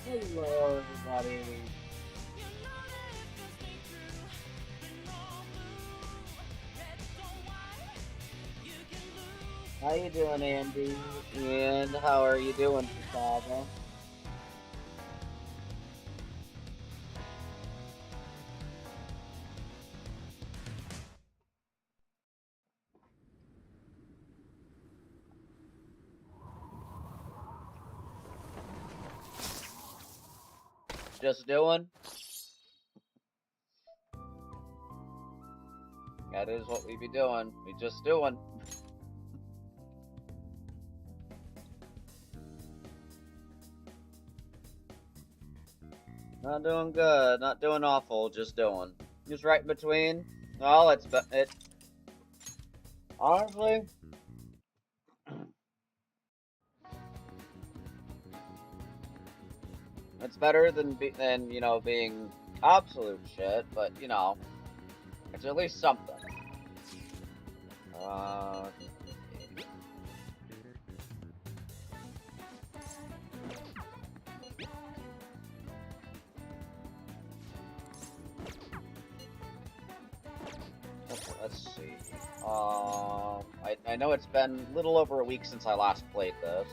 Hello, everybody. How you doing, Andy? And how are you doing, Chicago? Just doing? That is what we be doing. We just doing. Not doing good, not doing awful, just doing. Just right in between. Well, it. Honestly, it's better than being absolute shit, but it's at least something. Uh, let's see. I know it's been a little over a week since I last played this.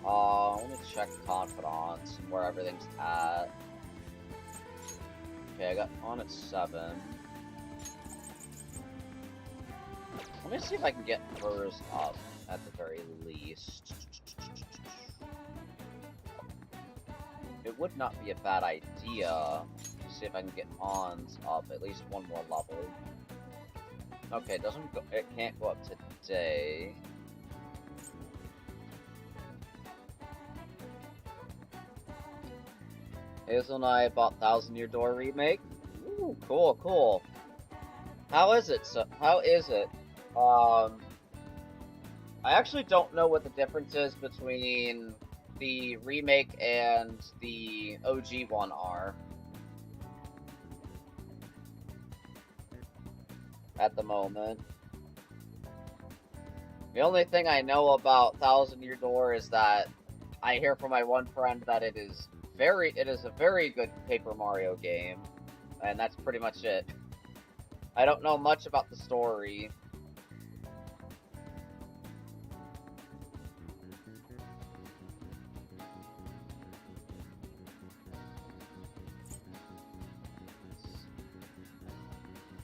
Let me check Confidants and where everything's at. Okay, I got on at 7. Let me see if I can get hers up at the very least. It would not be a bad idea to see if I can get On's up at least one more level. Okay, it can't go up today. Hazel and I bought Thousand Year Door remake. Ooh, cool, cool. How is it? How is it? I actually don't know what the difference is between the remake and the OG one are. At the moment. The only thing I know about Thousand Year Door is that I hear from my one friend that it is a very good Paper Mario game, and that's pretty much it. I don't know much about the story.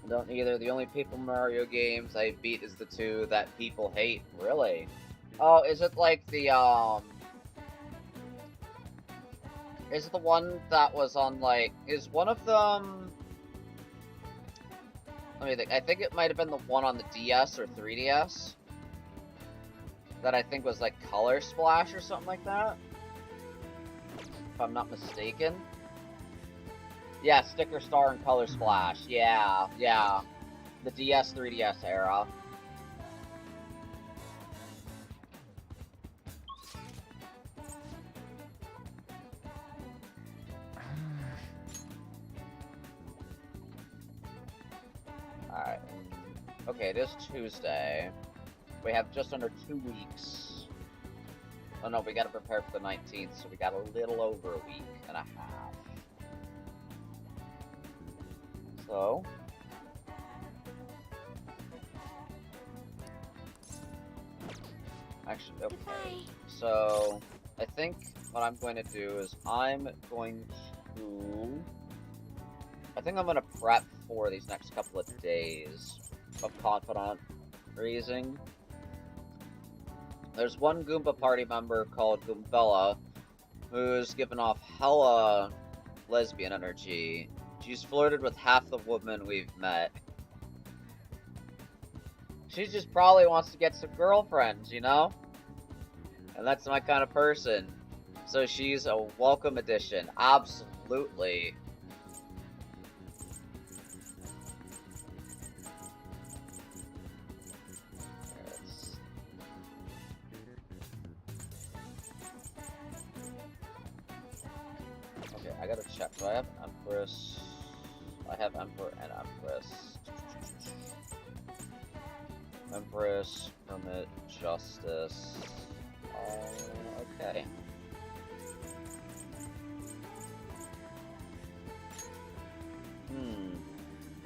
I don't either. The only Paper Mario games I beat is the two that people hate. Really? Oh, is it like the, is it the one that was on, like, is one of them... Let me think. I think it might have been the one on the DS or 3DS. That I think was, like, Color Splash or something like that. If I'm not mistaken. Yeah, Sticker Star and Color Splash. Yeah, yeah. The DS, 3DS era. Alright. Okay, it is Tuesday. We have just under 2 weeks. Oh no, we gotta prepare for the 19th, so we got a little over a week and a half. So... Actually, okay. So, I think what I'm going to do is I'm going to prep for these next couple of days of confidant raising. There's one Goomba party member called Goombella who's given off hella lesbian energy. She's flirted with half the women we've met. She just probably wants to get some girlfriends, you know? And that's my kind of person. So she's a welcome addition. Absolutely. Okay, I gotta check. So I have Empress. I have Emperor and Empress. Empress, Hermit, Justice. Okay.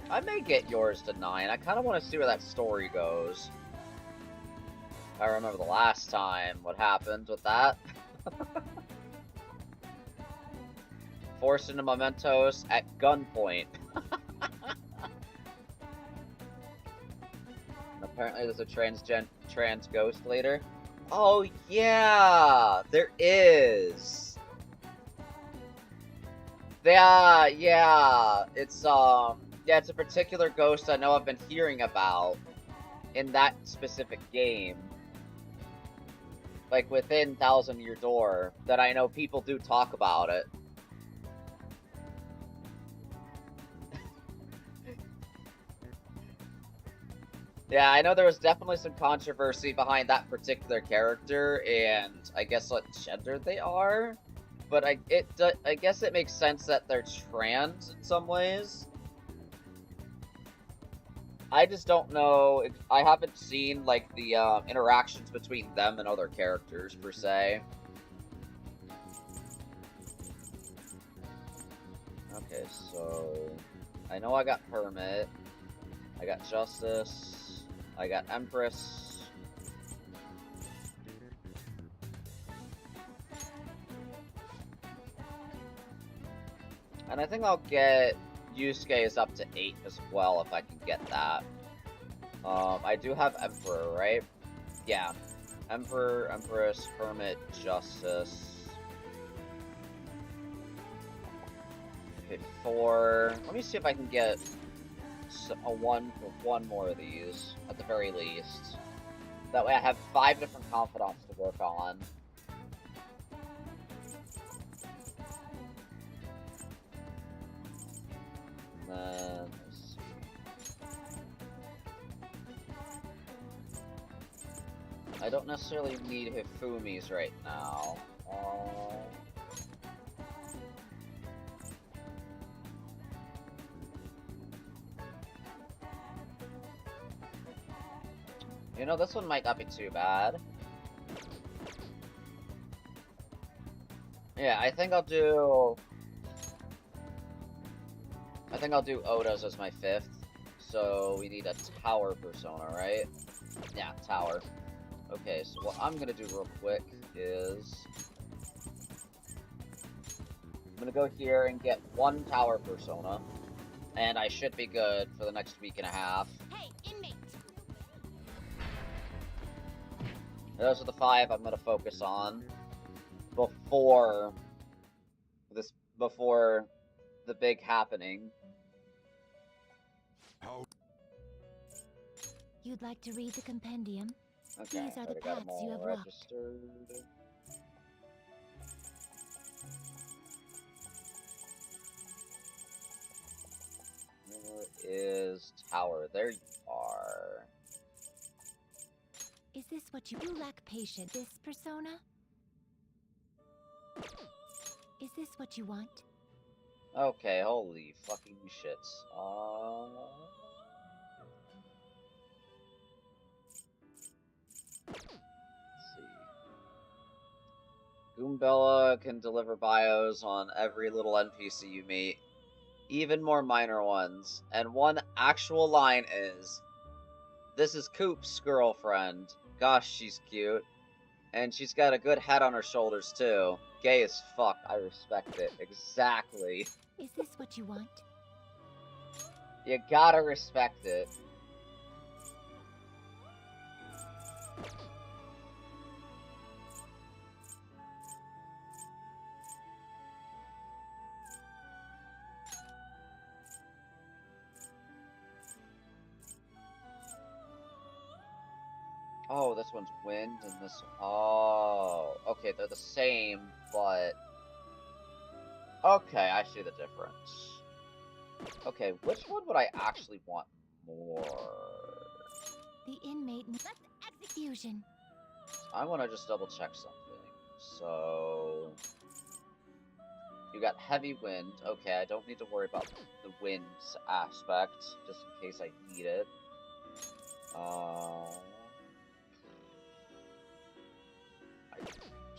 I may get yours to 9. I kind of want to see where that story goes. I remember the last time what happened with that. Forced into mementos at gunpoint. Apparently there's a trans ghost later. Oh yeah, there is. Yeah, it's it's a particular ghost I know I've been hearing about in that specific game. Like within Thousand Year Door, that I know people do talk about it. Yeah, I know there was definitely some controversy behind that particular character, and I guess what gender they are. But I guess it makes sense that they're trans in some ways. I just don't know. I haven't seen like the interactions between them and other characters per se. Okay, so I know I got Hermit. I got Justice. I got Empress. And I think I'll get Yusuke's up to 8 as well if I can get that. I do have Emperor, right? Yeah. Emperor, Empress, Hermit, Justice. Okay, 4. Let me see if I can get one more of these, at the very least. That way I have 5 different confidants to work on. then, let's see. I don't necessarily need Hifumi's right now. You know, this one might not be too bad. Yeah, I think I'll do Oda's as my 5th. So we need a tower persona, right? Yeah, tower. Okay, so what I'm gonna do real quick is I'm gonna go here and get 1 tower persona, and I should be good for the next week and a half. Hey, inmate. Those are the 5 I'm gonna focus on before the big happening. You'd like to read the compendium? Okay, These are the already got them paths you all have walked. registered. Where is tower? There you are. Is this what you lack patience? This persona? Is this what you want? Okay, holy fucking shits. Let's see. Goombella can deliver bios on every little NPC you meet, even more minor ones. And one actual line is, "This is Coop's girlfriend. Gosh, she's cute. And she's got a good head on her shoulders, too. Gay as fuck. I respect it." Exactly. Is this what you want? You gotta respect it. Oh, this one's wind and this... Oh, okay, they're the same, but... Okay, I see the difference. Okay, which one would I actually want more? The inmate. Let's execution. I want to just double check something. So... You got heavy wind. Okay, I don't need to worry about the wind aspect, just in case I need it. I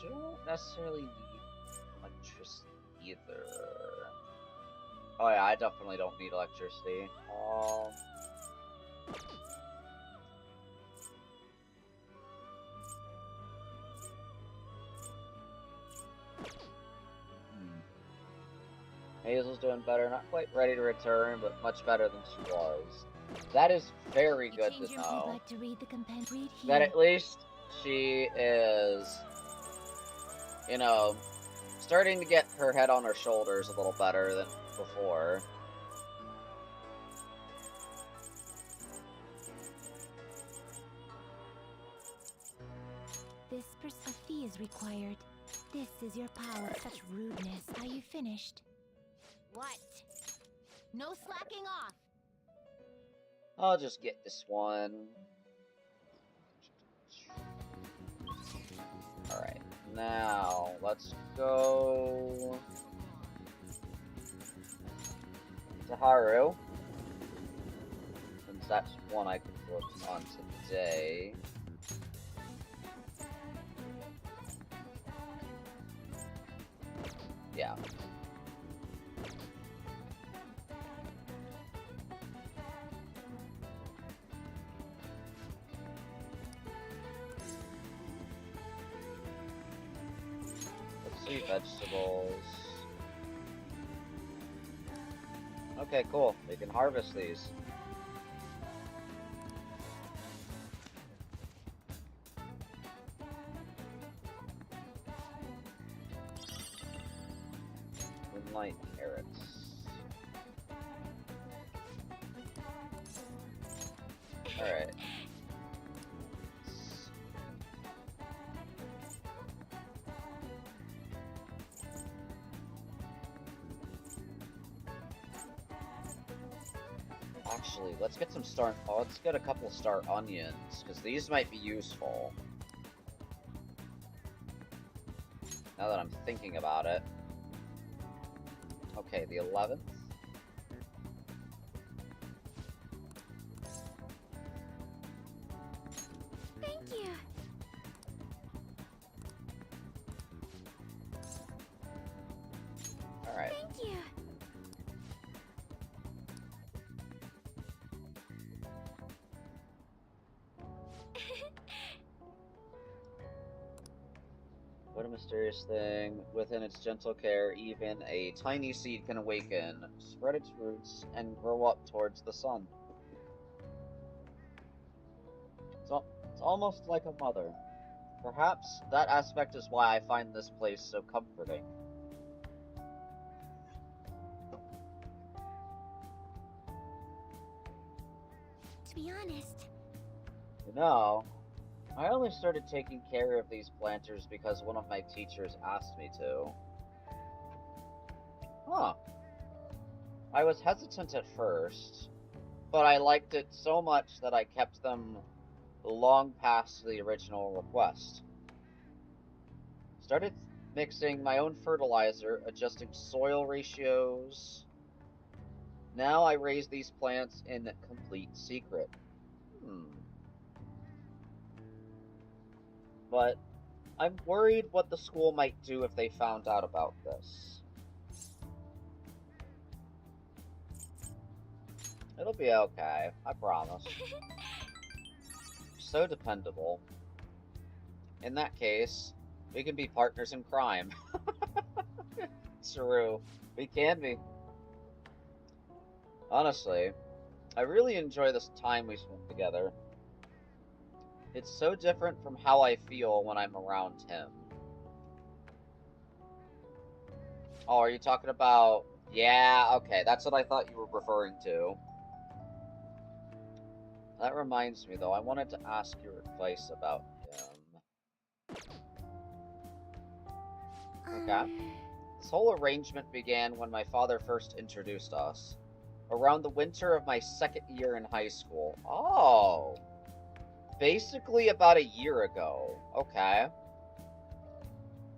don't necessarily need electricity either. Oh yeah, I definitely don't need electricity. Hazel's doing better. Not quite ready to return, but much better than she was. That is very good to know. Like to read the read that at least she is, you know, starting to get her head on her shoulders a little better than before. A fee is required. This is your power. Such rudeness. Are you finished? What? No slacking off. I'll just get this one. Alright, now let's go to Haru, since that's one I could work on today. Yeah. Let's see, vegetables. Okay, cool. We can harvest these. Moonlight carrots. Alright. Actually, let's get some star... Oh, let's get a couple star onions, because these might be useful. Now that I'm thinking about it. Okay, the 11th. Thank you. Alright. Thank you. What a mysterious thing. Within its gentle care, even a tiny seed can awaken, spread its roots, and grow up towards the sun. It's almost like a mother. Perhaps that aspect is why I find this place so comforting. To be honest, You know, I only started taking care of these planters because one of my teachers asked me to. Huh. I was hesitant at first, but I liked it so much that I kept them long past the original request. Started mixing my own fertilizer, adjusting soil ratios. Now I raise these plants in complete secret. But I'm worried what the school might do if they found out about this. It'll be okay, I promise. So dependable. In that case, we can be partners in crime. True, we can be. Honestly, I really enjoy this time we spent together. It's so different from how I feel when I'm around him. Oh, are you talking about... Yeah, okay, that's what I thought you were referring to. That reminds me, though, I wanted to ask your advice about him. Okay. This whole arrangement began when my father first introduced us. Around the winter of my second year in high school. Oh! Basically about a year ago. Okay.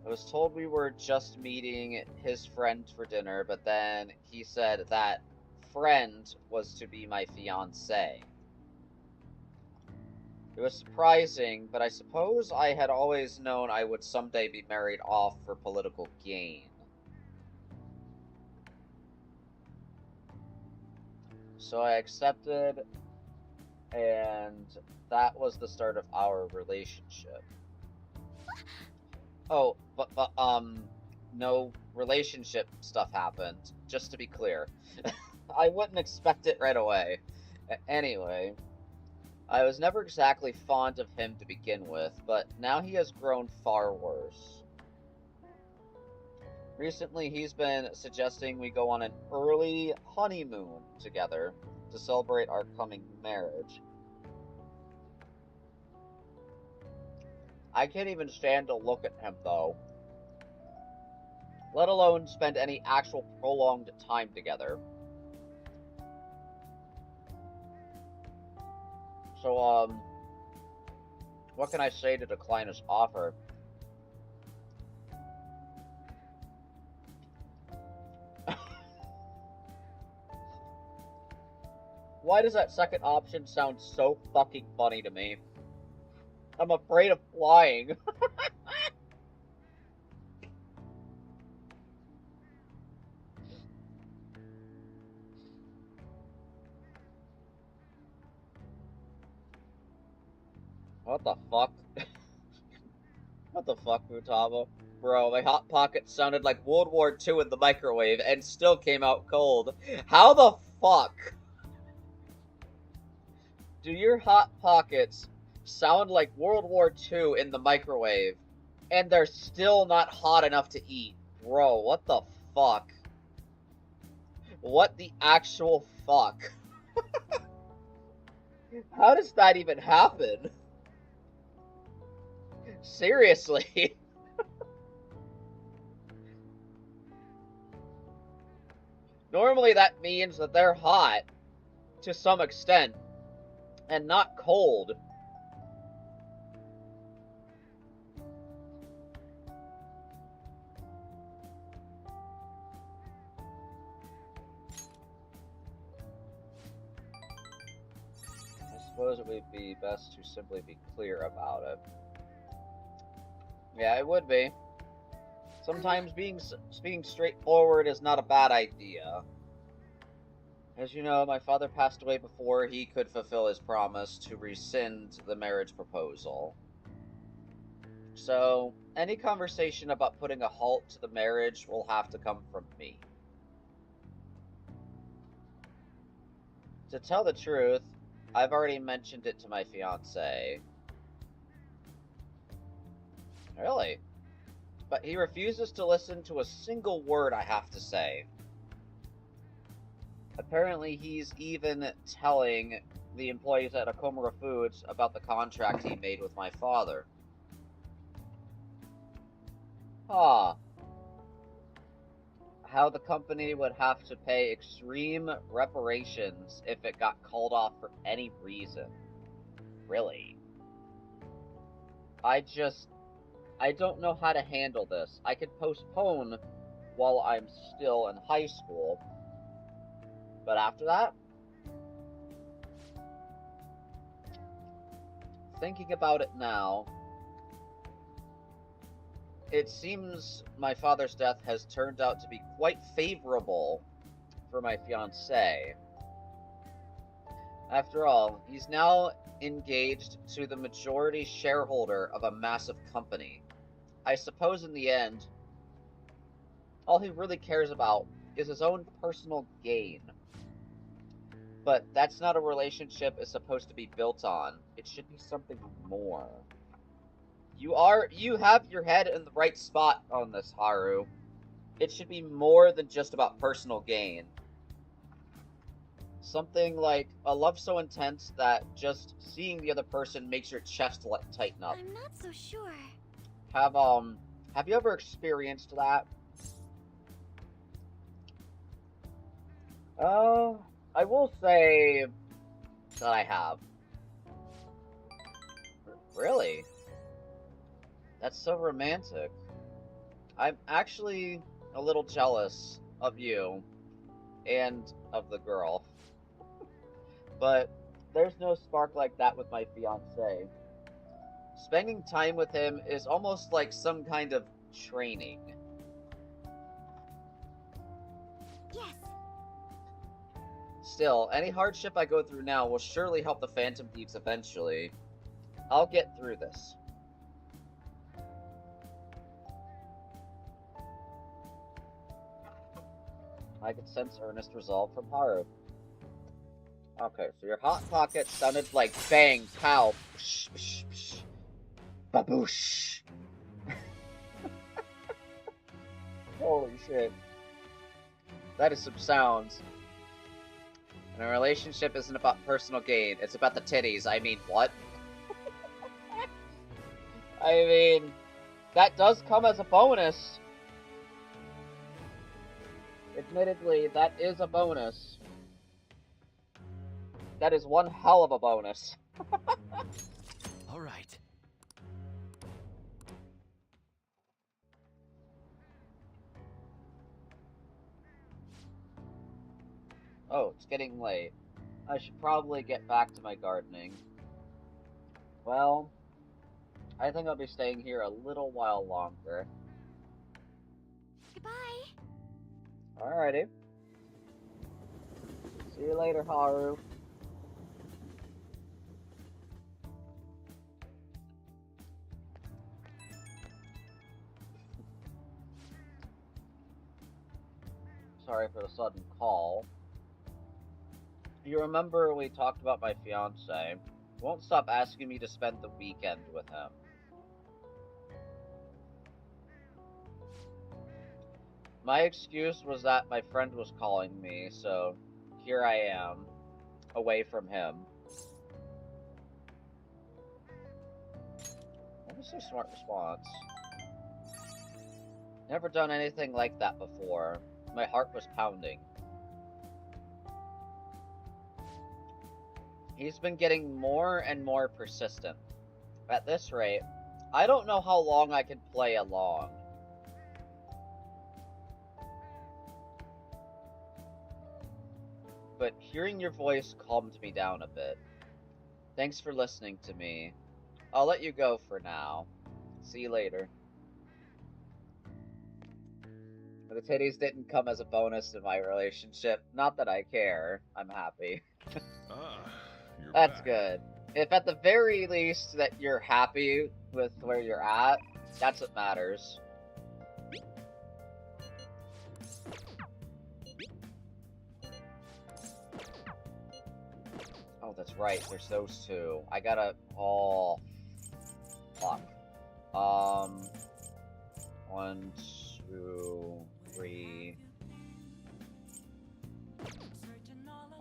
I was told we were just meeting his friend for dinner, but then he said that friend was to be my fiancé. It was surprising, but I suppose I had always known I would someday be married off for political gain. So I accepted, and that was the start of our relationship. Oh, but no relationship stuff happened, just to be clear. I wouldn't expect it right away. Anyway, I was never exactly fond of him to begin with, but now he has grown far worse. Recently, he's been suggesting we go on an early honeymoon together to celebrate our coming marriage. I can't even stand to look at him, though. Let alone spend any actual prolonged time together. So, what can I say to decline his offer? Why does that second option sound so fucking funny to me? I'm afraid of flying. What the fuck? What the fuck, Futaba? Bro, my Hot Pocket sounded like World War II in the microwave and still came out cold. How the fuck do your Hot Pockets sound like World War II in the microwave and they're still not hot enough to eat? Bro, what the fuck? What the actual fuck? How does that even happen? Seriously? Normally that means that they're hot. to some extent, and not cold. I suppose it would be best to simply be clear about it. Yeah, it would be. Sometimes being straightforward is not a bad idea. As you know, my father passed away before he could fulfill his promise to rescind the marriage proposal. So, any conversation about putting a halt to the marriage will have to come from me. To tell the truth, I've already mentioned it to my fiancé. Really? But he refuses to listen to a single word I have to say. Apparently, he's even telling the employees at Akomura Foods about the contract he made with my father. Huh. How the company would have to pay extreme reparations if it got called off for any reason. Really? I don't know how to handle this. I could postpone while I'm still in high school. But after that? Thinking about it now, it seems my father's death has turned out to be quite favorable for my fiancé. After all, he's now engaged to the majority shareholder of a massive company. I suppose in the end, all he really cares about is his own personal gain. But that's not a relationship is supposed to be built on. It should be something more. You have your head in the right spot on this, Haru. It should be more than just about personal gain. Something like a love so intense that just seeing the other person makes your chest tighten up. I'm not so sure. Have you ever experienced that? I will say that I have. Really? That's so romantic. I'm actually a little jealous of you and of the girl. But there's no spark like that with my fiancé. Spending time with him is almost like some kind of training. Yes. Still, any hardship I go through now will surely help the Phantom Thieves eventually. I'll get through this. I could sense earnest resolve from Haru. Okay, so your hot pocket sounded like bang, pow, psh, psh, psh, baboosh. Holy shit. That is some sounds. And a relationship isn't about personal gain, it's about the titties. I mean, what? I mean, that does come as a bonus. Admittedly, that is a bonus. That is one hell of a bonus. All right. Oh, it's getting late. I should probably get back to my gardening. Well, I think I'll be staying here a little while longer. Goodbye. Alrighty. See you later, Haru. Sorry for the sudden call. You remember we talked about my fiancé? Won't stop asking me to spend the weekend with him. My excuse was that my friend was calling me, so here I am, away from him. That was a smart response. Never done anything like that before. My heart was pounding. He's been getting more and more persistent. At this rate, I don't know how long I can play along. But hearing your voice calmed me down a bit. Thanks for listening to me. I'll let you go for now. See you later. The titties didn't come as a bonus in my relationship. Not that I care. I'm happy. You're That's back. good. If at the very least that you're happy with where you're at, that's what matters. Oh, that's right. There's those two. I gotta... Oh... Fuck. 1, 2, 3...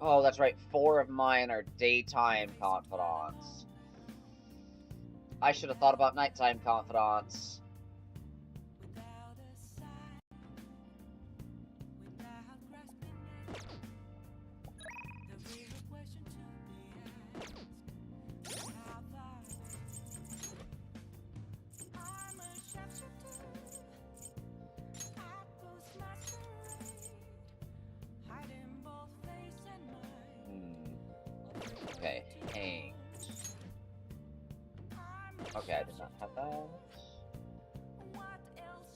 Oh, that's right. 4 of mine are daytime confidants. I should have thought about nighttime confidants. Okay, hanged. Okay, I did not have that.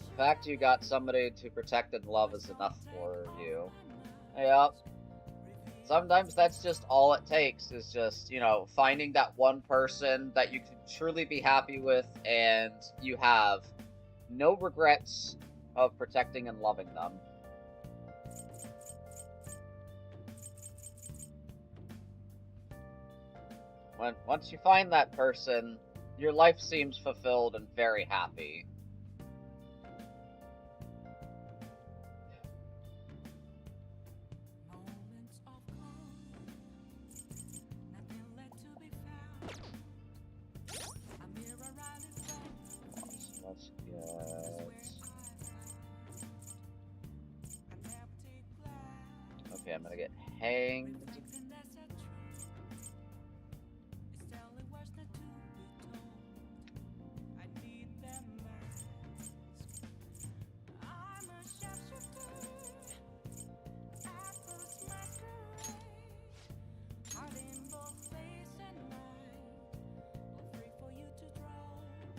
The fact you got somebody to protect and love is enough for you. Yep. Sometimes that's just all it takes, is just, you know, finding that one person that you can truly be happy with and you have no regrets of protecting and loving them. Once you find that person, your life seems fulfilled and very happy. Let's get... Okay, I'm gonna get hanged.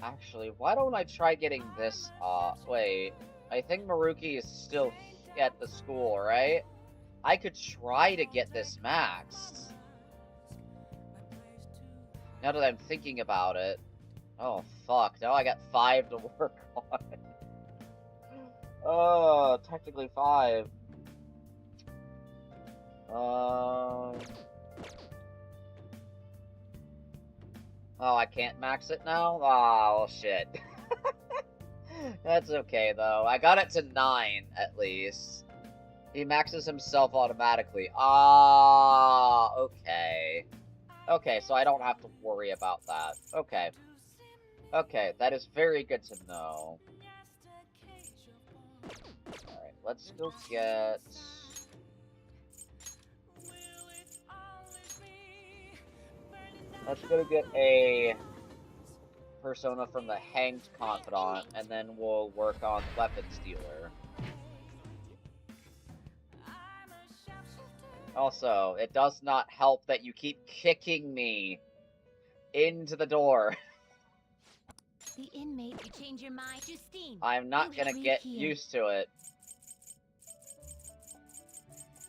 Actually, why don't I try getting this, wait. I think Maruki is still at the school, right? I could try to get this maxed. Now that I'm thinking about it. Oh, fuck. Now I got 5 to work on. Oh, technically 5. Oh, I can't max it now? Oh, shit. That's okay, though. I got it to 9, at least. He maxes himself automatically. Ah, okay. Okay, so I don't have to worry about that. Okay. Okay, that is very good to know. Alright, let's go get... Let's go get a persona from the Hanged Confidant, and then we'll work on Weapon Stealer. Also, it does not help that you keep kicking me into the door. The inmate, you change your mind. Justine, I'm not gonna get here. used to it.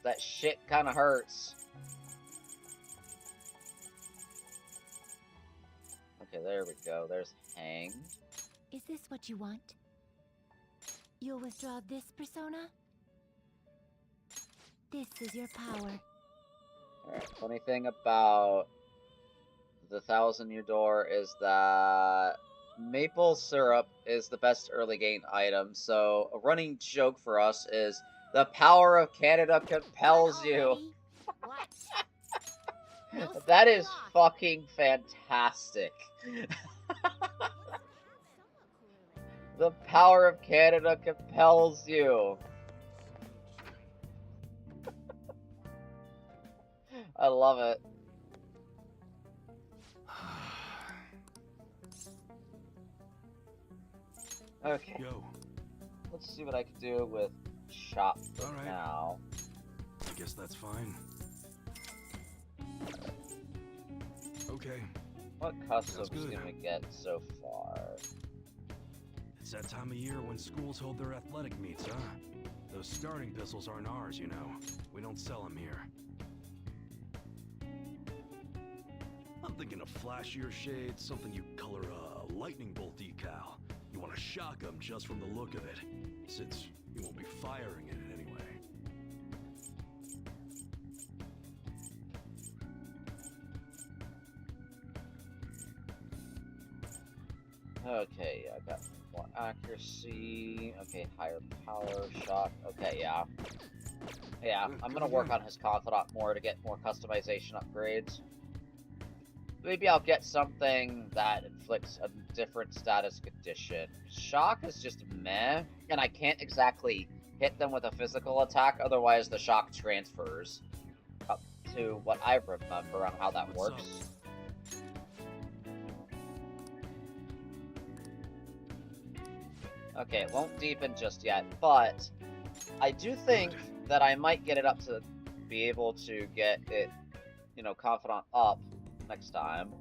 That shit kinda hurts. Okay, there we go. There's Hanged. Is this what you want? You'll withdraw this persona? This is your power. Alright, funny thing about the 1,000-year door is that maple syrup is the best early game item, so a running joke for us is the power of Canada compels you. What? That is fucking fantastic. The power of Canada compels you. I love it. Okay, Yo, let's see what I can do with shop for All right. now. I guess that's fine. Okay, What customs good. can we get so far? it's that time of year when schools hold their athletic meets, huh? Those starting pistols aren't ours, you know. We don't sell them here. I'm thinking of flashier shades, something you color a lightning bolt decal. You want to shock them just from the look of it, since you won't be firing at it anyway. Okay, I got more accuracy. Okay, higher power shot. Okay, yeah. Yeah, I'm gonna work on his confidant more to get more customization upgrades. Maybe I'll get something that inflicts a different status condition. Shock is just meh, and I can't exactly hit them with a physical attack, otherwise the shock transfers up to what I remember on how that What's works. Okay, it won't deepen just yet, but I do think that I might get it up to be able to get it, you know, confidant up next time.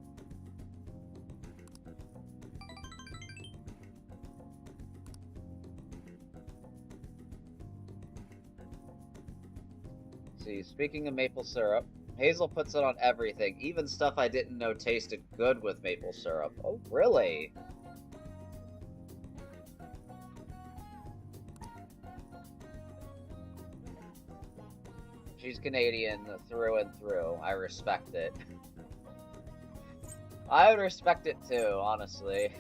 See, speaking of maple syrup, Hazel puts it on everything, even stuff I didn't know tasted good with maple syrup. Oh, really? She's Canadian through and through. I respect it. I would respect it too, honestly.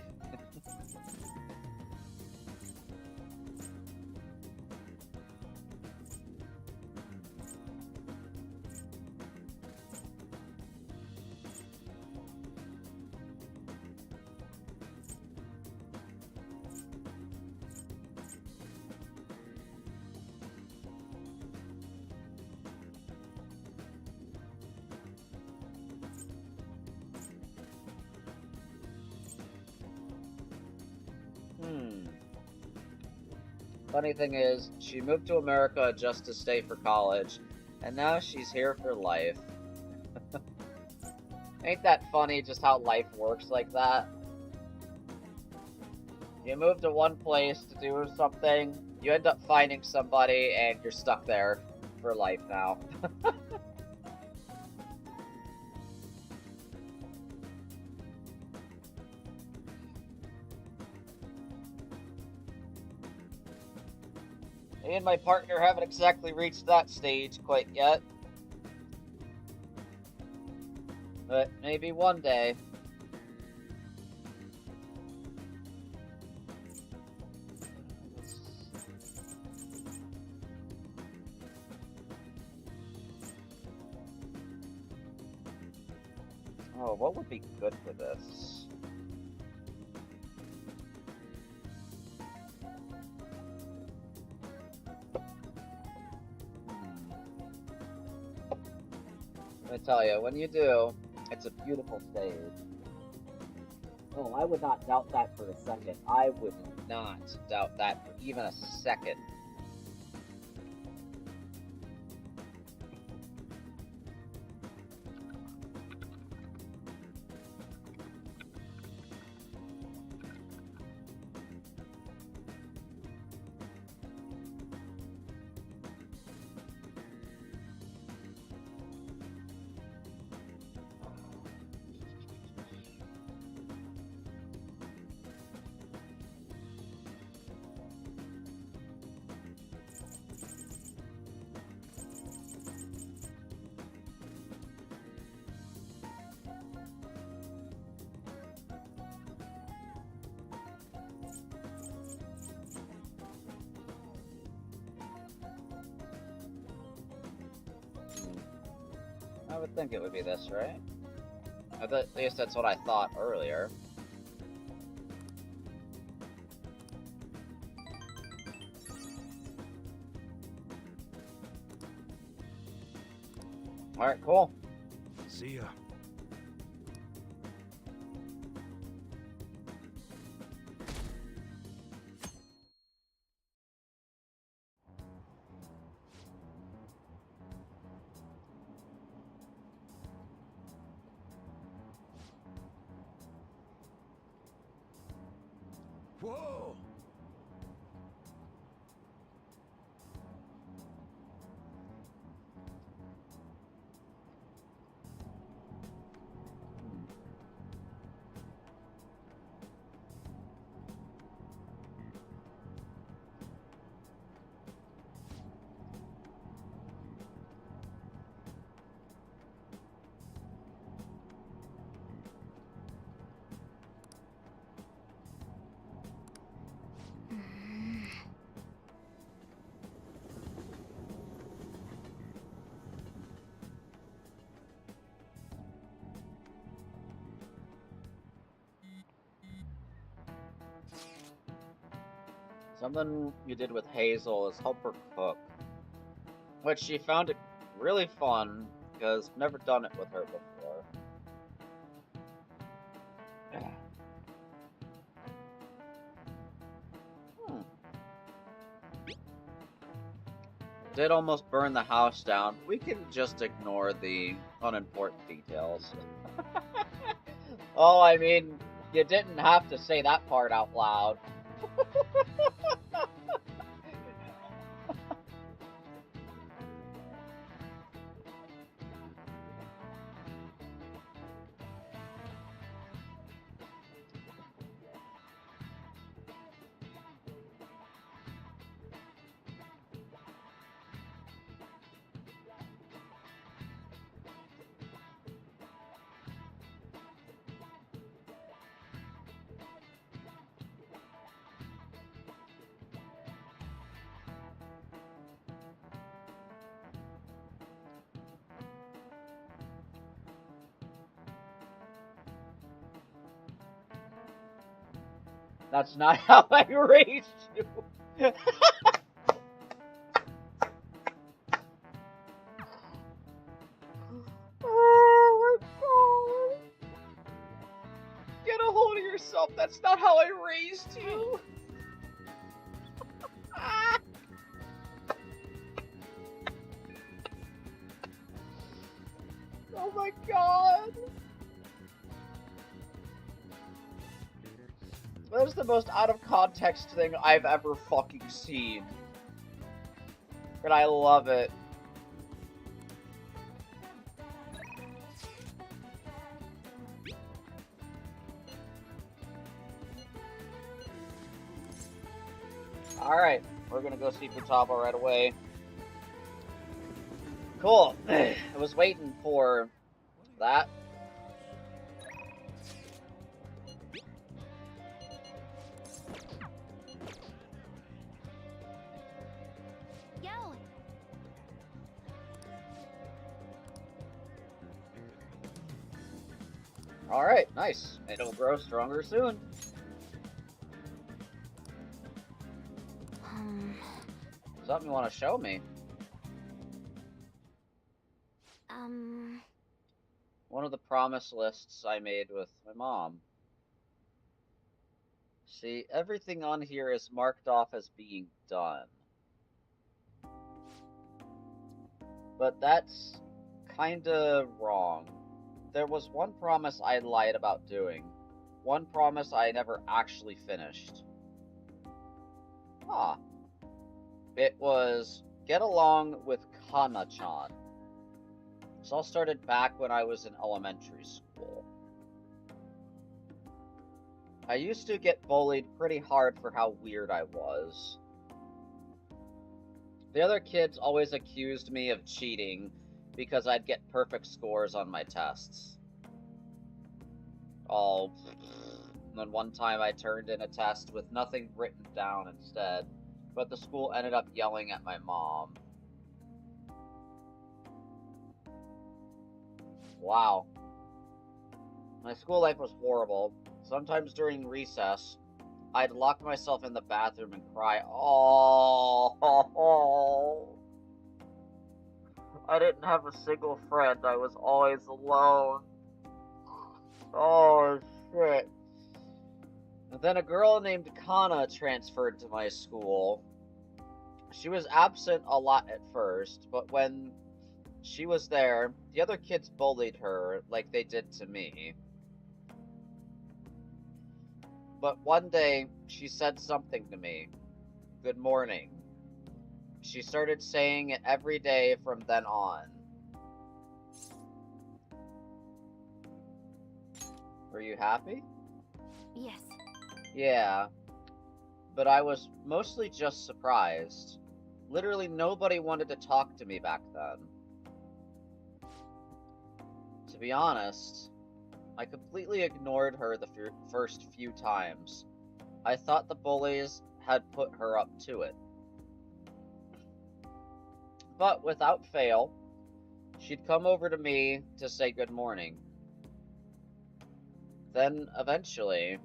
Funny thing is, she moved to America just to stay for college, and now she's here for life. Ain't that funny just how life works like that? You move to one place to do something, you end up finding somebody, and you're stuck there for life now. Me and my partner haven't exactly reached that stage quite yet. But maybe one day. Oh, what would be good for this? Let me tell you, when you do, it's a beautiful stage. Oh, I would not doubt that for a second. I would not doubt that for even a second. I would think it would be this, right? At least that's what I thought earlier. Alright, cool. See ya. Whoa! Something you did with Hazel is help her cook. Which she found it really fun, because I've never done it with her before. Did almost burn the house down. We can just ignore the unimportant details. Oh, I mean, you didn't have to say that part out loud. That's not how I raised you. Oh my god. Get a hold of yourself. That's not how I raised you. Oh my god. That is the most out of context thing I've ever fucking seen. And I love it. Alright, we're gonna go see Futaba right away. Cool. I was waiting for that. Yo! Alright, nice. It'll grow stronger soon. Something you want to show me? One of the promise lists I made with my mom. See, everything on here is marked off as being done. But that's kinda wrong. There was one promise I lied about doing. One promise I never actually finished. Ah. It was get along with Kana-chan. This all started back when I was in elementary school. I used to get bullied pretty hard for how weird I was. The other kids always accused me of cheating because I'd get perfect scores on my tests. Oh, and then one time I turned in a test with nothing written down instead, but the school ended up yelling at my mom. Wow. My school life was horrible. Sometimes during recess, I'd lock myself in the bathroom and cry, oh. I didn't have a single friend. I was always alone. Oh, shit. And then a girl named Kana transferred to my school. She was absent a lot at first, but when she was there, the other kids bullied her like they did to me. But one day, she said something to me. Good morning. She started saying it every day from then on. Were you happy? Yes. Yeah. But I was mostly just surprised. Literally nobody wanted to talk to me back then. To be honest, I completely ignored her the first few times. I thought the bullies had put her up to it. But without fail, she'd come over to me to say good morning. Then, eventually,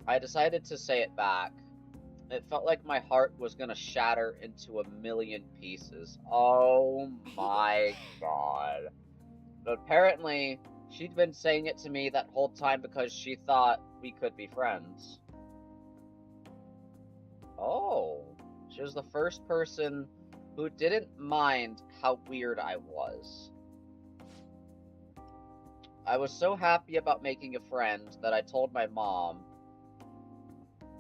I decided to say it back. It felt like my heart was gonna shatter into a million pieces. Oh my god. But apparently, she'd been saying it to me that whole time because she thought we could be friends. Oh, she was the first person who didn't mind how weird I was. I was so happy about making a friend that I told my mom.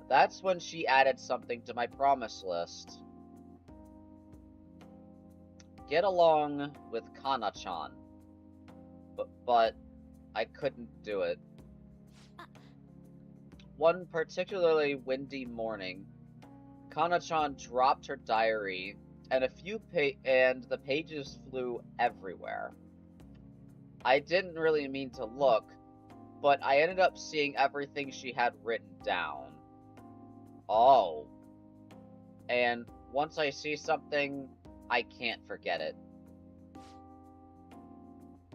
That's when she added something to my promise list. Get along with Kana-chan. But I couldn't do it. One particularly windy morning, Kana-chan dropped her diary, and the pages flew everywhere. I didn't really mean to look, but I ended up seeing everything she had written down. Oh. And once I see something, I can't forget it.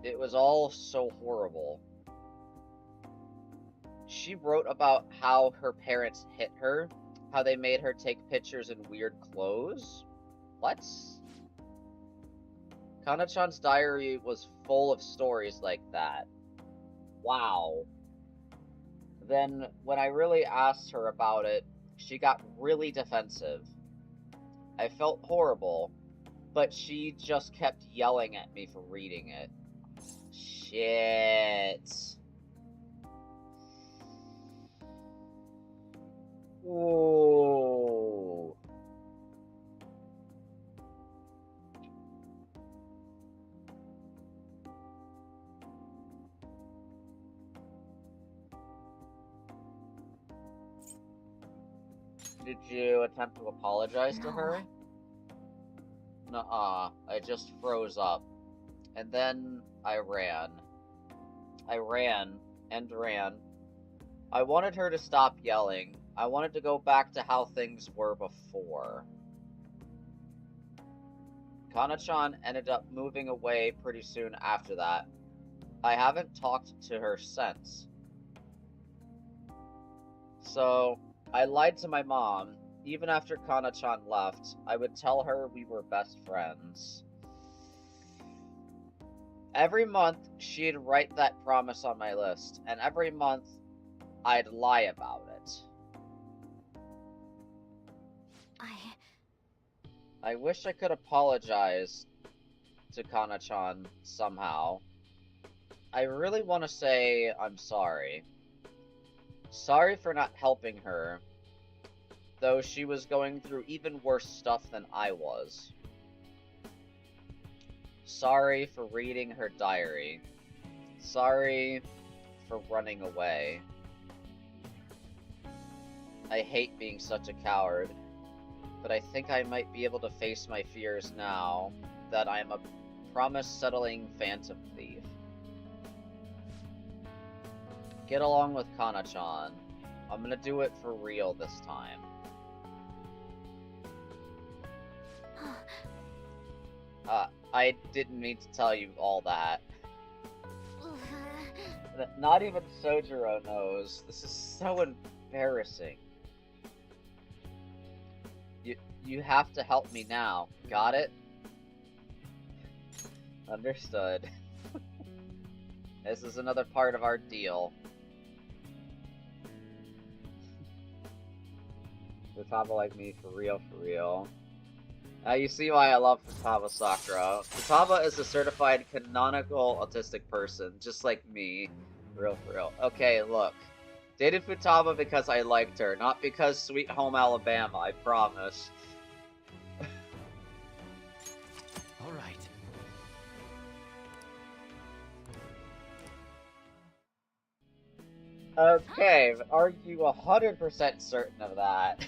It was all so horrible. She wrote about how her parents hit her, how they made her take pictures in weird clothes. What? Kana-chan's diary was full of stories like that. Wow. Then, when I really asked her about it, she got really defensive. I felt horrible, but she just kept yelling at me for reading it. Shit. Ooh. Did you attempt to apologize to her? Nuh-uh. I just froze up. And then I ran. I ran and ran. I wanted her to stop yelling. I wanted to go back to how things were before. Kana-chan ended up moving away pretty soon after that. I haven't talked to her since. So, I lied to my mom. Even after Kana-chan left, I would tell her we were best friends. Every month, she'd write that promise on my list, and every month, I'd lie about it. I wish I could apologize to Kana-chan somehow. I really want to say I'm sorry. Sorry for not helping her, though she was going through even worse stuff than I was. Sorry for reading her diary. Sorry for running away. I hate being such a coward, but I think I might be able to face my fears now that I am a promise-settling phantom thief. Get along with Kana-chan. I'm gonna do it for real this time. I didn't mean to tell you all that. Not even Sojiro knows. This is so embarrassing. You have to help me now. Got it? Understood. This is another part of our deal. Futaba like me, for real, for real. Now you see why I love Futaba Sakura. Futaba is a certified canonical autistic person, just like me. For real, for real. Okay, look. Dated Futaba because I liked her, not because Sweet Home Alabama, I promise. All right. Okay, but are you 100% certain of that?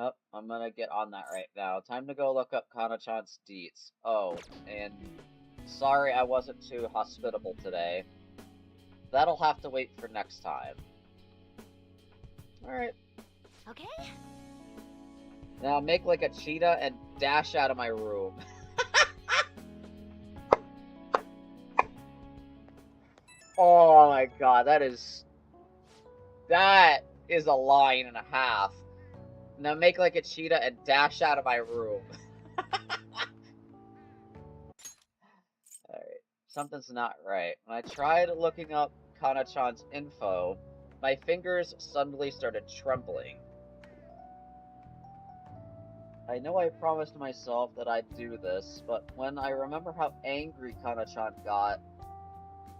Oh, I'm gonna get on that right now. Time to go look up Kana-chan's deets. Oh, and sorry I wasn't too hospitable today. That'll have to wait for next time. Alright. Okay? Now make like a cheetah and dash out of my room. Oh my god, that is a line and a half. Now make like a cheetah and dash out of my room. Alright, something's not right. When I tried looking up Kana-chan's info, my fingers suddenly started trembling. I know I promised myself that I'd do this, but when I remember how angry Kana-chan got,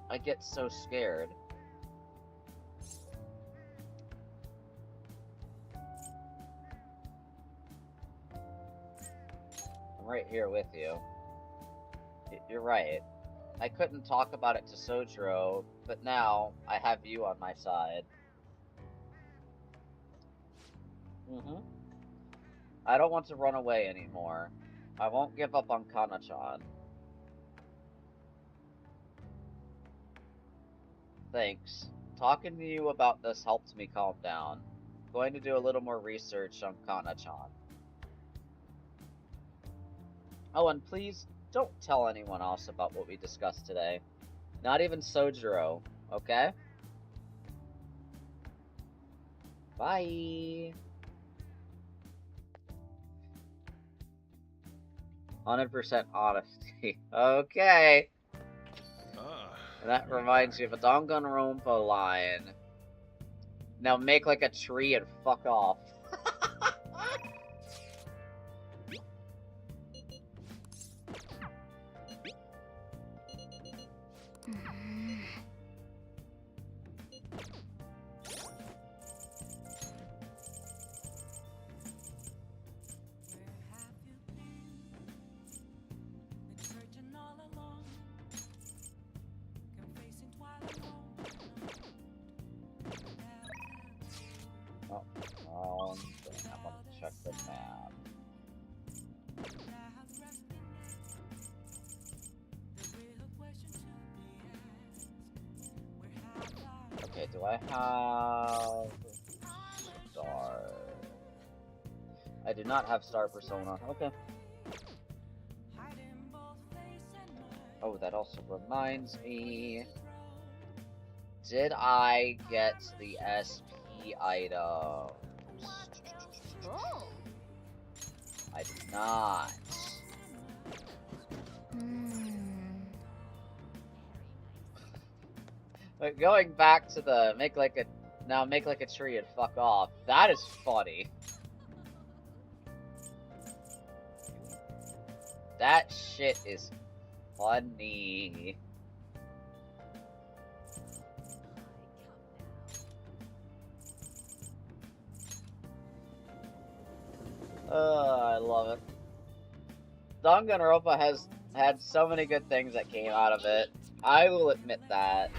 I get so scared. I'm right here with you. You're right. I couldn't talk about it to Sojiro, but now I have you on my side. I don't want to run away anymore. I won't give up on Kana-chan. Thanks. Talking to you about this helped me calm down. Going to do a little more research on Kana-chan. Oh, and please, don't tell anyone else about what we discussed today. Not even Sojiro, okay? Bye! 100% honesty. Okay! And that reminds me of a Danganronpa line. Now make like a tree and fuck off. I want to check the map. Okay, do I have Star? I do not have Star Persona. Okay. Oh, that also reminds me. Did I get the SP items? Oh. I did not. But going back to the make like a tree and fuck off. That is funny. That shit is funny. I love it. Danganronpa has had so many good things that came out of it. I will admit that.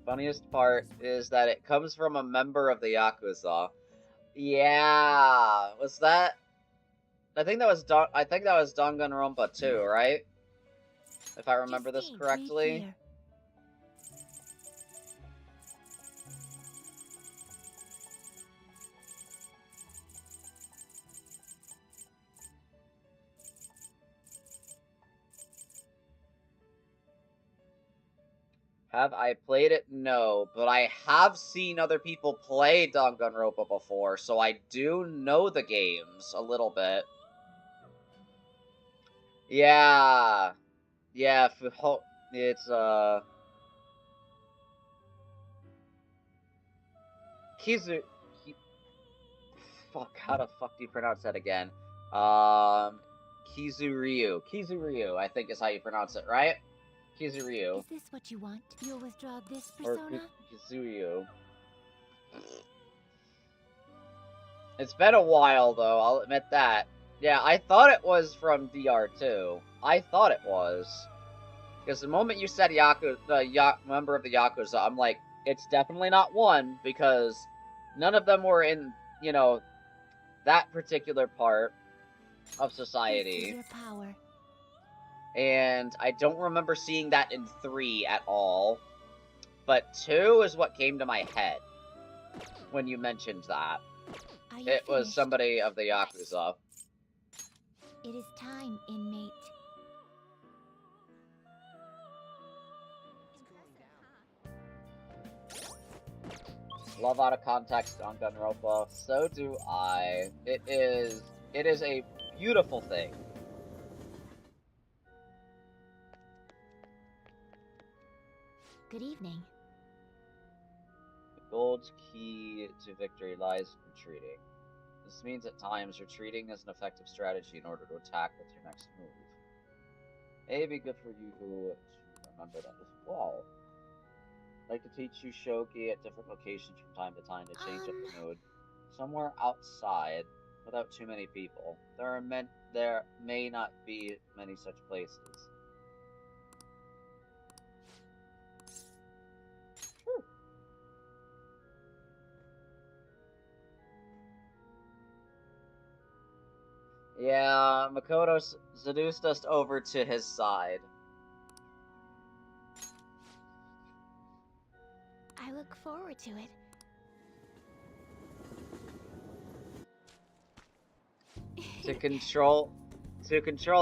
Funniest part is that it comes from a member of the Yakuza. Yeah, was that? I think that was Danganronpa 2, right? If I remember this correctly. Have I played it? No, but I have seen other people play Danganronpa before, so I do know the games a little bit. Yeah. Yeah, it's, Kizu... fuck, how the fuck do you pronounce that again? Kizuryu. Kizuryu, I think is how you pronounce it, right? Kizuryu. Is this what you want? You'll withdraw this Or persona? Kizuryu. It's been a while, though, I'll admit that. Yeah, I thought it was from DR2. I thought it was. Because the moment you said member of the Yakuza, I'm like, it's definitely not one, because none of them were in, you know, that particular part of This is society. your power. And I don't remember seeing that in 3 at all. But 2 is what came to my head when you mentioned that. Are you It was finished? somebody of the Yakuza. It is time, inmate. Love out of context on Gunropa. So do I. It is a beautiful thing. Good evening. The gold key to victory lies in retreating. This means at times retreating is an effective strategy in order to attack with your next move. It'd be good for you to remember that as well. I'd like to teach you shogi at different locations from time to time to change up the mood. Somewhere outside, without too many people. There may not be many such places. Sure. Yeah, Makoto seduced us over to his side. I look forward to it. To control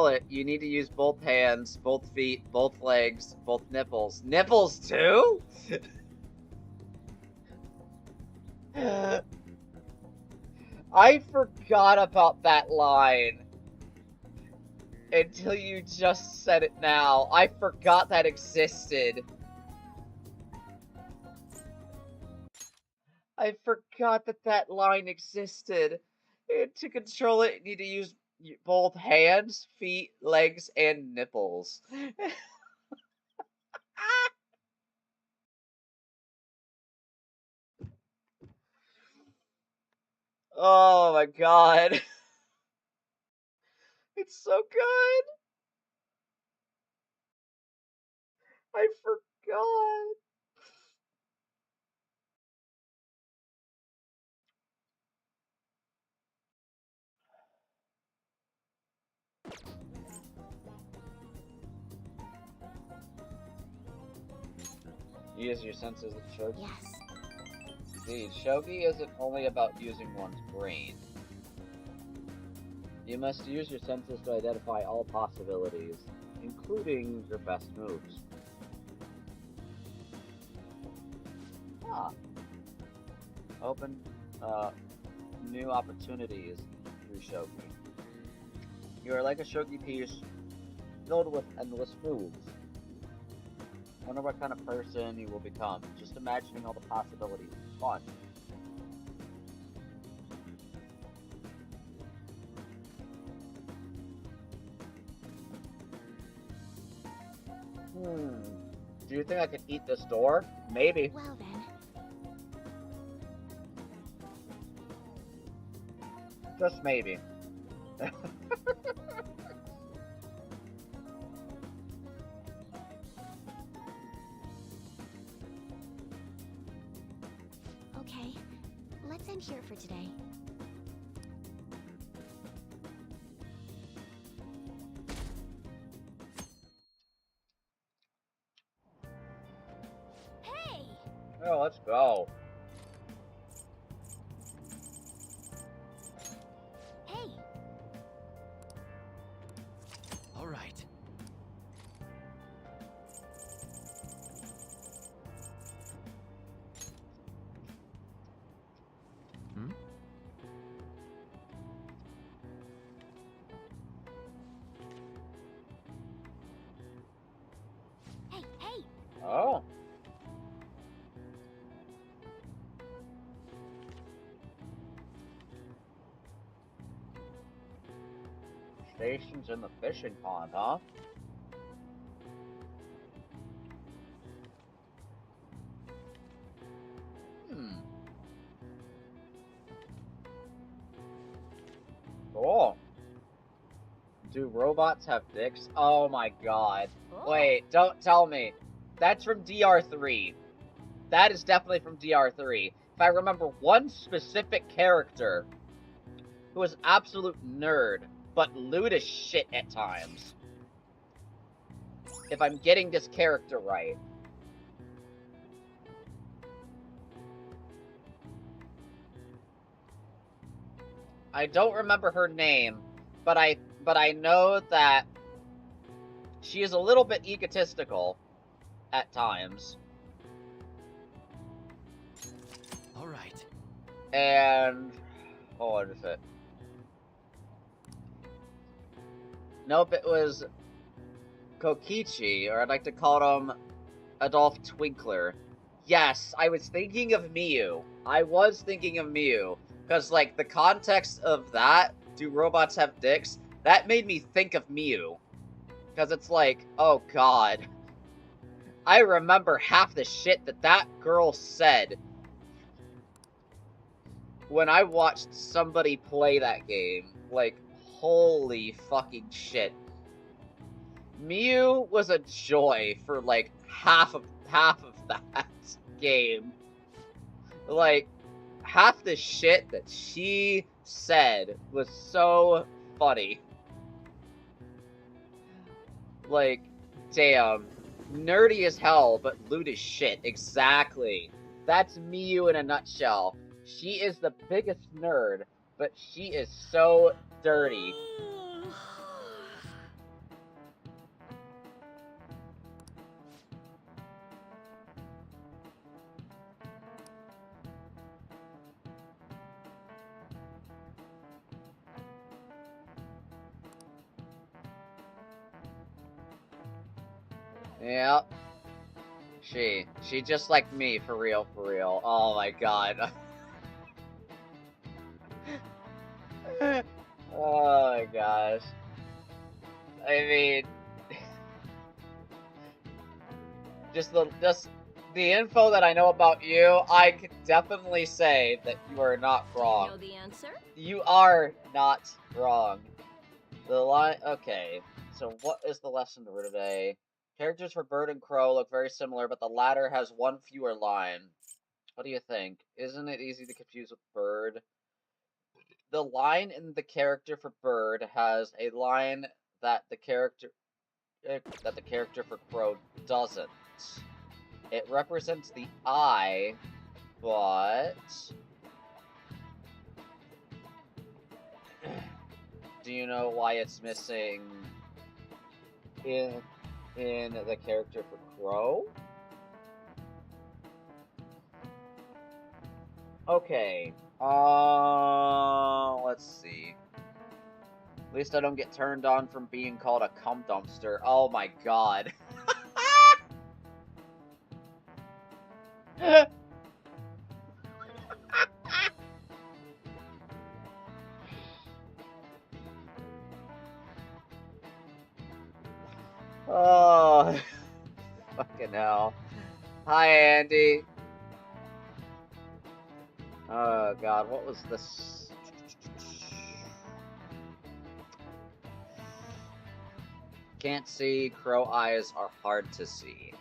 it, you need to use both hands, both feet, both legs, both nipples. Nipples too? I forgot about that line until you just said it now. I forgot that existed. I forgot that line existed. And to control it, you need to use both hands, feet, legs, and nipples. Oh my god. It's so good. I forgot. Use your senses of shogi. Yes. Indeed, shogi isn't only about using one's brain. You must use your senses to identify all possibilities, including your best moves. Ah. Open new opportunities through shogi. You are like a shogi piece filled with endless moves. Wonder what kind of person you will become. Just imagining all the possibilities. Fun. Do you think I could eat this door? Maybe. Well then. Just maybe. Okay. Let's end here for today. Hey! Oh, let's go. Hey! All right. stations in the fishing pond, huh? Cool. Do robots have dicks? Oh my god. Oh. Wait, don't tell me. That's from DR3. That is definitely from DR3. If I remember one specific character who was absolute nerd, but lewd as shit at times. If I'm getting this character right. I don't remember her name, but I know that she is a little bit egotistical at times. All right. And oh, what is it? Nope, it was Kokichi, or I'd like to call him Adolf Twinkler. Yes, I was thinking of Miyu. I was thinking of Miyu. Because, like, the context of that, do robots have dicks? That made me think of Miyu. Because it's like, oh god. I remember half the shit that that girl said when I watched somebody play that game. Like, holy fucking shit. Miyu was a joy for, like, half of that game. Like, half the shit that she said was so funny. Like, damn. Nerdy as hell, but lewd as shit. Exactly. That's Miyu in a nutshell. She is the biggest nerd, but she is so dirty. Yep. She just like me, for real, for real. Oh my god. Oh my gosh. I mean, just the info that I know about you, I could definitely say that you are not wrong. Know the answer? You are not wrong. The line. Okay, so what is the lesson for today? Characters for Bird and Crow look very similar, but the latter has one fewer line. What do you think? Isn't it easy to confuse with Bird? The line in the character for Bird has a line that the character for Crow doesn't. It represents the eye, but do you know why it's missing in the character for Crow? Okay. Let's see. At least I don't get turned on from being called a cum dumpster. Oh my god. Oh, fucking hell. Hi, Andy. Oh god, what was this? Can't see. Crow eyes are hard to see.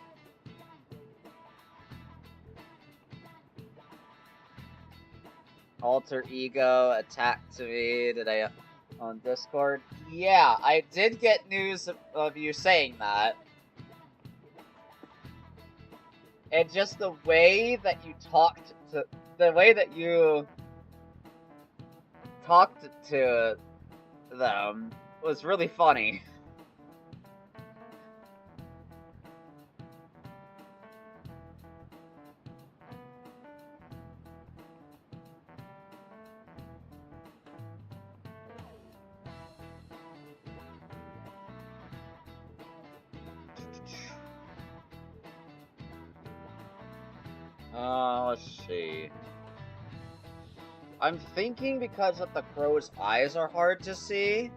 Alter ego attacked me. Did I on Discord? Yeah, I did get news of you saying that. And just the way that you talked to them was really funny. Let's see. I'm thinking because of the crow's eyes are hard to see.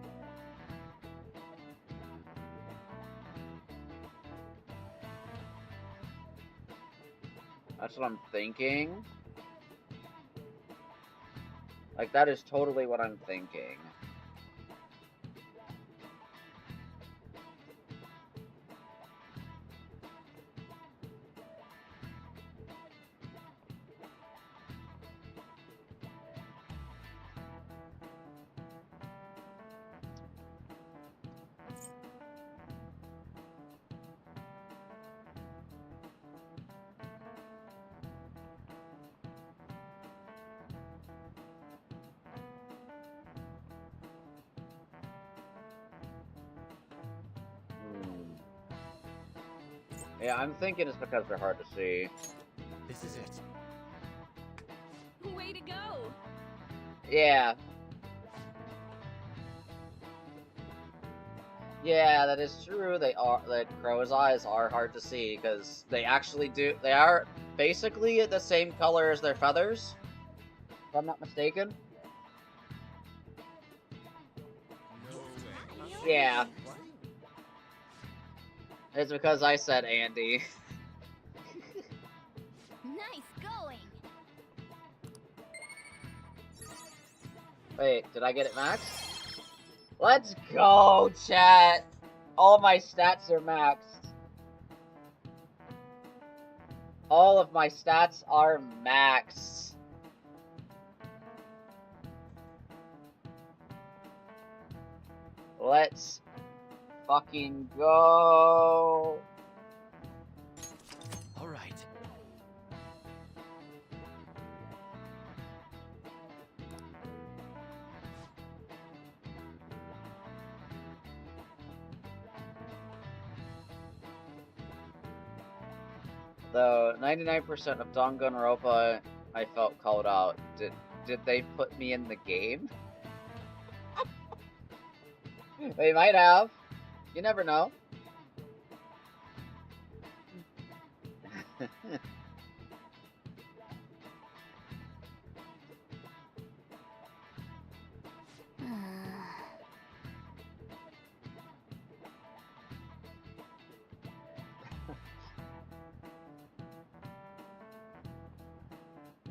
That's what I'm thinking. Like, that is totally what I'm thinking. Yeah, I'm thinking it's because they're hard to see. This is it. Way to go! Yeah. Yeah, that is true. They are, the crow's eyes are hard to see because they actually do. They are basically the same color as their feathers, if I'm not mistaken. No way. Yeah. What? It's because I said Andy. Nice going! Wait, did I get it maxed? Let's go, chat! All my stats are maxed. All of my stats are maxed. Let's fucking go! All right. Though 99% of Danganronpa I felt called out. Did they put me in the game? They might have. You never know.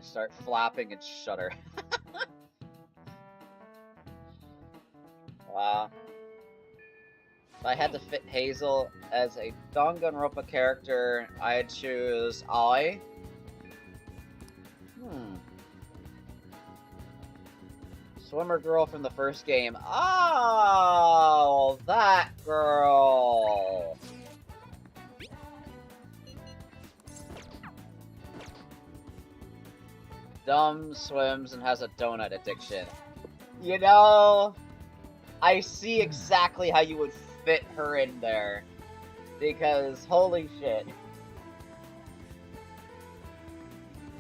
Start flapping and shudder. Wow. If I had to fit Hazel as a Danganronpa character, I'd choose Ai. Swimmer girl from the first game. Oh, that girl. Dumb, swims, and has a donut addiction. You know, I see exactly how you would fit her in there. Because, holy shit.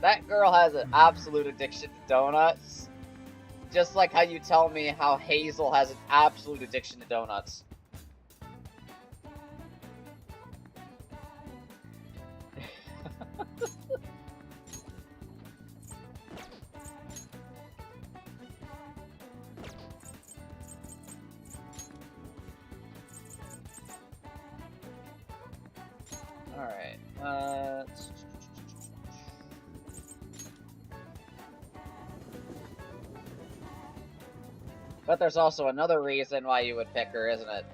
That girl has an absolute addiction to donuts. Just like how you tell me how Hazel has an absolute addiction to donuts. Alright, but there's also another reason why you would pick her, isn't it?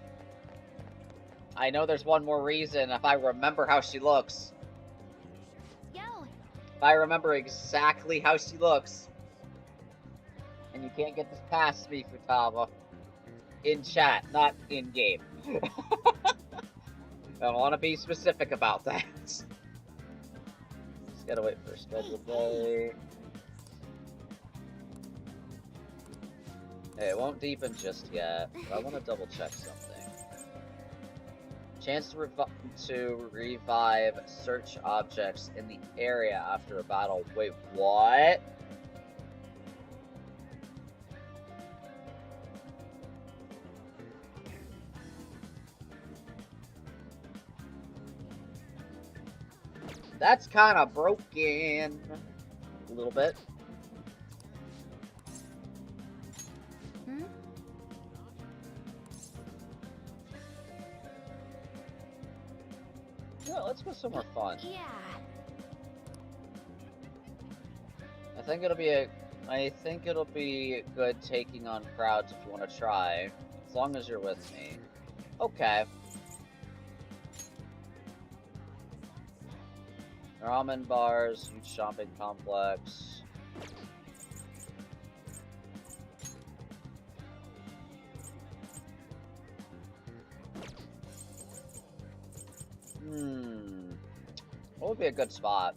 I know there's one more reason if I remember how she looks. Yo! If I remember exactly how she looks. And you can't get this past me, Futaba. In chat, not in-game. I want to be specific about that. Just gotta wait for a scheduled day. Hey, it won't deepen just yet, but I want to double check something. Chance to revive search objects in the area after a battle. Wait, what? That's kind of broken. A little bit. Yeah, let's go somewhere fun. Yeah. I think it'll be good taking on crowds if you want to try, as long as you're with me. Okay. Ramen bars, huge shopping complex. What would be a good spot?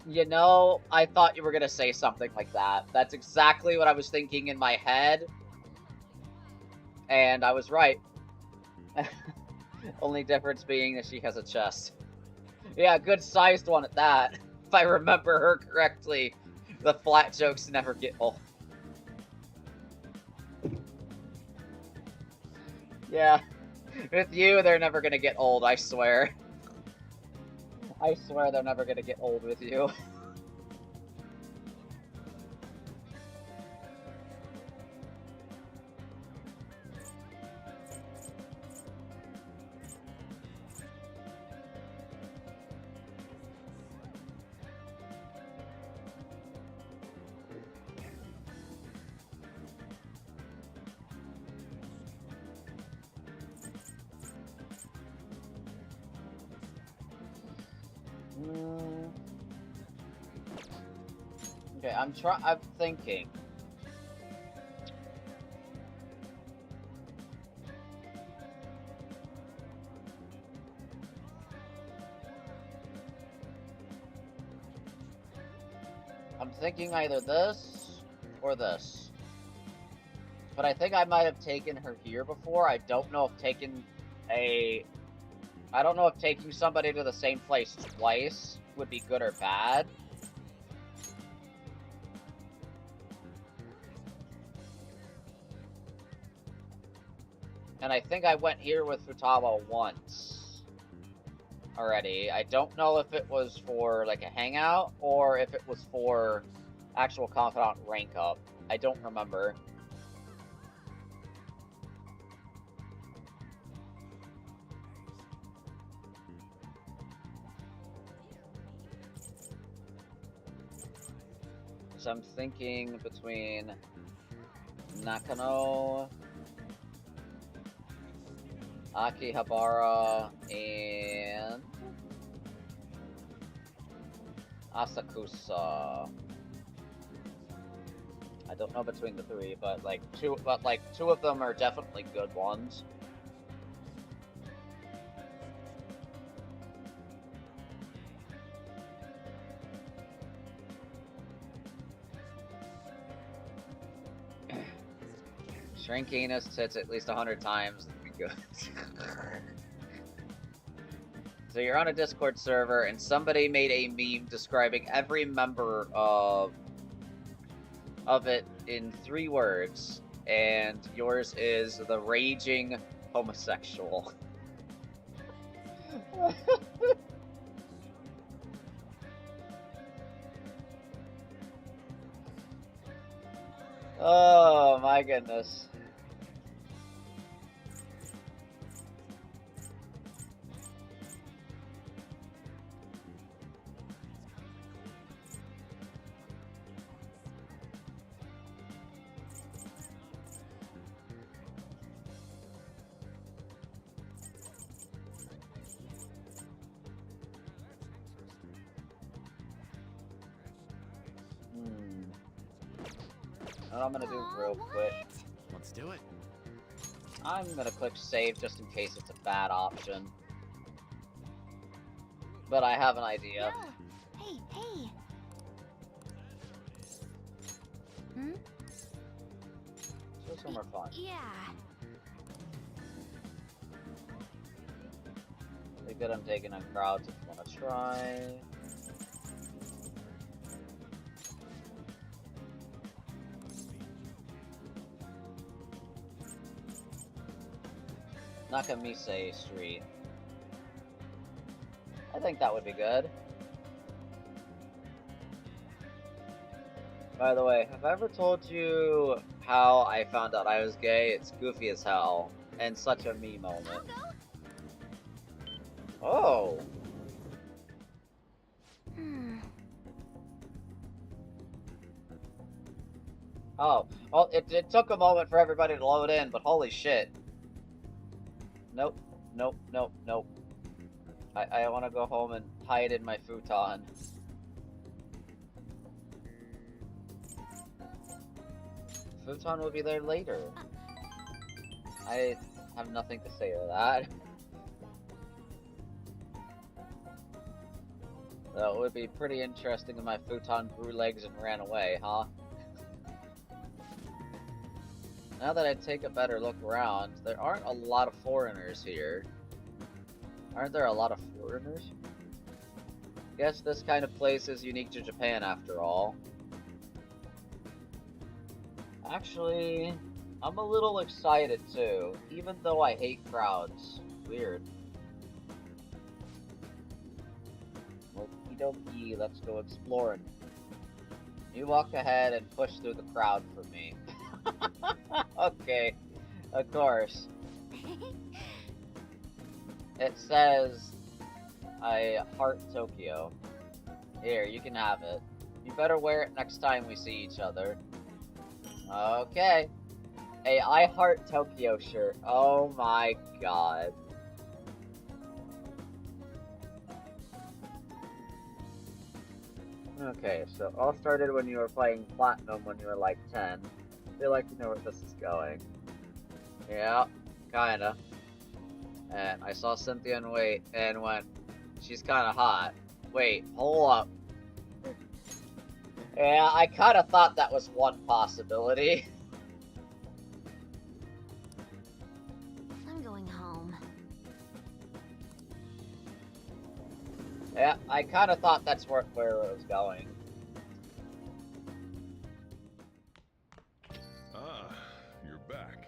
You know, I thought you were gonna say something like that. That's exactly what I was thinking in my head. And I was right. Only difference being that she has a chest. Yeah, good sized one at that. If I remember her correctly, the flat jokes never get old. Yeah, with you, they're never gonna get old, I swear. I swear they're never gonna get old with you. Okay, I'm thinking. I'm thinking either this or this. But I think I might have taken her here before. I don't know if taking somebody to the same place twice would be good or bad. And I think I went here with Futaba once already. I don't know if it was for like a hangout or if it was for actual confidant rank up. I don't remember. So I'm thinking between Nakano, Akihabara, and Asakusa. I don't know between the three, but two of them are definitely good ones. Shrinking his tits at least 100 times would be good. So you're on a Discord server, and somebody made a meme describing every member of it in 3 words, and yours is the raging homosexual. Oh my goodness. What I'm gonna do real quick. Let's do it. I'm gonna click save just in case it's a bad option. But I have an idea. Yeah. Hey, hey. Hmm? Just some more fun. Yeah. Be good I'm taking on crowds if you wanna try. Nakamise Street. I think that would be good. By the way, have I ever told you how I found out I was gay? It's goofy as hell, and such a me moment. I'll go. Oh. Oh. Well, it took a moment for everybody to load in, but holy shit. Nope. Nope. Nope. Nope. I want to go home and hide in my futon. Futon will be there later. I have nothing to say to that. So it would be pretty interesting if my futon grew legs and ran away, huh? Now that I take a better look around, there aren't a lot of foreigners here. Aren't there a lot of foreigners? Guess this kind of place is unique to Japan after all. Actually, I'm a little excited too, even though I hate crowds. Weird. Okie dokie, let's go exploring. You walk ahead and push through the crowd for me. Okay, of course. It says, I heart Tokyo. Here, you can have it. You better wear it next time we see each other. Okay. A I Heart Tokyo shirt. Oh my god. Okay, so all started when you were playing Platinum when you were like 10. I feel like you know where this is going. Yeah, kinda. And I saw Cynthia and went, she's kinda hot. Wait, hold up. Yeah, I kinda thought that was one possibility. I'm going home. Yeah, I kinda thought that's where it was going. Ah, you're back.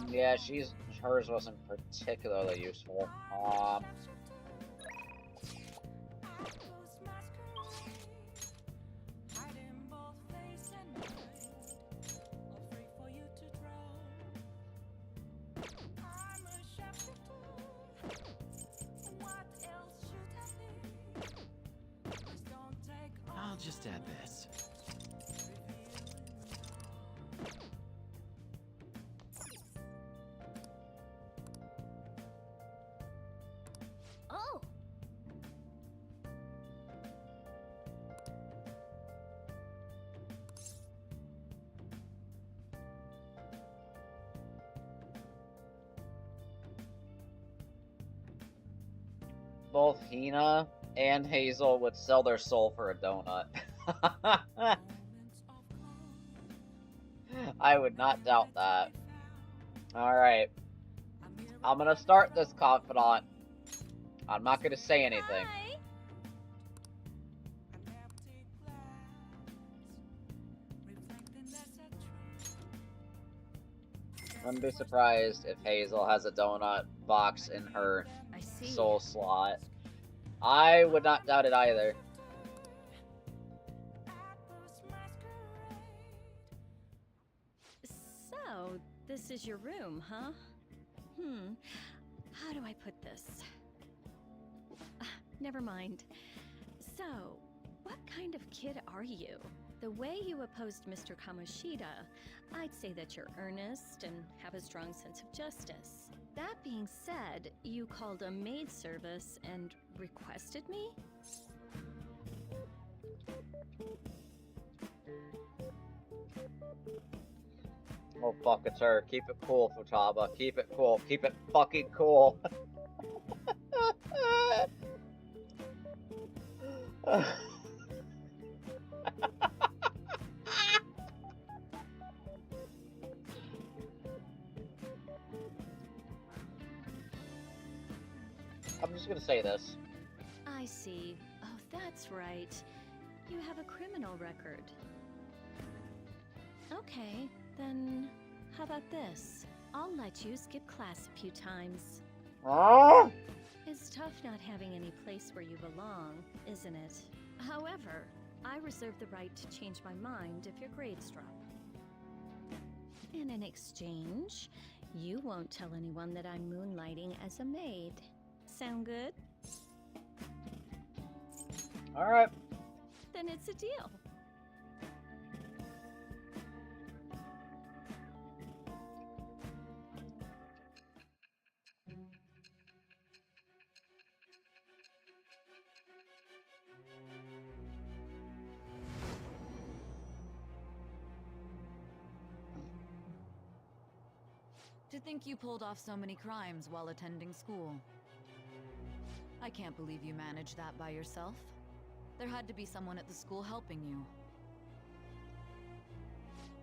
Yeah, hers wasn't particularly useful. I'll just add this. Oh! Both Hina and Hazel would sell their soul for a donut. I would not doubt that. Alright. I'm gonna start this confidant. I'm not gonna say anything. Hi. Wouldn't be surprised if Hazel has a donut box in her I see. soul slot. I would not doubt it either. So, this is your room, huh? How do I put this? Never mind. So, what kind of kid are you? The way you opposed Mr. Kamoshida, I'd say that you're earnest and have a strong sense of justice. That being said, you called a maid service and requested me? Oh fuck, it's her. Keep it cool, Futaba. Keep it cool. Keep it fucking cool. I'm just gonna say this. I see. Oh, that's right. You have a criminal record. Okay, then how about this? I'll let you skip class a few times. Ah! It's tough not having any place where you belong, isn't it? However, I reserve the right to change my mind if your grades drop. And in exchange, you won't tell anyone that I'm moonlighting as a maid. Sound good? Alright. Then it's a deal. To think you pulled off so many crimes while attending school. I can't believe you managed that by yourself. There had to be someone at the school helping you.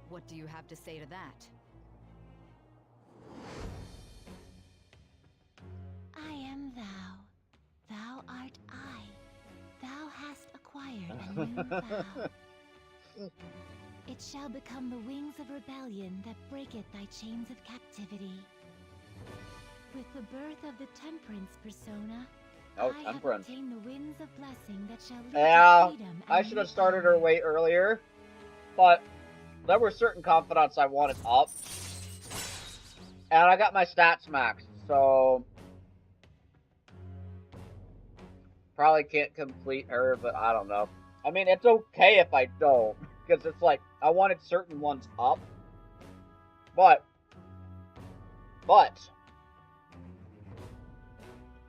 What do you have to say to that? I am thou. Thou art I. Thou hast acquired a new vow. It shall become the wings of rebellion that breaketh thy chains of captivity. With the birth of the temperance persona, Oh, I have temperance. obtained the winds of blessing that shall lead Yeah, to freedom. I and should have new started her power. way earlier, but there were certain confidants I wanted up, and I got my stats maxed, so probably can't complete her, but I don't know. I mean, it's okay if I don't, because it's like, I wanted certain ones up, but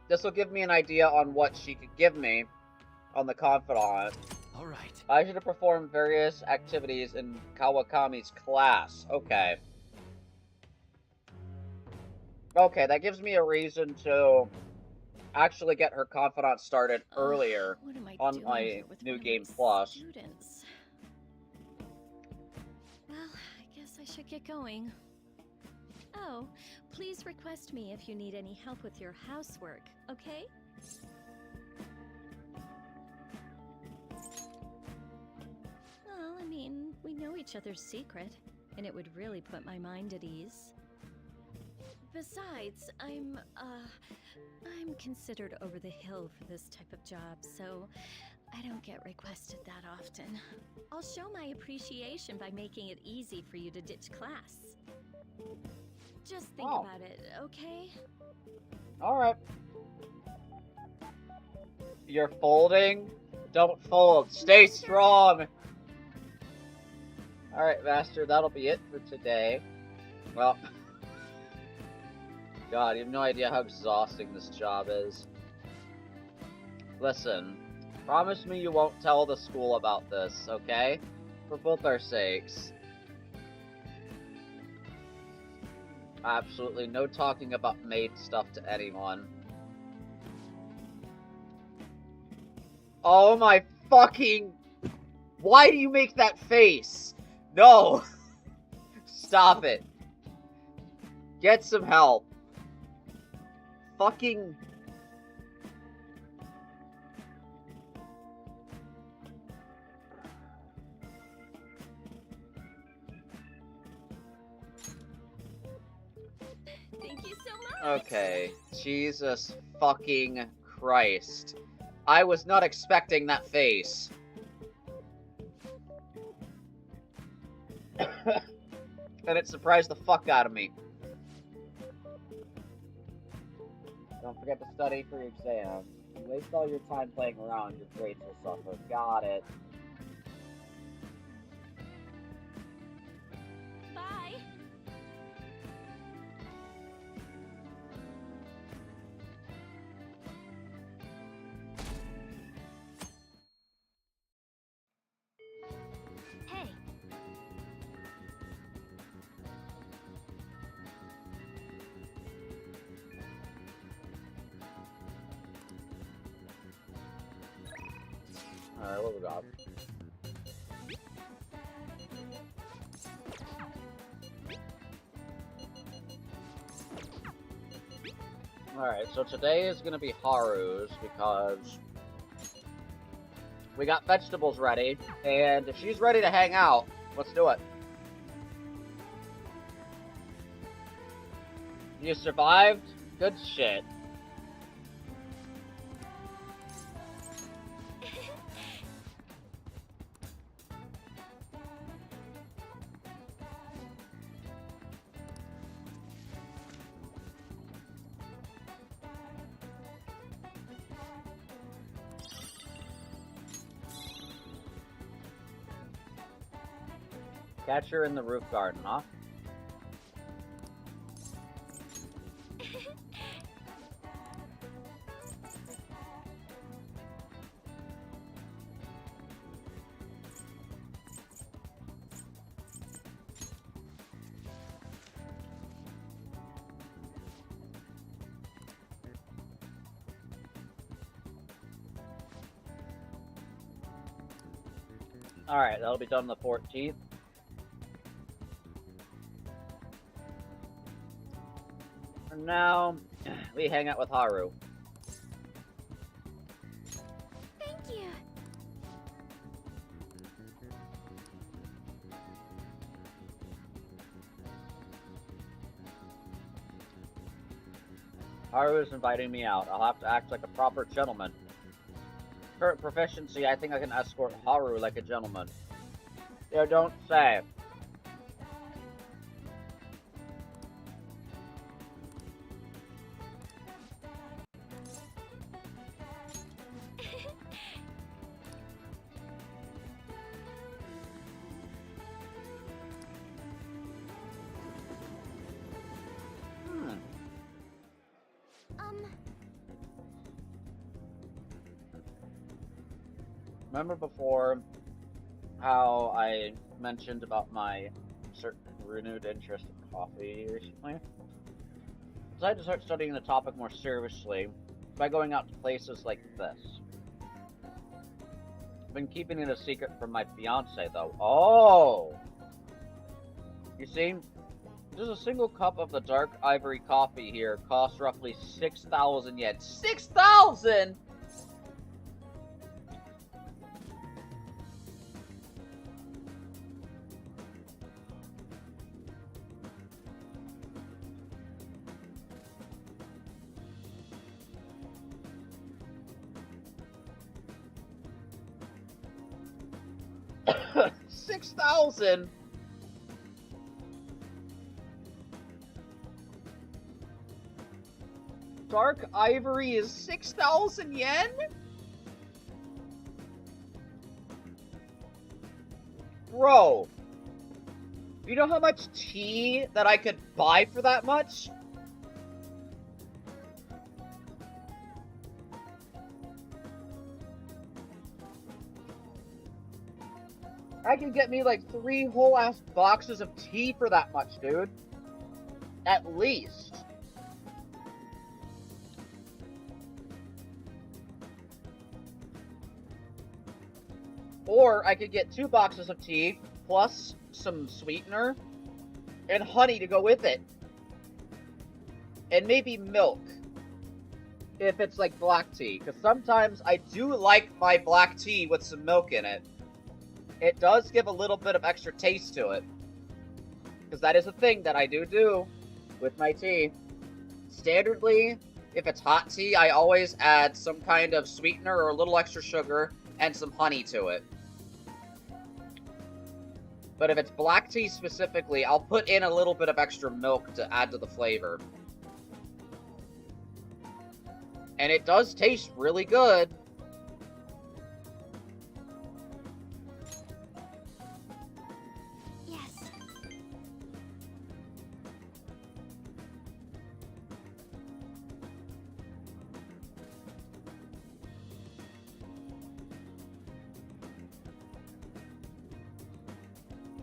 this will give me an idea on what she could give me on the confidant. All right. I should have performed various activities in Kawakami's class. Okay. Okay, that gives me a reason to actually get her confidant started earlier What am I on doing my here with New one of Game my Plus. Students? Well, I guess I should get going. Oh, please request me if you need any help with your housework, okay? Well, I mean, we know each other's secret, and it would really put my mind at ease. Besides, I'm considered over the hill for this type of job, so I don't get requested that often. I'll show my appreciation by making it easy for you to ditch class. Just think Oh. about it, okay? Alright. You're folding? Don't fold. Stay strong! Alright, Master, that'll be it for today. Well, God, you have no idea how exhausting this job is. Listen, promise me you won't tell the school about this, okay? For both our sakes. Absolutely no talking about maid stuff to anyone. Oh my fucking... Why do you make that face? No! Stop it. Get some help. Fucking... Thank you so much! Okay. Jesus fucking Christ. I was not expecting that face. And it surprised the fuck out of me. Don't forget to study for your exam. If you waste all your time playing around, your grades will suffer. Got it. Bye! Hey! Alright, what we got? Alright, so today is gonna be Haru's because we got vegetables ready, and if she's ready to hang out, let's do it. You survived? Good shit. Catch her in the roof garden, huh? Alright, that'll be done on the 14th. And now, we hang out with Haru. Thank you. Haru is inviting me out. I'll have to act like a proper gentleman. Current proficiency, I think I can escort Haru like a gentleman. You don't say. Remember before how I mentioned about my certain renewed interest in coffee recently? I decided to start studying the topic more seriously by going out to places like this. I've been keeping it a secret from my fiance though. Oh! You see, just a single cup of the dark ivory coffee here costs roughly 6,000 yen. 6,000?! $6,000. Dark ivory is 6,000 yen? Bro, you know how much tea that I could buy for that much? I can get me like 3 whole ass boxes of tea for that much, dude. At least. Or I could get 2 boxes of tea plus some sweetener and honey to go with it. And maybe milk. If it's like black tea. Because sometimes I do like my black tea with some milk in it. It does give a little bit of extra taste to it. Because that is a thing that I do with my tea. Standardly, if it's hot tea, I always add some kind of sweetener or a little extra sugar and some honey to it. But if it's black tea specifically, I'll put in a little bit of extra milk to add to the flavor. And it does taste really good.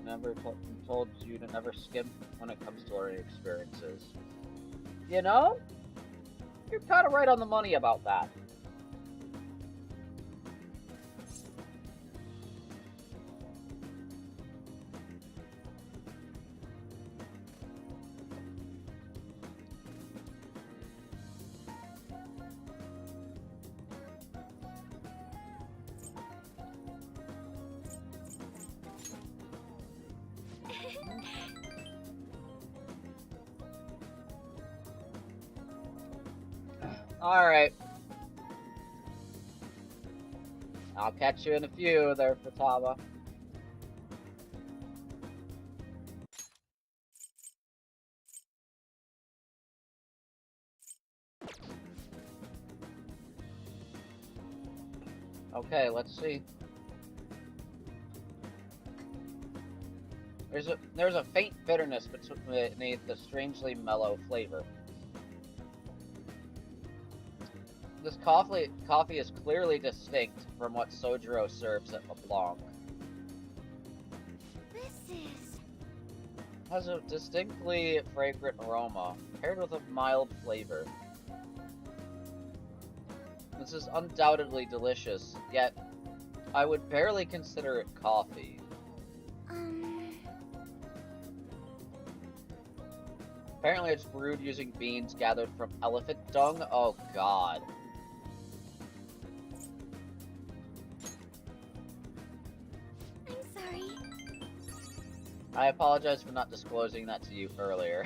Never told you to never skimp when it comes to learning experiences. You know? You're kind of right on the money about that. Alright. I'll catch you in a few there, Futaba. Okay, let's see. There's a faint bitterness beneath the strangely mellow flavor. This coffee is clearly distinct from what Sojiro serves at LeBlanc. This is... Has a distinctly fragrant aroma, paired with a mild flavor. This is undoubtedly delicious, yet I would barely consider it coffee. Apparently it's brewed using beans gathered from elephant dung? Oh god. I'm sorry. I apologize for not disclosing that to you earlier.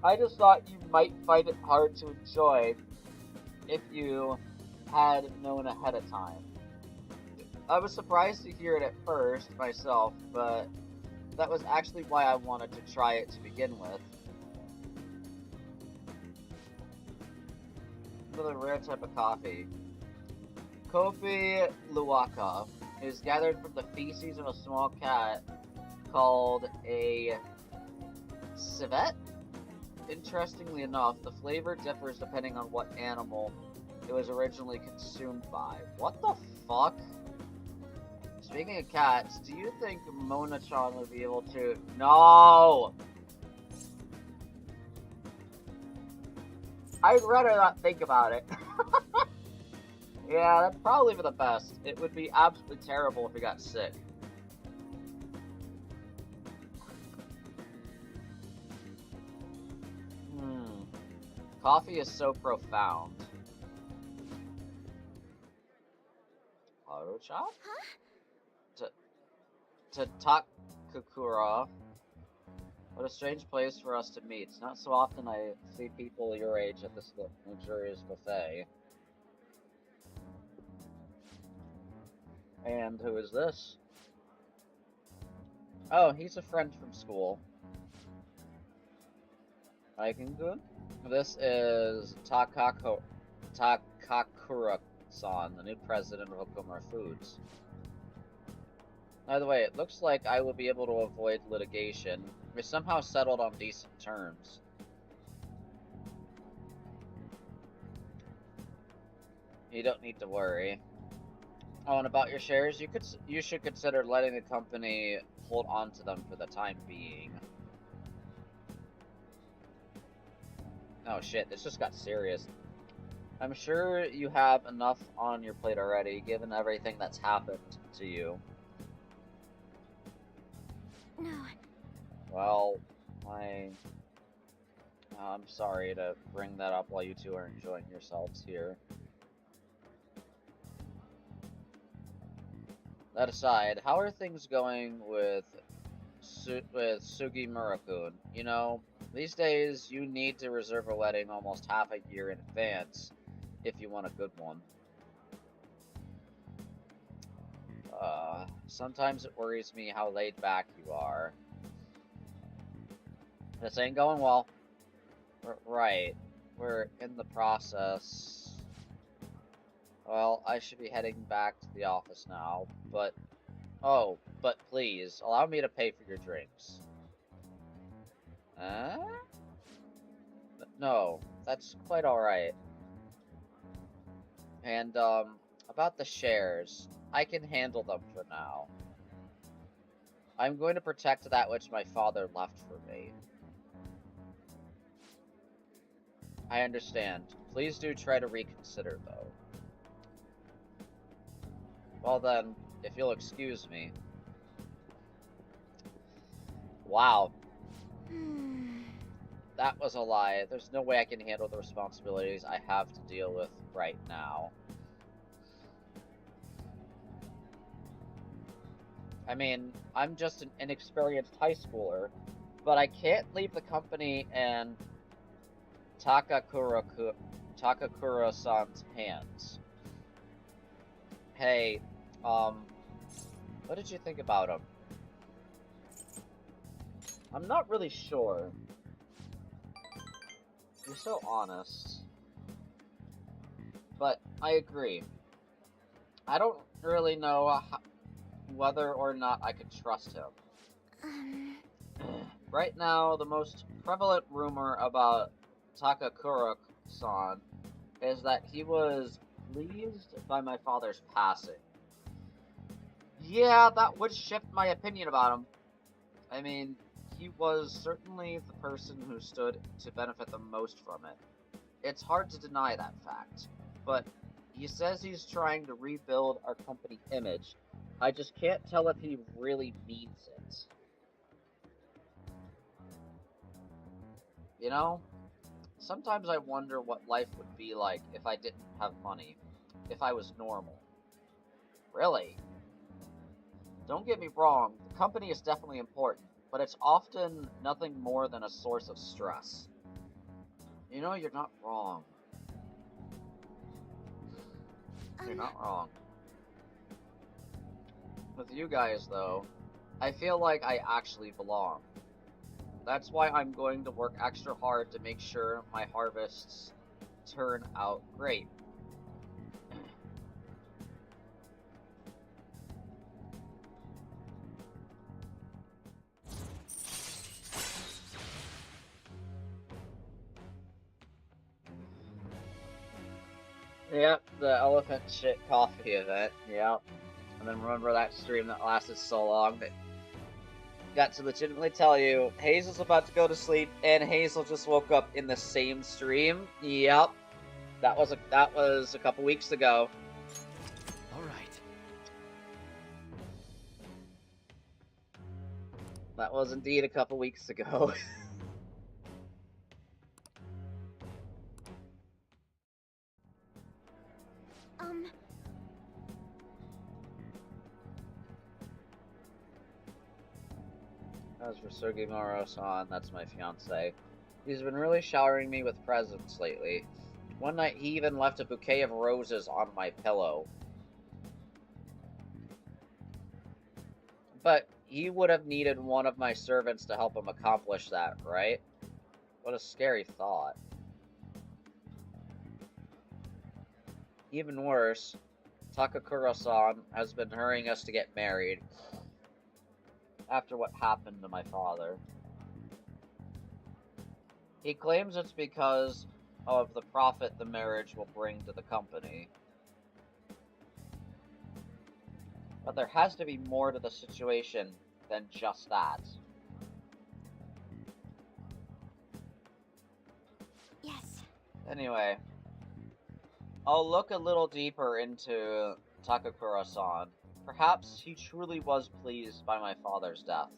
I just thought you might find it hard to enjoy if you had known ahead of time. I was surprised to hear it at first myself, but that was actually why I wanted to try it to begin with. Another rare type of coffee. Kopi Luwaka is gathered from the feces of a small cat called a civet. Interestingly enough, the flavor differs depending on what animal it was originally consumed by. What the fuck? Speaking of cats, do you think Mona-chan would be able to... No! I'd rather not think about it. Yeah, that's probably for the best. It would be absolutely terrible if he got sick. Coffee is so profound. Auto shop? Huh? To Takakura. What a strange place for us to meet. It's not so often I see people your age at this luxurious buffet. And who is this? Oh, he's a friend from school. Lycan-kun? This is Takakura-san, the new president of Okumura Foods. By the way, it looks like I will be able to avoid litigation. We somehow settled on decent terms. You don't need to worry. Oh, and about your shares, you should consider letting the company hold on to them for the time being. Oh shit, this just got serious. I'm sure you have enough on your plate already, given everything that's happened to you. No. Well, I'm sorry to bring that up while you two are enjoying yourselves here. That aside, how are things going with Sugimura-kun? You know, these days you need to reserve a wedding almost half a year in advance if you want a good one. Sometimes it worries me how laid back you are. This ain't going well. Right. We're in the process. Well, I should be heading back to the office now, but... Oh, but please, allow me to pay for your drinks. No, that's quite alright. And, about the shares, I can handle them for now. I'm going to protect that which my father left for me. I understand. Please do try to reconsider, though. Well then, if you'll excuse me. Wow. That was a lie. There's no way I can handle the responsibilities I have to deal with right now. I mean, I'm just an inexperienced high schooler, but I can't leave the company and Takakura-san's hands. Hey, what did you think about him? I'm not really sure. You're so honest. But I agree. I don't really know whether or not I could trust him. Right now, the most prevalent rumor about Takakura-san is that he was pleased by my father's passing. Yeah, that would shift my opinion about him. I mean, he was certainly the person who stood to benefit the most from it. It's hard to deny that fact, but he says he's trying to rebuild our company image. I just can't tell if he really means it. You know, sometimes I wonder what life would be like if I didn't have money, if I was normal. Really? Don't get me wrong, the company is definitely important, but it's often nothing more than a source of stress. You know, you're not wrong. You're not wrong. With you guys, though, I feel like I actually belong. That's why I'm going to work extra hard to make sure my harvests turn out great. Yep, the elephant shit coffee event, yep. And then remember that stream that lasted so long that got to legitimately tell you Hazel's about to go to sleep and Hazel just woke up in the same stream. Yep. That was a couple weeks ago. All right. That was indeed a couple weeks ago. As for Sugimura-san, that's my fiance. He's been really showering me with presents lately. One night he even left a bouquet of roses on my pillow. But he would have needed one of my servants to help him accomplish that, right? What a scary thought. Even worse, Takakura-san has been hurrying us to get married after what happened to my father. He claims it's because of the profit the marriage will bring to the company. But there has to be more to the situation than just that. Yes. Anyway, I'll look a little deeper into Takakura-san. Perhaps he truly was pleased by my father's death.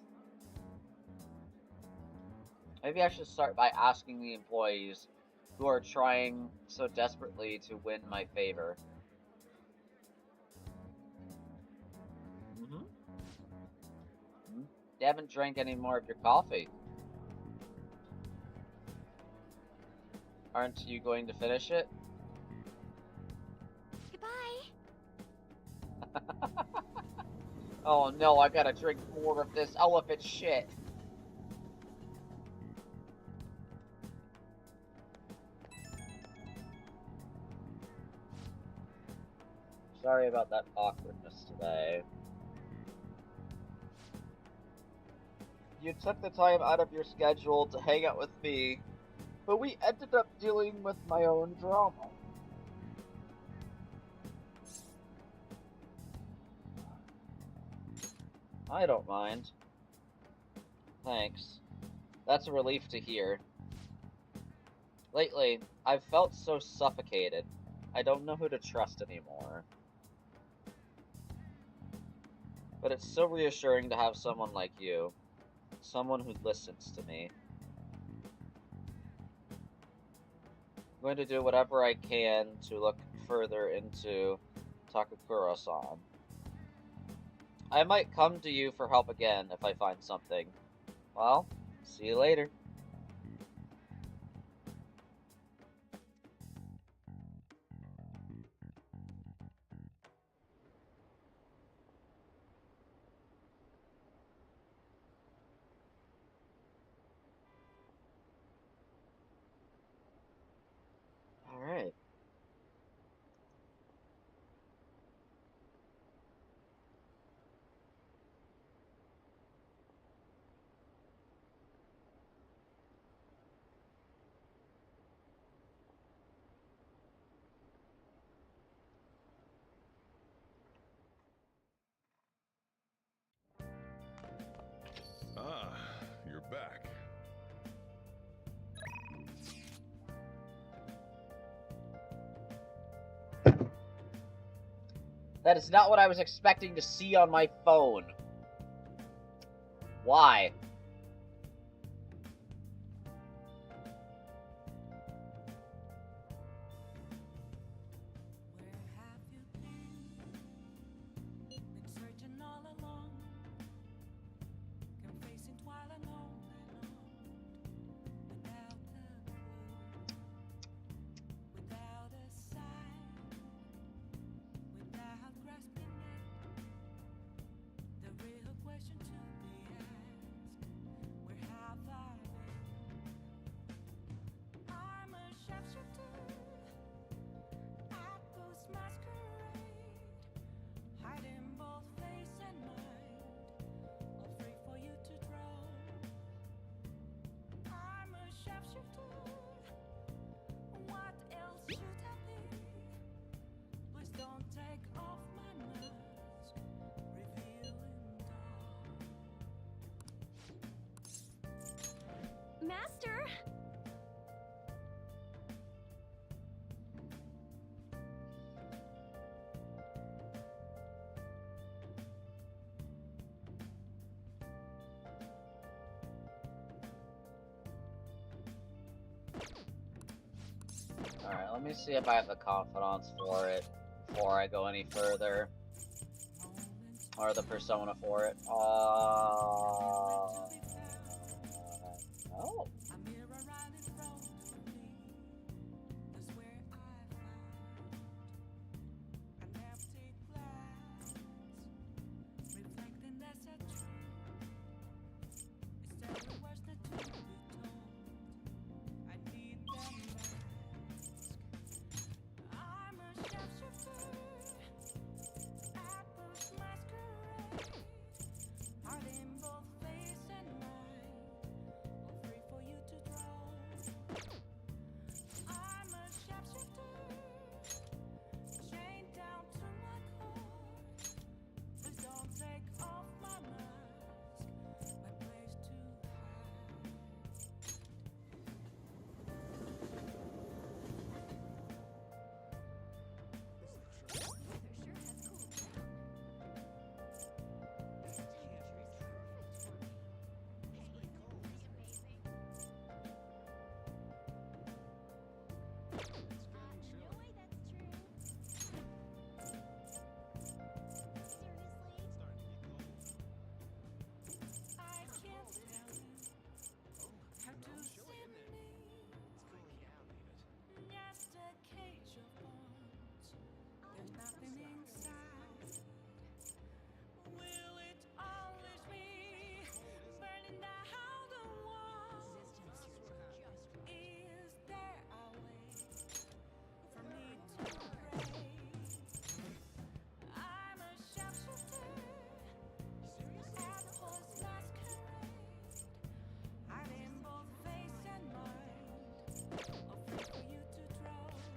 Maybe I should start by asking the employees who are trying so desperately to win my favor. You haven't drank any more of your coffee. Aren't you going to finish it? Goodbye. Oh no, I gotta drink more of this elephant shit. Sorry about that awkwardness today. You took the time out of your schedule to hang out with me, but we ended up dealing with my own drama. I don't mind. Thanks. That's a relief to hear. Lately, I've felt so suffocated. I don't know who to trust anymore. But it's so reassuring to have someone like you. Someone who listens to me. I'm going to do whatever I can to look further into Takakura-san. I might come to you for help again if I find something. Well, see you later. That is not what I was expecting to see on my phone. Why? Master! Alright, let me see if I have the confidence for it before I go any further. Or the persona for it. Oh.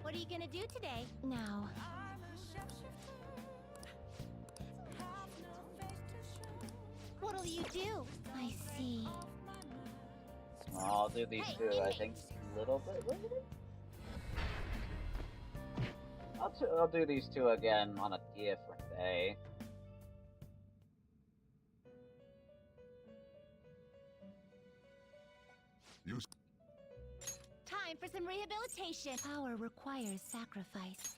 What are you gonna do today? Now. What'll you do? I see. I'll do these two, I think, a little bit later. I'll do these two again on a different day. Time for some rehabilitation. Power requires sacrifice.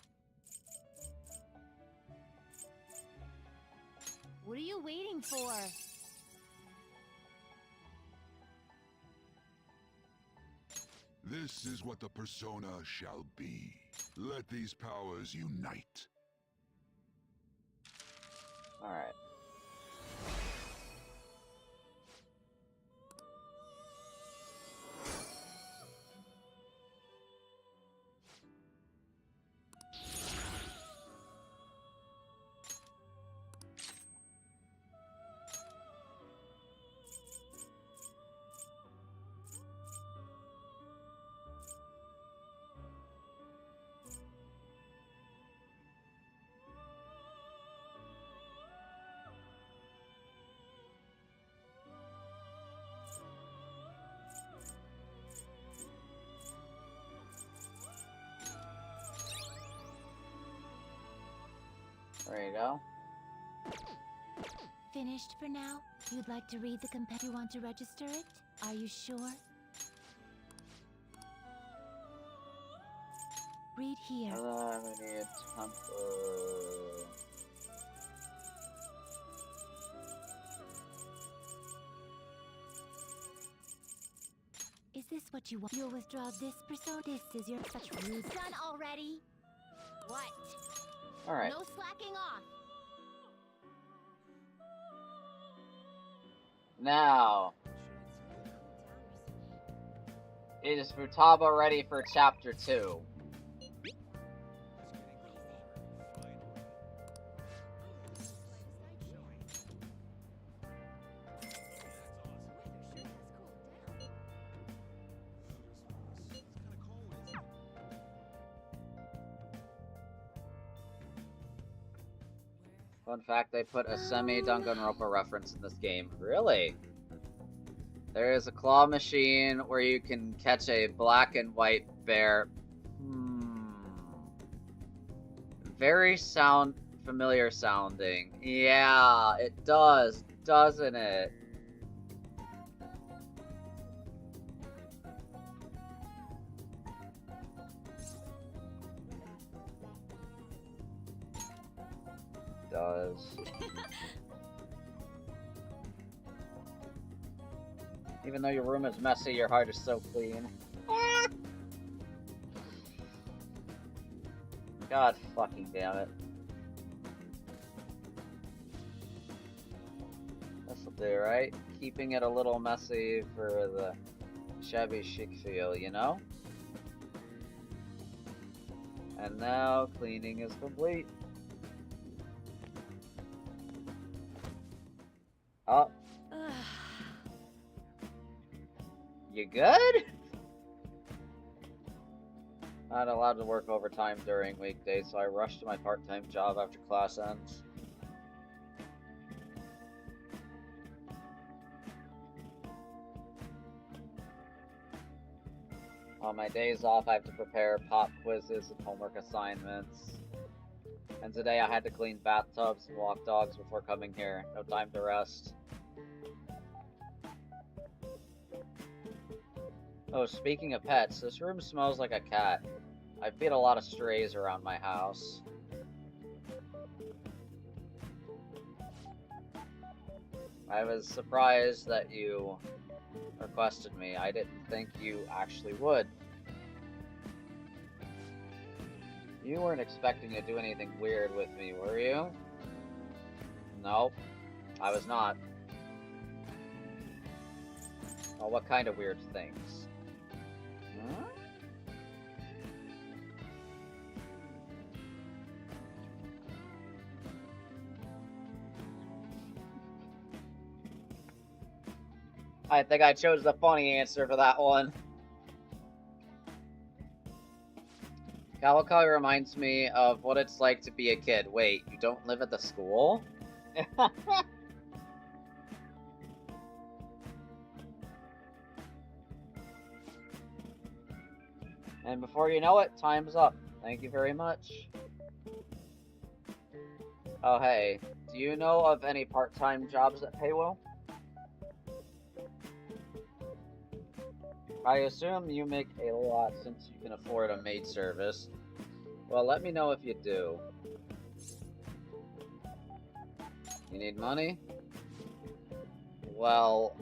What are you waiting for? This is what the persona shall be. Let these powers unite. Alright. There you go. Finished for now? You'd like to read the You want to register it? Are you sure? Read here. We need temper. Is this what you want? You'll withdraw this persona? This is your such rude. Done already? What? Alright. No slacking off. Now. Is Futaba ready for chapter 2? Fun fact, they put a semi-Danganronpa reference in this game. Really? There is a claw machine where you can catch a black and white bear. Very familiar sounding. Yeah, it does, doesn't it? Does. Even though your room is messy, your heart is so clean. God fucking damn it. This'll do, right? Keeping it a little messy for the shabby chic feel, you know? And now cleaning is complete. Oh. You good? Not allowed to work overtime during weekdays, so I rushed to my part-time job after class ends. On my days off, I have to prepare pop quizzes and homework assignments. And today I had to clean bathtubs and walk dogs before coming here. No time to rest. Oh, speaking of pets, this room smells like a cat. I feed a lot of strays around my house. I was surprised that you requested me. I didn't think you actually would. You weren't expecting to do anything weird with me, were you? Nope, I was not. Well, what kind of weird things? Huh? I think I chose the funny answer for that one. Kawakami reminds me of what it's like to be a kid. Wait, you don't live at the school? And before you know it, time's up. Thank you very much. Oh hey, do you know of any part-time jobs that pay well? I assume you make a lot since you can afford a maid service. Well, let me know if you do. You need money? Well,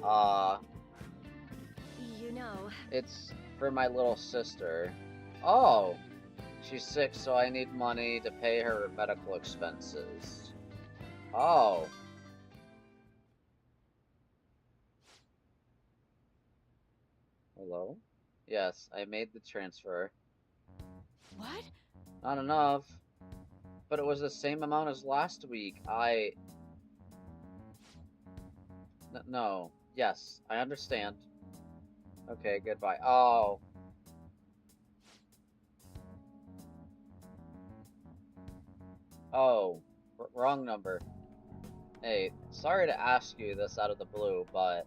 You know, it's for my little sister. Oh! She's sick, so I need money to pay her medical expenses. Oh. Hello? Yes, I made the transfer. What? Not enough. But it was the same amount as last week. No. Yes, I understand. Okay, goodbye. Oh. Oh. Wrong number. Hey, sorry to ask you this out of the blue, but...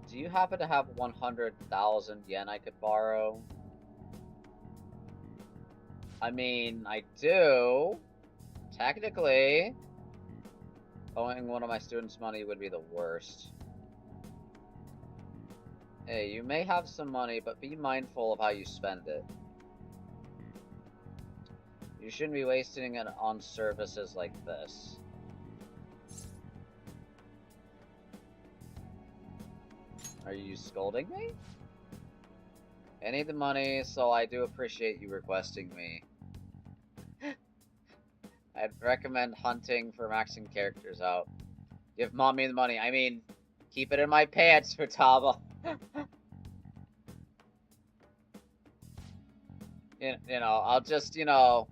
do you happen to have 100,000 yen I could borrow? I mean, I do. Technically, owing one of my students money would be the worst. Hey, you may have some money, but be mindful of how you spend it. You shouldn't be wasting it on services like this. Are you scolding me? I need the money, so I do appreciate you requesting me. I'd recommend hunting for maxing characters out. Give mommy the money. I mean, keep it in my pants, Futaba. You know, I'll just, you know,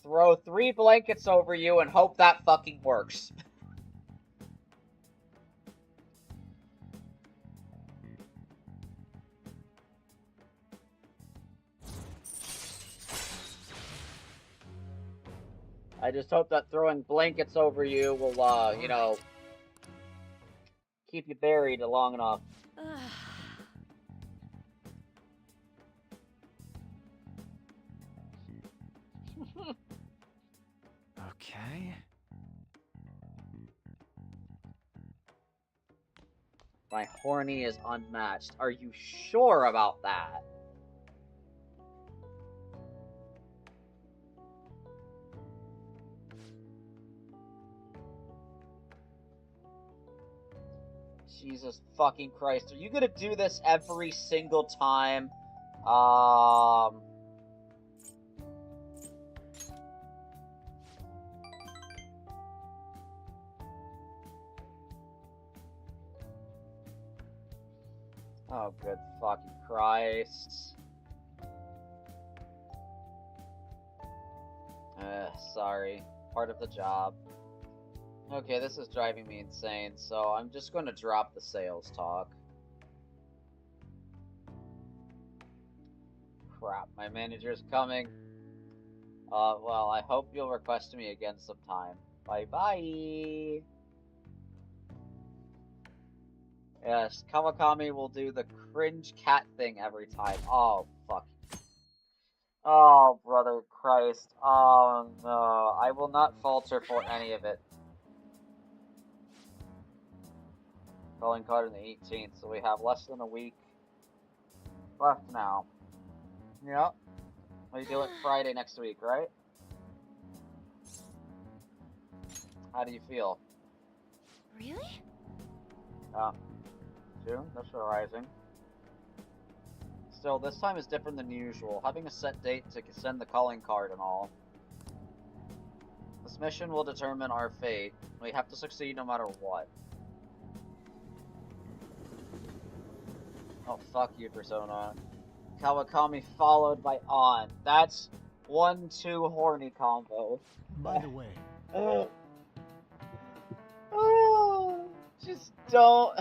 throw 3 blankets over you and hope that fucking works. I just hope that throwing blankets over you will, you know, keep you buried long enough. Okay. My horny is unmatched. Are you sure about that? Jesus fucking Christ. Are you gonna do this every single time? Oh, good fucking Christ. Sorry. Part of the job. Okay, this is driving me insane, so I'm just going to drop the sales talk. Crap, my manager's coming. Well, I hope you'll request me again sometime. Bye-bye! Yes, Kawakami will do the cringe cat thing every time. Oh, fuck. Oh, brother Christ. Oh, no. I will not falter for any of it. Calling card on the 18th, so we have less than a week left now. Yep. We do it Friday next week, right? How do you feel? Really? June, that's rising. Still, this time is different than usual, having a set date to send the calling card and all. This mission will determine our fate. We have to succeed no matter what. Oh, fuck you, Persona. Kawakami followed by On. That's 1-2 horny combo. By the way, Oh, just don't.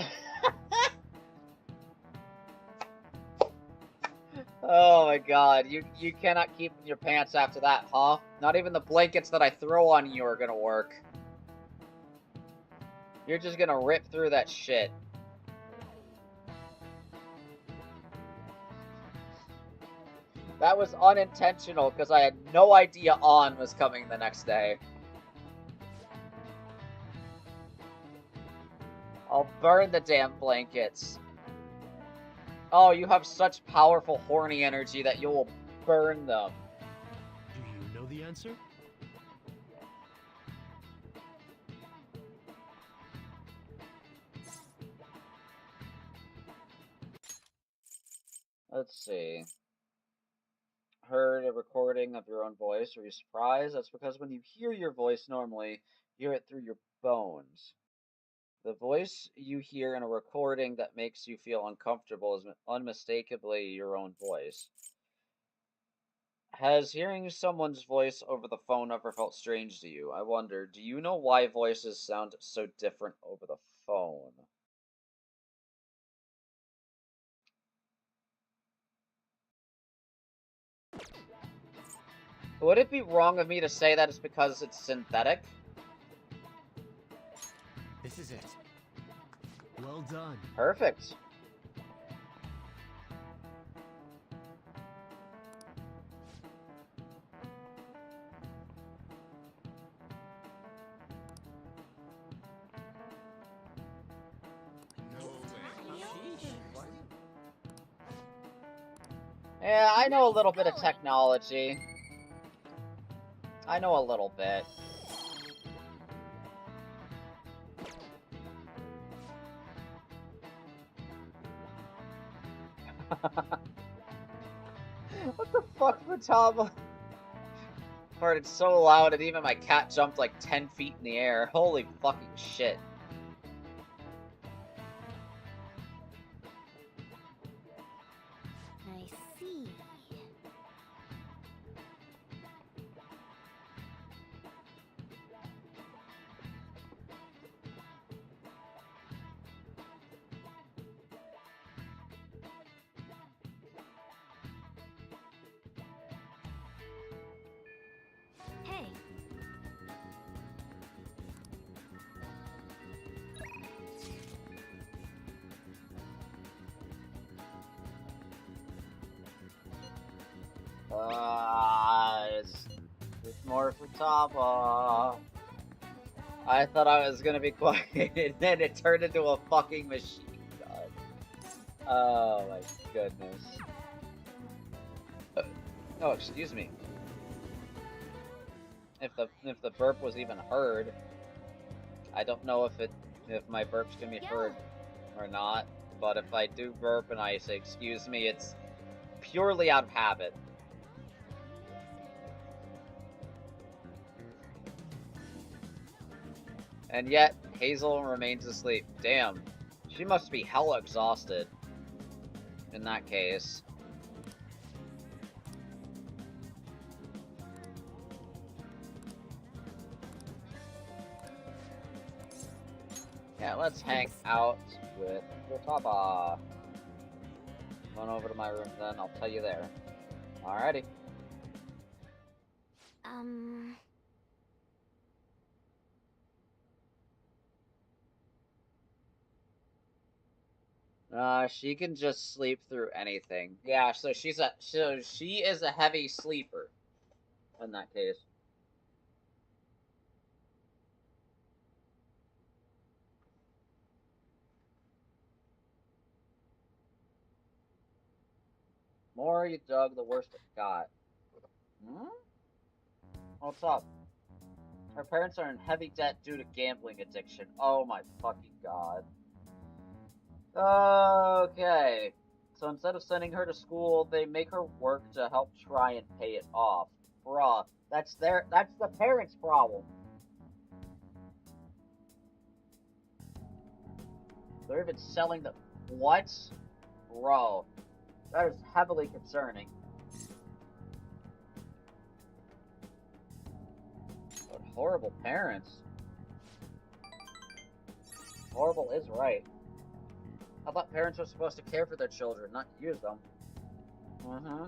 Oh my god, you cannot keep in your pants after that, huh? Not even the blankets that I throw on you are gonna work. You're just gonna rip through that shit. That was unintentional, because I had no idea On was coming the next day. I'll burn the damn blankets. Oh, you have such powerful horny energy that you will burn them. do you know the answer? Let's see. Heard a recording of your own voice. Are you surprised? That's because when you hear your voice normally, you hear it through your bones. The voice you hear in a recording that makes you feel uncomfortable is unmistakably your own voice. Has hearing someone's voice over the phone ever felt strange to you? I wonder, do you know why voices sound so different over the phone? Would it be wrong of me to say that it's because it's synthetic? This is it. Well done. Perfect. Yeah, I know a little bit of going. technology. I know a little bit. What the fuck, Futaba? Farted so loud and even my cat jumped like 10 feet in the air. Holy fucking shit. I see. Hey. It's more Futaba. I thought I was gonna be quiet, and then it turned into a fucking machine gun. Oh my goodness. Oh, excuse me. If the burp was even heard, I don't know if my burp's gonna be heard or not. But if I do burp and I say excuse me, it's purely out of habit. And yet, Hazel remains asleep. Damn. She must be hella exhausted. In that case. Yeah, let's hang out with Futaba. Run over to my room then, I'll tell you there. Alrighty. She can just sleep through anything. Yeah, so she is a heavy sleeper in that case. More you dug, the worse it got. Hmm? What's up? Her parents are in heavy debt due to gambling addiction. Oh my fucking god. Okay. So instead of sending her to school, they make her work to help try and pay it off. Bruh, that's the parents' problem. They're even selling the... What? Bro. That is heavily concerning. But horrible parents. Horrible is right. I thought parents were supposed to care for their children, not use them. Mm-hmm.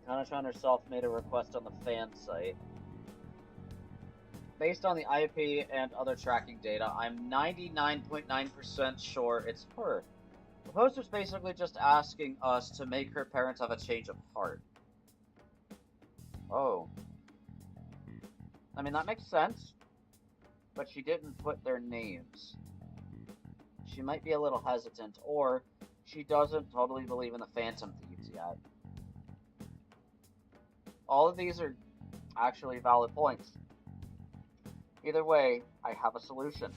Kanachan herself made a request on the fan site. Based on the IP and other tracking data, I'm 99.9% sure it's her. The poster's basically just asking us to make her parents have a change of heart. Oh. I mean, that makes sense. But she didn't put their names. She might be a little hesitant, or she doesn't totally believe in the Phantom Thieves yet. All of these are actually valid points. Either way, I have a solution.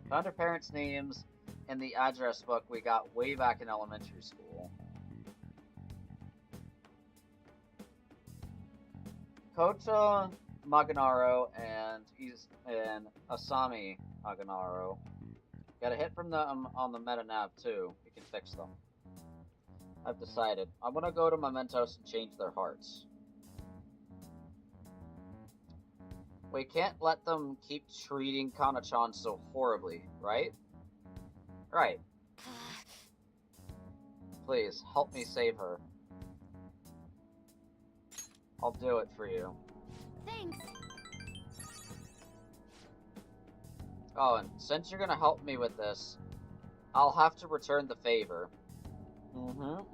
Found her parents' names in the address book we got way back in elementary school. Kota Maganaro and Asami Maganaro. Got a hit from them on the meta nav too. We can fix them. I've decided. I'm gonna go to Mementos and change their hearts. We can't let them keep treating Kana-chan so horribly, right? Right. Please, help me save her. I'll do it for you. Thanks. Oh, and since you're gonna help me with this, I'll have to return the favor. Oh,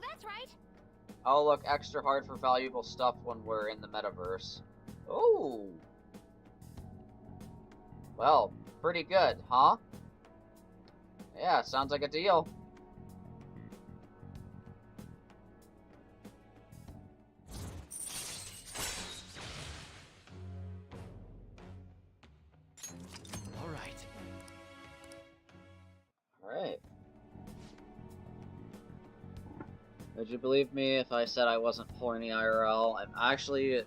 that's right. I'll look extra hard for valuable stuff when we're in the metaverse. Oh! Well, pretty good, huh? Yeah, sounds like a deal. All right. Alright. Would you believe me if I said I wasn't horny IRL? I'm actually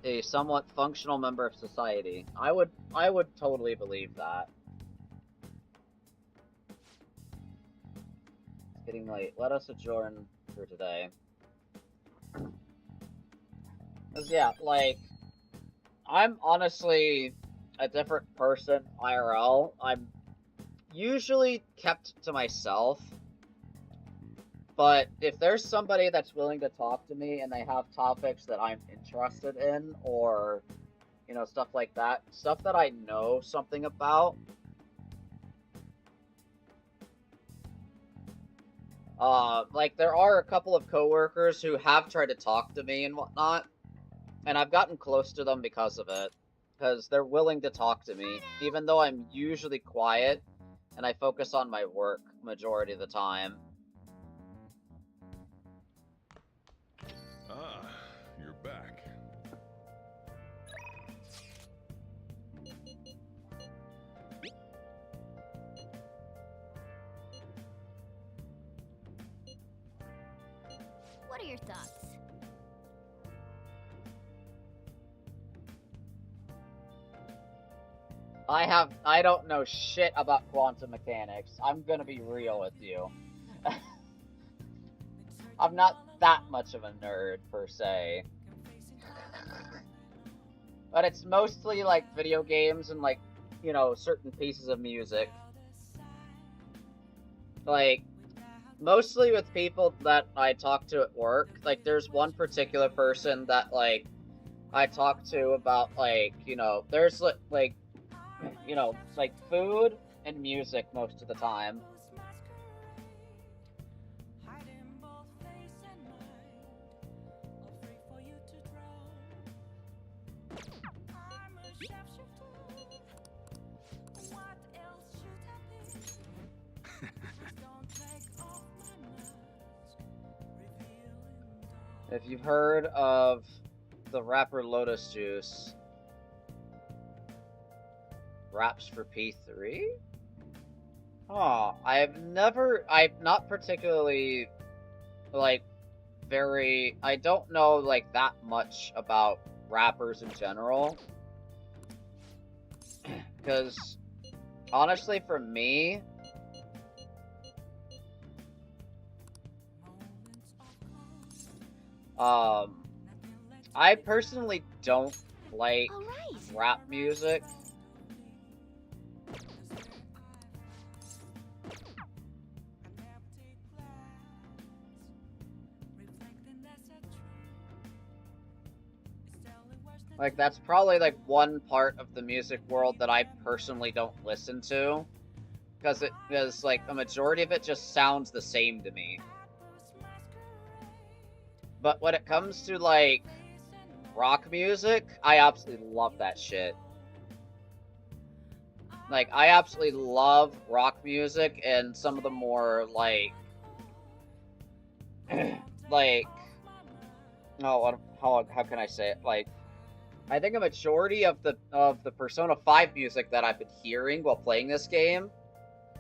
a somewhat functional member of society. I would totally believe that. It's getting late. Let us adjourn for today. 'Cause yeah, like, I'm honestly a different person IRL. I'm usually kept to myself. But if there's somebody that's willing to talk to me and they have topics that I'm interested in, or, you know, stuff like that, stuff that I know something about, like, there are a couple of coworkers who have tried to talk to me and whatnot, and I've gotten close to them because of it, because they're willing to talk to me, even though I'm usually quiet, and I focus on my work majority of the time. Ah, you're back. What are your thoughts? I don't know shit about quantum mechanics. I'm gonna be real with you. I'm not that much of a nerd, per se. But it's mostly, like, video games and, like, you know, certain pieces of music. Like, mostly with people that I talk to at work. Like, there's one particular person that, like, I talk to about, like, you know, there's, like, you know, like, food and music most of the time. If you've heard of the rapper Lotus Juice, raps for P3? Huh, I've not particularly, like, I don't know, like, that much about rappers in general. Because, honestly, for me, I personally don't like All right. rap music. Like, that's probably, like, one part of the music world that I personally don't listen to. Because, like, a majority of it just sounds the same to me. But when it comes to, like, rock music, I absolutely love that shit. Like, I absolutely love rock music and some of the more, like, like, oh, how can I say it? Like, I think a majority of the Persona 5 music that I've been hearing while playing this game,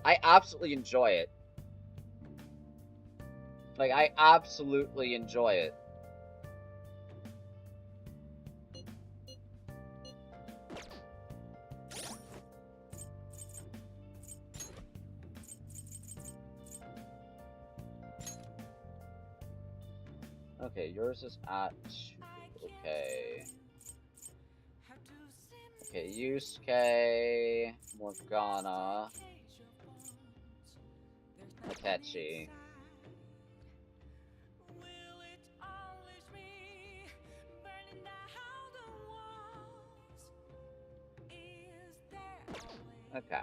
I absolutely enjoy it. Like, I absolutely enjoy it. Okay, yours is at 2. Okay. Okay, Yusuke, Morgana, Akechi. Okay.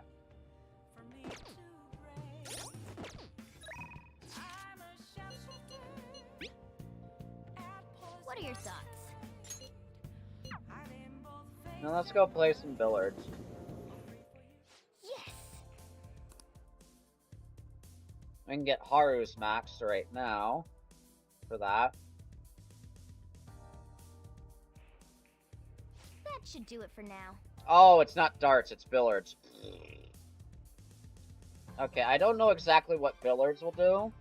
What are your thoughts? Now let's go play some billiards. We can get Haru's max right now for that. That should do it for now. Oh, it's not darts, it's billiards. Okay, I don't know exactly what billiards will do,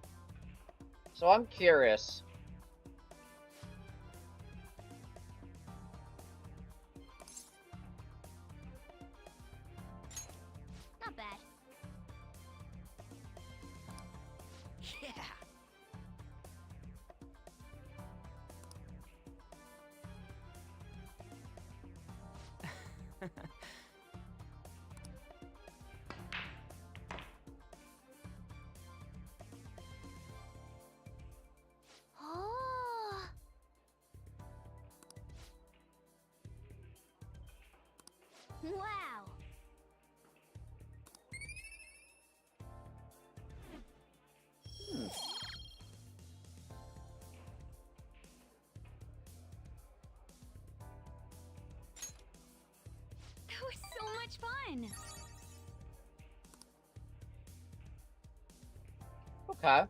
so I'm curious. Not bad. Yeah. Oh. Wow. That was so much fun. Okay.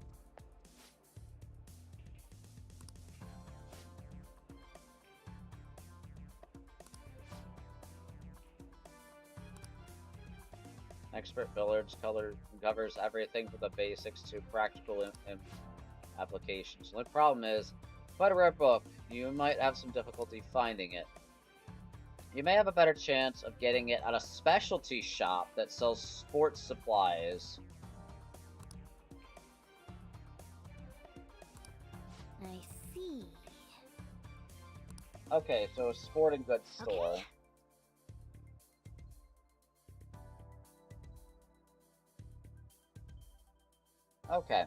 Expert billiards covers everything from the basics to practical applications. The only problem is, quite a rare book. You might have some difficulty finding it. You may have a better chance of getting it at a specialty shop that sells sports supplies. I see. Okay, so a sporting goods store. Okay. Okay.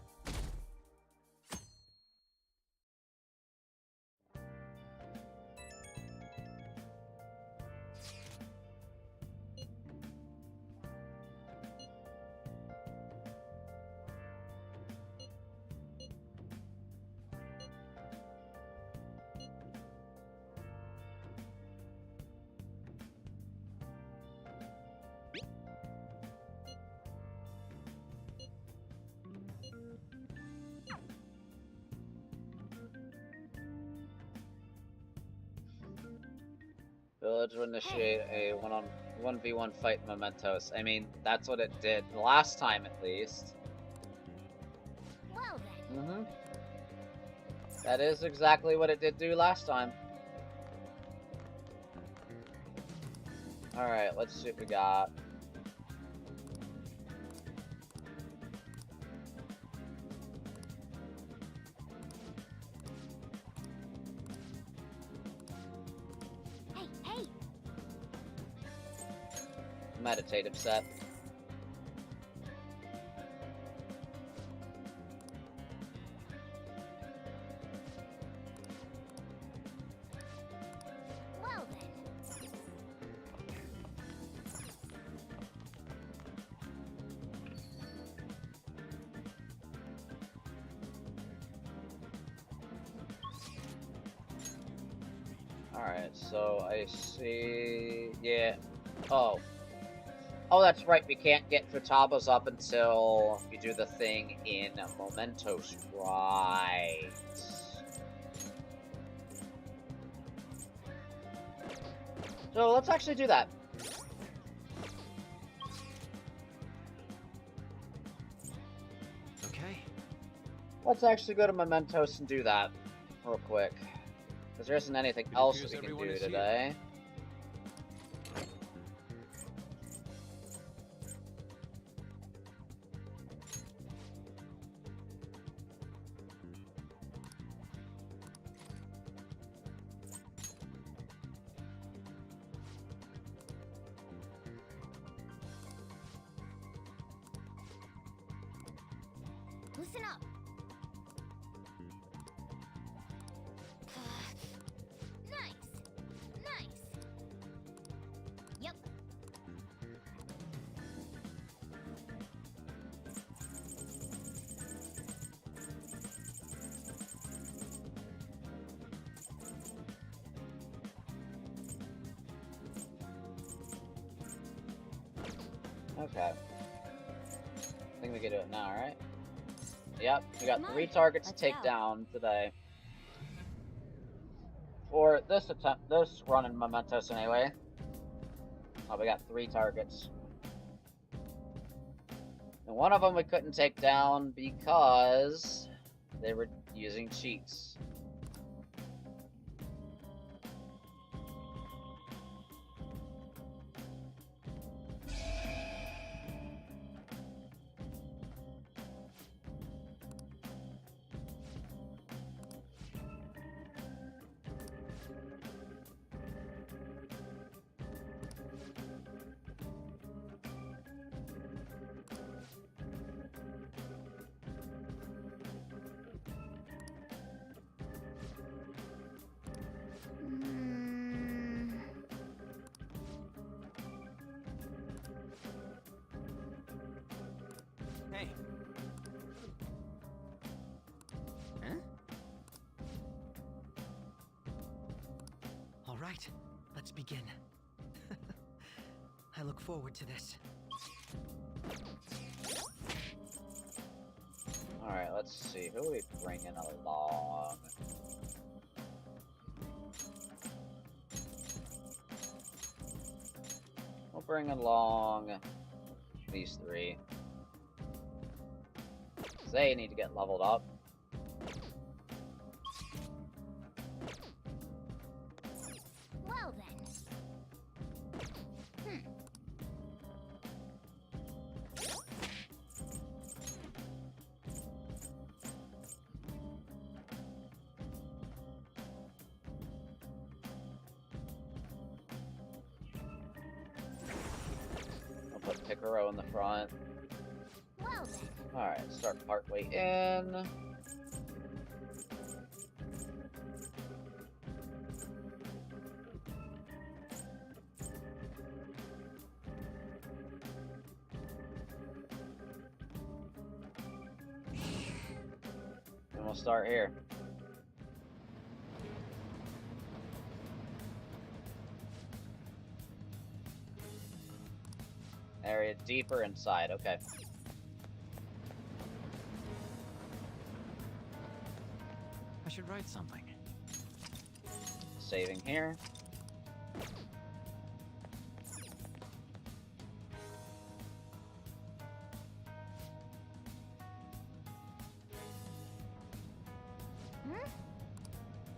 Village will initiate a 1v1 fight in Mementos. I mean, that's what it did last time, at least. Well then. Mm-hmm. That is exactly what it did do last time. Alright, let's see what we got. Hey, hey. Meditative set. Well then. Alright, so I see... Yeah. Oh. Oh, that's right, we can't get Futaba's up until we do the thing in Mementos. Right. So let's actually do that. Okay. Let's actually go to Mementos and do that real quick. Because there isn't anything It else appears we can everyone do is here. today. Listen up. Nice. Nice. Yep. Okay. I think we can do it now, right? Yep, we got Come 3 on, targets to let's take go. down today. For this attempt, this run in Mementos anyway. Oh, we got 3 targets. And one of them we couldn't take down because they were using cheats. Hey. Huh? All right, let's begin. I look forward to this. Alright, let's see. Who are we bringing along? We'll bring along these 3. They need to get leveled up. Well then. I'll put Picaro in the front. Well then. Alright, start partway in. And we'll start here. Area deeper inside, okay. I should write something. Saving here.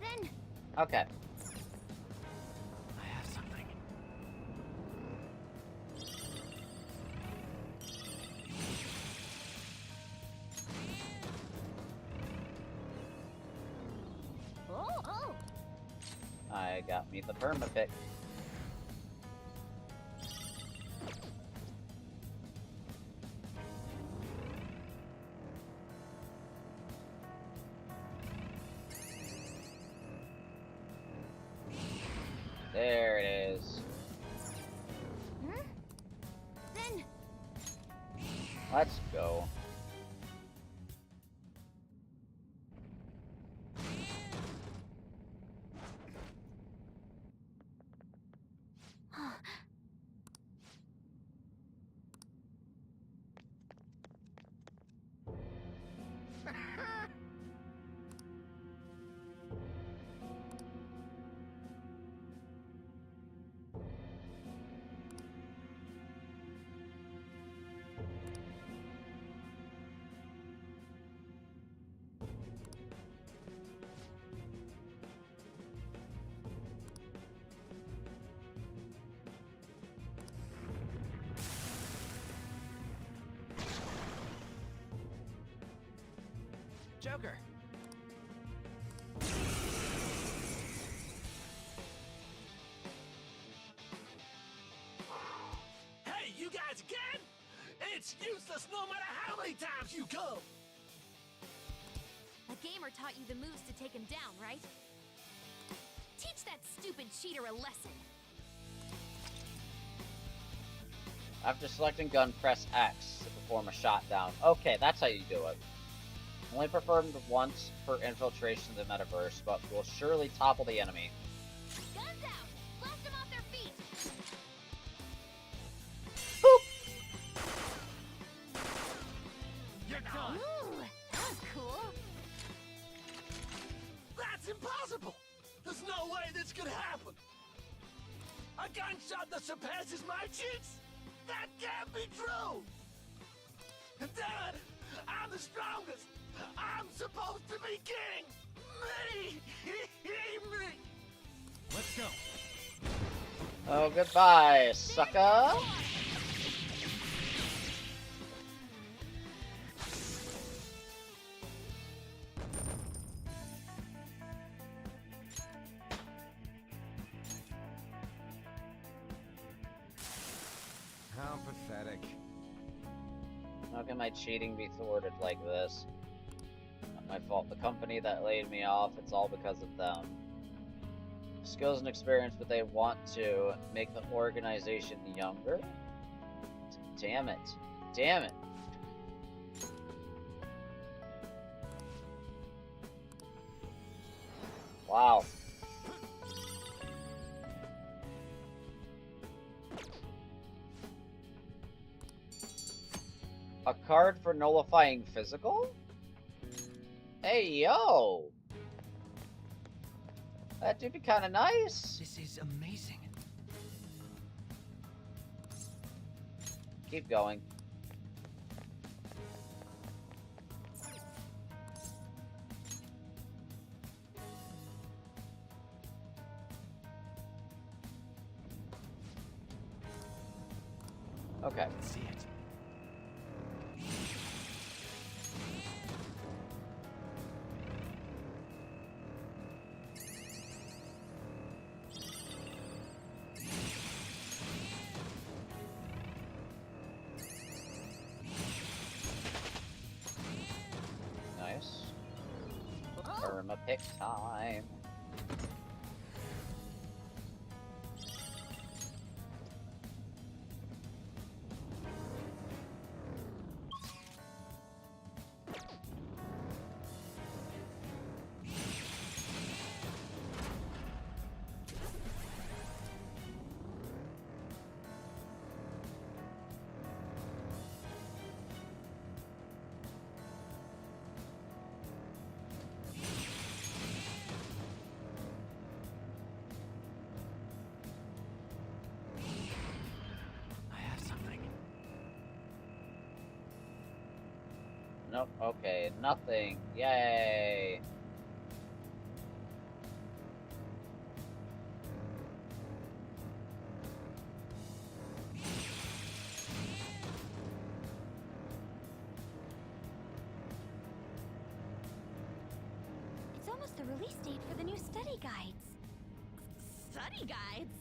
Then Okay. I have something. oh. I got me the permapick. There it is. Then Let's go. Joker. Hey, you guys again? It's useless no matter how many times you come. a gamer taught you the moves to take him down, right? Teach that stupid cheater a lesson. After selecting gun, press X to perform a shot down. Okay, that's how you do it. Only performed once per infiltration of the metaverse, but will surely topple the enemy. Guns out! Blast them off their feet! You're done. Ooh. A gunshot that surpasses my cheeks? That can't be true! Damn it! I'm the strongest! I'm supposed to be king! Me! Me! Let's go. Oh, goodbye, sucker! How pathetic. How can my cheating be thwarted like this? Not my fault. The company that laid me off, it's all because of them. Skills and experience, but they want to make the organization younger? Damn it. Damn it. Wow. A card for nullifying physical? Hey, yo! That'd be kinda nice. This is amazing. Keep going. Okay. See it. Nice. Perma pick time. I have something. Nope, okay, nothing. Yay! It's almost the release date for the new study guides. Study guides?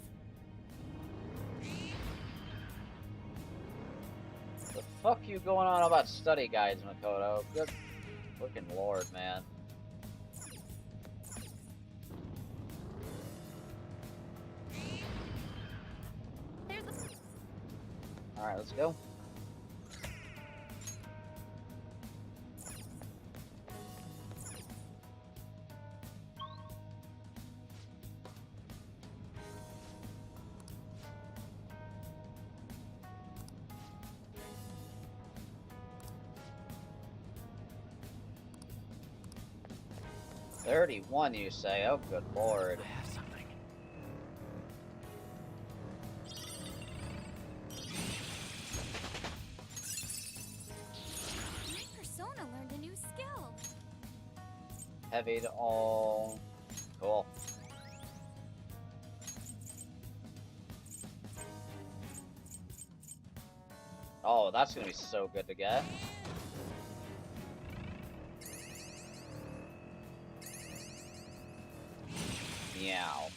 The fuck you going on about study guides, Makoto? Good fucking lord, man. There's a... Alright, let's go. $31, you say? Oh, good lord. I have something. My persona learned a new skill. Heavy to all. Cool. Oh, that's gonna be so good to get. Meow.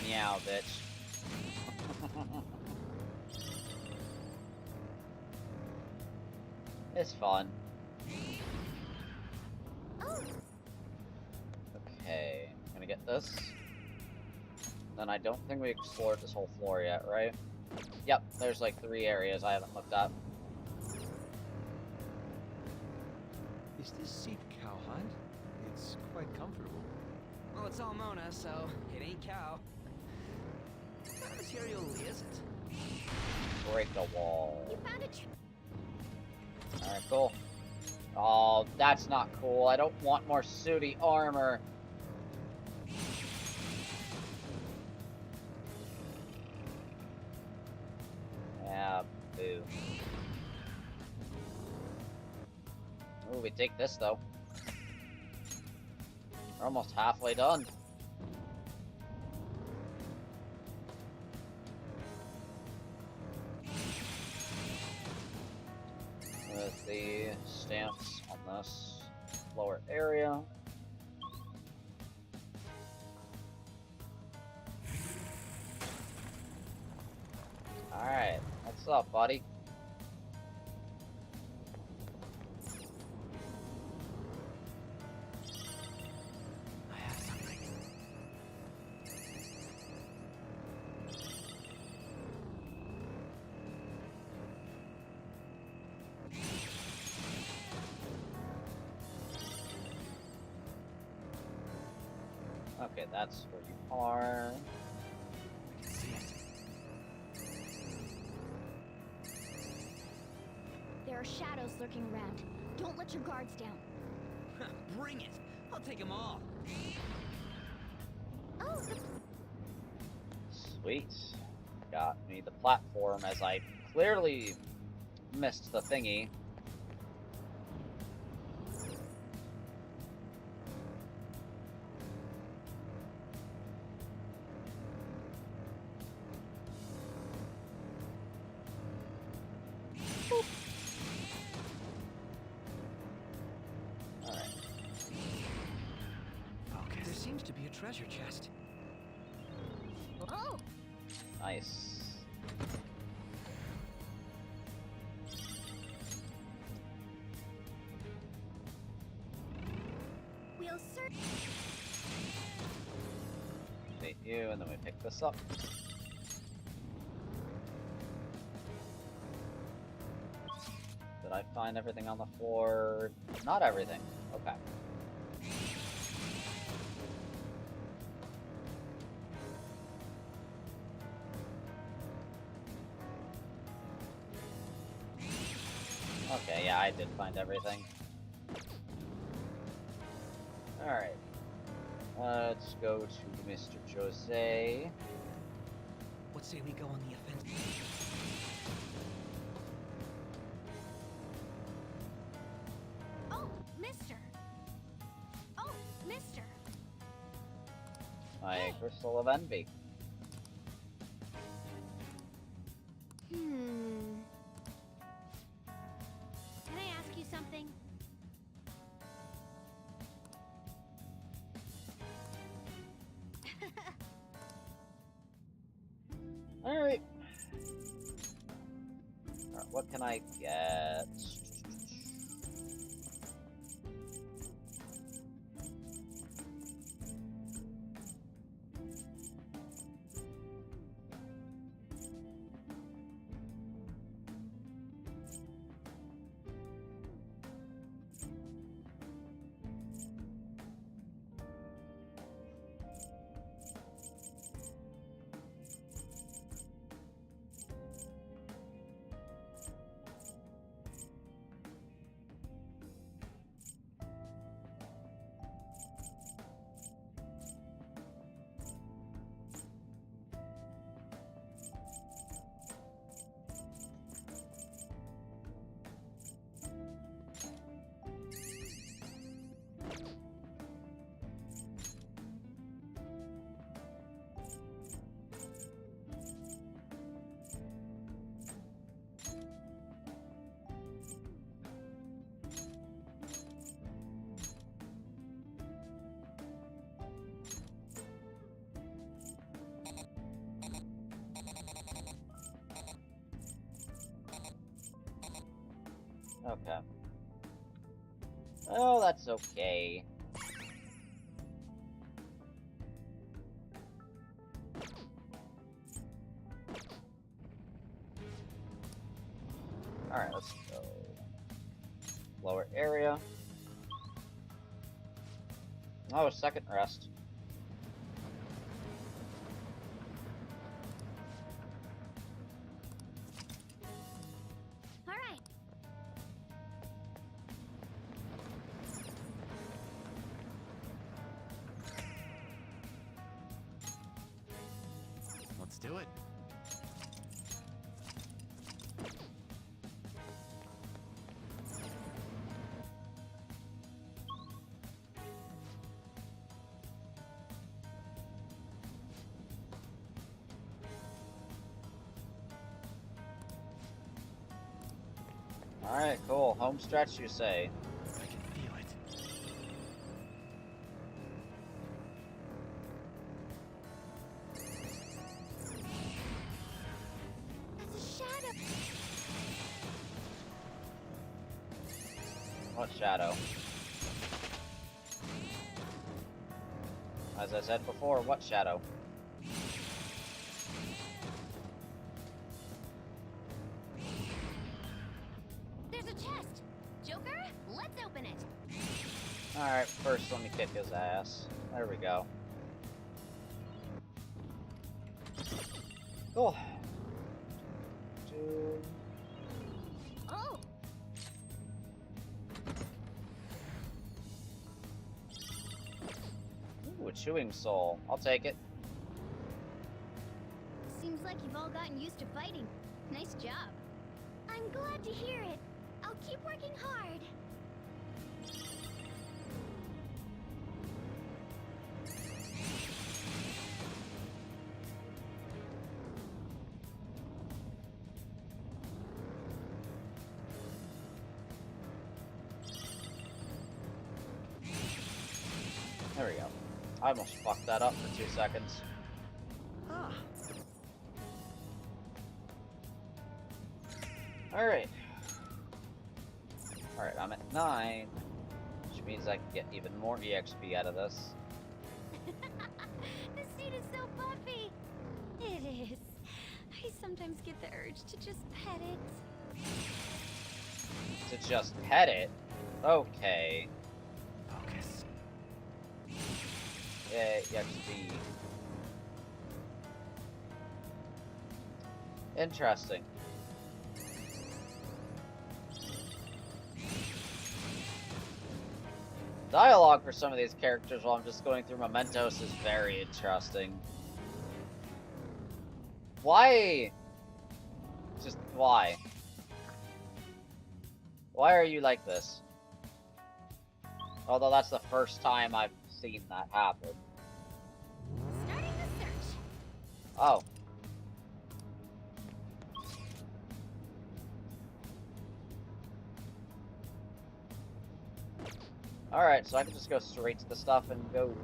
Meow, bitch. It's fun. Okay, I'm gonna get this. Then I don't think we explored this whole floor yet, right? Yep, there's like 3 areas I haven't looked up. Is this seat cowhide? It's quite comfortable. Well, it's all Mona, so it ain't cow. What kind of material is it? Break the wall. You found a cool. Oh, that's not cool. I don't want more sooty armor. Yeah, boo. Ooh, we take this though. We're almost halfway done. With the stamps on this lower area. Alright, what's up, buddy? I have something. Okay, that's where you are. I can see it. There are shadows lurking around. Don't let your guards down. Bring it! I'll take them all. Oh, Sweet. Got me the platform as I clearly missed the thingy. Alright. Okay, there seems to be a treasure chest. oh! Nice. We'll search. Meet you, and then we pick this up. Did I find everything on the floor? Not everything. Okay. Okay, yeah, I did find everything. Alright. Let's go to Mr. Jose. What say we go on the offensive? Oh, mister! Oh, mister! My Crystal of Envy. Can I ask you something? Alright. What can I get? Okay. Oh, that's okay. Alright, let's go. Lower area. Oh, second rest. All right. do it. Alright, cool. Home stretch, you say? I can feel it. That's a shadow. What shadow? As I said before, what shadow? There's a chest. Joker, let's open it. Alright, first let me kick his ass. There we go. Cool. Oh, Ooh, a chewing soul. I'll take it. seems like you've all gotten used to fighting. Nice job. I'm glad to hear it. I'll keep working hard. There we go. I almost fucked that up for 2 seconds. Ah, Alright. Alright, I'm at 9. Which means I can get even more EXP out of this. This seat is so puffy. It is. I sometimes get the urge to just pet it. To just pet it? Okay. Focus. Yeah, EXP. Interesting. Dialogue for some of these characters while I'm just going through mementos is very interesting. Why? Just why? Why are you like this? Although that's the first time I've seen that happen. Starting the search. Oh. Alright, so I can just go straight to the stuff and go.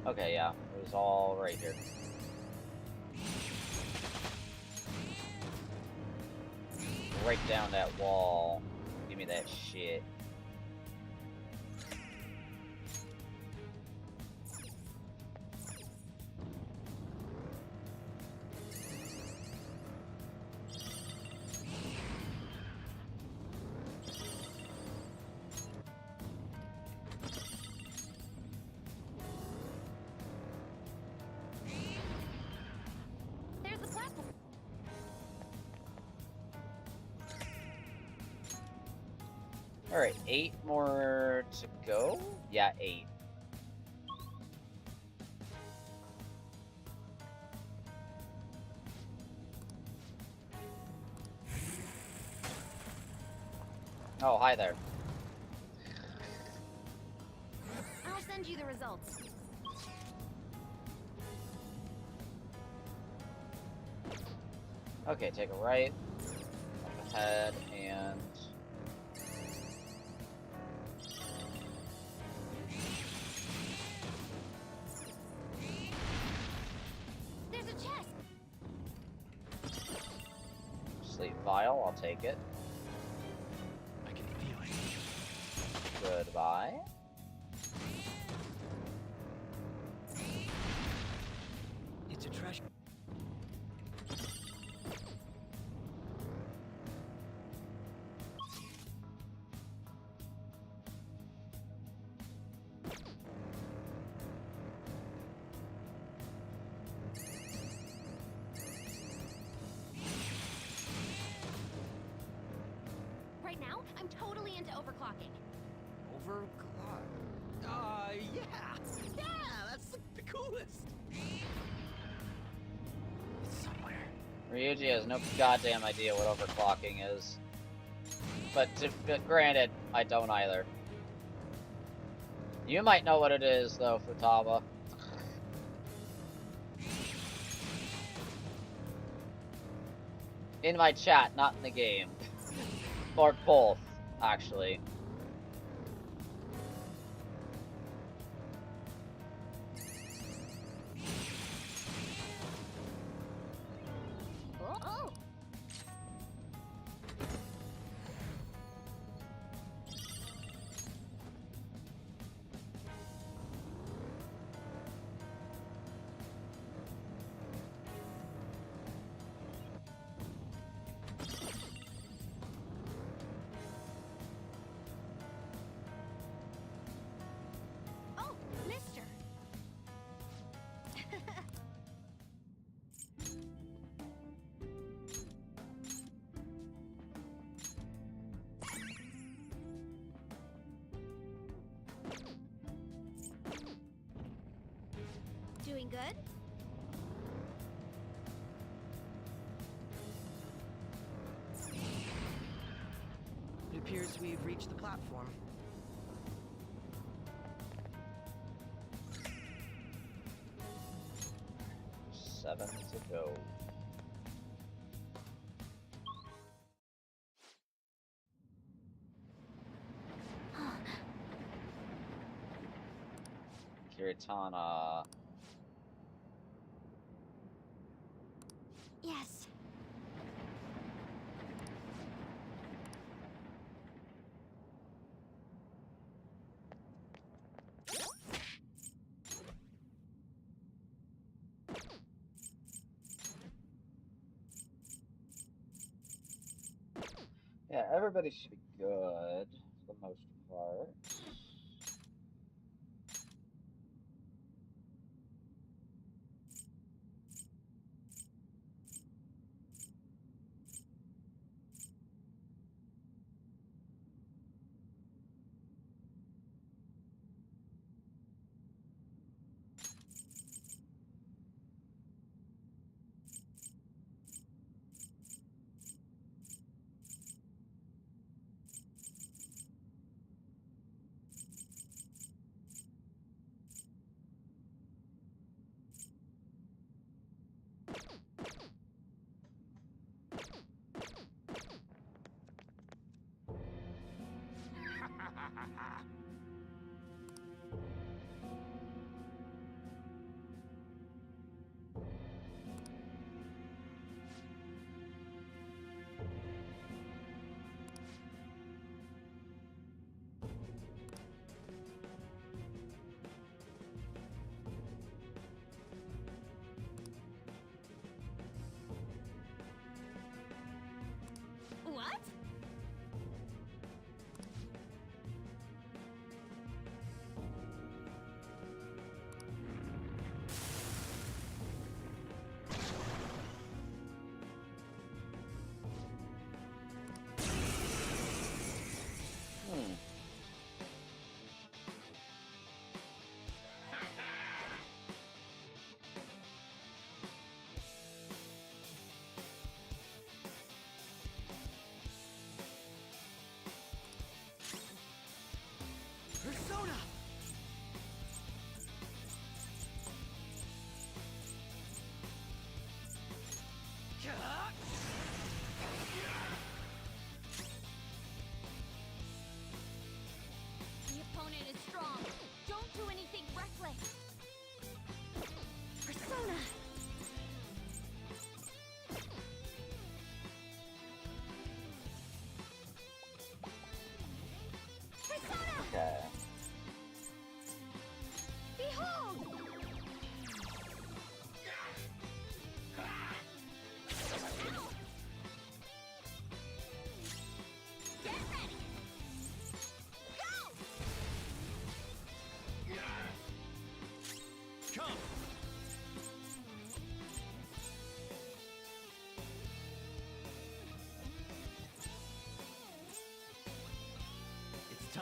Okay, yeah, it was all right here. Right down that wall. Give me that shit. There's the platform. Alright, 8 more to go? Yeah, 8. Oh, hi there. I'll send you the results. Okay, take a right, up ahead, and... There's a chest. Sleep vial, I'll take it. I can feel it. Goodbye. it's a treasure. overclocking. Overclock. Yeah! Yeah! That's the coolest! It's somewhere. Ryuji has no goddamn idea what overclocking is. But granted, I don't either. You might know what it is, though, Futaba. In my chat, not in the game. Or both, actually. Oh. Oh, mister. Doing good? It appears we've reached the platform. Seven to go. Kiritana. Yes. Yeah, everybody should be good for the most part.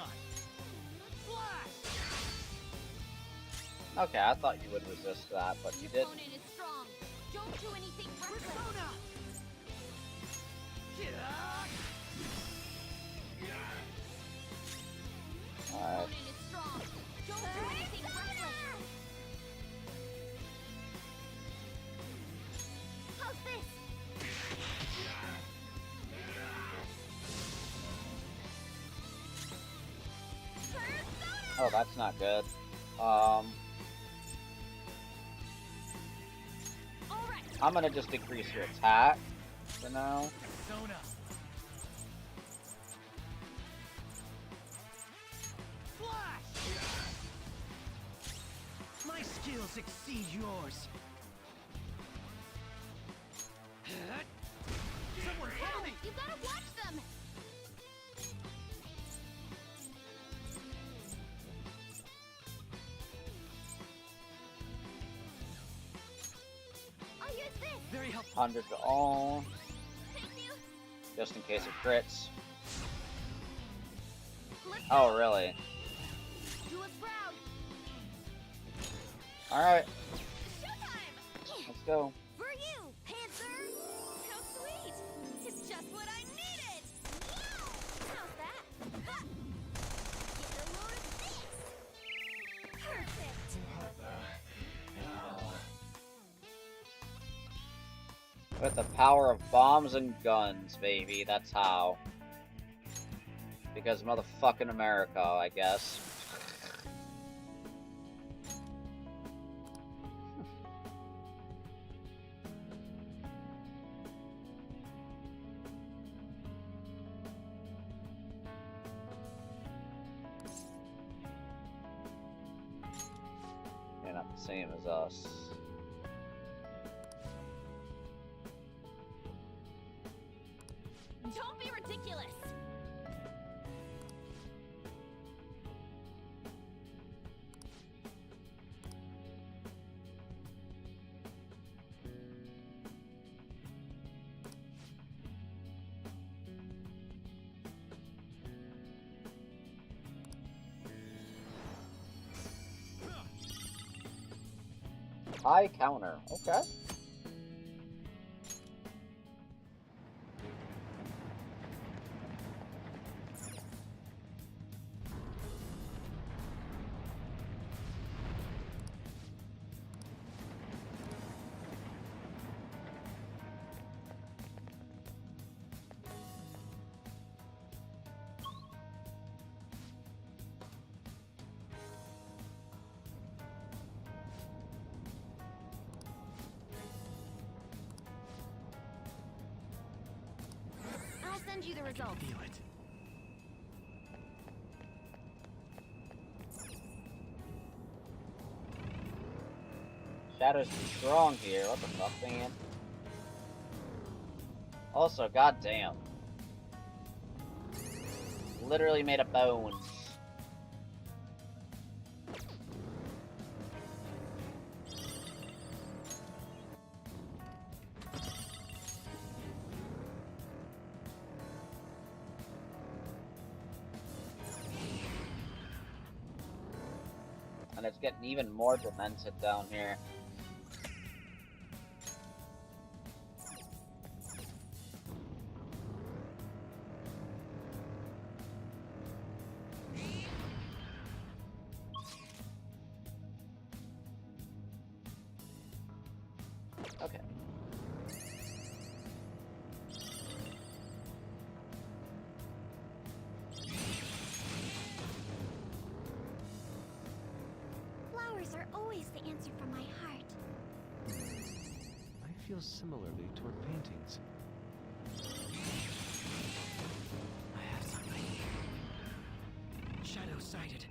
time. Okay, I thought you would resist that, but you didn't. Opponent is strong. Don't do anything reckless. Persona! Alright. Opponent is strong. Don't do anything reckless. How's this? Oh, that's not good. I'm gonna just decrease your attack for now. Persona! Flash! My skills exceed yours. Someone help me! You gotta watch them. I'll use this. Very helpful. 100 to all, Thank you. just in case it crits. Let's Oh, really? do us proud. Alright, Showtime! let's go. For you, Panther! How sweet! It's just what I needed! How's that? Ha! Get a load of this! Perfect! With the power of bombs and guns, baby, that's how. Because motherfucking America, I guess. They're not the same as us. Don't be ridiculous! High counter, okay. I'll send you the results. Feel it. Shadow's too strong here, what the fuck, man? Also, goddamn. Literally made of bones. And it's getting even more demented down here. Okay. Flowers are always the answer from my heart. I feel similarly toward paintings. I have something. Shadow sighted.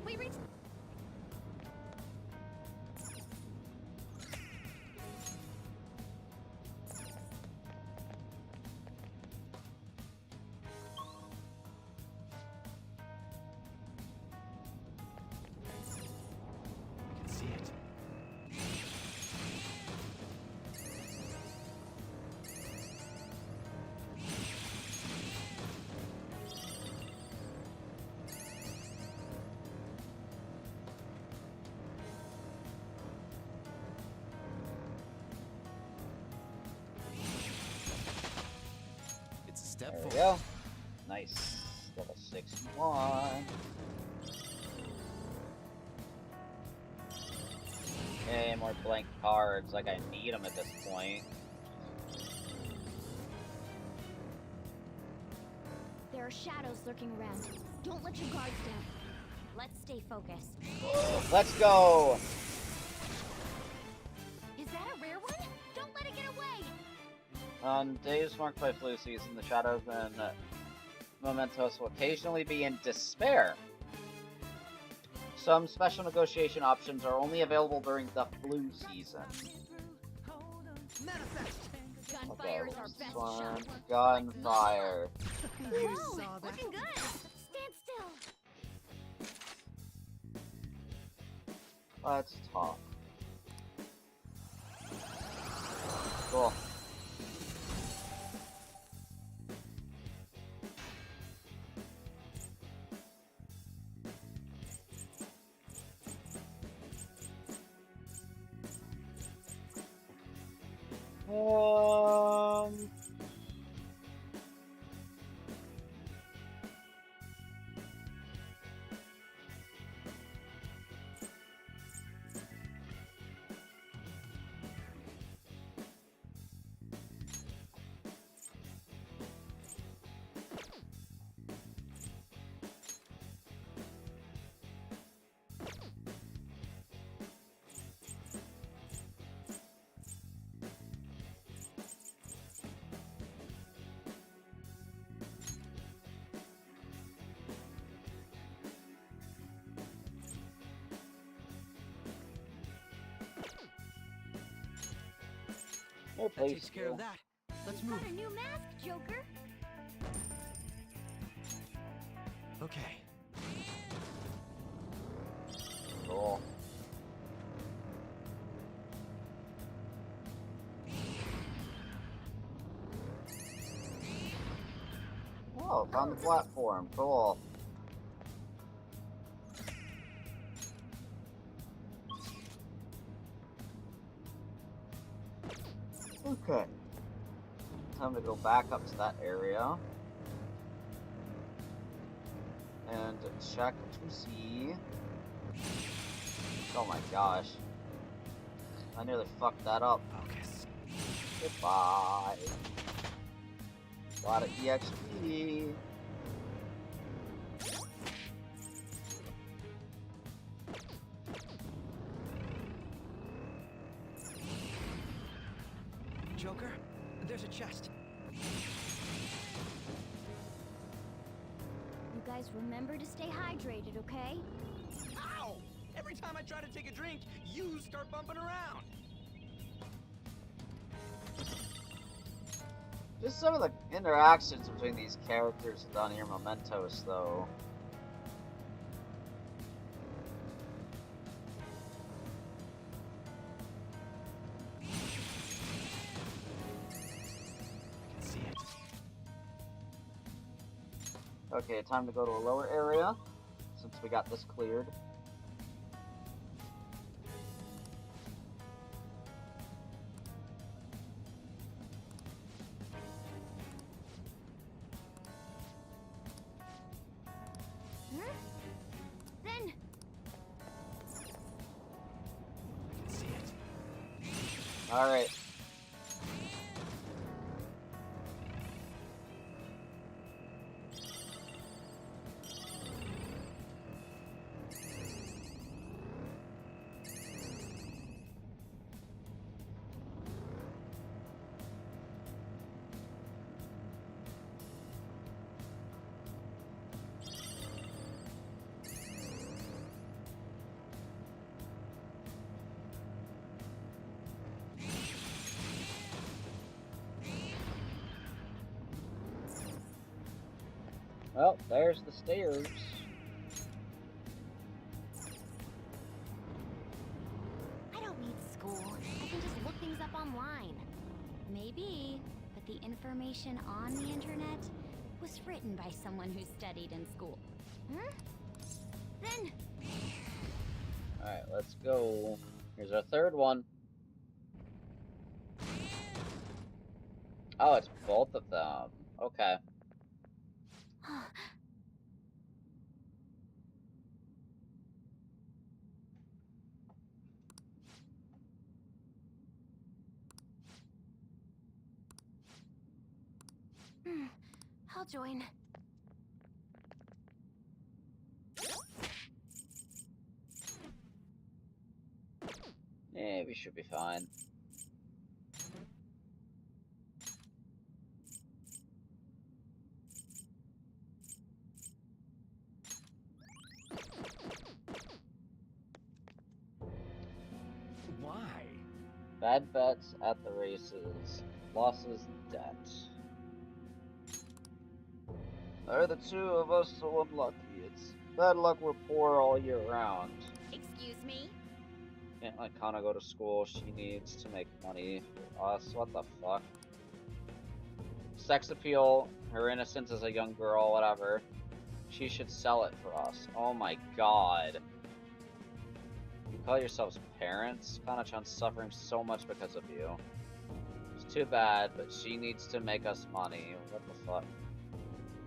We reached. Step There we forward. go. Nice. Level 61. Okay, more blank cards. Like, I need them at this point. There are shadows lurking around. Don't let your guards down. Let's stay focused. Let's go! Is that a rare one? Don't let it get away! On days marked by flu season, the shadows and mementos will occasionally be in despair. Some special negotiation options are only available during the flu season. Manifest! Okay, Gunfire is our best one, shot. gunfire. You Whoa, saw that? looking good. Stand still. Let's talk. Cool. Um... No That place takes care of that. Let's move. Got a new mask, Joker. Okay. Cool. Oh, found the platform. Cool. Okay. Time to go back up to that area. And check to see. Oh my gosh. I nearly fucked that up. Focus. Goodbye. A lot of EXP. Joker, there's a chest. You guys remember to stay hydrated, okay? Ow! Every time I try to take a drink, you start bumping around. Just some of the interactions between these characters down here, mementos, though. I can see it. Okay, time to go to a lower area, since we got this cleared. Huh? Then, I can see it. Alright. Well, there's the stairs. I don't need school. I can just look things up online. Maybe, but the information on the internet was written by someone who studied in school. Huh? Then, Alright, let's go. Here's our third one. Oh, it's both of them. Okay. I'll join. Yeah, we should be fine. Why? Bad bets at the races. Losses, debt. Are the two of us so unlucky? It's bad luck we're poor all year round. Excuse me? Can't let Kana go to school. She needs to make money for us. What the fuck? Sex appeal. Her innocence as a young girl. Whatever. She should sell it for us. Oh my god. You call yourselves parents? Kana-chan's suffering so much because of you. It's too bad, but she needs to make us money. What the fuck?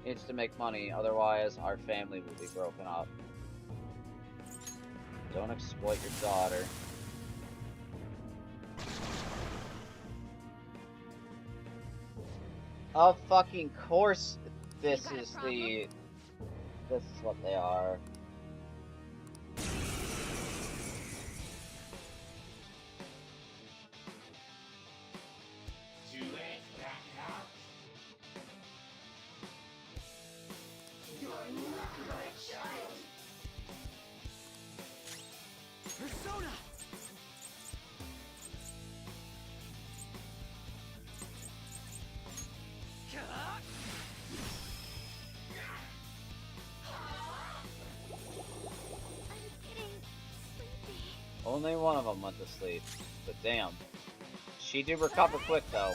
Needs to make money, otherwise our family will be broken up. Don't exploit your daughter. Of fucking course this is what they are. Persona! Only one of them went to sleep, but damn. She did recover quick though.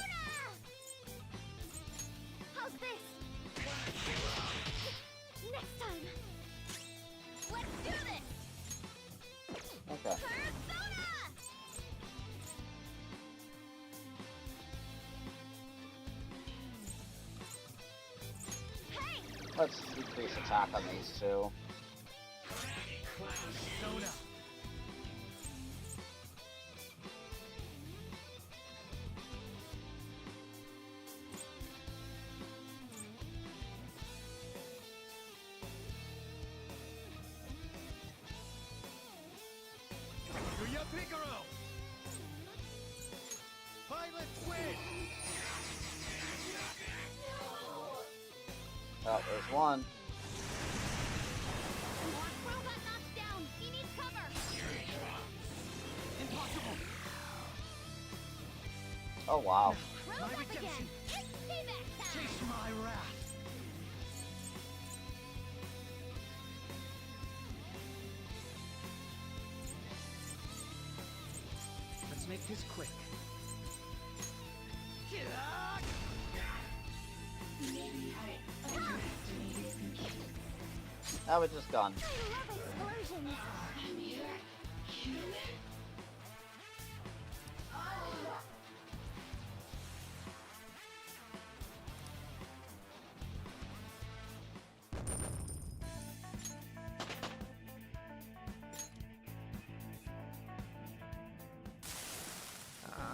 How's this? Next time. Let's do this. Okay. Persona! Hey! Let's decrease attack on these two. Persona! Yuya Picaro! Pilots win! Oh, there's one. Robot knocked down. He needs cover. Impossible! Oh wow. My Robot redemption! again. It's payback time. Chase my wrath! Let's make this quick. Now we're just gone. I love explosions.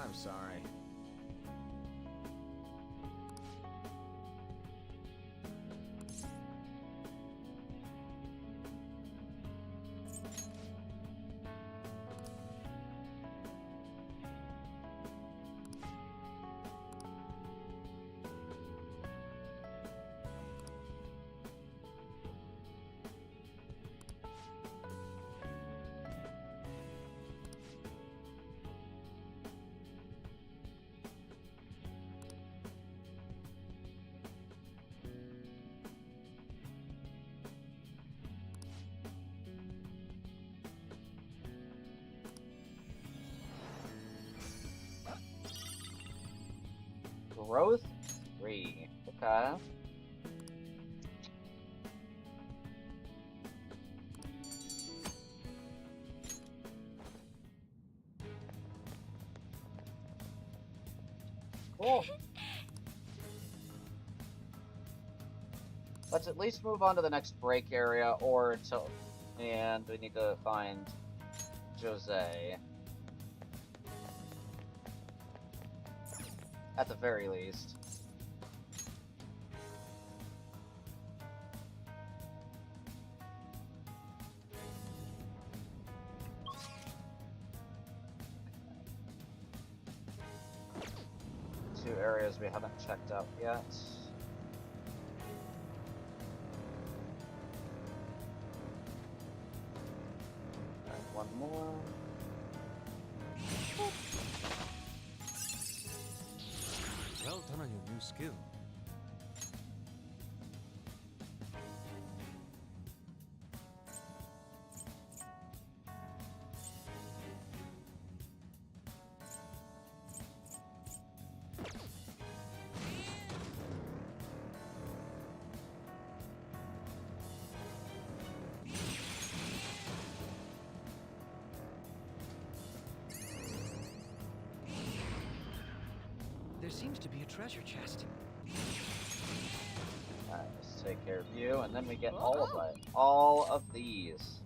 I'm sorry. Growth 3. Okay. Cool. Let's at least move on to the next break area, or to... And we need to find Jose. At the very least. Two areas we haven't checked out yet. Alright, one more. Well done on your new skill. There seems to be a treasure chest. Alright, let's take care of you, and then we get all of it. All of these.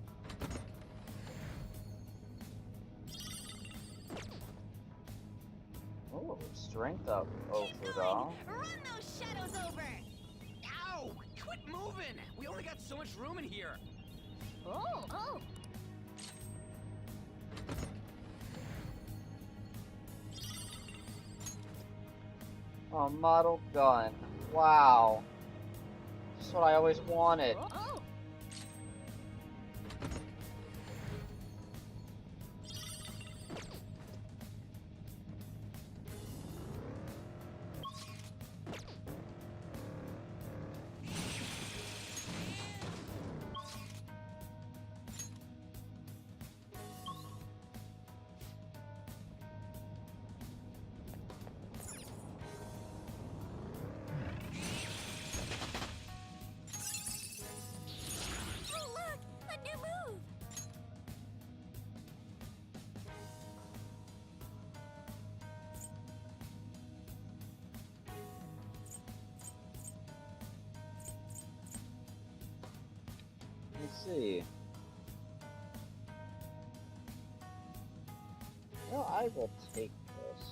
Oh, strength up, Ofuda. Run those shadows over! Ow! Quit moving! We only got so much room in here. Oh. Oh, model gun. Wow. That's what I always wanted. Oh. Oh, look! A new move! Let's see. Well, I will take this.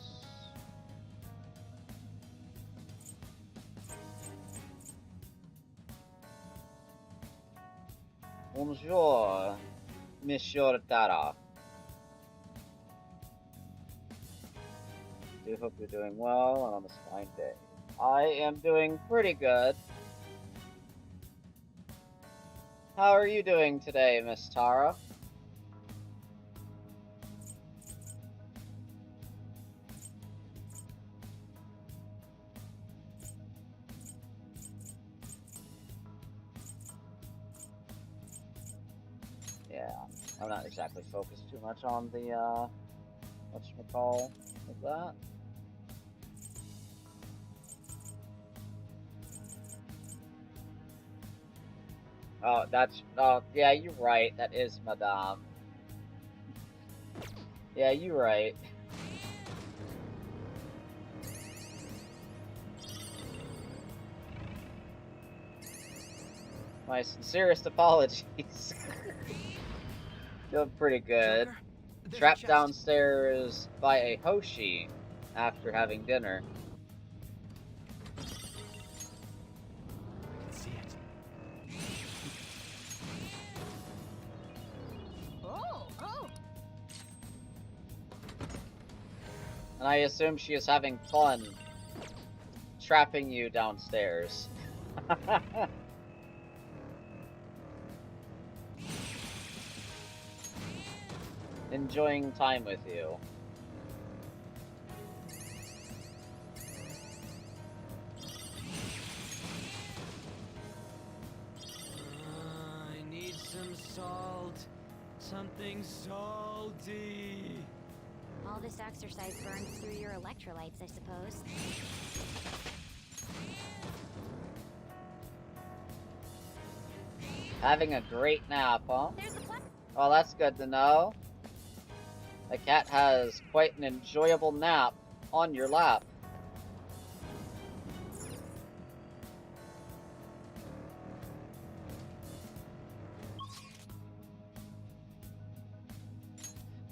Bonjour, Monsieur Tara. Do hope you're doing well and on this fine day. I am doing pretty good. How are you doing today, Miss Tara? Yeah, I'm not exactly focused too much on the, whatchamacall with that. Oh, yeah, you're right. That is Madame. Yeah, you're right. My sincerest apologies. Feeling pretty good. Joker, there's a Trapped chest. downstairs by a Hoshi after having dinner. I can see it. Oh. And I assume she is having fun trapping you downstairs. Enjoying time with you. I need some salt. Something salty. All this exercise burns through your electrolytes, I suppose. Having a great nap, huh? There's the plan. Well, that's good to know. The cat has quite an enjoyable nap on your lap.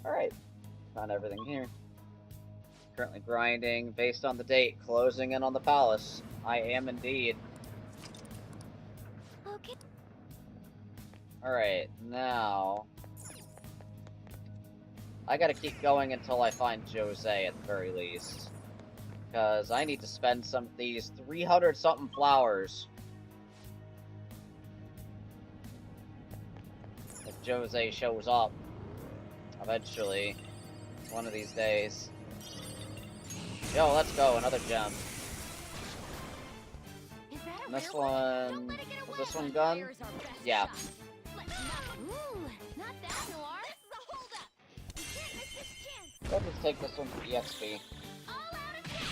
Alright. Found everything here. Currently grinding based on the date, closing in on the palace. I am indeed. Okay. Alright, now... I gotta keep going until I find Jose at the very least. Because I need to spend some of these 300-something flowers. If Jose shows up. Eventually. One of these days. Yo, let's go, another gem. Is that a And this rare one? one... Don't let it get Was away. this one gun? Fire's our best Yeah. shot. Ooh, not that noir. This is a holdup. You can't miss this chance. Let's just take this one for EXP. All out attack.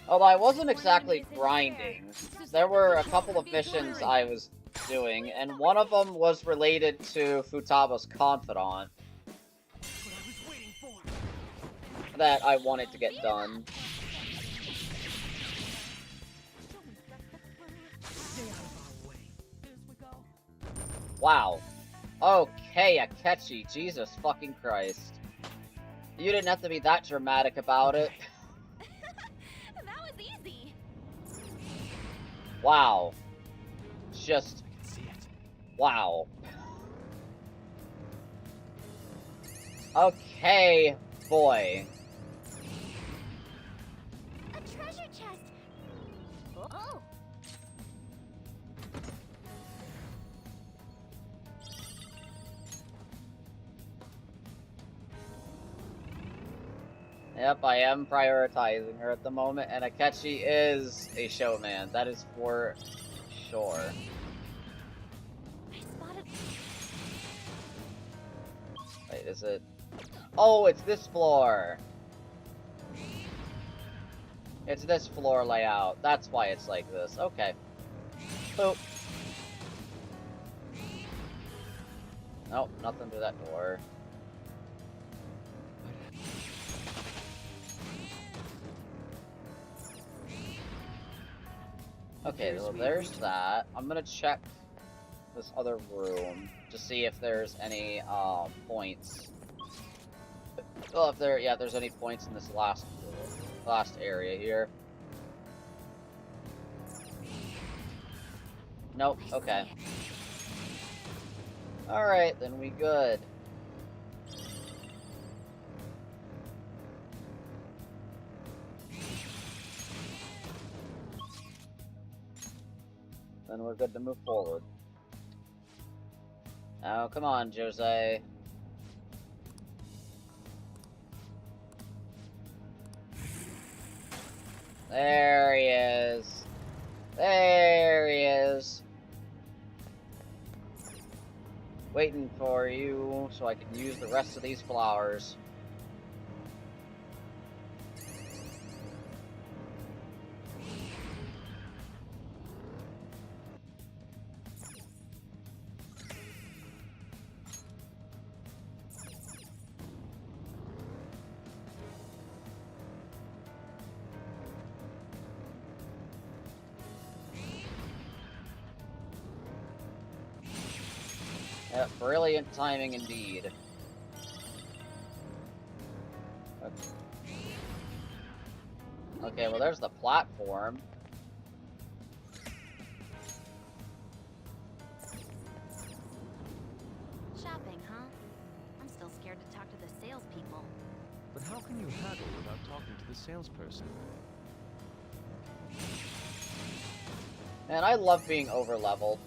Although I wasn't exactly grinding. There were a couple of missions I was doing, and one of them was related to Futaba's confidant that I wanted to get done. Wow. Okay, Akechi, Jesus fucking Christ. You didn't have to be that dramatic about it. That was easy. Wow. Just... wow. Okay, boy. A treasure chest. Oh. Yep, I am prioritizing her at the moment, and Akechi is a showman. That is for sure. I spotted. Wait, is it? Oh, it's this floor! It's this floor layout. That's why it's like this. Okay. Boop. Nope, nothing to that door. Okay, well, there's that. I'm gonna check this other room to see if there's any points. Well, if there, yeah, there's any points in this last area here. Nope. Okay. All right, then we good. Then we're good to move forward. Now, come on, Jose. There he is. There he is. Waiting for you so I can use the rest of these flowers. Yep, brilliant timing indeed. Okay, well there's the platform. Shopping, huh? I'm still scared to talk to the salespeople. But how can you haggle without talking to the salesperson? Man, I love being over-leveled.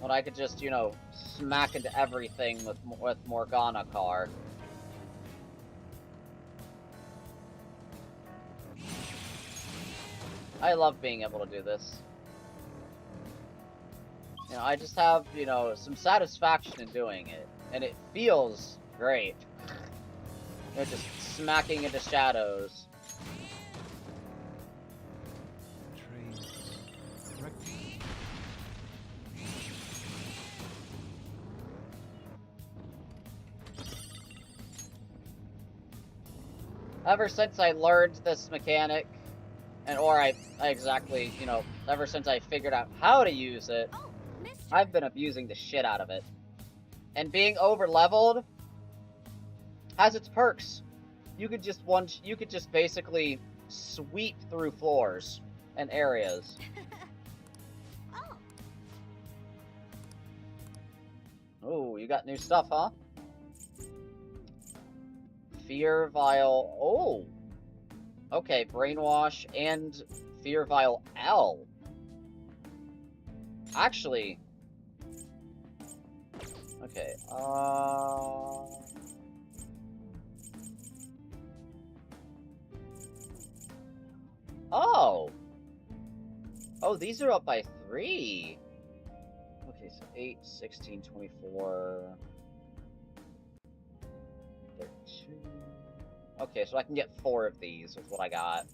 When I could just, you know, smack into everything with Morgana Car. I love being able to do this. You know, I just have, you know, some satisfaction in doing it. And it feels great. You know, just smacking into shadows. Trains. Correct. Ever since I learned this mechanic, or I exactly, you know, ever since I figured out how to use it, Oh, Mister. I've been abusing the shit out of it. And being over leveled has its perks. You could just basically sweep through floors and areas. Oh, Oh, you got new stuff, huh? Fear Vial. Oh! Okay, Brainwash and Fear Vial L. Actually... Okay, Oh! Oh, these are up by 3! Okay, so 8, 16, 24... 32... Okay, so I can get 4 of these with what I got.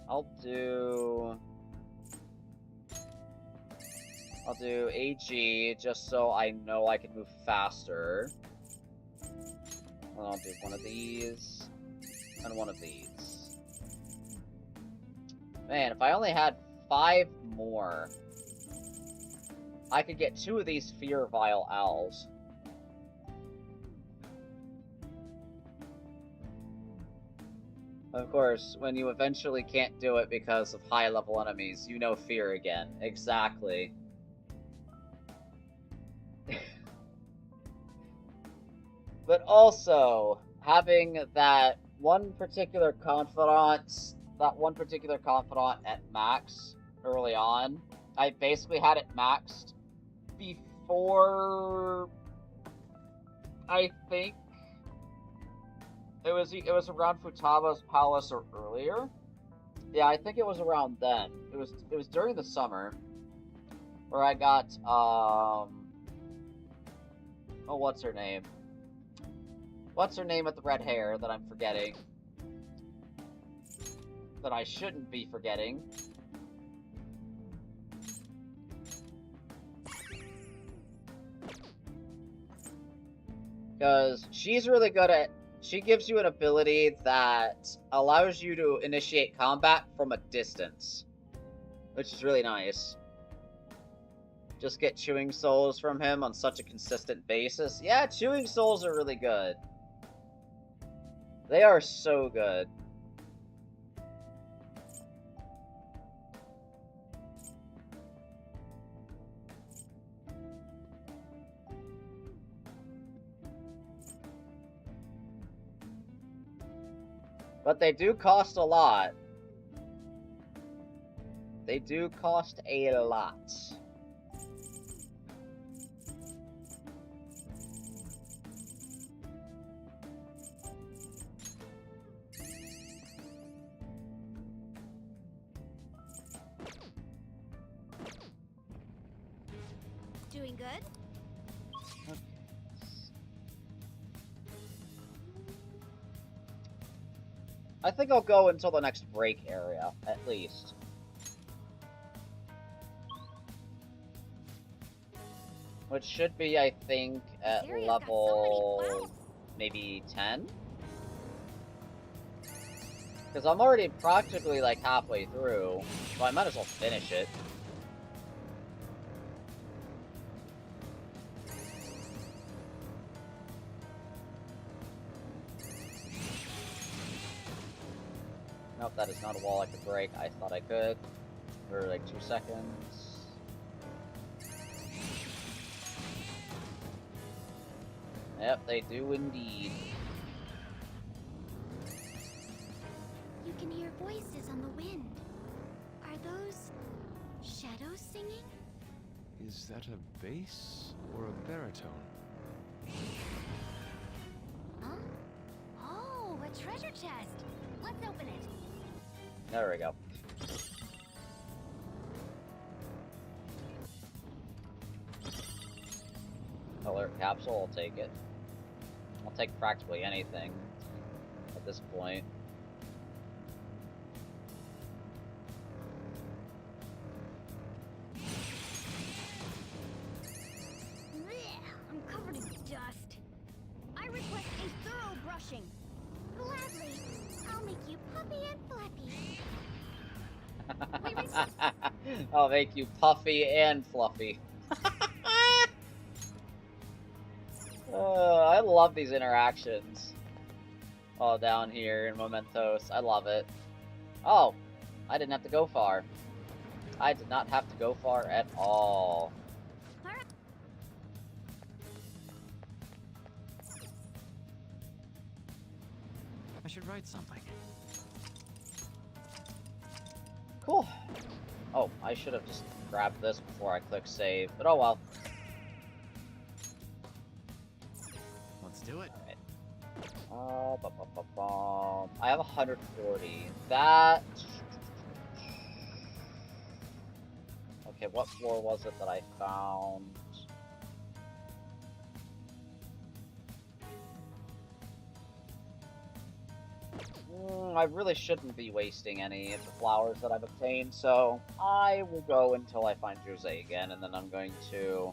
I'll do AG just so I know I can move faster. And I'll do one of these and one of these. Man, if I only had 5 more, I could get 2 of these Fear Vial Owls. Of course, when you eventually can't do it because of high-level enemies, you know fear again. Exactly. But also, having that one particular confidant at max early on, I basically had it maxed before, I think, it was around Futaba's Palace or earlier. Yeah, I think it was around then. It was during the summer where I got oh, what's her name? What's her name with the red hair that I'm forgetting? That I shouldn't be forgetting. Because she's really good at... She gives you an ability that allows you to initiate combat from a distance, which is really nice. Just get Chewing Souls from him on such a consistent basis. Yeah, Chewing Souls are really good. They are so good. But they do cost a lot. They do cost a lot. doing good? I think I'll go until the next break area, at least. Which should be, I think, at level maybe 10? Because I'm already practically like halfway through, so I might as well finish it. Nope, that is not a wall I could break. I thought I could. For like 2 seconds. Yep, they do indeed. You can hear voices on the wind. Are those shadows singing? Is that a bass or a baritone? Huh? Oh, a treasure chest. Let's open it. There we go. Color capsule, I'll take it. I'll take practically anything at this point. I'm covered in dust. I request a thorough brushing. Gladly. I'll make you puppy and flappy. We I'll make you puffy and fluffy. I love these interactions. Oh, down here in Mementos. I love it. Oh, I didn't have to go far. I did not have to go far at all. I should write something. Cool. Oh, I should have just grabbed this before I click save, but oh well. Let's do it. I have 140. That... Okay, what floor was it that I found? I really shouldn't be wasting any of the flowers that I've obtained, so I will go until I find Jose again, and then I'm going to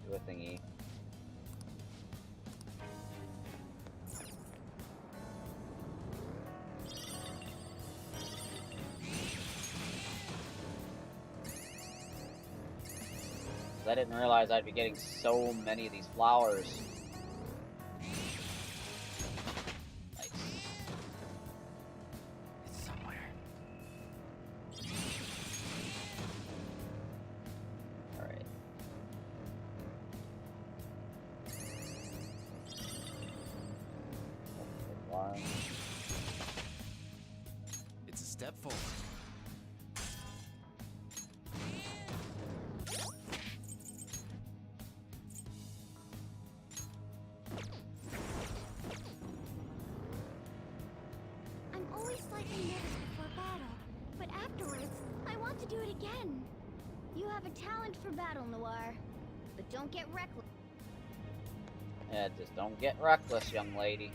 do a thingy. I didn't realize I'd be getting so many of these flowers. Nice. It's somewhere. Alright. It's a step forward. I'm always slightly nervous before battle, but afterwards, I want to do it again. You have a talent for battle, Noir, but don't get reckless. Yeah, just don't get reckless, young lady.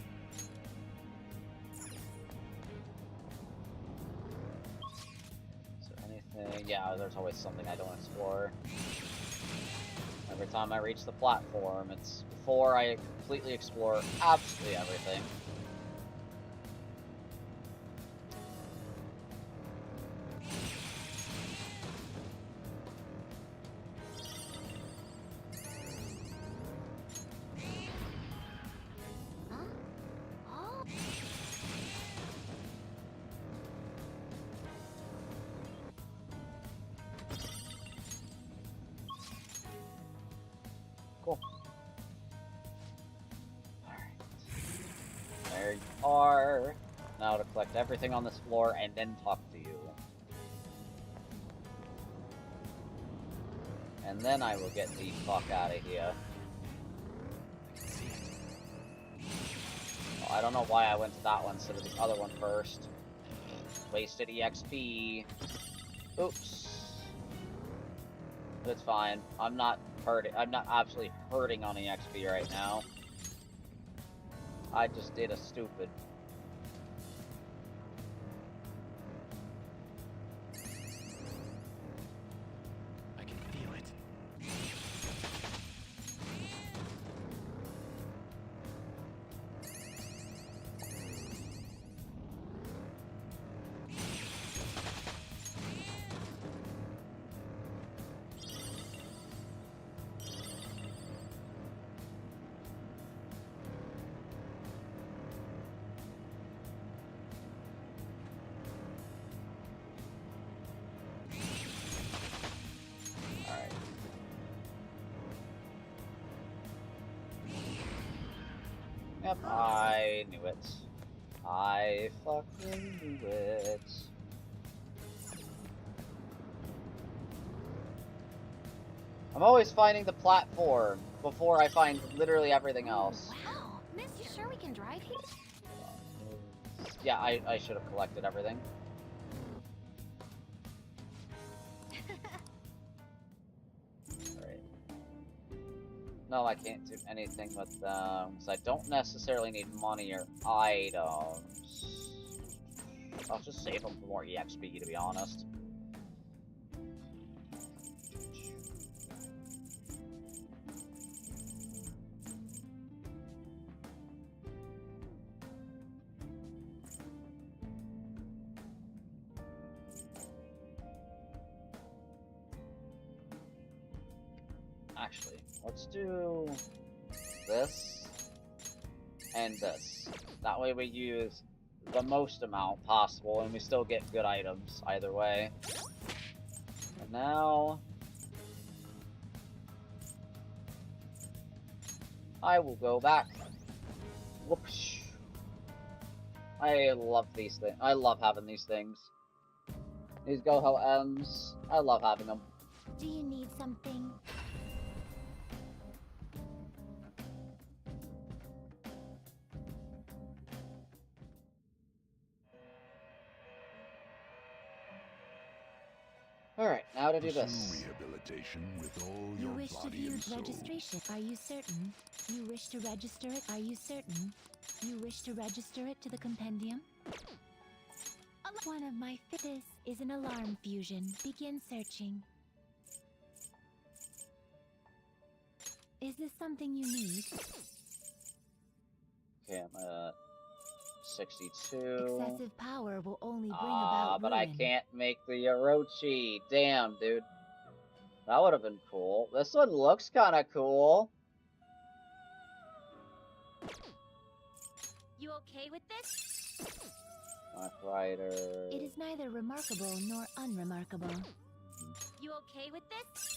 Is there anything? Yeah, there's always something I don't explore. Every time I reach the platform, it's before I completely explore absolutely everything. Huh? Oh. Cool. Alright. There you are. Now to collect everything on this floor and then talk to you. And then I will get the fuck out of here. Oh, I don't know why I went to that one instead of the other one first. Wasted EXP. Oops. It's fine. I'm not hurting. I'm not absolutely hurting on EXP right now. I just did a stupid. I can feel it. Alright. Yep, I knew it. I fucking knew it. I'm always finding the platform before I find literally everything else. Wow, Miss, you sure we can drive here? Yeah, I should have collected everything. Alright. No, I can't do anything with them, because I don't necessarily need money or items. I'll just save them for more EXP, to be honest. actually. Let's do this and this. That way we use the most amount possible and we still get good items either way. And now I will go back. Whoosh. I love these things. I love having these things. These go-ho M's. I love having them. Do you need something? Alright, now to do Pursue this. rehabilitation with all You your wish to body view and soul. registration. Are you certain? You wish to register it? Are you certain? You wish to register it to the compendium? One of my this is an alarm fusion. Begin searching. Is this something you need? Okay, I'm at 62. Excessive power will only bring about But ruin. I can't make the Orochi. Damn, dude. That would have been cool. This one looks kind of cool. You okay with this? Black Rider. It is neither remarkable nor unremarkable. You okay with this?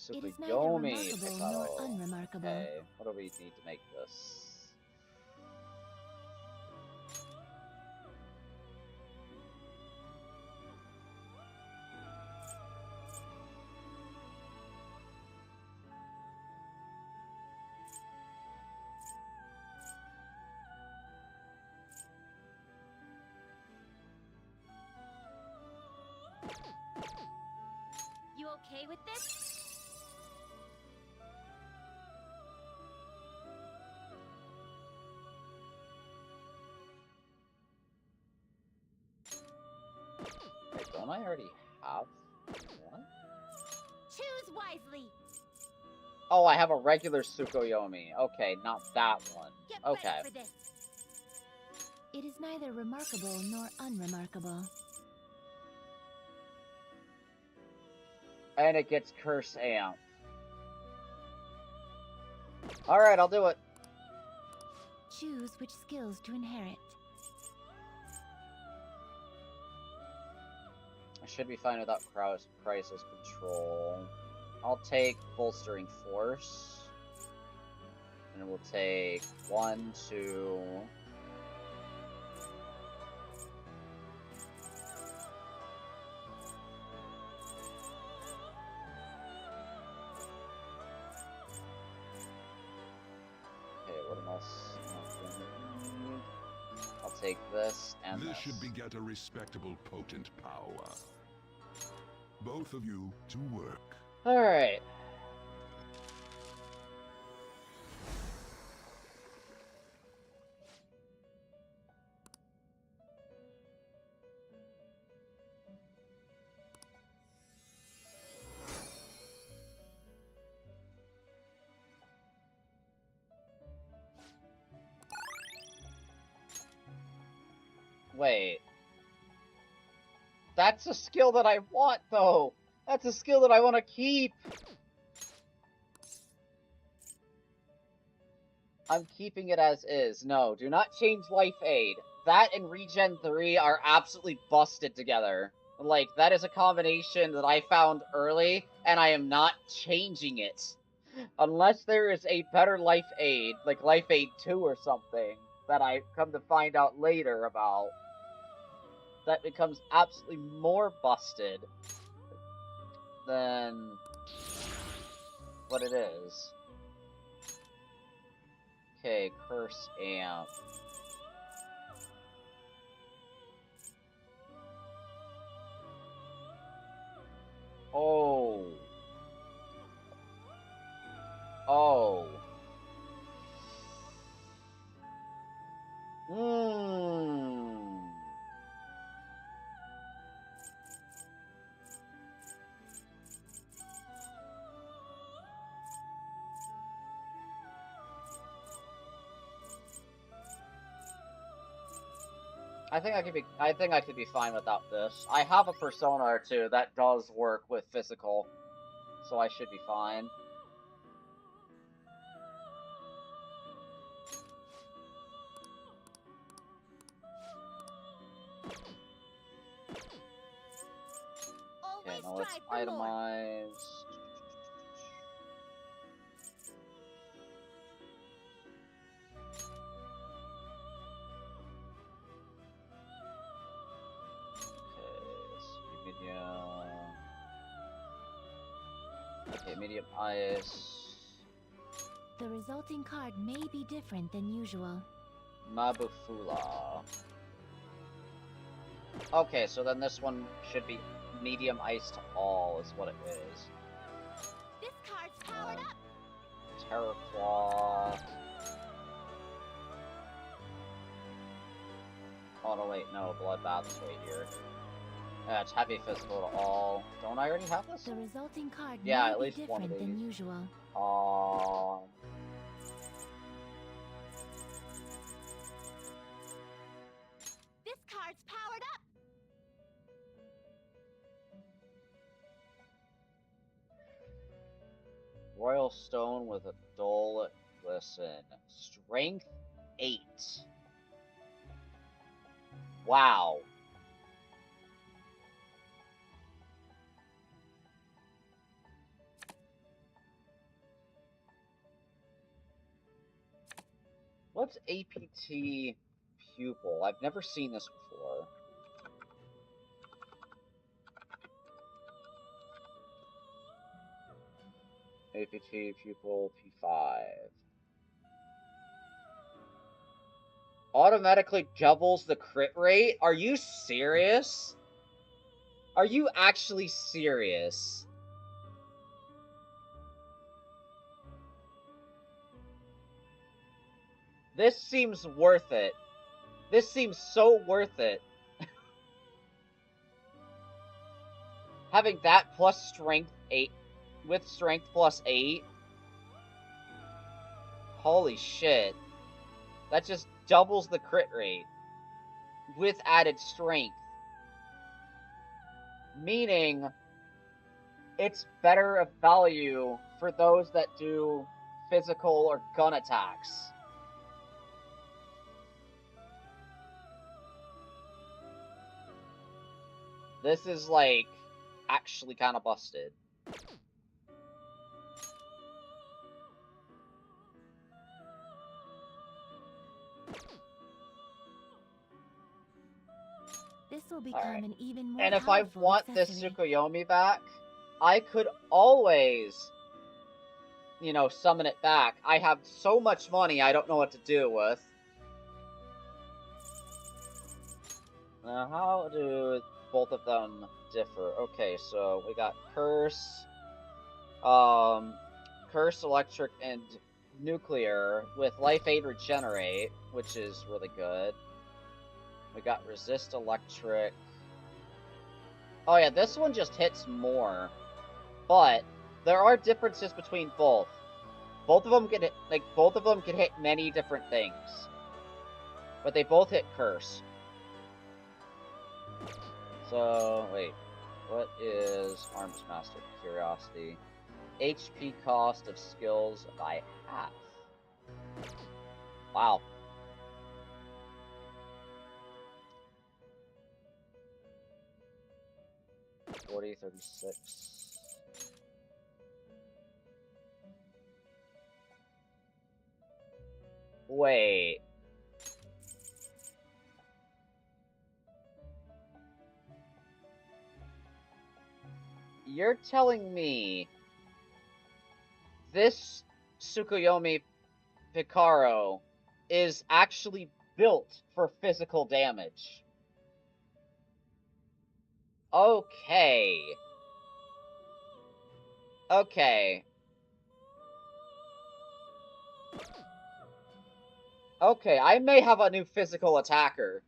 It is neither Tsukuyomi remarkable nor Piccolo. unremarkable. Okay, what do we need to make this? You okay with this? Wait, don't I already have one? Choose wisely. Oh, I have a regular Tsukuyomi. Okay, not that one. Get Okay. ready for this. It is neither remarkable nor unremarkable. And it gets Curse Amp. Alright, I'll do it. Choose which skills to inherit. I should be fine without crisis control. I'll take bolstering force. And we'll take 1, 2. Okay, what else? I'll take this and This this. should beget a respectable, potent power. Both of you to work. Alright. Wait. That's a skill that I want, though! That's a skill that I want to keep! I'm keeping it as is. No, do not change Life Aid. That and Regen 3 are absolutely busted together. Like, that is a combination that I found early, and I am not changing it. Unless there is a better Life Aid, like Life Aid 2 or something, that I come to find out later about. That becomes absolutely more busted than what it is. Okay, Curse Amp. Oh. Oh. I think I could be fine without this. I have a persona or two that does work with physical, so I should be fine. Okay, now let's itemize. Okay, medium ice. The resulting card may be different than usual. Mabufula. Okay, so then this one should be medium ice to all, is what it is. This card's powered up. Terror Claw. Oh no, wait, no, Bloodbath is right here. Yeah, it's heavy physical to all. Don't I already have this? The resulting card Yeah, may at be least one of different than these. usual. This card's powered up. Royal Stone with a dull listen. Strength 8. Wow. What's APT pupil? I've never seen this before. APT pupil P5. Automatically doubles the crit rate? Are you serious? Are you actually serious? This seems worth it. This seems so worth it. Having that plus strength 8 with strength plus 8. Holy shit. That just doubles the crit rate with added strength. Meaning it's better of value for those that do physical or gun attacks. This is like actually kind of busted. This will become an even more And if I powerful want this accessory. Tsukuyomi back, I could always, you know, summon it back. I have so much money I don't know what to do with. Now, how do both of them differ? Okay, so we got Curse, Curse, Electric, and Nuclear with Life Aid Regenerate, which is really good. We got Resist Electric. Oh yeah, this one just hits more. But there are differences between both. Both of them can hit, both of them can hit many different things. But they both hit Curse. So, wait. What is Arms Master? Curiosity. HP cost of skills by half. Wow. $40, $36. Wait. You're telling me this Tsukuyomi Picaro is actually built for physical damage? Okay. Okay. Okay, I may have a new physical attacker.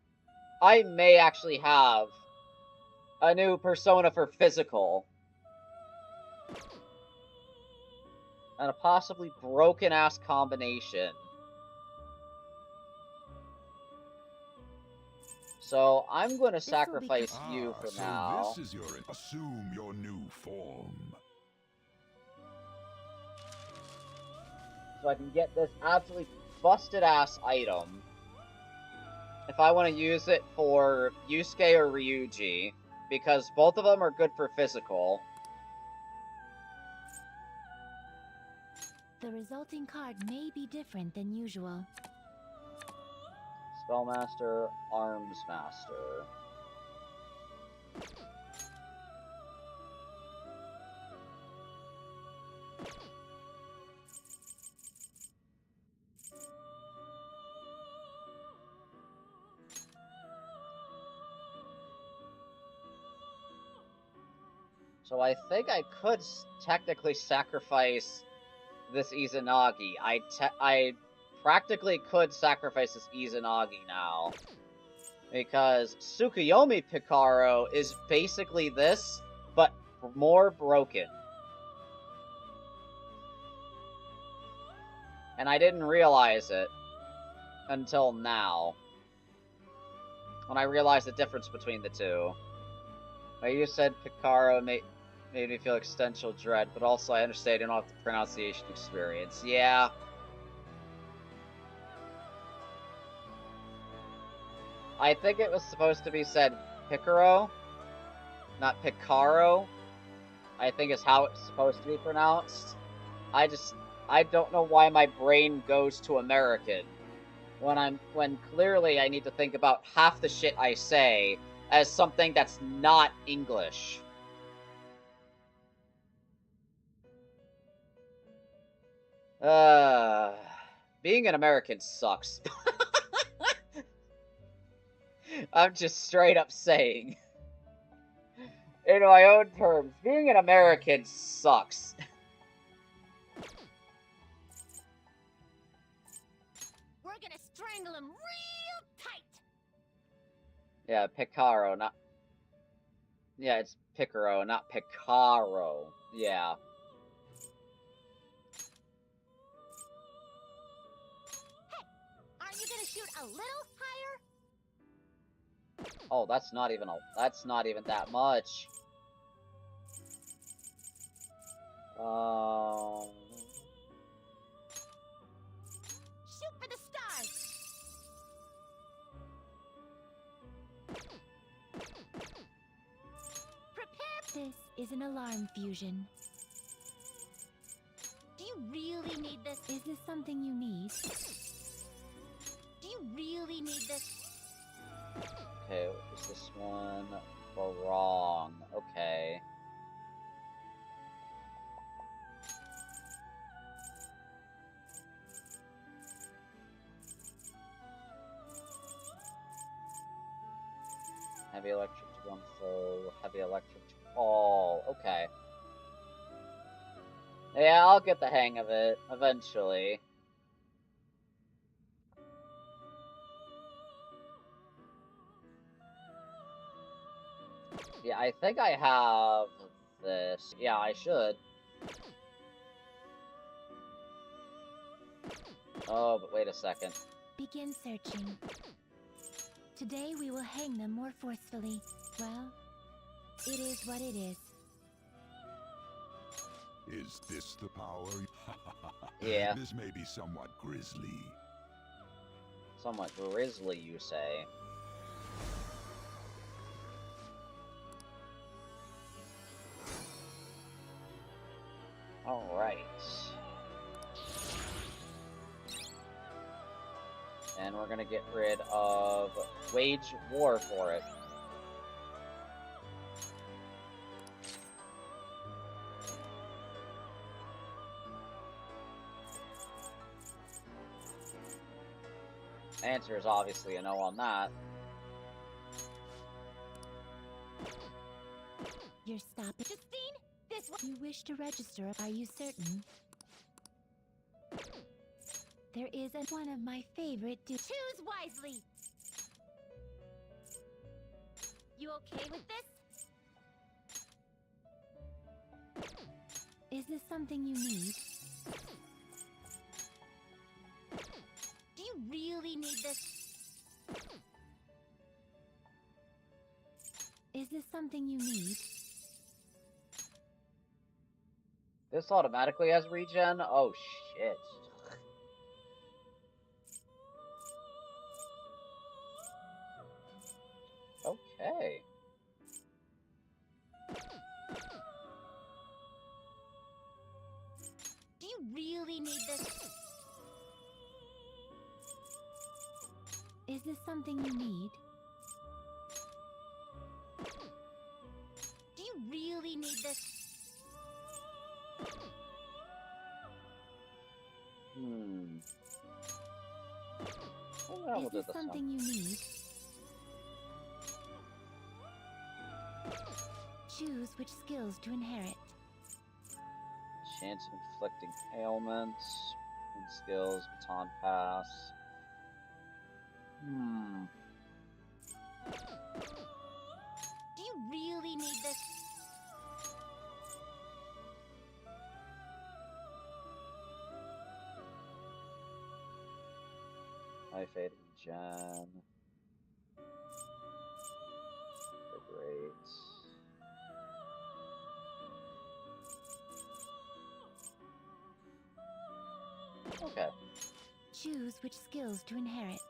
I may actually have a new persona for physical. And a possibly broken-ass combination. So I'm going to This will be sacrifice you for so now. this is your assume your new form. So I can get this absolutely busted ass item. If I want to use it for Yusuke or Ryuji, because both of them are good for physical. The resulting card may be different than usual. Spellmaster, Arms Master. So I think I could technically sacrifice this Izanagi. I practically could sacrifice this Izanagi now. Because Tsukuyomi Picaro is basically this, but more broken. And I didn't realize it until now. When I realized the difference between the two. Like you said, Picaro made me feel existential dread, but also I understand you don't have the pronunciation experience. Yeah. I think it was supposed to be said Picaro, not Picaro. I think is how it's supposed to be pronounced. I don't know why my brain goes to American when clearly I need to think about half the shit I say as something that's not English. Being an American sucks. I'm just straight up saying. In my own terms, being an American sucks. We're gonna strangle him real tight. Yeah, Picaro, not... Yeah, it's Picaro, not Picaro. Yeah. Hey, aren't you gonna shoot a little higher? Oh, that's not even that much. Shoot for the stars. Prepare. This is an alarm fusion. Do you really need this? Is this something you need? Do you really need this? Okay, is this one wrong? Okay. Heavy electric to one foe, heavy electric to all. Okay. Yeah, I'll get the hang of it eventually. Yeah, I think I have this. Yeah, I should. Oh, but wait a second. Begin searching. Today we will hang them more forcefully. Well, it is what it is. Is this the power? Yeah. This may be somewhat grisly. Somewhat grisly, you say. Alright. And we're gonna get rid of Wage War for it. Answer is obviously a no on that. You're stopping. Justine, this one. You wish to register. Are you certain? There is one of my favorite. Choose wisely. You okay with this? Is this something you need? Do you really need this? this something you need? This automatically has regen? Oh shit. Okay. Do you really need this? Is this something you need? Do you really need this? Well, we'll Is do this this something one. you need? Choose which skills to inherit. Chance of inflicting ailments. And skills, baton pass. Do you really need this? High fade regen. Great. Okay. Choose which skills to inherit.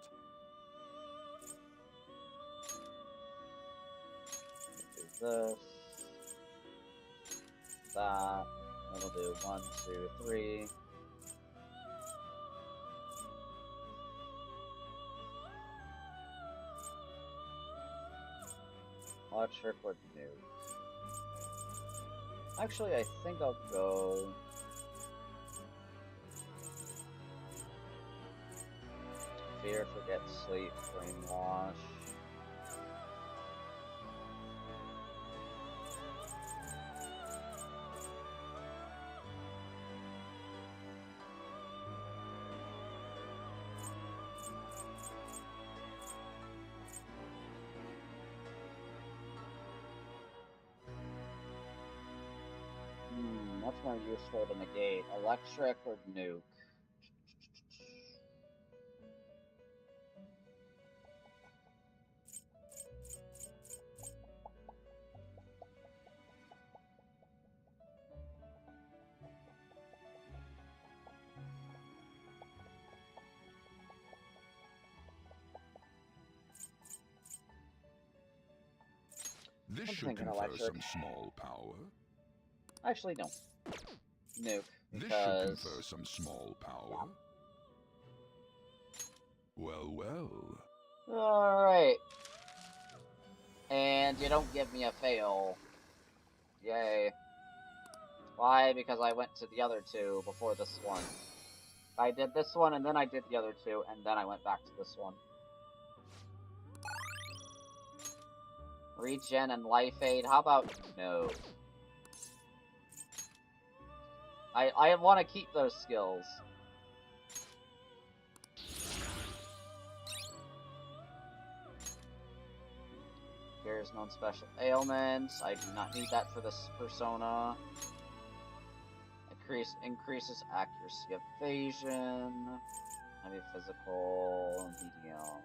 Do this. That. And we'll do 1, 2, 3. Electric or nuke? Actually, I think I'll go... Fear, forget, sleep, brainwash. Much more useful to negate. Electric or nuke? This I'm should thinking confer electric. some small power. Actually, no. Nuke, This should because... confer some small power. Well, well. Alright. And you don't give me a fail. Yay. Why? Because I went to the other two before this one. I did this one, and then I did the other two, and then I went back to this one. Regen and life aid, how about no? I want to keep those skills. Here's known special ailments. I do not need that for this persona. Increases accuracy of evasion. Heavy physical. Medium.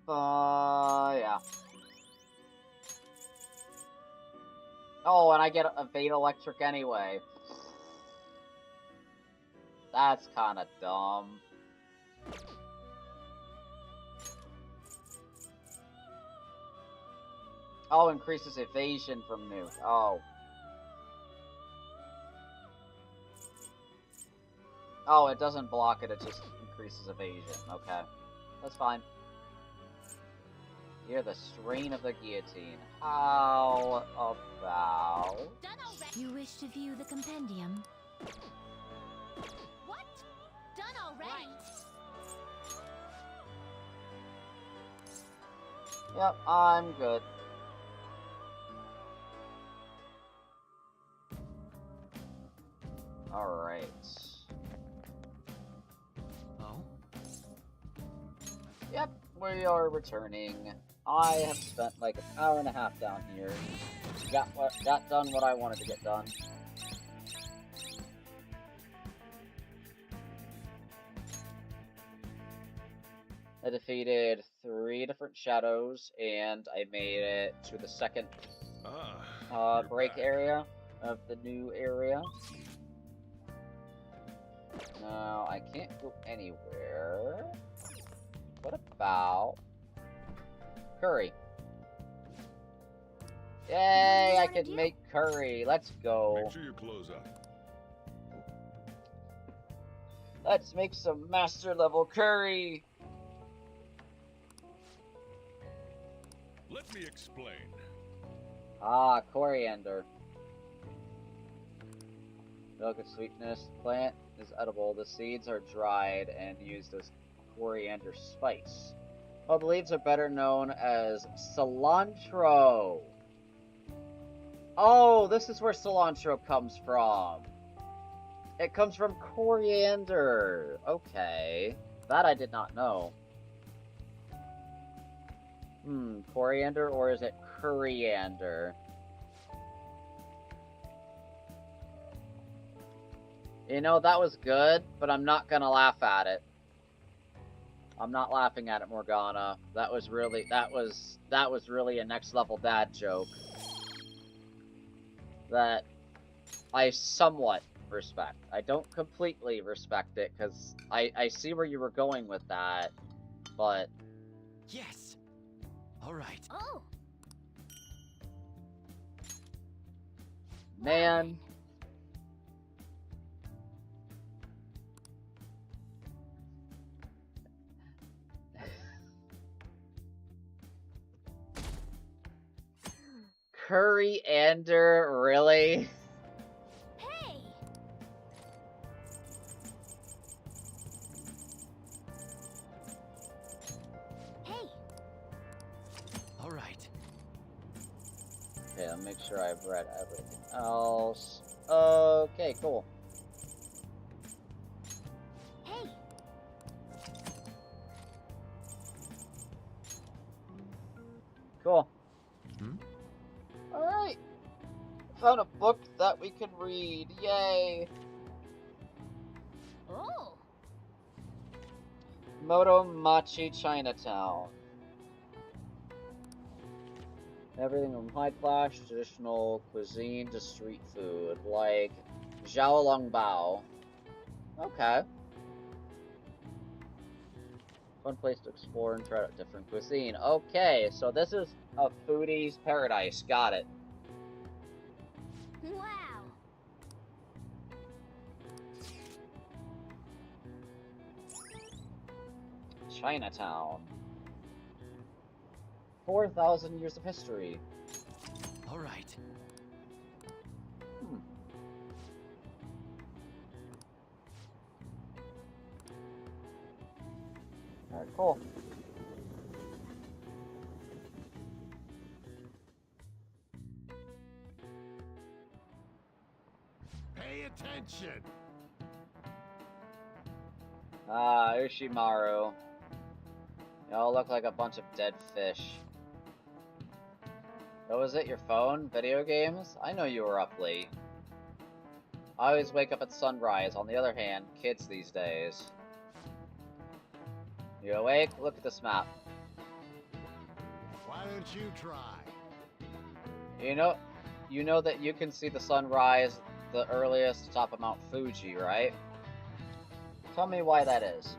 Yeah. Oh, and I get evade electric anyway. That's kind of dumb. Oh, increases evasion from nuke. Oh. Oh, it doesn't block it, it just increases evasion. Okay. That's fine. You're the strain of the guillotine. How about... You wish to view the compendium? What? Done already? Yep, I'm good. we are returning. I have spent like an hour and a half down here. Got done what I wanted to get done. I defeated 3 different shadows, and I made it to the second break area of the new area. Now, I can't go anywhere. What about curry? Yay, I can make curry. Let's go. Make sure you close up. Let's make some master level curry. Let me explain. Ah, coriander. Milk and sweetness. Plant is edible. The seeds are dried and used as coriander spice. While the leaves are better known as cilantro. Oh, this is where cilantro comes from. It comes from coriander. Okay. That I did not know. Coriander, or is it coriander? You know, that was good, but I'm not gonna laugh at it. I'm not laughing at it, Morgana. That was really a next level dad joke. That I somewhat respect. I don't completely respect it, because I see where you were going with that, but... Yes! Alright. Oh! Man. Coriander, really? Hey! Hey! Alright. Okay, I'll make sure I've read everything else. Okay, cool. Hey! Cool. Hmm? Alright. Found a book that we can read. Yay! Oh! Motomachi Chinatown. Everything from high class traditional cuisine to street food, like Xiaolongbao. Okay. Fun place to explore and try out different cuisine. Okay, so this is a foodie's paradise. Got it. Wow! Chinatown. 4,000 years of history. Alright. Alright, cool. Pay attention. Ah, Ushimaru. Y'all look like a bunch of dead fish. Oh, was it your phone? Video games? I know you were up late. I always wake up at sunrise. On the other hand, kids these days. You awake? Look at this map. Why don't you try? You know that you can see the sunrise the earliest atop of Mount Fuji, right? Tell me why that is.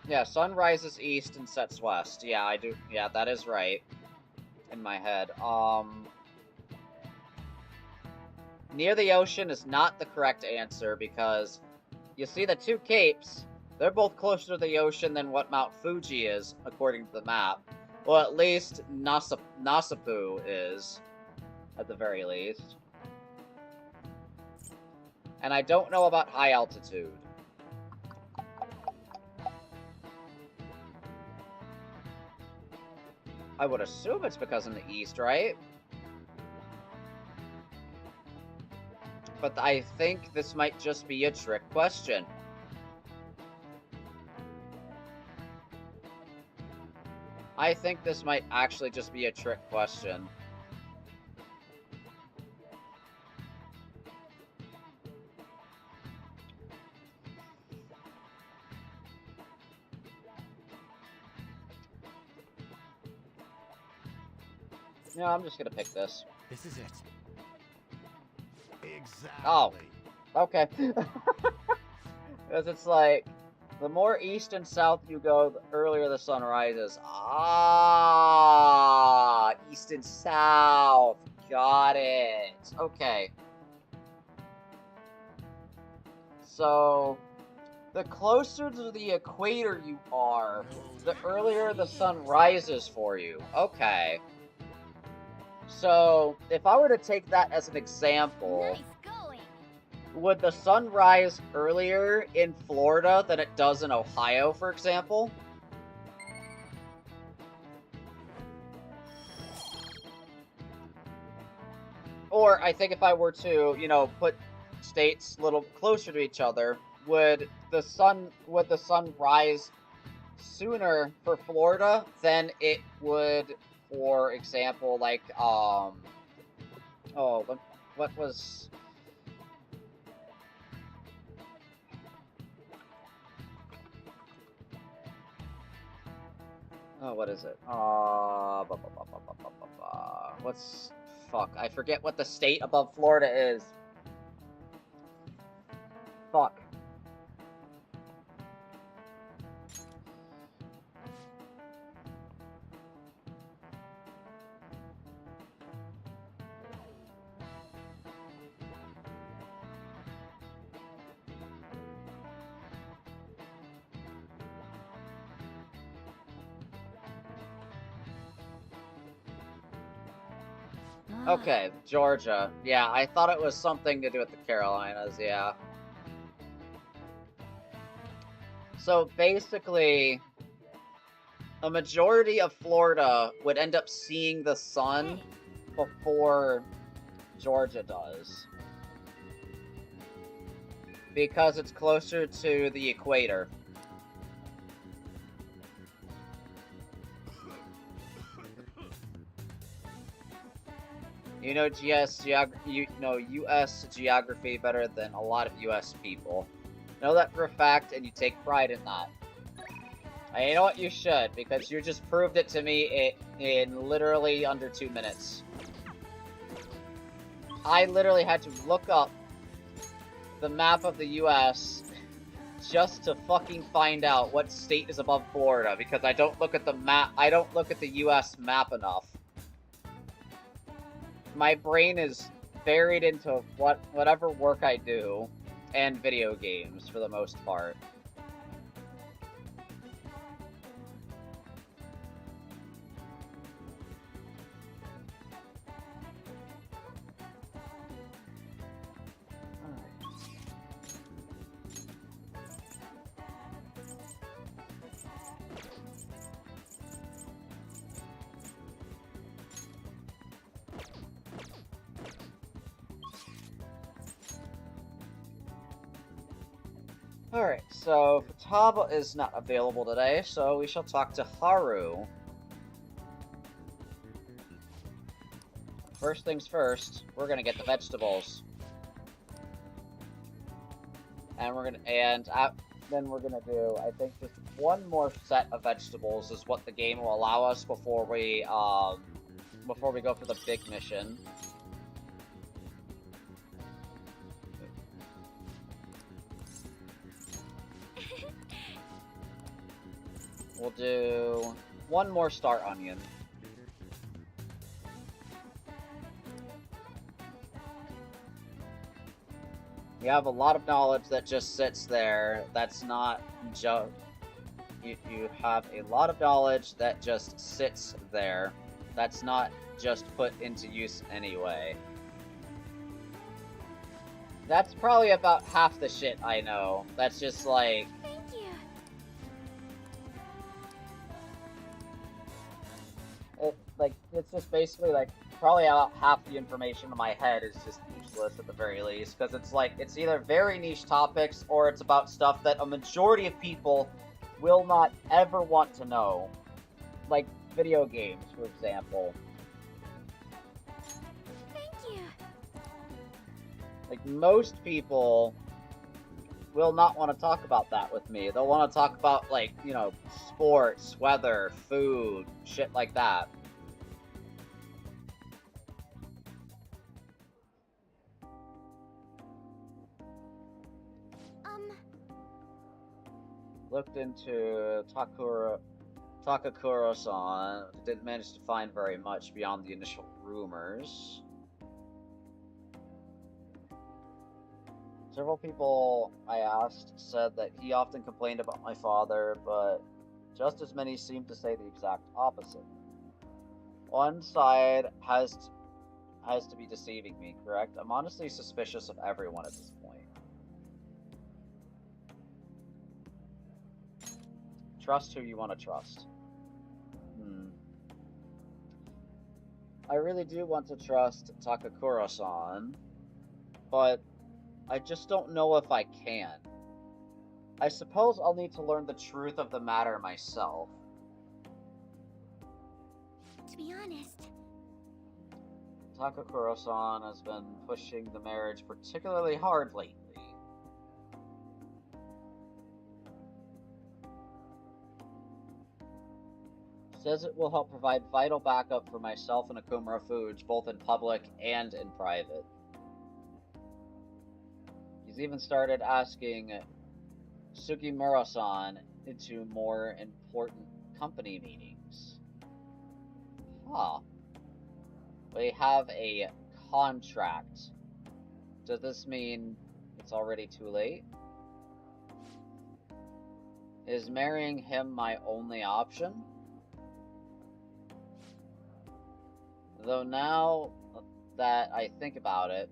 Yeah, sun rises east and sets west. Yeah, I do. Yeah, that is right. In my head. Near the ocean is not the correct answer because you see the 2 capes. They're both closer to the ocean than what Mount Fuji is, according to the map. Well, at least Nasapu is, at the very least. And I don't know about high altitude. I would assume it's because in the east, right? But I think this might just be a trick question. I think this might actually just be a trick question. Yeah, I'm just gonna pick this. This is it. Exactly. Oh. Okay. Because it's like, the more east and south you go, the earlier the sun rises. Ah, east and south. Got it. Okay. So, the closer to the equator you are, the earlier the sun rises for you. Okay. So, if I were to take that as an example, Nice going. would the sun rise earlier in Florida than it does in Ohio, for example? Or I think if I were to, you know, put states a little closer to each other, would the sun rise sooner for Florida than it would, for example, like oh, what was what is it? What's fuck? I forget what the state above Florida is. Fuck. Okay, Georgia. Yeah, I thought it was something to do with the Carolinas, yeah. So basically, a majority of Florida would end up seeing the sun before Georgia does. Because it's closer to the equator. You know U.S. geography better than a lot of U.S. people. Know that for a fact, and you take pride in that. And you know what? You should, because you just proved it to me in literally under 2 minutes. I literally had to look up the map of the U.S. just to fucking find out what state is above Florida, because I don't look at the map. I don't look at the U.S. map enough. My brain is buried into whatever work I do, and video games for the most part. Alright, so Futaba is not available today, so we shall talk to Haru. First things first, we're gonna get the vegetables. And then we're gonna do, I think, just one more set of vegetables is what the game will allow us before we go for the big mission. We'll do one more star onion. You have a lot of knowledge that just sits there. That's not just... You have a lot of knowledge that just sits there. That's not just put into use anyway. That's probably about half the shit I know. That's just like... Thank you. It's just basically like, probably about half the information in my head is just useless at the very least. Because it's like, it's either very niche topics, or it's about stuff that a majority of people will not ever want to know. Like, video games, for example. Thank you. Like, most people will not want to talk about that with me. They'll want to talk about, like, you know, sports, weather, food, shit like that. Looked into Takakura-san. Didn't manage to find very much beyond the initial rumors. Several people I asked said that he often complained about my father, but just as many seemed to say the exact opposite. One side has to be deceiving me, correct? I'm honestly suspicious of everyone at this point. Trust who you want to trust. I really do want to trust Takakura-san, but I just don't know if I can. I suppose I'll need to learn the truth of the matter myself. To be honest, Takakura-san has been pushing the marriage particularly hard lately. Says it will help provide vital backup for myself and Akumura Foods, both in public and in private. He's even started asking Sugimura-san into more important company meetings. Huh. We have a contract. Does this mean it's already too late? Is marrying him my only option? Though now that I think about it,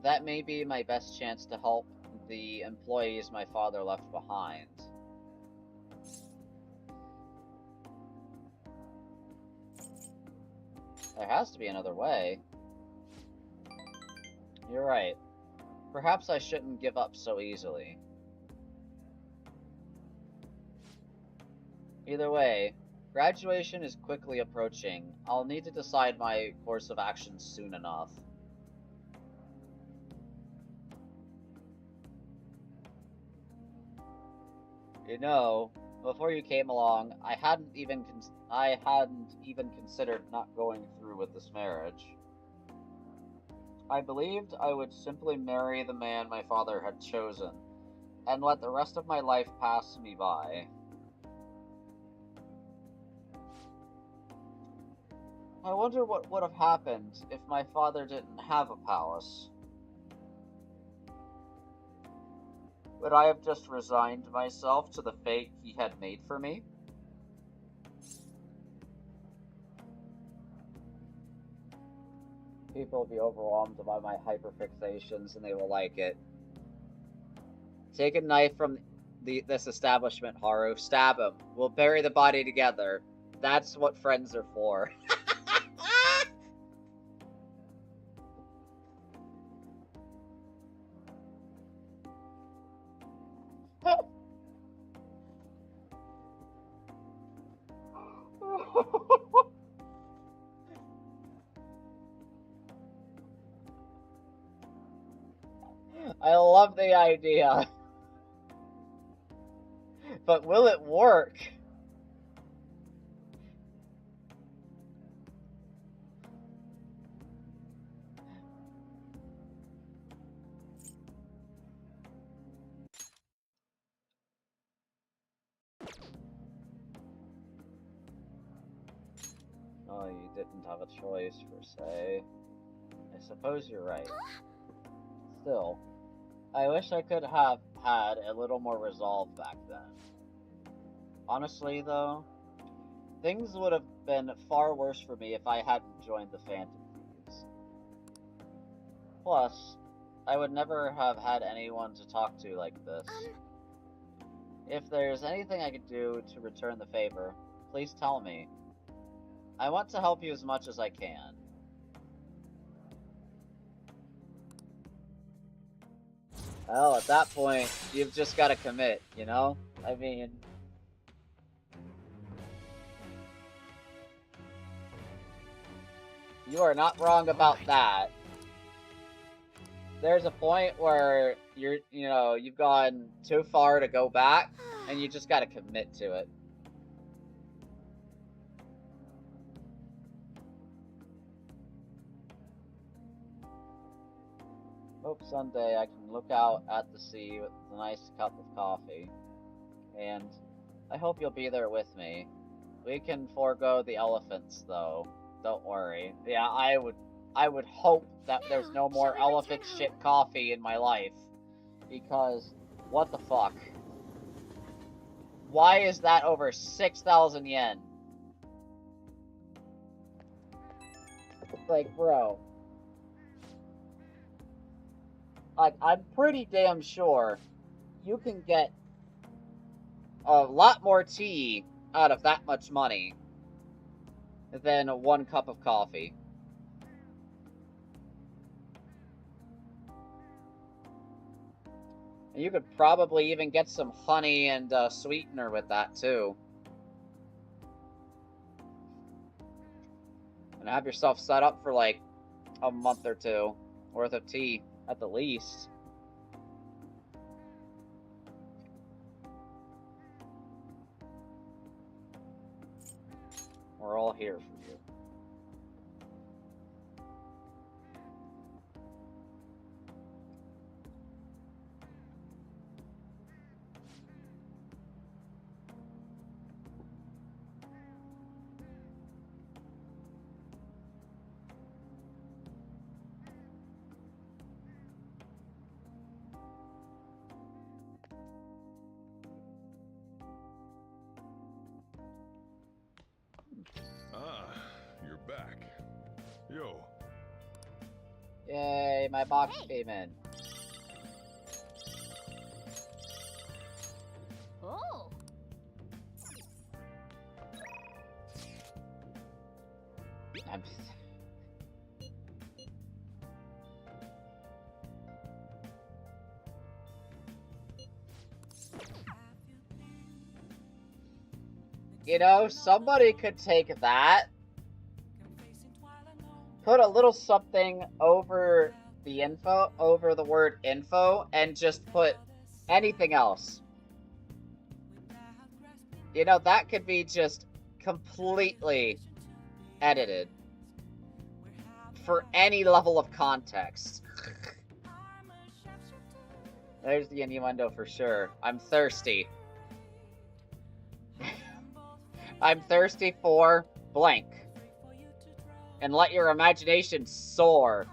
that may be my best chance to help the employees my father left behind. There has to be another way. You're right. Perhaps I shouldn't give up so easily. Either way, graduation is quickly approaching. I'll need to decide my course of action soon enough. You know, before you came along, I hadn't even considered not going through with this marriage. I believed I would simply marry the man my father had chosen, and let the rest of my life pass me by. I wonder what would have happened if my father didn't have a palace. Would I have just resigned myself to the fate he had made for me? People will be overwhelmed by my hyperfixations and they will like it. Take a knife from this establishment, Haru. Stab him. We'll bury the body together. That's what friends are for. I love the idea. But will it work? Oh, you didn't have a choice, per se. I suppose you're right. Still, I wish I could have had a little more resolve back then. Honestly, though, things would have been far worse for me if I hadn't joined the Phantom Thieves. Plus, I would never have had anyone to talk to like this. If there's anything I could do to return the favor, please tell me. I want to help you as much as I can. Well, at that point, you've just got to commit, you know? I mean... You are not wrong about that. There's a point where you've gone too far to go back, and you just got to commit to it. Hope someday I can look out at the sea with a nice cup of coffee. And I hope you'll be there with me. We can forego the elephants, though. Don't worry. Yeah, I would hope that there's no more elephant shit coffee in my life. Because, what the fuck? Why is that over 6,000 yen? Like, bro. Like, I'm pretty damn sure you can get a lot more tea out of that much money than one cup of coffee. And you could probably even get some honey and sweetener with that too. And have yourself set up for like a month or two worth of tea at the least. We're all here for you. You're back. Yo. Yay, my box came in. Oh. I'm... You know, somebody could take that, put a little something over the info, over the word info, and just put anything else. You know, that could be just completely edited for any level of context. There's the innuendo for sure. I'm thirsty. I'm thirsty for blank. And let your imagination soar.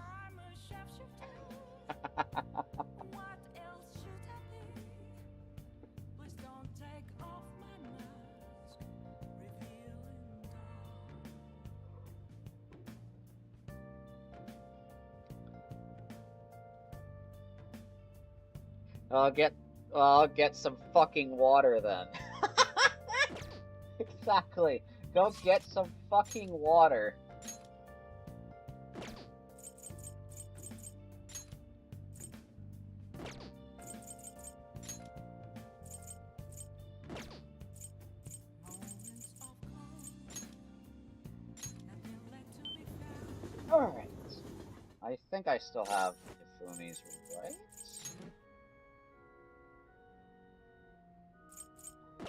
I'll get some fucking water then. Exactly. Go get some fucking water. Alright. I think I still have Hifumi's right?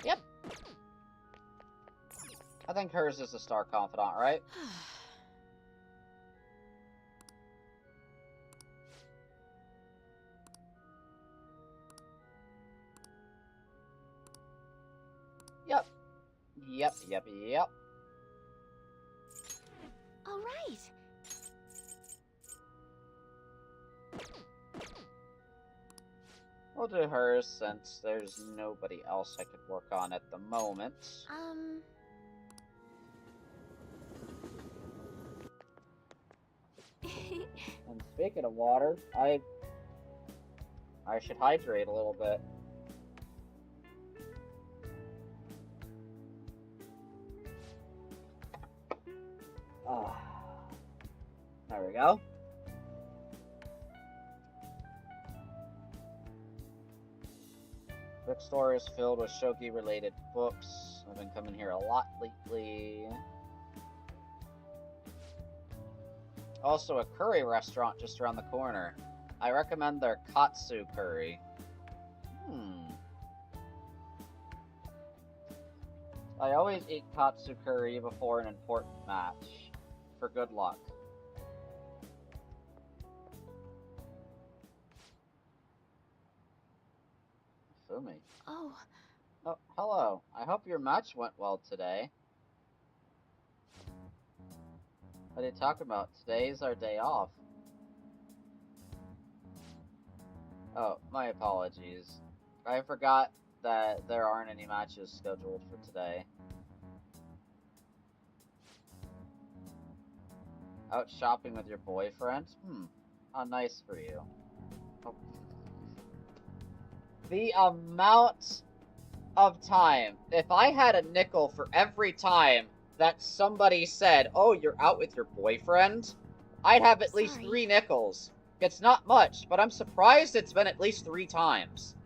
Yep. I think hers is the Star Confidant, right? Yep. Yep. All right. We'll do hers since there's nobody else I could work on at the moment. And speaking of water, I I should hydrate a little bit. Ah. There we go. Bookstore is filled with Shogi-related books. I've been coming here a lot lately. Also, a curry restaurant just around the corner. I recommend their katsu curry. I always eat katsu curry before an important match. For good luck. Fumi. Oh, Oh, hello. I hope your match went well today. What are you talking about? Today's our day off. Oh, my apologies. I forgot that there aren't any matches scheduled for today. Out shopping with your boyfriend? How nice for you. Oh. The amount of time. If I had a nickel for every time that somebody said, oh, you're out with your boyfriend, I'd have at least 3 nickels. It's not much, but I'm surprised it's been at least 3 times.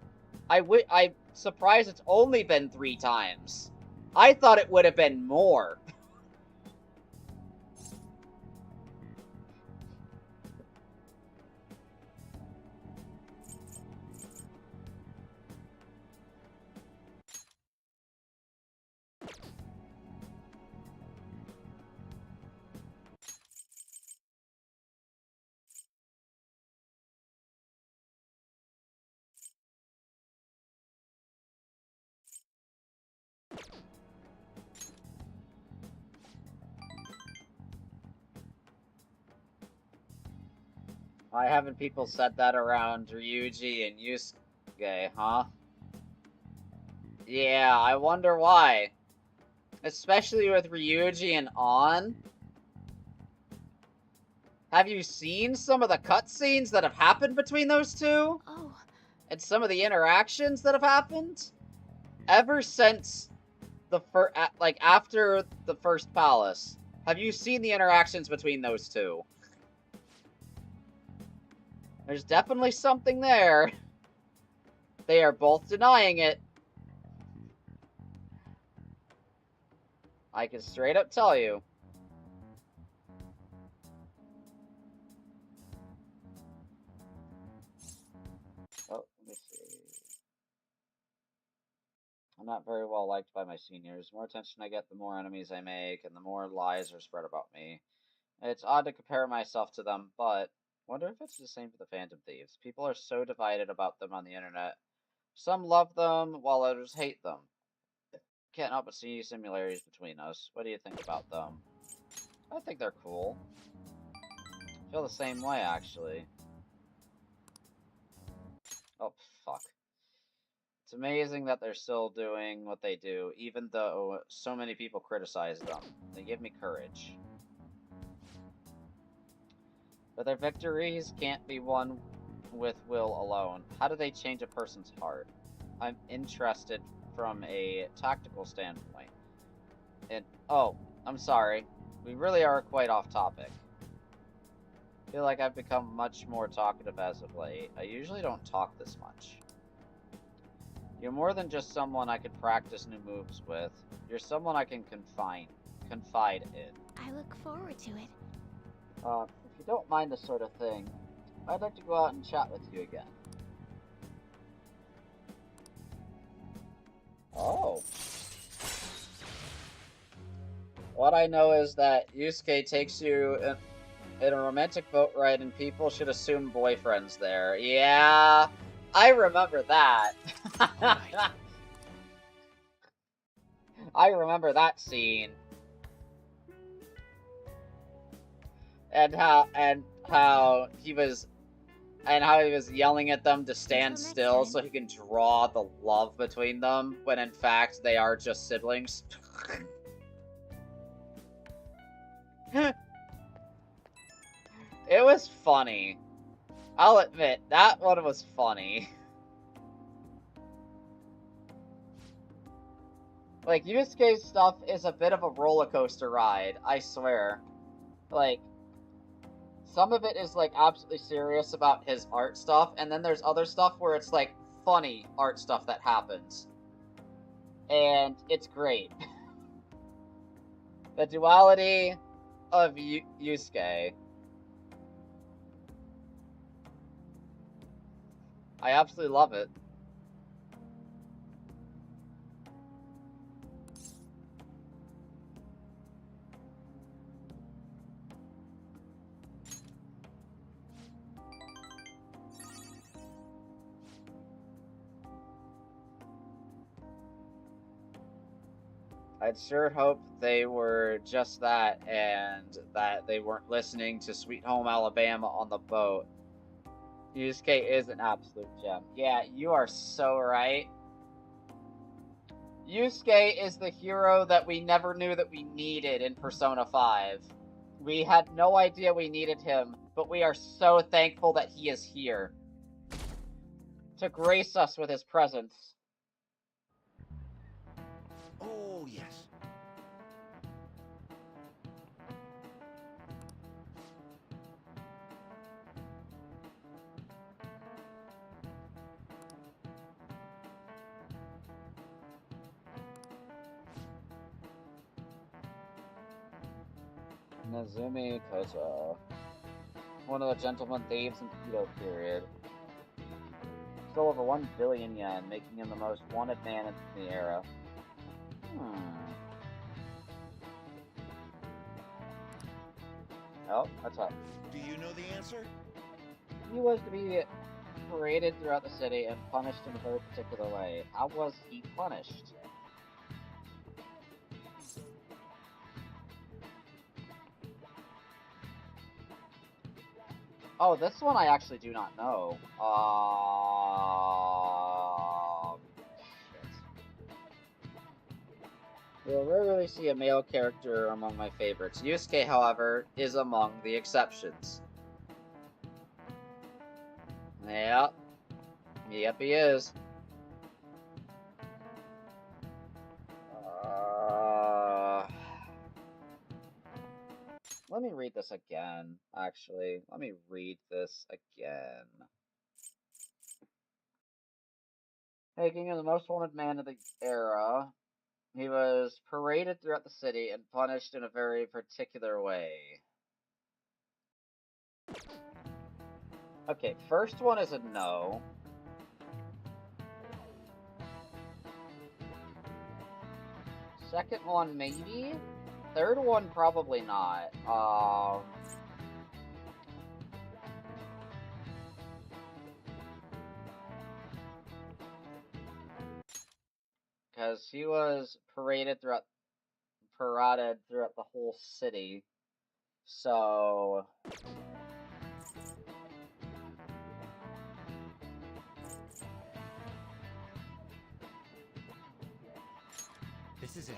I'm surprised it's only been 3 times. I thought it would have been more. Why haven't people said that around Ryuji and Yusuke, huh? Yeah, I wonder why. Especially with Ryuji and An. Have you seen some of the cutscenes that have happened between those two? oh, And some of the interactions that have happened? Ever since the after the first palace, have you seen the interactions between those two? There's definitely something there. They are both denying it. I can straight up tell you. Oh, let me see. I'm not very well liked by my seniors. The more attention I get, the more enemies I make, and the more lies are spread about me. It's odd to compare myself to them, but wonder if it's the same for the Phantom Thieves. People are so divided about them on the internet. Some love them, while others hate them. Can't help but see similarities between us. What do you think about them? I think they're cool. I feel the same way, actually. Oh, fuck. It's amazing that they're still doing what they do, even though so many people criticize them. They give me courage. But their victories can't be won with will alone. How do they change a person's heart? I'm interested from a tactical standpoint. And, oh, I'm sorry. We really are quite off topic. I feel like I've become much more talkative as of late. I usually don't talk this much. You're more than just someone I could practice new moves with. You're someone I can confide in. I look forward to it. If you don't mind this sort of thing, I'd like to go out and chat with you again. Oh. What I know is that Yusuke takes you in a romantic boat ride and people should assume boyfriend's there. Yeah, I remember that. I remember that scene. And how he was yelling at them to stand still so he can draw the love between them, when in fact they are just siblings. It was funny. I'll admit, that one was funny. Like, Yusuke's stuff is a bit of a roller coaster ride, I swear. Like, some of it is, like, absolutely serious about his art stuff, and then there's other stuff where it's, like, funny art stuff that happens. And it's great. The duality of Yusuke. I absolutely love it. I'd sure hoped they were just that, and that they weren't listening to Sweet Home Alabama on the boat. Yusuke is an absolute gem. Yeah, you are so right. Yusuke is the hero that we never knew that we needed in Persona 5. We had no idea we needed him, but we are so thankful that he is here to grace us with his presence. Oh, yes. Nazumi Koto. One of the gentlemen thieves in the Edo period. Stole over 1 billion yen, making him the most wanted man in the era. Oh, what's up? Do you know the answer? He was to be paraded throughout the city and punished in a very particular way. How was he punished? Oh, this one I actually do not know. Shit. We'll rarely see a male character among my favorites. Yusuke, however, is among the exceptions. Yep. Yep, he is. Let me read this again, actually. Let me read this again. Making him the most wanted man of the era, he was paraded throughout the city and punished in a very particular way. Okay, first one is a no. Second one, maybe? Third one, probably not. Because he was paraded throughout the whole city. So... This is it.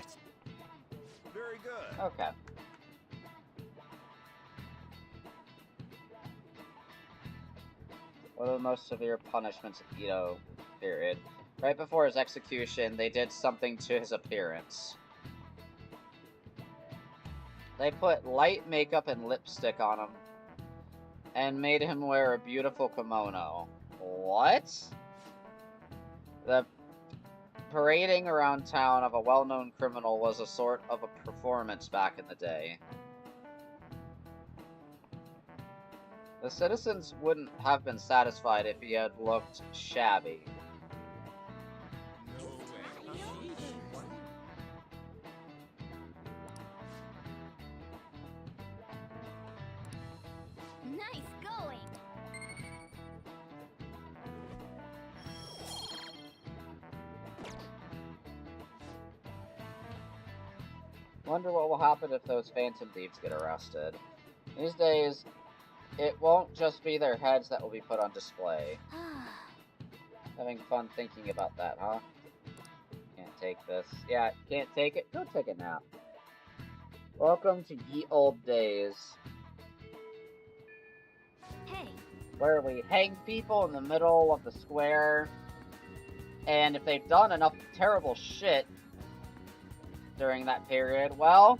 Very good. Okay. One of the most severe punishments of Edo period. Right before his execution, they did something to his appearance. They put light makeup and lipstick on him, and made him wear a beautiful kimono. What? The parading around town of a well-known criminal was a sort of a performance back in the day. The citizens wouldn't have been satisfied if he had looked shabby. No way. Nice going. Wonder what will happen if those phantom thieves get arrested. These days, it won't just be their heads that will be put on display. Having fun thinking about that, huh? Can't take this. Yeah, can't take it? Go take a nap. Welcome to ye old days. Hey, where we hang people in the middle of the square, and if they've done enough terrible shit during that period, well,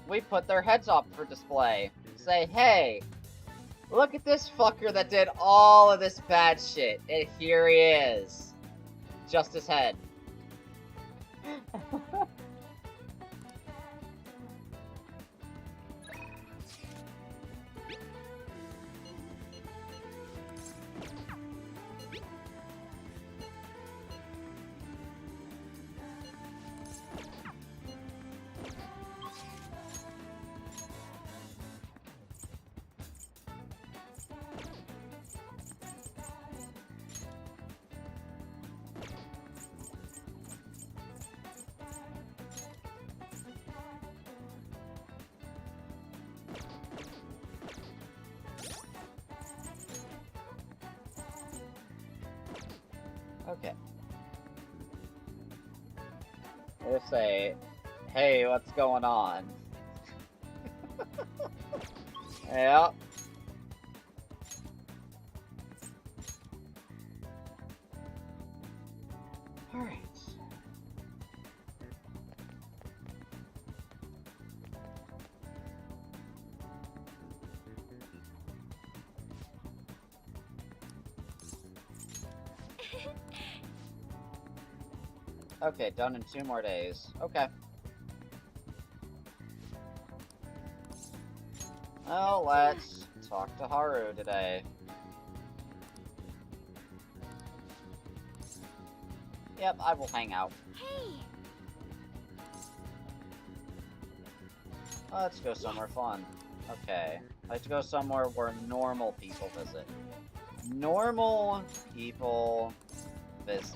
we put their heads up for display. Say, hey, look at this fucker that did all of this bad shit, and here he is. Just his head. Okay. We'll say, hey, what's going on? Yep. Alright. Okay, done in 2 more days. Okay. Well, let's talk to Haru today. Yep, I will hang out. Hey! Let's go somewhere fun. Okay. Let's go somewhere where normal people visit. Normal people visit.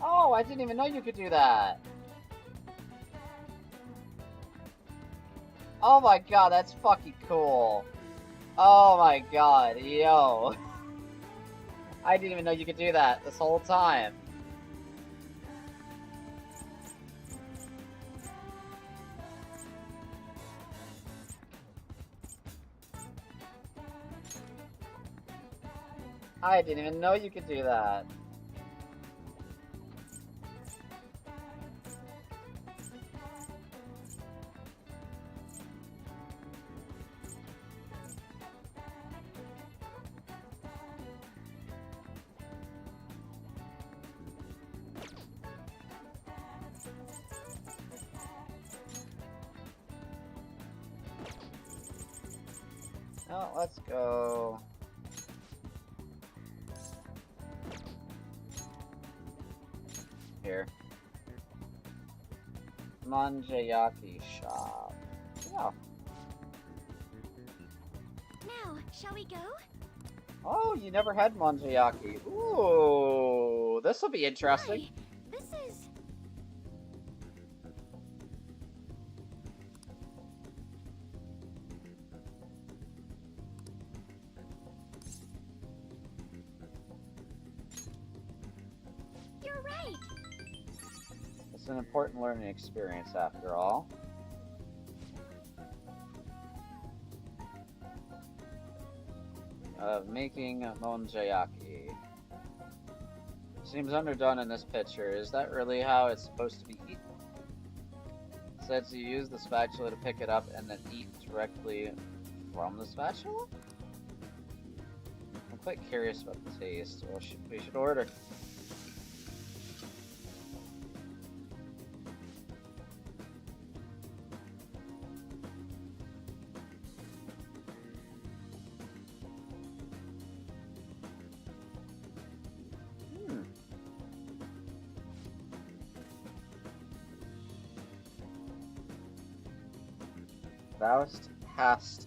Oh, I didn't even know you could do that. Oh my god, that's fucking cool. Oh my god, yo. I didn't even know you could do that this whole time. I didn't even know you could do that. Oh, let's go. Here. Manjayaki shop. Yeah. Now, Shall we go? Oh, you never had Monjayaki. Ooh, this will be interesting. Why? This is... You're right. It's an important learning experience after all. Of making Monjayaki. Seems underdone in this picture. Is that really how it's supposed to be eaten? It says you use the spatula to pick it up and then eat directly from the spatula? I'm quite curious about the taste. Well, we should order. Thou hast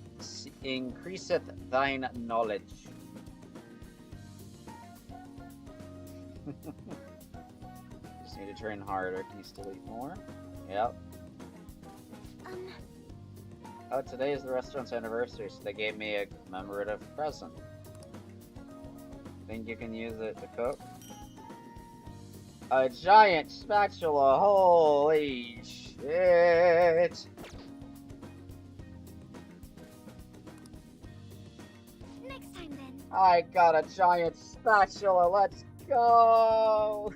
increaseth thine knowledge. Just need to train harder. Can you still eat more? Yep. Oh, today is the restaurant's anniversary, so they gave me a commemorative present. Think you can use it to cook? A giant spatula! Holy shit! Next time then. I got a giant spatula, let's go!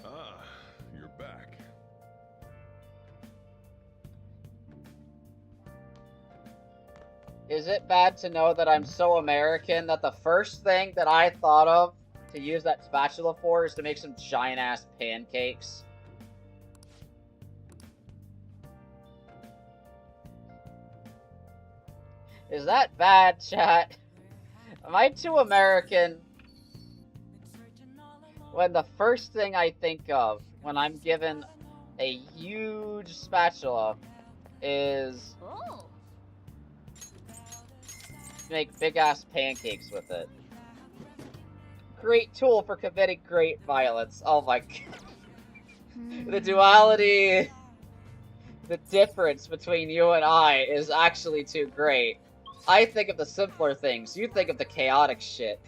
Ah, you're back. Is it bad to know that I'm so American that the first thing that I thought of to use that spatula for is to make some giant ass pancakes? Is that bad, chat? Am I too American? When the first thing I think of when I'm given a huge spatula is Oh. make big ass pancakes with it. Great tool for committing great violence. Oh my god. The duality, the difference between you and I is actually too great. I think of the simpler things, you think of the chaotic shit.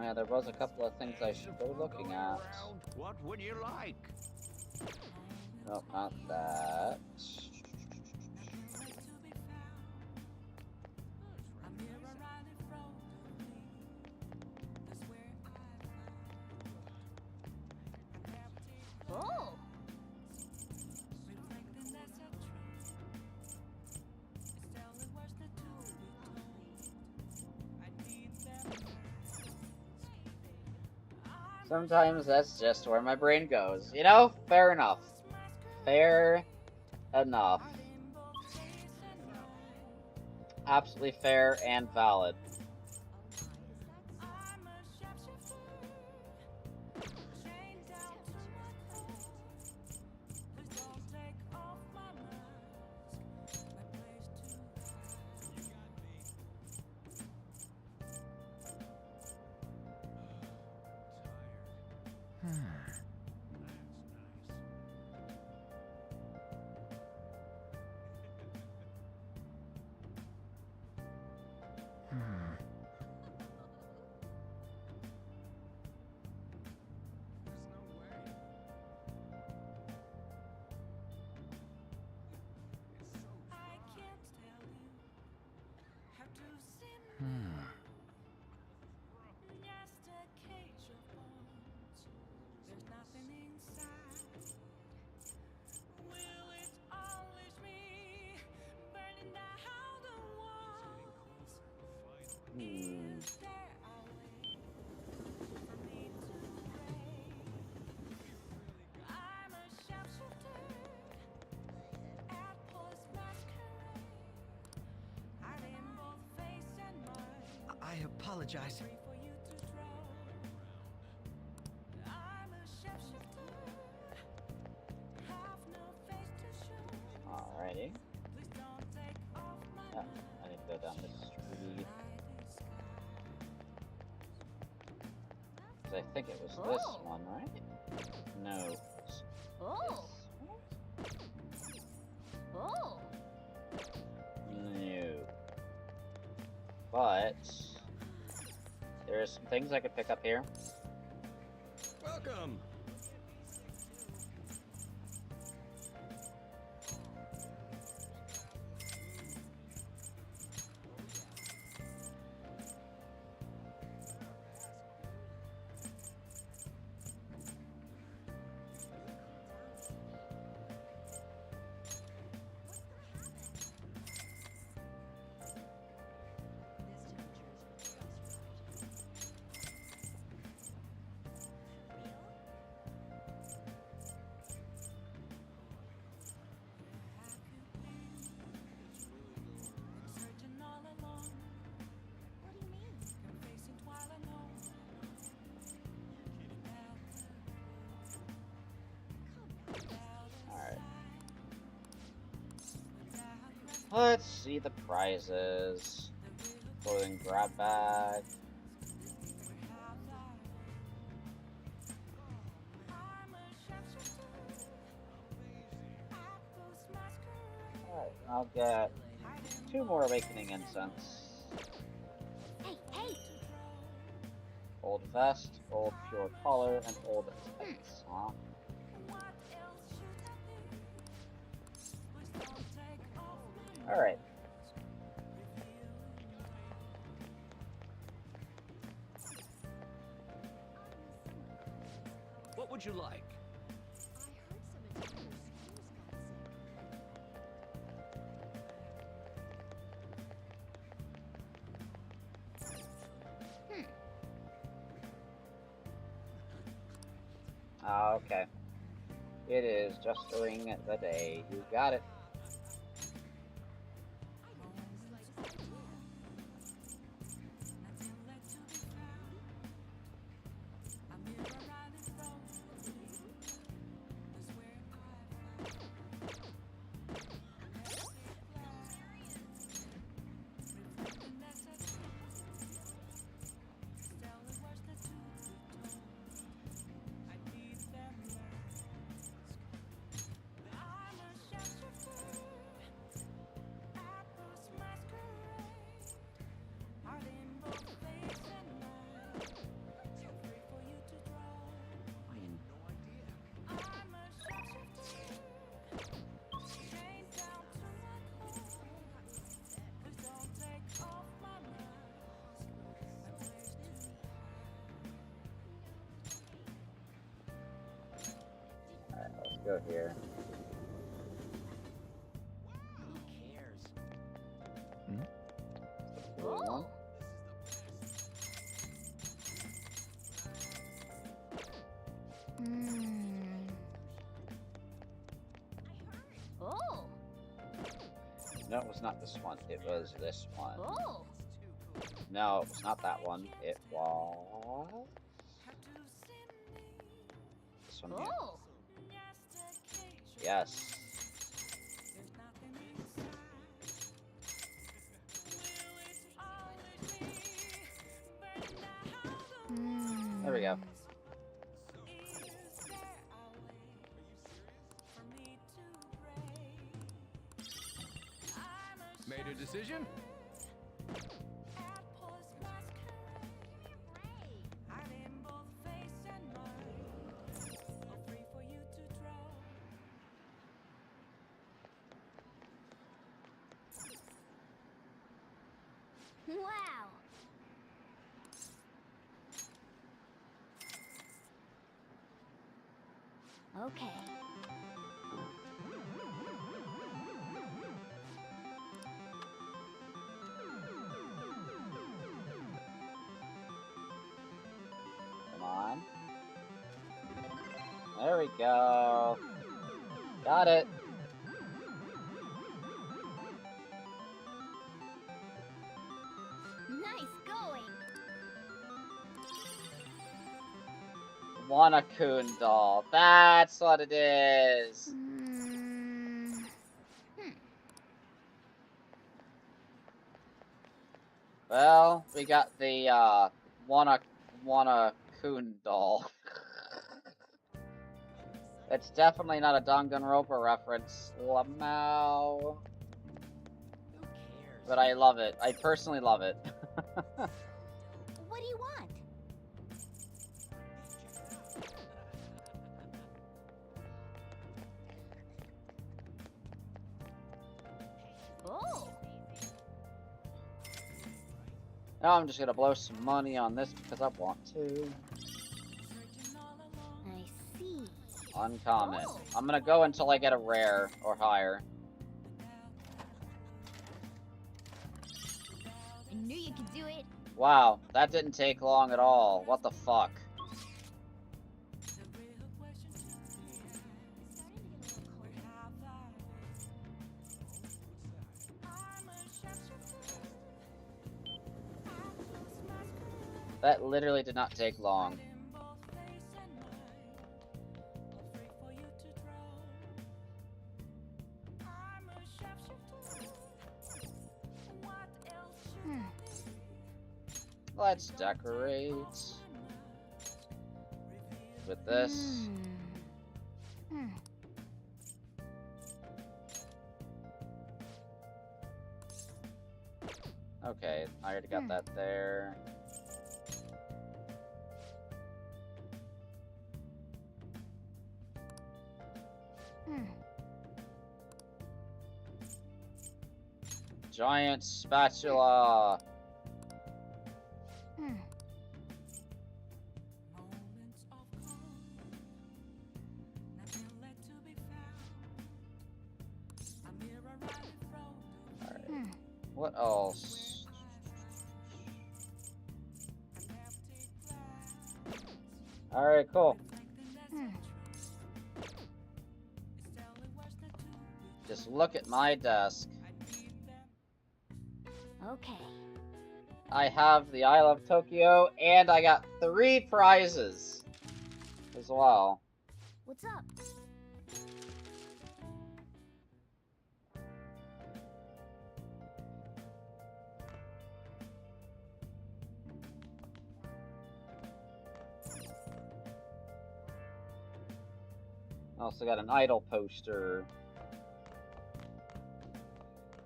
Yeah, there was a couple of things I should go looking at. What would you like? Nope, not that. Oh. Sometimes that's just where my brain goes. You know, fair enough. Fair enough. Absolutely fair and valid. I apologize. Alrighty. Oh, I need to go down this street. 'Cause I think it was this one, right? No. It was this one? No. But there are some things I could pick up here. Welcome! Let's see the prizes. Clothing grab bag. Alright, I'll get 2 more awakening incense. Hey, hey! Old vest, old pure collar, and old tights, huh? Alright. What would you like? Okay. It is just during the day. You got it. Go here. Who cares? Blue one. No, it was not this one. It was this one. No, it was not that one. It was this one here. Yes. There we go. Made a decision? Wow! Okay. Come on. There we go. Got it. Nice going. Wanna-kun doll. That's what it is. Well, we got the Wanna-kun doll. It's definitely not a Danganronpa reference. Lamau. Who cares? But I love it. I personally love it. What do you want? Oh. Now I'm just gonna blow some money on this because I want to. I see. Uncommon. Oh. I'm gonna go until I get a rare or higher. I knew you could do it. Wow, that didn't take long at all. What the fuck? That literally did not take long. Let's decorate with this. Okay, I already got that there. Giant spatula. Alright. What else? Alright, cool. Just look at my desk. Okay. I have the Isle of Tokyo, and I got 3 prizes as well. What's up? I also got an idol poster.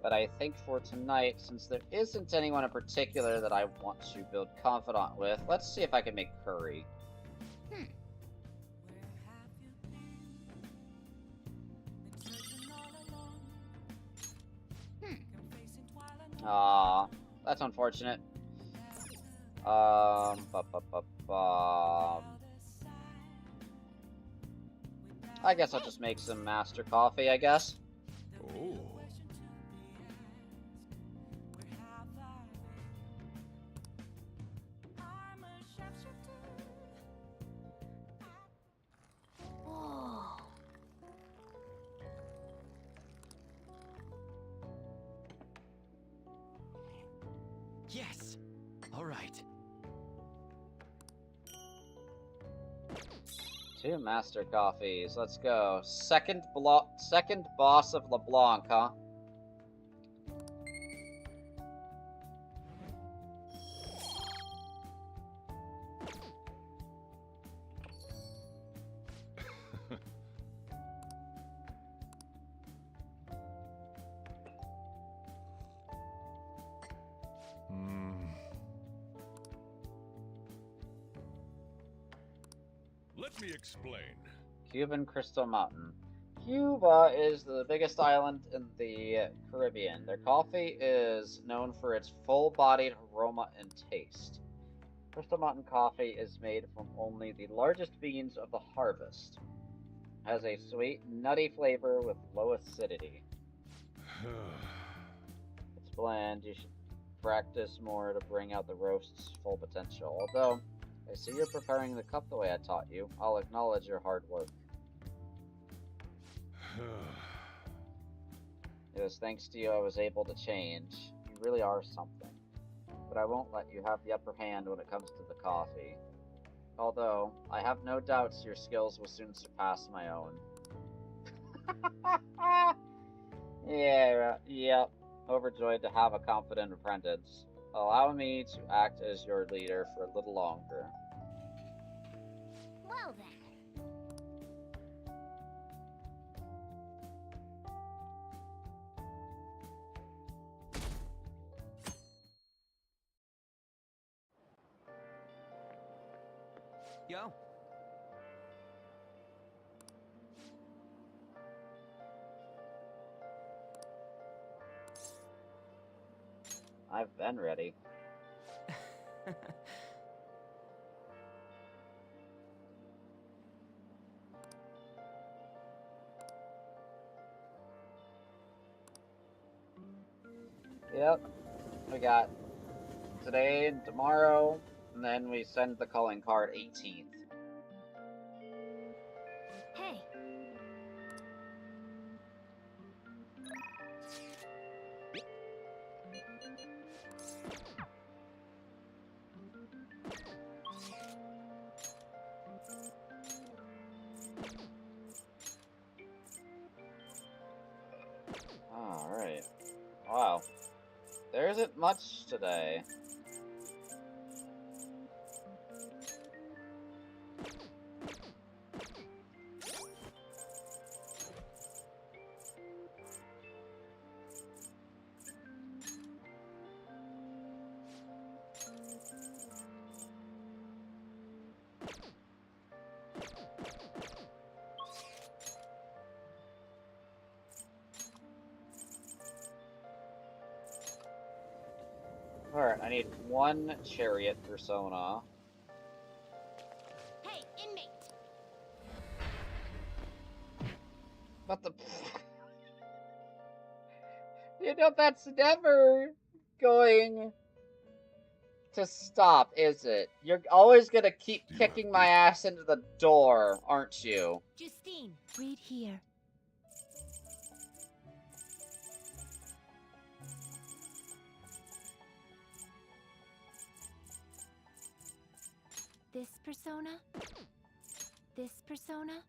But I think for tonight, since there isn't anyone in particular that I want to build Confidant with, let's see if I can make curry. Aw, that's unfortunate. I guess I'll just make some master coffee, I guess. Oh. Oh. Yes. All right. 2 master coffees. Let's go. Second boss of LeBlanc, huh? Let me explain. Cuban Crystal Mountain. Cuba is the biggest island in the Caribbean. Their coffee is known for its full-bodied aroma and taste. Crystal Mountain coffee is made from only the largest beans of the harvest. Has a sweet, nutty flavor with low acidity. It's bland. You should practice more to bring out the roast's full potential. Although, I see you're preparing the cup the way I taught you. I'll acknowledge your hard work. It was thanks to you I was able to change. You really are something. But I won't let you have the upper hand when it comes to the coffee. Although, I have no doubts your skills will soon surpass my own. Yep. Overjoyed to have a confident apprentice. Allow me to act as your leader for a little longer. Well then. Yo. I've been ready. Yep. We got today and tomorrow, and then we send the calling card 18th. Hey. Alright. Wow. There isn't much today. Alright, I need one chariot persona. Hey, inmate. What the... You know, that's never going to stop, is it? You're always gonna keep kicking my ass into the door, aren't you? Justine, read here. This persona? This persona?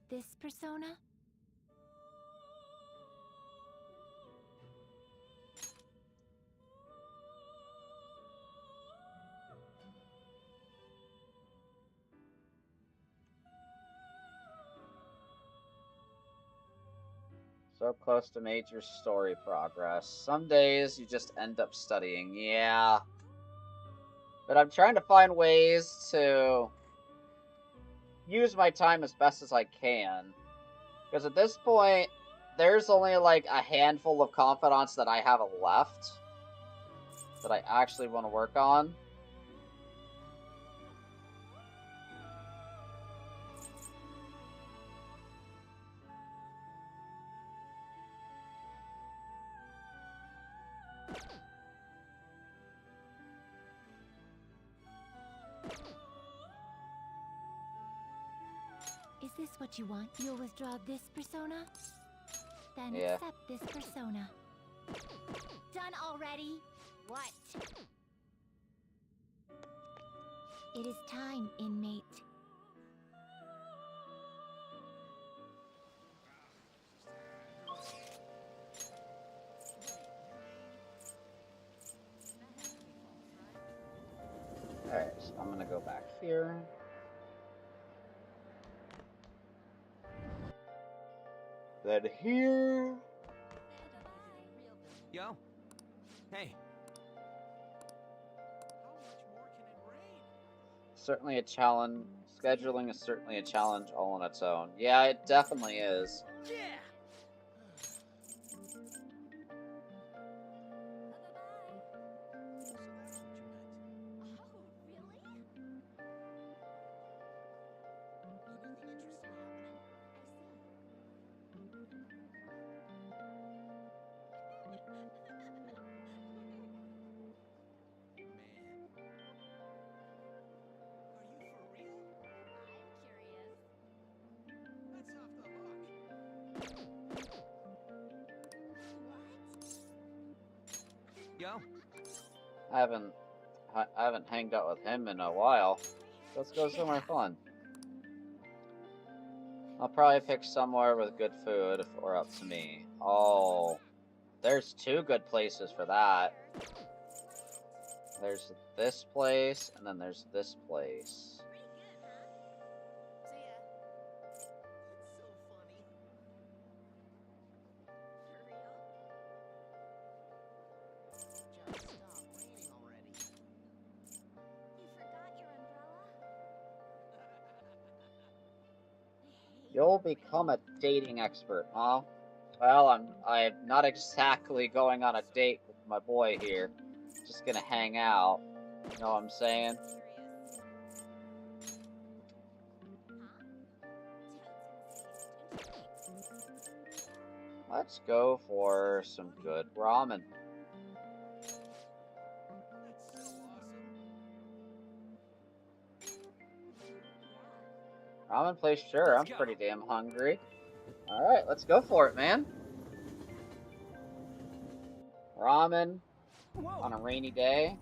This persona? So close to major story progress. Some days you just end up studying, yeah. But I'm trying to find ways to use my time as best as I can. Because at this point, there's only like a handful of confidants that I have left that I actually want to work on. Is this what you want? You'll withdraw this persona? Then Yeah. accept this persona. Done already? What? It is time, inmate. Alright, so I'm gonna go back here. Then here. Yo. Hey. Certainly a challenge. Scheduling is certainly a challenge all on its own. Yeah, it definitely is. Yeah. go? I haven't hanged out with him in a while. Let's go somewhere fun. I'll probably pick somewhere with good food if it were up to me. Oh, there's two good places for that. There's this place, and then there's this place. You'll become a dating expert, huh? Well, I'm not exactly going on a date with my boy here. Just gonna hang out. You know what I'm saying? Let's go for some good ramen. Ramen place, sure. I'm pretty damn hungry. Alright, let's go for it, man. Ramen on a rainy day.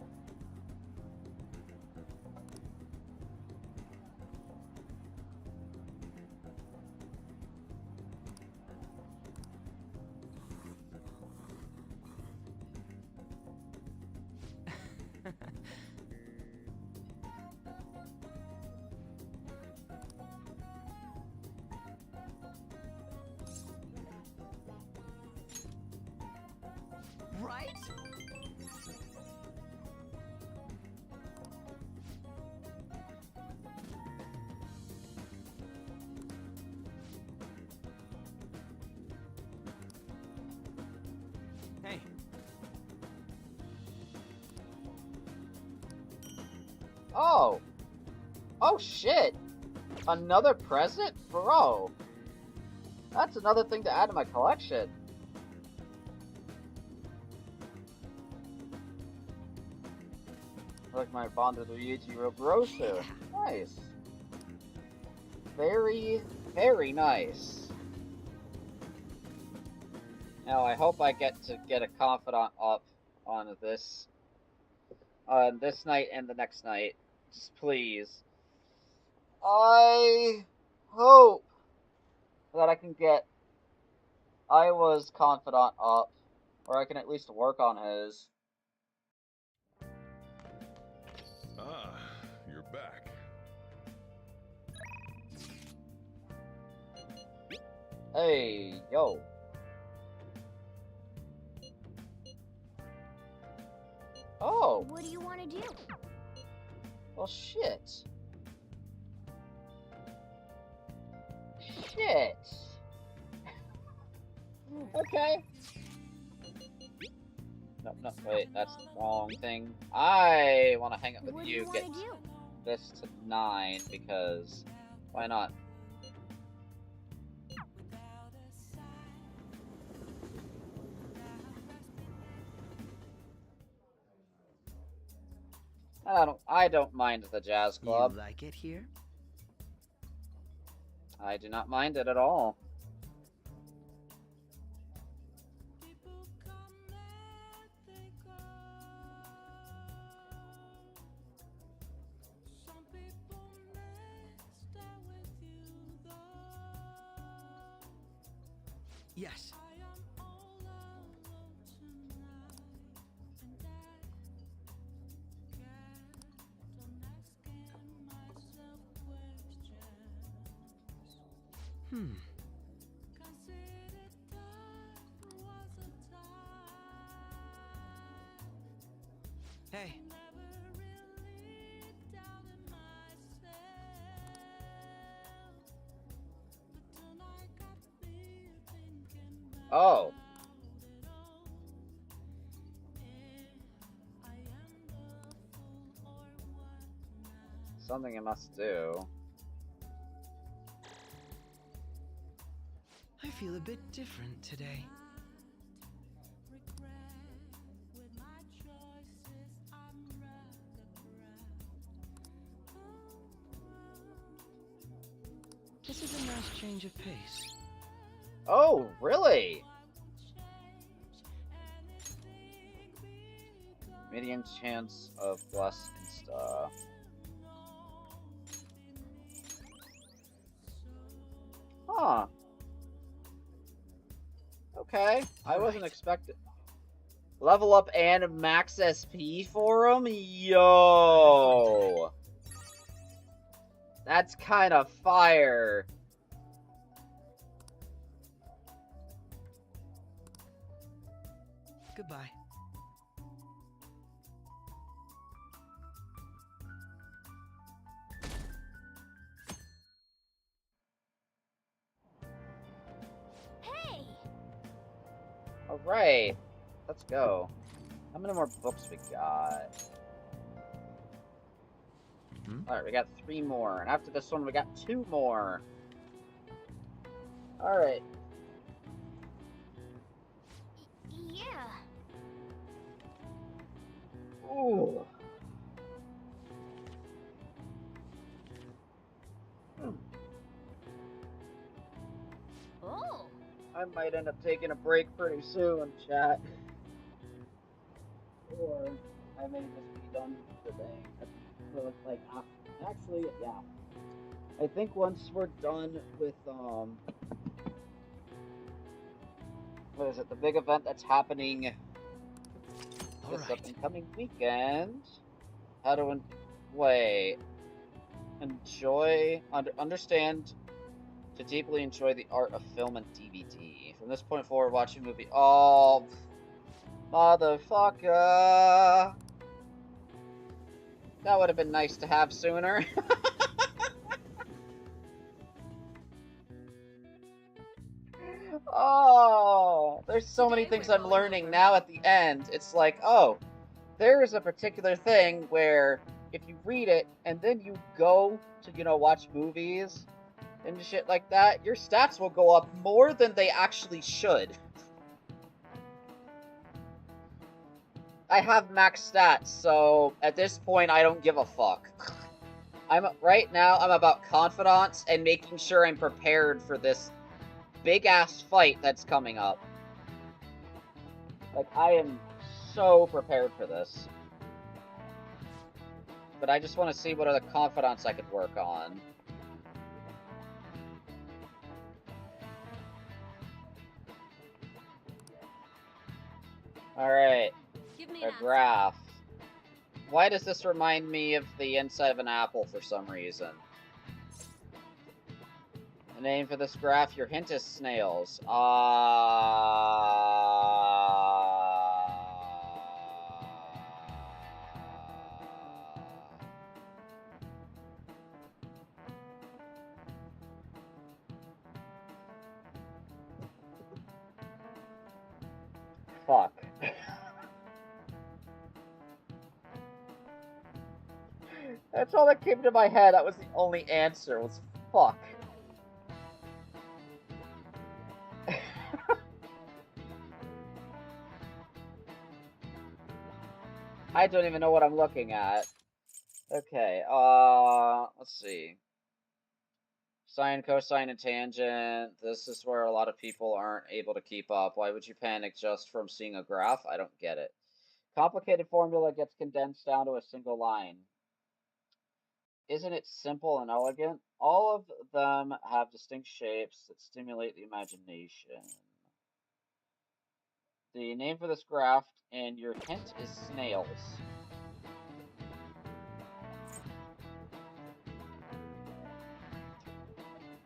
Right? Hey. Oh! Oh shit! Another present? Bro! That's another thing to add to my collection. Like my Bonded Luigi Rogrosu. Nice. Very, very nice. Now I hope I get to get a confidant up on this night and the next night. Just please. I hope that I can get Iowa's confidant up, or I can at least work on his. Ah, you're back. Hey, yo. Oh. What do you want to do? Well, shit. Shit. Okay. No, wait, that's the wrong thing. I want to hang out with What do you, you get want to do? this to 9, because why not? I don't mind the jazz club. You like it here? I do not mind it at all. Yes. Hey. Oh. Something I must do. I feel a bit different today. This is a nice change of pace. Oh, really? Medium chance of bless insta. Huh. Okay. I wasn't expecting. Level up and max SP for him? Yo! That's kind of fire. Goodbye. Hey! Alright. Let's go. How many more books we got? Alright, we got 3 more. And after this one, we got 2 more. Alright. Yeah. Ooh. Oh. I might end up taking a break pretty soon, chat. Or I may just be done today. So it's like, actually, yeah. I think once we're done with, what is it, the big event that's happening this upcoming weekend, how to understand to deeply enjoy the art of film and DVD. From this point forward, watching a movie. Oh, motherfucker! That would have been nice to have sooner. Oh, there's so many things I'm learning now at the end. It's like, oh, there's a particular thing where if you read it and then you go to, watch movies and shit like that, your stats will go up more than they actually should. I have max stats, so at this point I don't give a fuck. Right now I'm about confidence and making sure I'm prepared for this big-ass fight that's coming up. Like, I am so prepared for this. But I just want to see what other confidence I could work on. Alright. A graph. Why does this remind me of the inside of an apple for some reason? The name for this graph, your hint is snails. Fuck. That's all that came to my head. That was the only answer, was fuck. I don't even know what I'm looking at. Okay, let's see. Sine, cosine, and tangent. This is where a lot of people aren't able to keep up. Why would you panic just from seeing a graph? I don't get it. Complicated formula gets condensed down to a single line. Isn't it simple and elegant? All of them have distinct shapes that stimulate the imagination. The name for this graph and your hint is snails.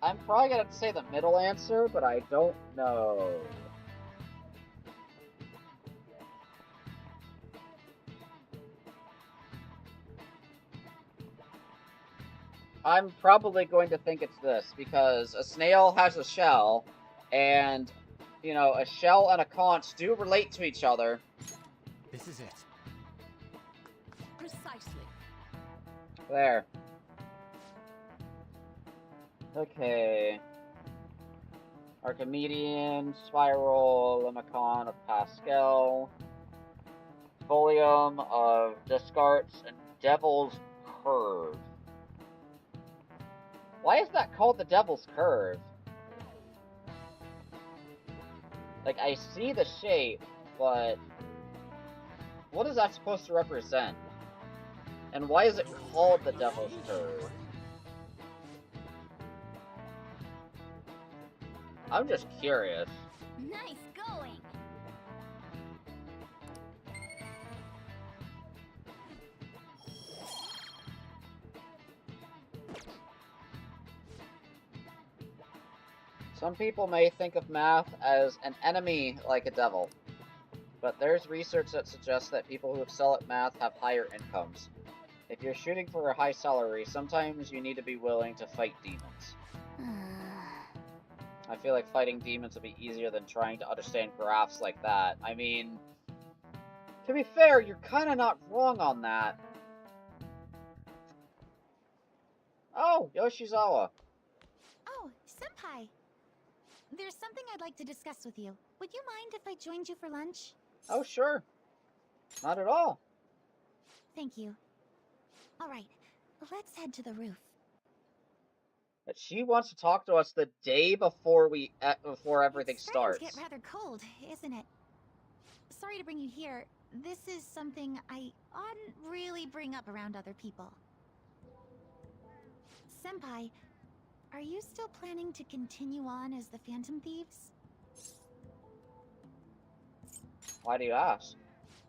I'm probably gonna say the middle answer, but I don't know. I'm probably going to think it's this, because a snail has a shell, and, a shell and a conch do relate to each other. This is it. Precisely. There. Okay. Archimedean, spiral, lemicon of Pascal, folium of Descartes, and devil's curve. Why is that called the devil's curve? Like, I see the shape, but What is that supposed to represent? And why is it called the Devil's Curve? I'm just curious. Nice going. Some people may think of math as an enemy like a devil, but there's research that suggests that people who excel at math have higher incomes. If you're shooting for a high salary, sometimes you need to be willing to fight demons. I feel like fighting demons would be easier than trying to understand graphs like that. I mean, to be fair, you're kind of not wrong on that. Oh, Yoshizawa. Oh, Senpai. There's something I'd like to discuss with you. Would you mind if I joined you for lunch? Oh, sure. Not at all. Thank you. All right, let's head to the roof. But she wants to talk to us the day before before everything starts. It's starting to get rather cold, isn't it? Sorry to bring you here. This is something I oughtn't really bring up around other people. Senpai, are you still planning to continue on as the Phantom Thieves? Why do you ask?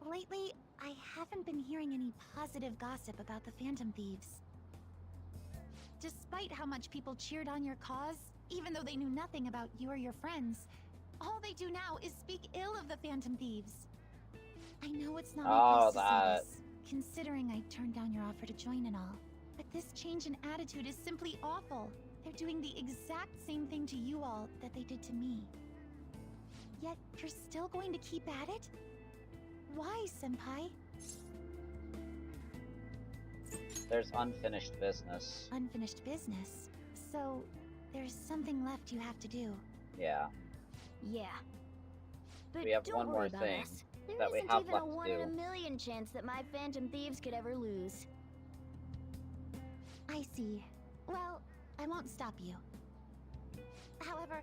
Lately, I haven't been hearing any positive gossip about the Phantom Thieves. Despite how much people cheered on your cause, even though they knew nothing about you or your friends, all they do now is speak ill of the Phantom Thieves. I know it's not my place to say this, considering I turned down your offer to join and all, but this change in attitude is simply awful. They're doing the exact same thing to you all that they did to me. Yet, you're still going to keep at it? Why, Senpai? There's unfinished business. Unfinished business? So, there's something left you have to do. Yeah. Yeah. But We have don't one more worry about thing us. There that we isn't have even left a to 1 in a do. million chance that my Phantom Thieves could ever lose. I see. Well, I won't stop you. However,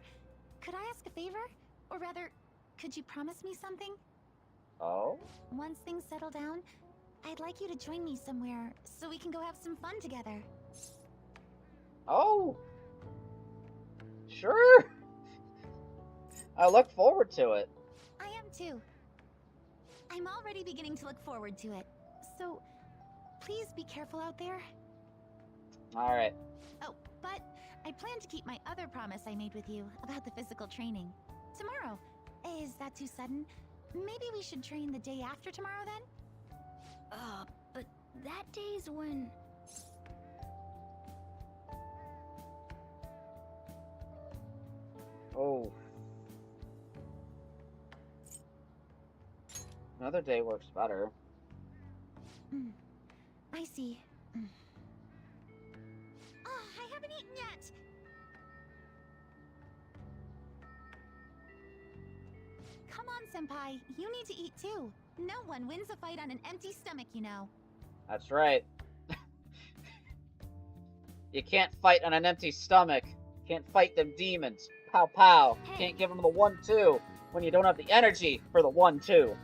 could I ask a favor? Or rather, could you promise me something? Oh? Once things settle down, I'd like you to join me somewhere so we can go have some fun together. Oh! Sure! I look forward to it. I am too. I'm already beginning to look forward to it. So, please be careful out there. Alright. Oh, but I plan to keep my other promise I made with you about the physical training. Tomorrow. Is that too sudden? Maybe we should train the day after tomorrow then? But that day's when... Oh. Another day works better. I see. Oh, I haven't eaten yet! Come on, Senpai. You need to eat too. No one wins a fight on an empty stomach, you know. That's right. You can't fight on an empty stomach. Can't fight them demons. Pow pow. Can't give them the 1-2 when you don't have the energy for the 1-2.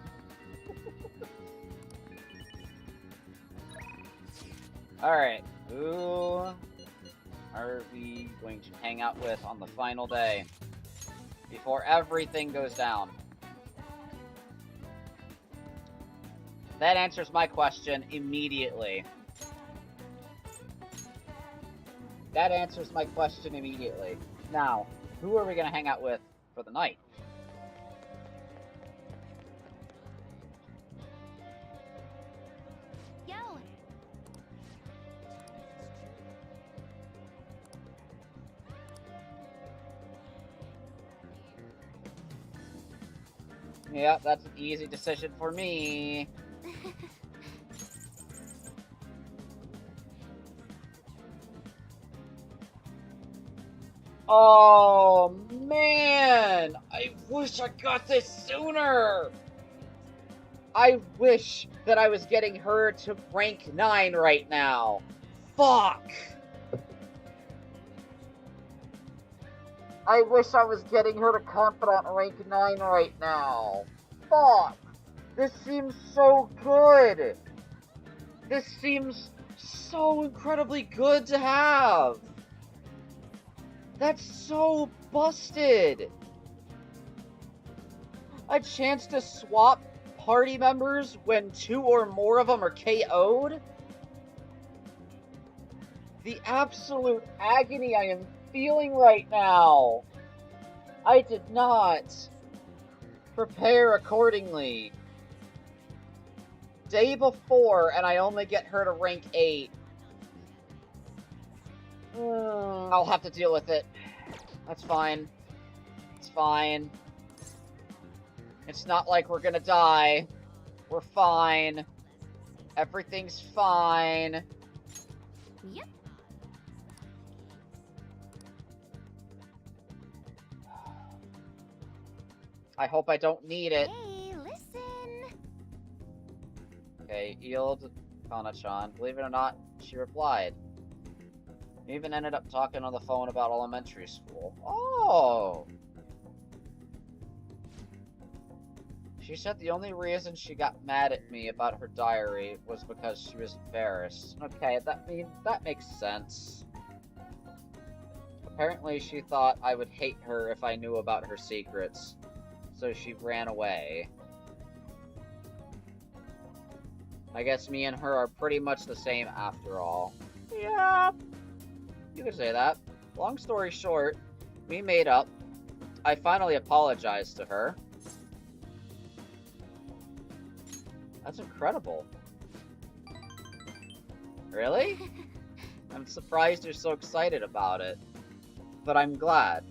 Alright. Who are we going to hang out with on the final day? Before everything goes down. That answers my question immediately. That answers my question immediately. Now, who are we going to hang out with for the night? Yo! Yeah, that's an easy decision for me. Oh, man! I wish I got this sooner! I wish that I was getting her to rank 9 right now. Fuck! I wish I was getting her to confidant rank 9 right now. Fuck! This seems so good! This seems so incredibly good to have! That's so busted! A chance to swap party members when 2 or more of them are KO'd? The absolute agony I am feeling right now! I did not prepare accordingly. Day before, and I only get her to rank 8. I'll have to deal with it. That's fine. It's fine. It's not like we're gonna die. We're fine. Everything's fine. Yep. I hope I don't need it. Hey, listen. Okay, Yield Kana-chan. Believe it or not, she replied. We even ended up talking on the phone about elementary school. Oh! She said the only reason she got mad at me about her diary was because she was embarrassed. Okay, that makes sense. Apparently she thought I would hate her if I knew about her secrets, so she ran away. I guess me and her are pretty much the same after all. Yeah, you could say that. Long story short, we made up. I finally apologized to her. That's incredible. Really? I'm surprised you're so excited about it. But I'm glad.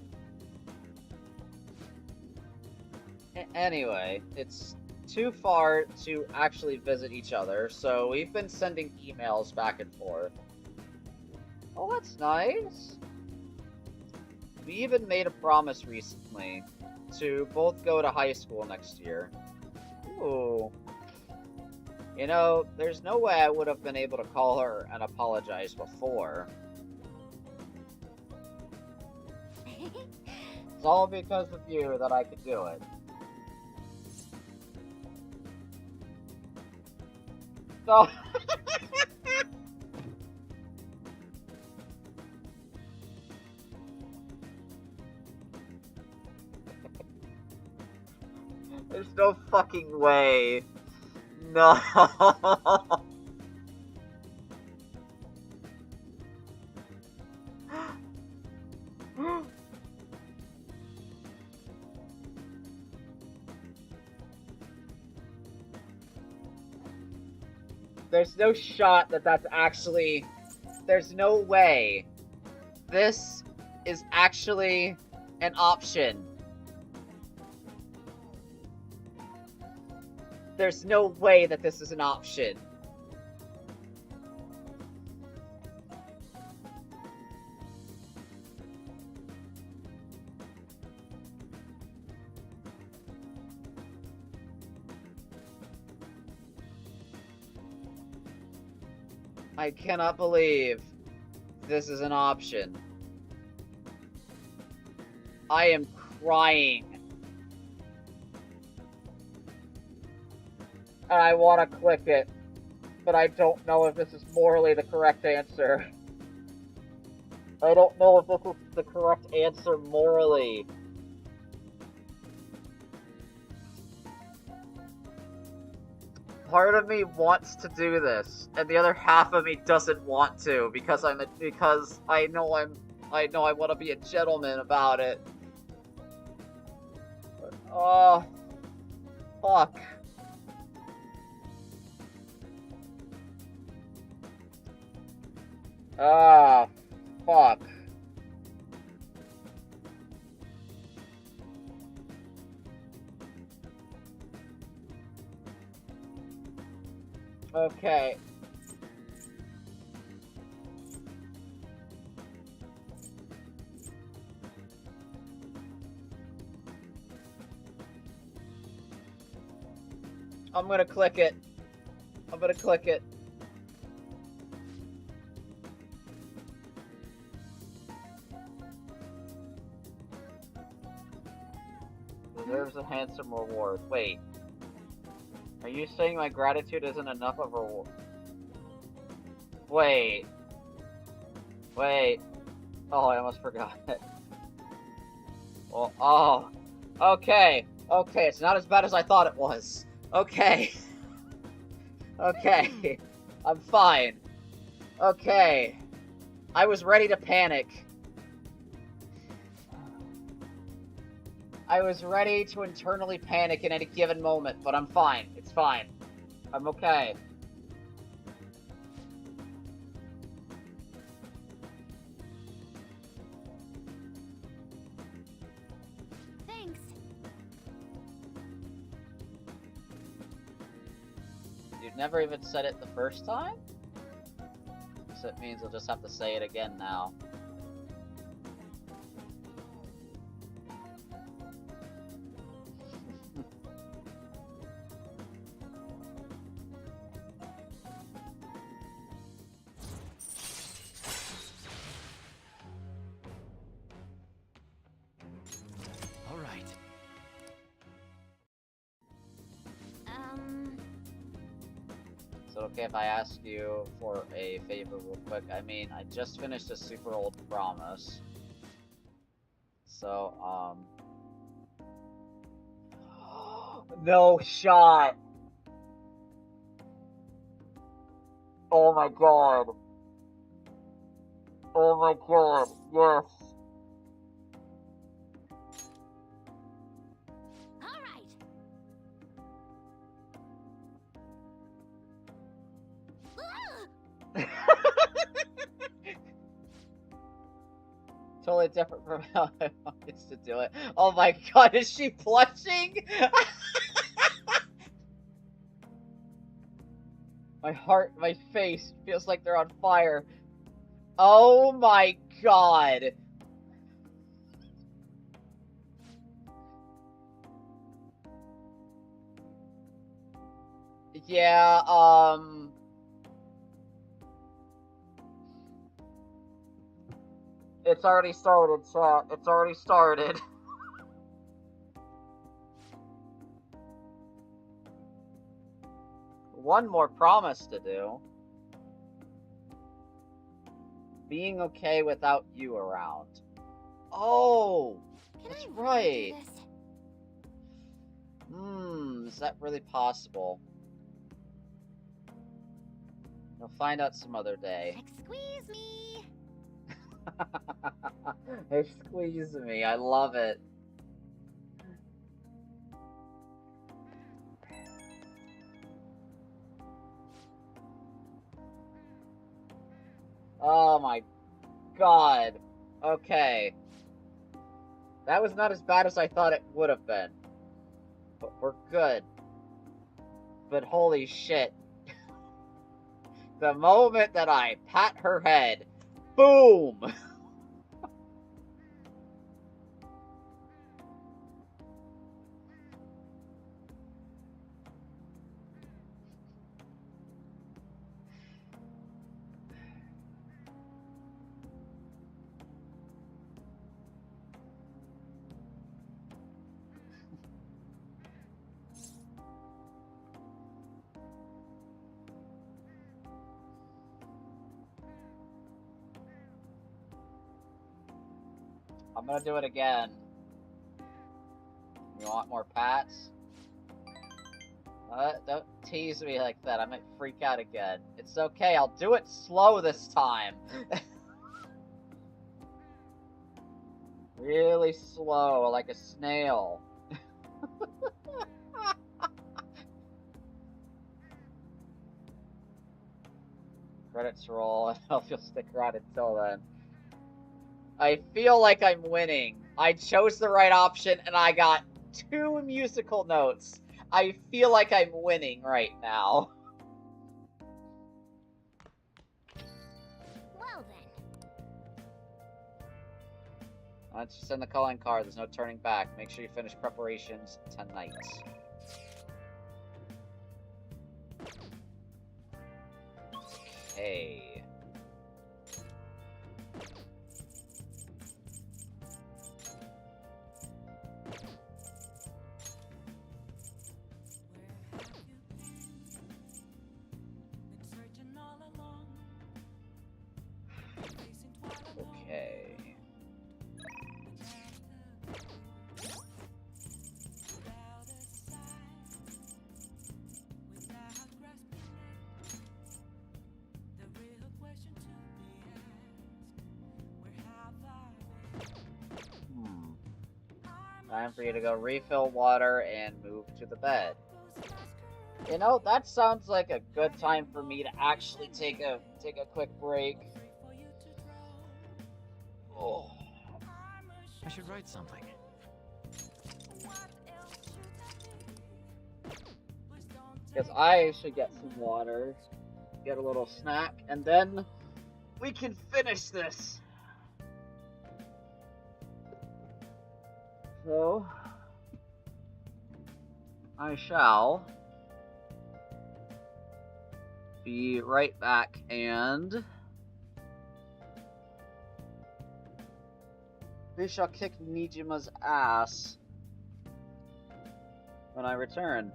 Anyway, it's too far to actually visit each other, so we've been sending emails back and forth. Oh, that's nice. We even made a promise recently to both go to high school next year. Ooh. You know, there's no way I would have been able to call her and apologize before. It's all because of you that I could do it. So... There's no fucking way. No. There's no shot that that's actually... There's no way. This is actually an option. There's no way that this is an option. I cannot believe this is an option. I am crying. And I want to click it, but I don't know if this is morally the correct answer. I don't know if this is the correct answer morally. Part of me wants to do this, and the other half of me doesn't want to because I know I want to be a gentleman about it. But, oh, fuck. Ah, fuck. Okay. I'm gonna click it. I'm gonna click it. Deserves a handsome reward. Wait. Are you saying my gratitude isn't enough of a reward? Wait. Wait. Oh, I almost forgot. Well, oh. Okay. Okay, it's not as bad as I thought it was. Okay. Okay. I'm fine. Okay. I was ready to panic. I was ready to internally panic in any given moment, but I'm fine. It's fine. I'm okay. Thanks. You've never even said it the first time? So it means you'll just have to say it again now. All right. Is it okay if I ask you for a favor real quick? I mean, I just finished a super old promise. So, no shot! Oh my god. Oh my god, yes. All right. Totally different from how I used to do it. Oh my god, is she blushing? My heart, my face feels like they're on fire. Oh my god. Yeah, it's already started, chat. It's already started. One more promise to do. Being okay without you around. Oh, that's right. Is that really possible? You'll find out some other day. Squeeze me. Squeeze me. I love it. Oh my god. Okay. That was not as bad as I thought it would have been. But we're good. But holy shit. The moment that I pat her head, boom! I'm gonna do it again. You want more pats? Don't tease me like that. I might freak out again. It's okay. I'll do it slow this time. Really slow, like a snail. Credits roll, and I don't know if you'll stick around until then. I feel like I'm winning. I chose the right option, and I got 2 musical notes. I feel like I'm winning right now. Well then. Let's just send the calling card. There's no turning back. Make sure you finish preparations tonight. Okay. Time for you to go refill water and move to the bed. You know, that sounds like a good time for me to actually take a quick break. Oh. I should write something. Because I should get some water, get a little snack, and then we can finish this. So, I shall be right back, and we shall kick Nijima's ass when I return.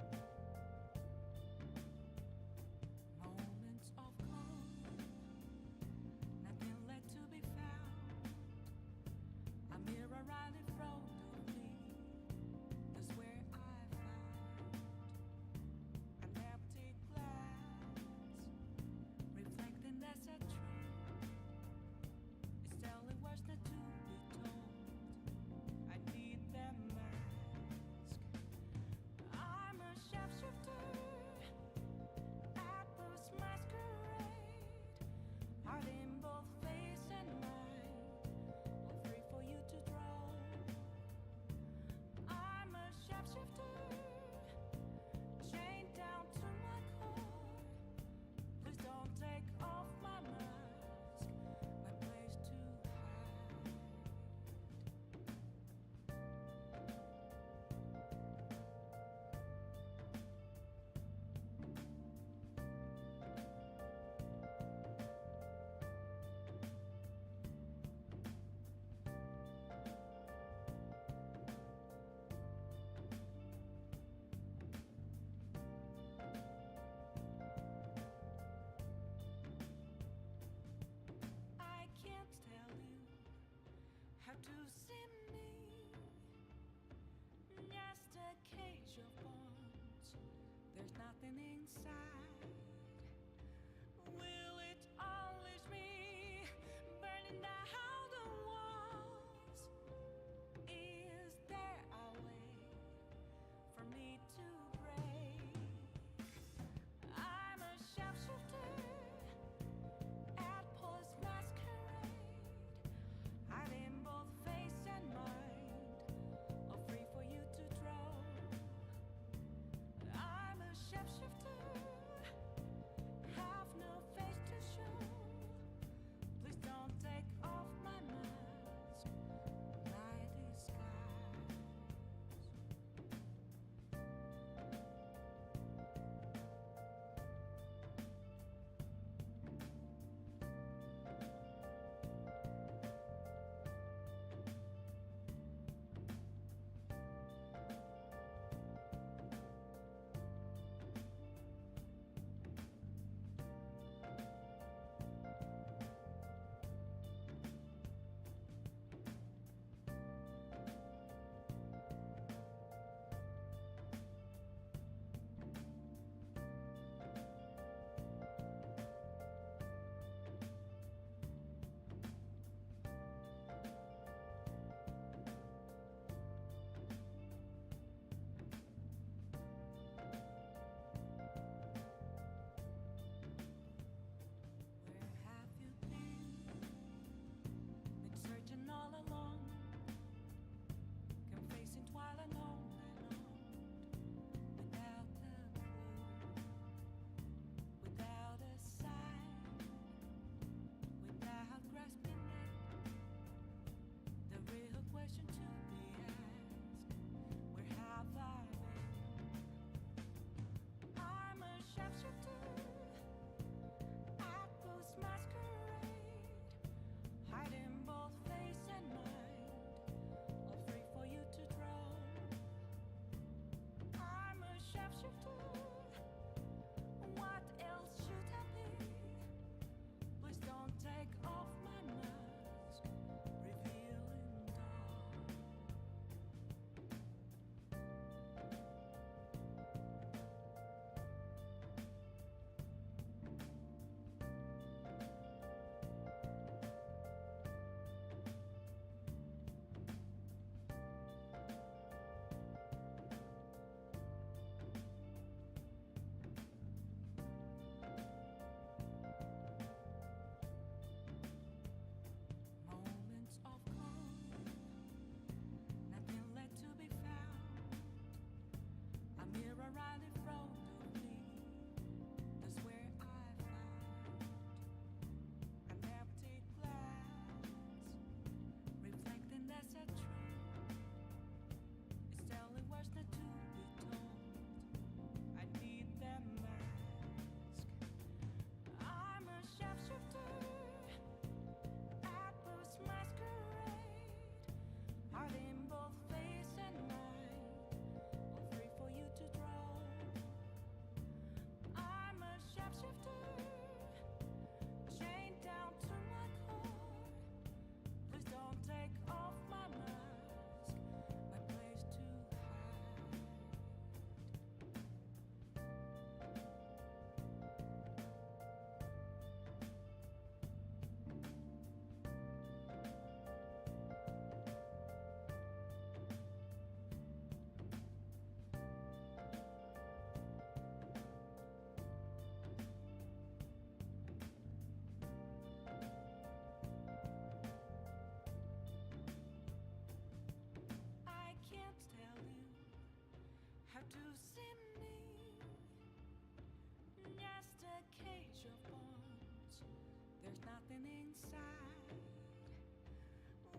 There's nothing inside.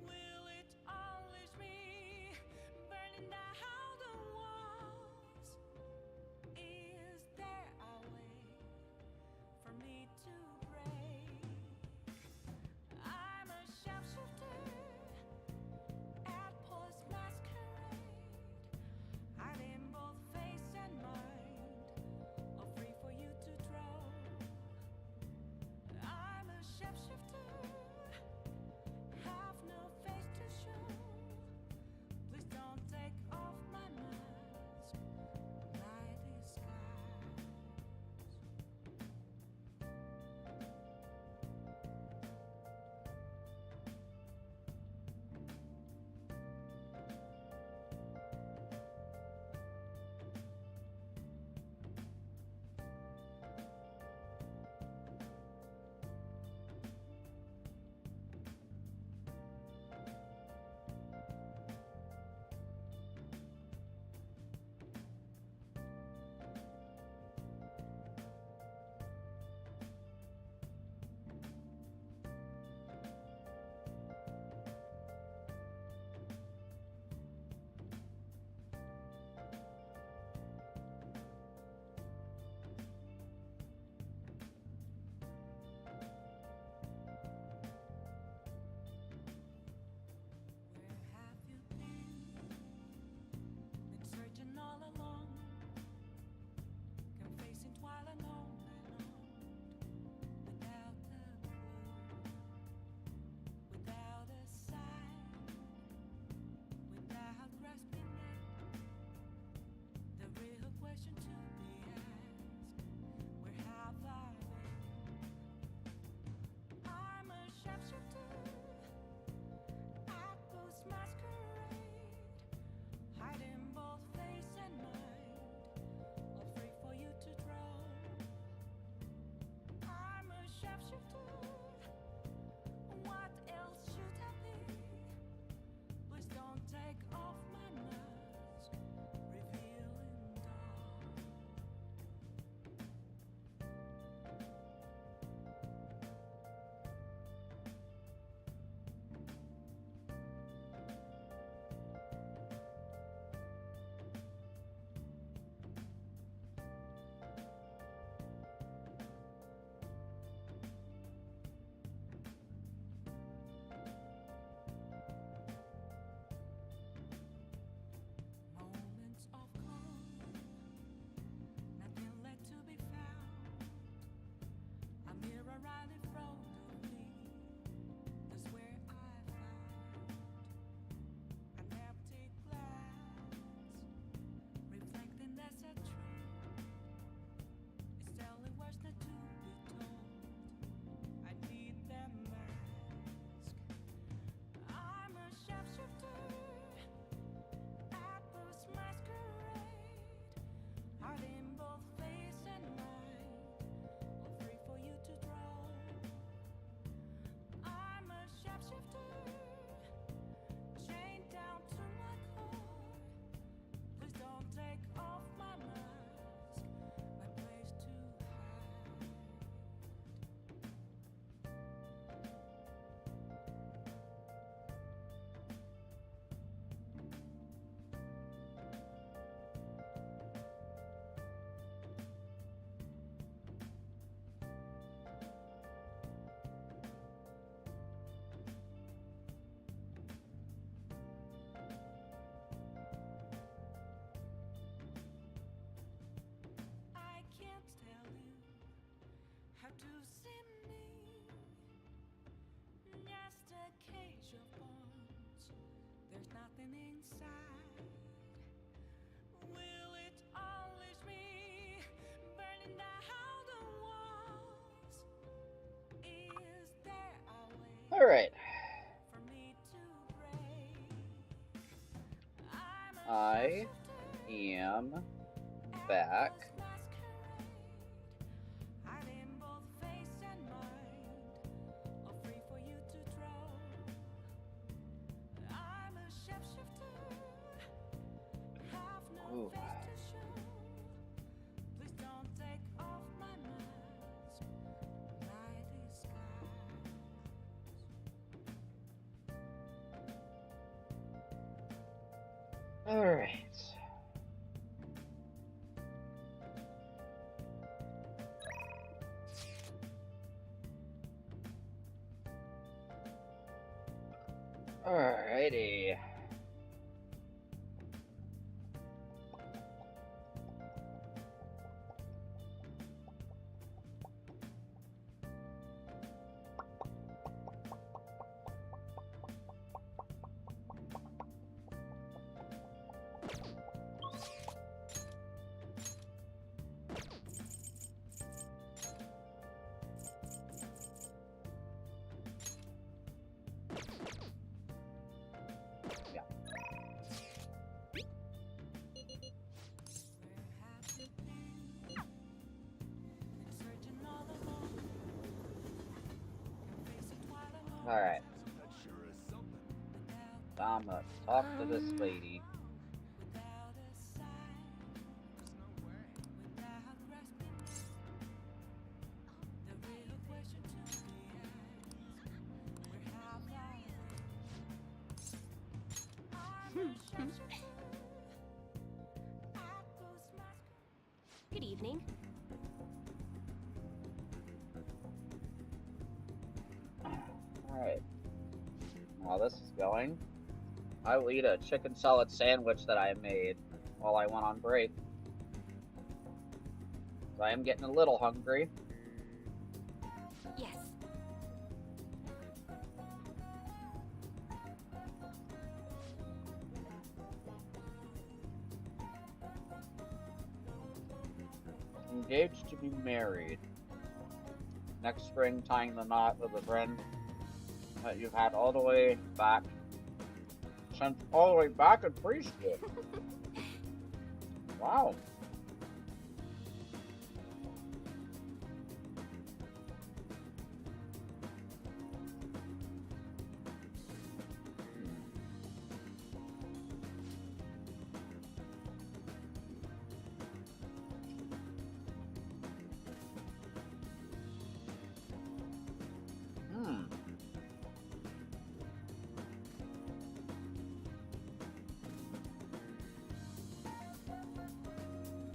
Will it unleash me, burning down the walls? Is there a way for me to break? I'm a sharpshooter at post masquerade, hiding both face and mind, all free for you to draw. I'm a shapeshifter, have no face to show. Please don't take off my mask, my disguise. Where have you been? Been searching all along, confessing while alone without a clue, without a sign, without grasping it. The real question to be asked: where have I been? I'm a sharpshooter at post masquerade, hiding both face and mind, all free for you to draw. I'm a sharpshooter. What else should I be? Please don't take off my mask, revealing dawn. Moments of calm, nothing left to be found. A mirror right in front of me, that's where I found an empty glass, reflecting that's a truth. It's telling words not to be told. I need that mask. I'm a sharpshooter at post masquerade, hiding both face and mind, all free for you to draw. I'm a sharpshifter, chained down to my core. Please don't take off my mask, my place to hide. I can't tell you how to see me. Just a cage of bones. There's nothing inside. Will it unleash me, burning down the walls? Is there a way All right. for me to break? I'm a I sharpshooter am at back. post masquerade, hiding both face and mind, all free for you to draw. I'm a sharpshooter, have no Ooh. face to show. Please don't take off my mask, my disguise. Alright. Alrighty. Alright. I'm gonna talk to this lady. Good evening. Alright. While this is going, I will eat a chicken salad sandwich that I made while I went on break. I am getting a little hungry. Yes. Engaged to be married. Next spring, tying the knot with a friend that you've had all the way back since all the way back in preschool. Wow.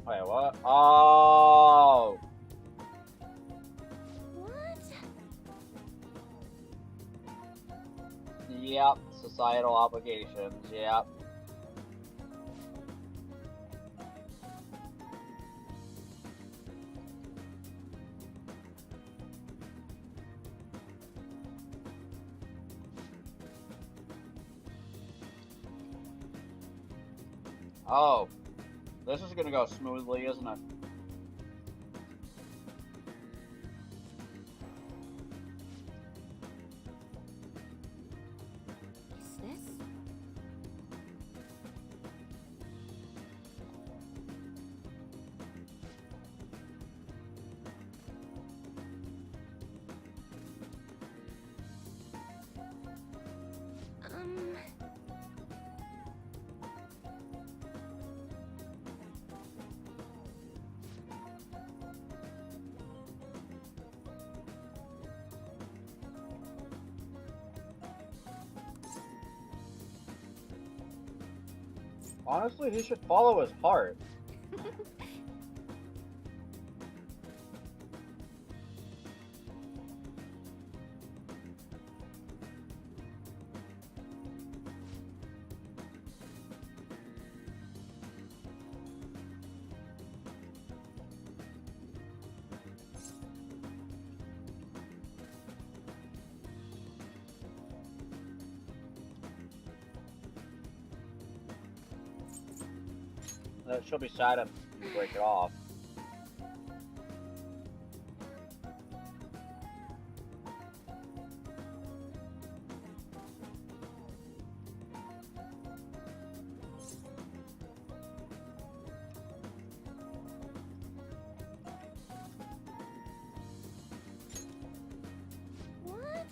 Wait, what? Oh! What? Yep, societal obligations, yep. Oh. This is gonna go smoothly, isn't it? Is this? Honestly, he should follow his heart. She'll be sad if you break it off. What?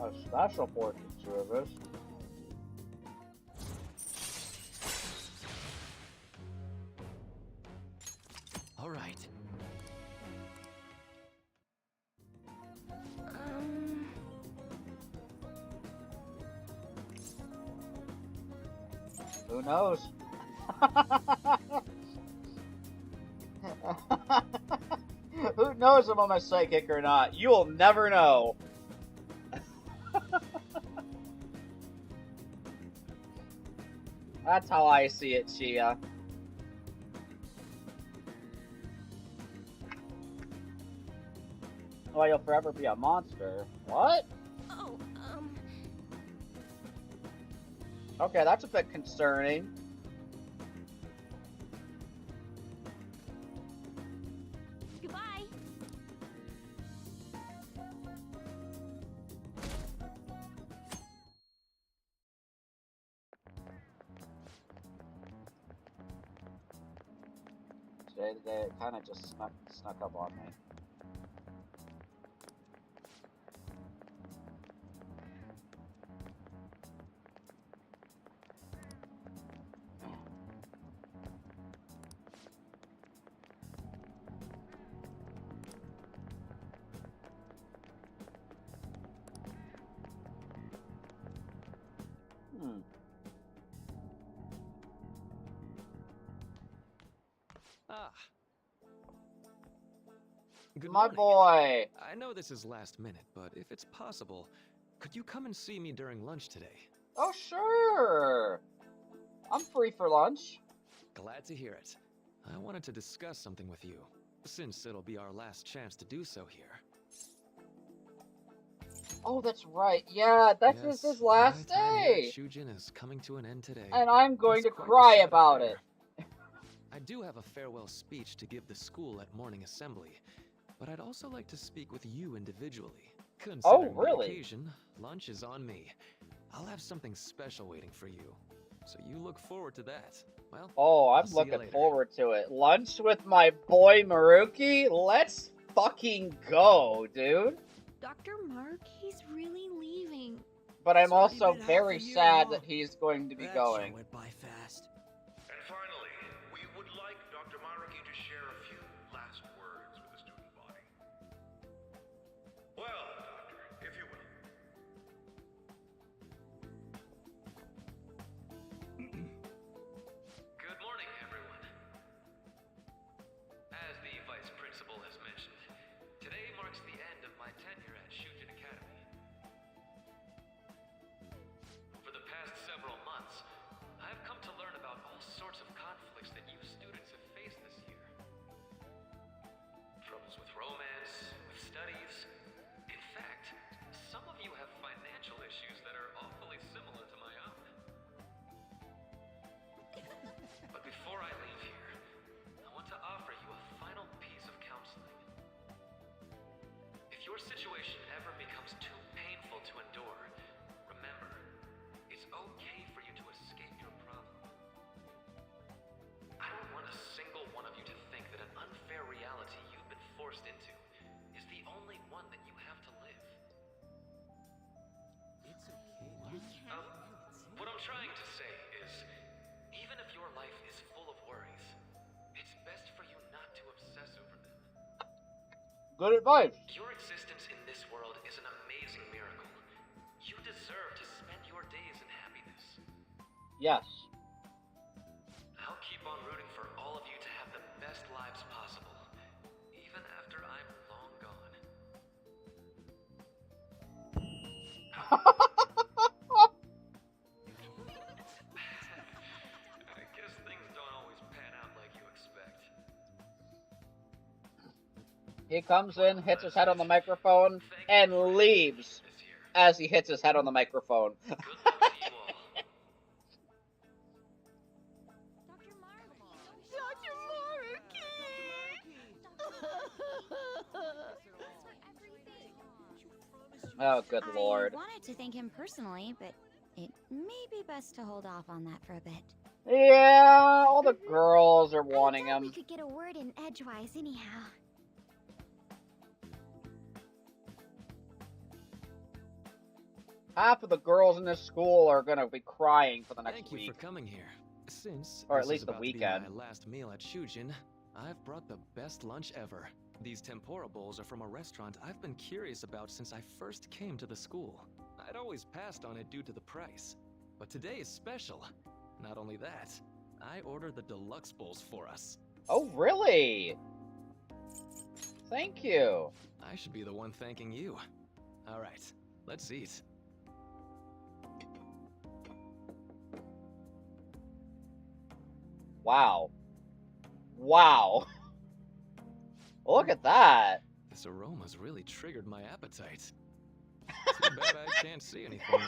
A special portrait service. All right. Who knows? Who knows if I'm a psychic or not? You'll never know. That's how I see it, Chia. Oh, you'll forever be a monster. What? Oh, Okay, that's a bit concerning. goodbye. Today it kind of just snuck up on me. Ah. Good My morning. boy! I know this is last minute, but if it's possible, could you come and see me during lunch today? Oh, sure! I'm free for lunch. Glad to hear it. I wanted to discuss something with you, since it'll be our last chance to do so here. Oh, that's right. Yeah, this is his last my time here at day. Shujin is coming to an end today. And I'm going It's to quite the cry sad about affair. it. I do have a farewell speech to give the school at morning assembly, but I'd also like to speak with you individually. Considering really? the occasion, lunch is on me. I'll have something special waiting for you, so you look forward to that. Well, Oh, I'll I'm see you looking later. forward to it. Lunch with my boy Maruki? Let's fucking go, dude. Dr. Mark, he's really leaving. But I'm It's already also been half very a year sad long. that he's going to be That going. show went by fast. And finally, we would like Dr. Maruki to share a few last words with the student body. Well, Doctor, if you will. Good morning, everyone. As the Vice Principal has mentioned, today marks the end of my tenure at Shujin Academy. For the past several months, I've come to learn about all sorts of conflicts that you students have faced this year. Troubles with romance, with studies. In fact, some of you have financial issues that are awfully similar to my own. But before I leave here, I want to offer you a final piece of counseling. If your situation ever becomes too painful to endure, remember, it's okay for you to escape your problem. I don't want a single one of you to think that an unfair reality you've been forced into is the only one that you have to live. It's okay. What I'm trying to say is, even if your life is full of worries, it's best for you not to obsess over them. Good advice. Your existence in this world is an amazing miracle. You deserve to spend your days in happiness. Yes. I'll keep on rooting for all of you to have the best lives possible, even after I'm long gone. I guess things don't always pan out like you expect. He comes in, hits his head on the microphone, and leaves This year. as he hits his head on the microphone. Good luck to you all. Dr. Mark, Dr. Oh, good I lord. wanted to thank him personally, but it may be best to hold off on that for a bit. Yeah, all the girls are wanting I thought him. we could get a word in edgewise anyhow. Half of the girls in this school are gonna be crying for the next Thank week. you for coming here. Since Or at this least is the about to be weekend. my last meal at Shujin, I've brought the best lunch ever. These tempura bowls are from a restaurant I've been curious about since I first came to the school. I'd always passed on it due to the price. But today is special. Not only that, I ordered the deluxe bowls for us. Oh, really? Thank you. I should be the one thanking you. All right, let's eat. Wow. Wow. Look at that. This aroma's really triggered my appetite. Too bad I can't see anything now.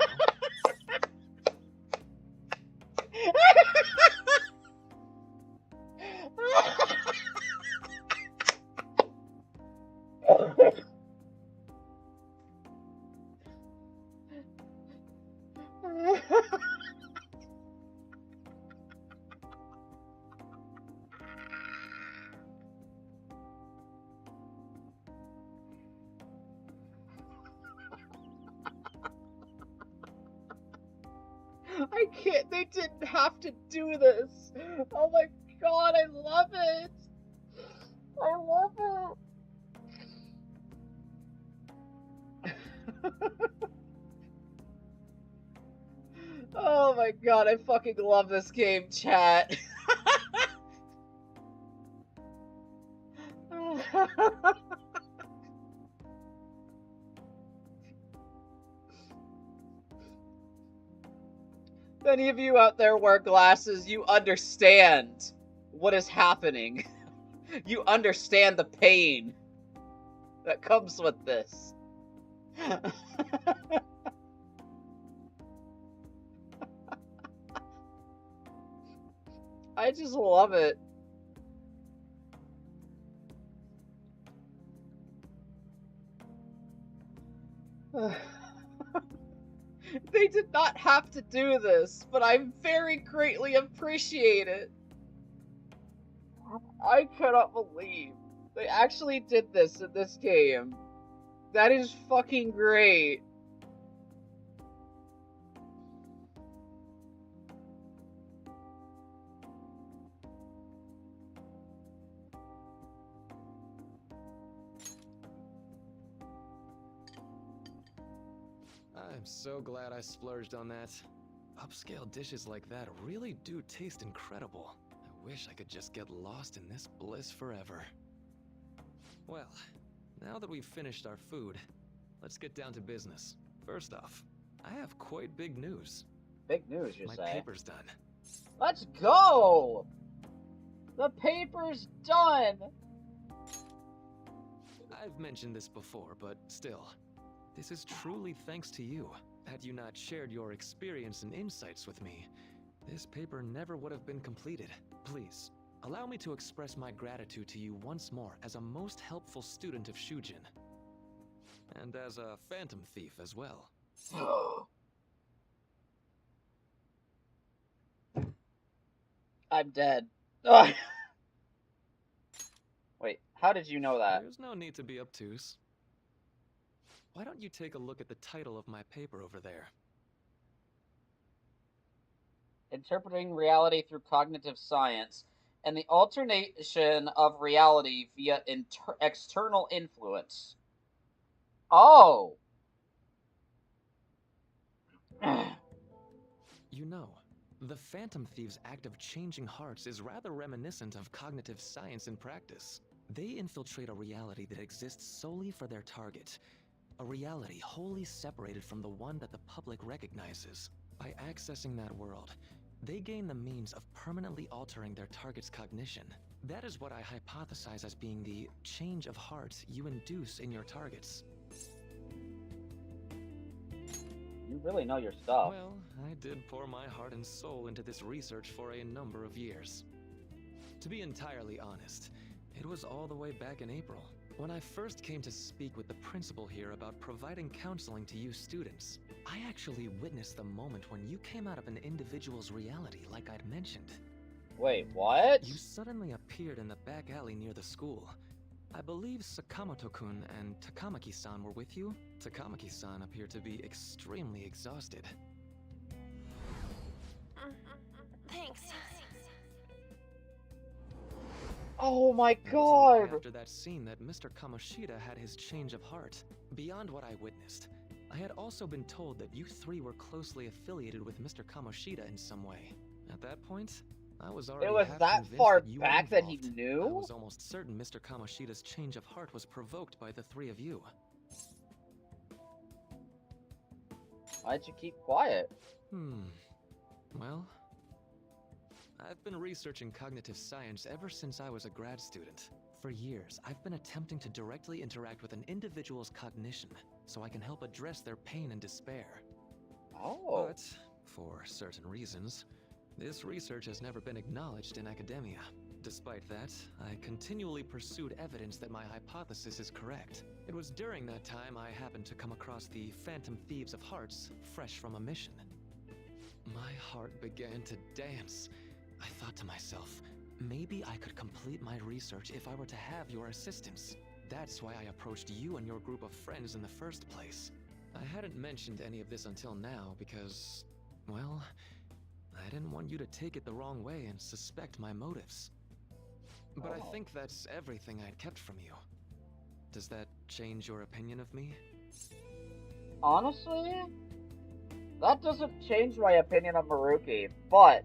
I can't. They didn't have to do this. Oh my god, I love it. I love it. Oh my god, I fucking love this game, chat. Any of you out there wear glasses, you understand what is happening. You understand the pain that comes with this. I just love it. They did not have to do this, but I very greatly appreciate it. I cannot believe they actually did this in this game. That is fucking great. I'm so glad I splurged on that. Upscale dishes like that really do taste incredible. I wish I could just get lost in this bliss forever. Well, now that we've finished our food, let's get down to business. First off, I have quite big news. Big news, you My say? paper's done. Let's go! The paper's done! I've mentioned this before, but still, this is truly thanks to you. Had you not shared your experience and insights with me, this paper never would have been completed. Please, allow me to express my gratitude to you once more as a most helpful student of Shujin. And as a phantom thief as well. I'm dead. Ugh. Wait, how did you know that? There's no need to be obtuse. Why don't you take a look at the title of my paper over there? Interpreting reality through cognitive science and the alternation of reality via external influence. Oh! You know, the Phantom Thieves' act of changing hearts is rather reminiscent of cognitive science in practice. They infiltrate a reality that exists solely for their target. A reality wholly separated from the one that the public recognizes. By accessing that world, they gain the means of permanently altering their target's cognition. That is what I hypothesize as being the change of heart you induce in your targets. You really know your stuff. Well, I did pour my heart and soul into this research for a number of years. To be entirely honest, it was all the way back in April, When I first came to speak with the principal here about providing counseling to you students, I actually witnessed the moment when you came out of an individual's reality like I'd mentioned. Wait, what? You suddenly appeared in the back alley near the school. I believe Sakamoto-kun and Takamaki-san were with you? Takamaki-san appeared to be extremely exhausted. Thanks. Oh my It wasn't god! after that scene that Mr. Kamoshida had his change of heart. Beyond what I witnessed, I had also been told that you three were closely affiliated with Mr. Kamoshida in some way. At that point, I was already It was half that convinced far that you back were that he involved. knew? I was almost certain Mr. Kamoshida's change of heart was provoked by the three of you. Why'd you keep quiet? Well, I've been researching cognitive science ever since I was a grad student. For years, I've been attempting to directly interact with an individual's cognition, so I can help address their pain and despair. Oh. But, for certain reasons, this research has never been acknowledged in academia. Despite that, I continually pursued evidence that my hypothesis is correct. It was during that time I happened to come across the Phantom Thieves of Hearts, fresh from a mission. My heart began to dance. I thought to myself, maybe I could complete my research if I were to have your assistance. That's why I approached you and your group of friends in the first place. I hadn't mentioned any of this until now because, well, I didn't want you to take it the wrong way and suspect my motives. But I think that's everything I'd kept from you. Does that change your opinion of me? Honestly, that doesn't change my opinion of Maruki, but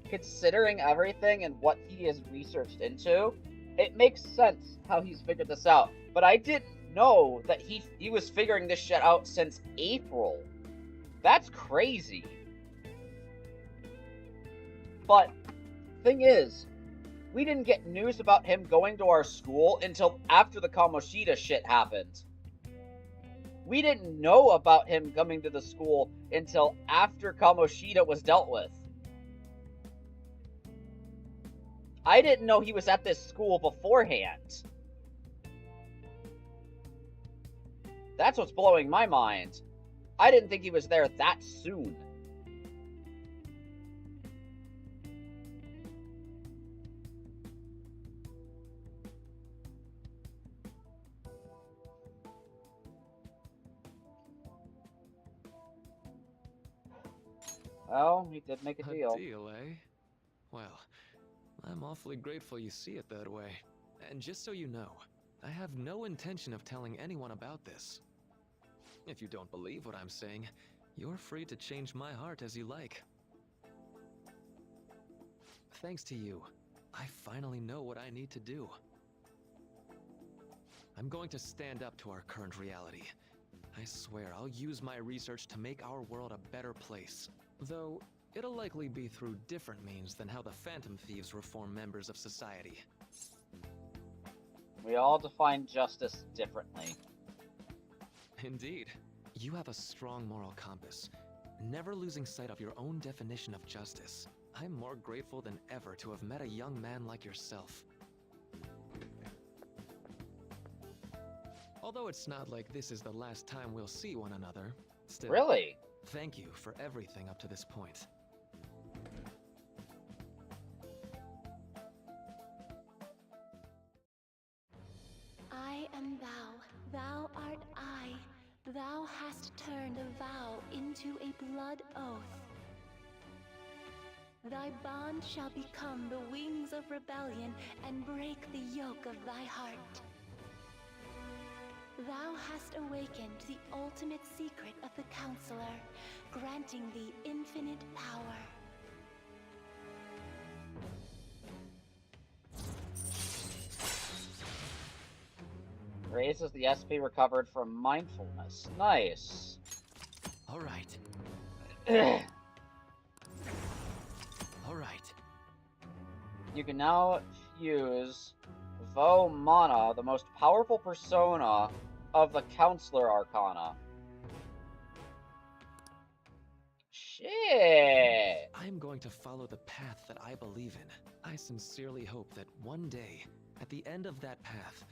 considering everything and what he has researched into, it makes sense how he's figured this out. But I didn't know that he was figuring this shit out since April. That's crazy. But thing is, we didn't get news about him going to our school until after the Kamoshida shit happened. We didn't know about him coming to the school until after Kamoshida was dealt with. I didn't know he was at this school beforehand. That's what's blowing my mind. I didn't think he was there that soon. Well, he did make a deal. A deal, eh? Well, I'm awfully grateful you see it that way. And just so you know, I have no intention of telling anyone about this. If you don't believe what I'm saying, you're free to change my heart as you like. Thanks to you, I finally know what I need to do. I'm going to stand up to our current reality. I swear I'll use my research to make our world a better place. Though, it'll likely be through different means than how the Phantom Thieves reform members of society. We all define justice differently. Indeed. You have a strong moral compass, never losing sight of your own definition of justice. I'm more grateful than ever to have met a young man like yourself. Although it's not like this is the last time we'll see one another, still... Really? Thank you for everything up to this point. I am thou, thou art I. Thou hast turned a vow into a blood oath. Thy bond shall become the wings of rebellion and break the yoke of thy heart. Thou hast awakened the ultimate secret of the Counselor, granting thee infinite power. Raises the SP recovered from mindfulness. Nice. Alright. Alright. You can now fuse Vo Mana, the most powerful persona of the Counselor Arcana. Shit! I'm going to follow the path that I believe in. I sincerely hope that one day, at the end of that path,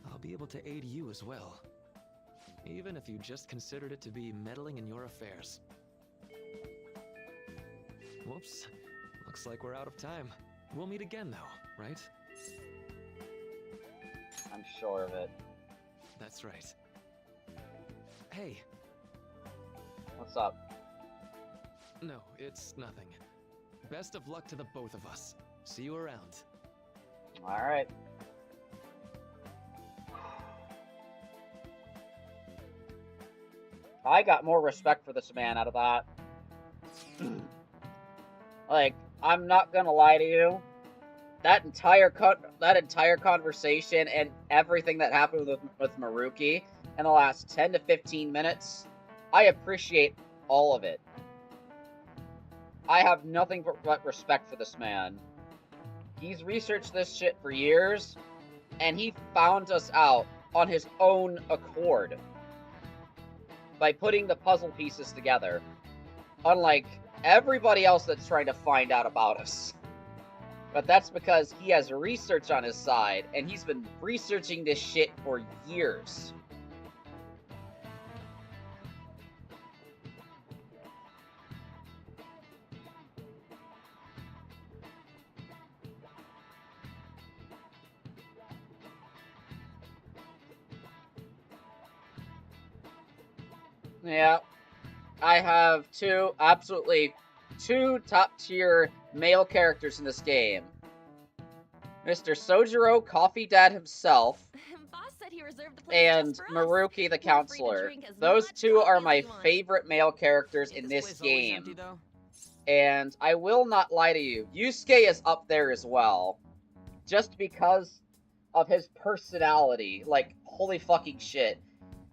I'll be able to aid you as well. Even if you just considered it to be meddling in your affairs. Whoops. Looks like we're out of time. We'll meet again though, right? I'm sure of it. That's right. Hey. What's up? No, it's nothing. Best of luck to the both of us. See you around. Alright. I got more respect for this man out of that. Like, I'm not gonna lie to you. That entire conversation and everything that happened with Maruki in the last 10 to 15 minutes, I appreciate all of it. I have nothing but respect for this man. He's researched this shit for years, and he found us out on his own accord by putting the puzzle pieces together, unlike everybody else that's trying to find out about us. But that's because he has research on his side, and he's been researching this shit for years. Yeah, I have two top-tier male characters in this game. Mr. Sojiro Coffee Dad himself, Boss said he reserved the place and just for us. Maruki the Feel free to counselor. drink as Those much two are coffee my as you want. favorite male characters in Ain't this place always game. empty, though? And I will not lie to you, Yusuke is up there as well. Just because of his personality. Like, holy fucking shit.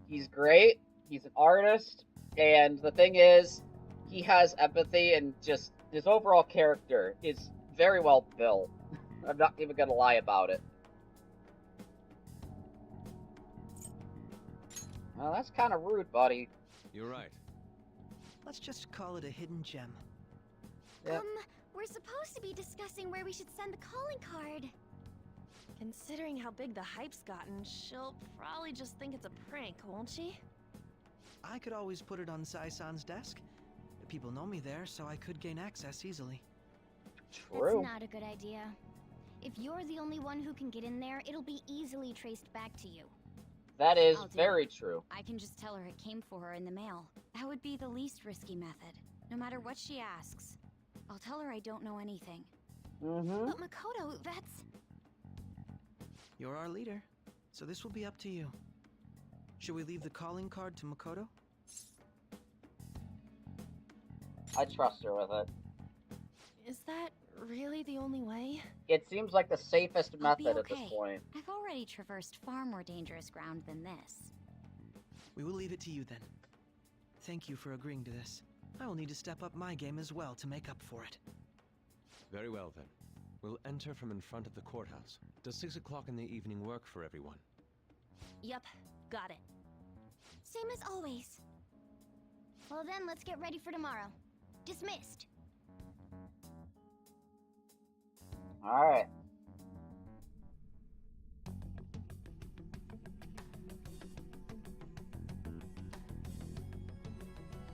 He's great, he's an artist, and the thing is, he has empathy, and just his overall character is very well built. I'm not even gonna lie about it. Well, that's kind of rude, buddy. You're right. Let's just call it a hidden gem. Yep. We're supposed to be discussing where we should send the calling card. Considering how big the hype's gotten, she'll probably just think it's a prank, won't she? I could always put it on Sai-san's desk. People know me there, so I could gain access easily. True. That's not a good idea. If you're the only one who can get in there, it'll be easily traced back to you. That is I'll do very it. true. I can just tell her it came for her in the mail. That would be the least risky method, no matter what she asks. I'll tell her I don't know anything. Mm-hmm. But Makoto, that's... You're our leader, so this will be up to you. Should we leave the calling card to Makoto? I trust her with it. Is that really the only way? It seems like the safest I'll be method at this okay. point. I've already traversed far more dangerous ground than this. We will leave it to you then. Thank you for agreeing to this. I will need to step up my game as well to make up for it. Very well then. We'll enter from in front of the courthouse. Does 6 o'clock in the evening work for everyone? Yup, got it. Same as always. Well then, let's get ready for tomorrow. Dismissed. Alright.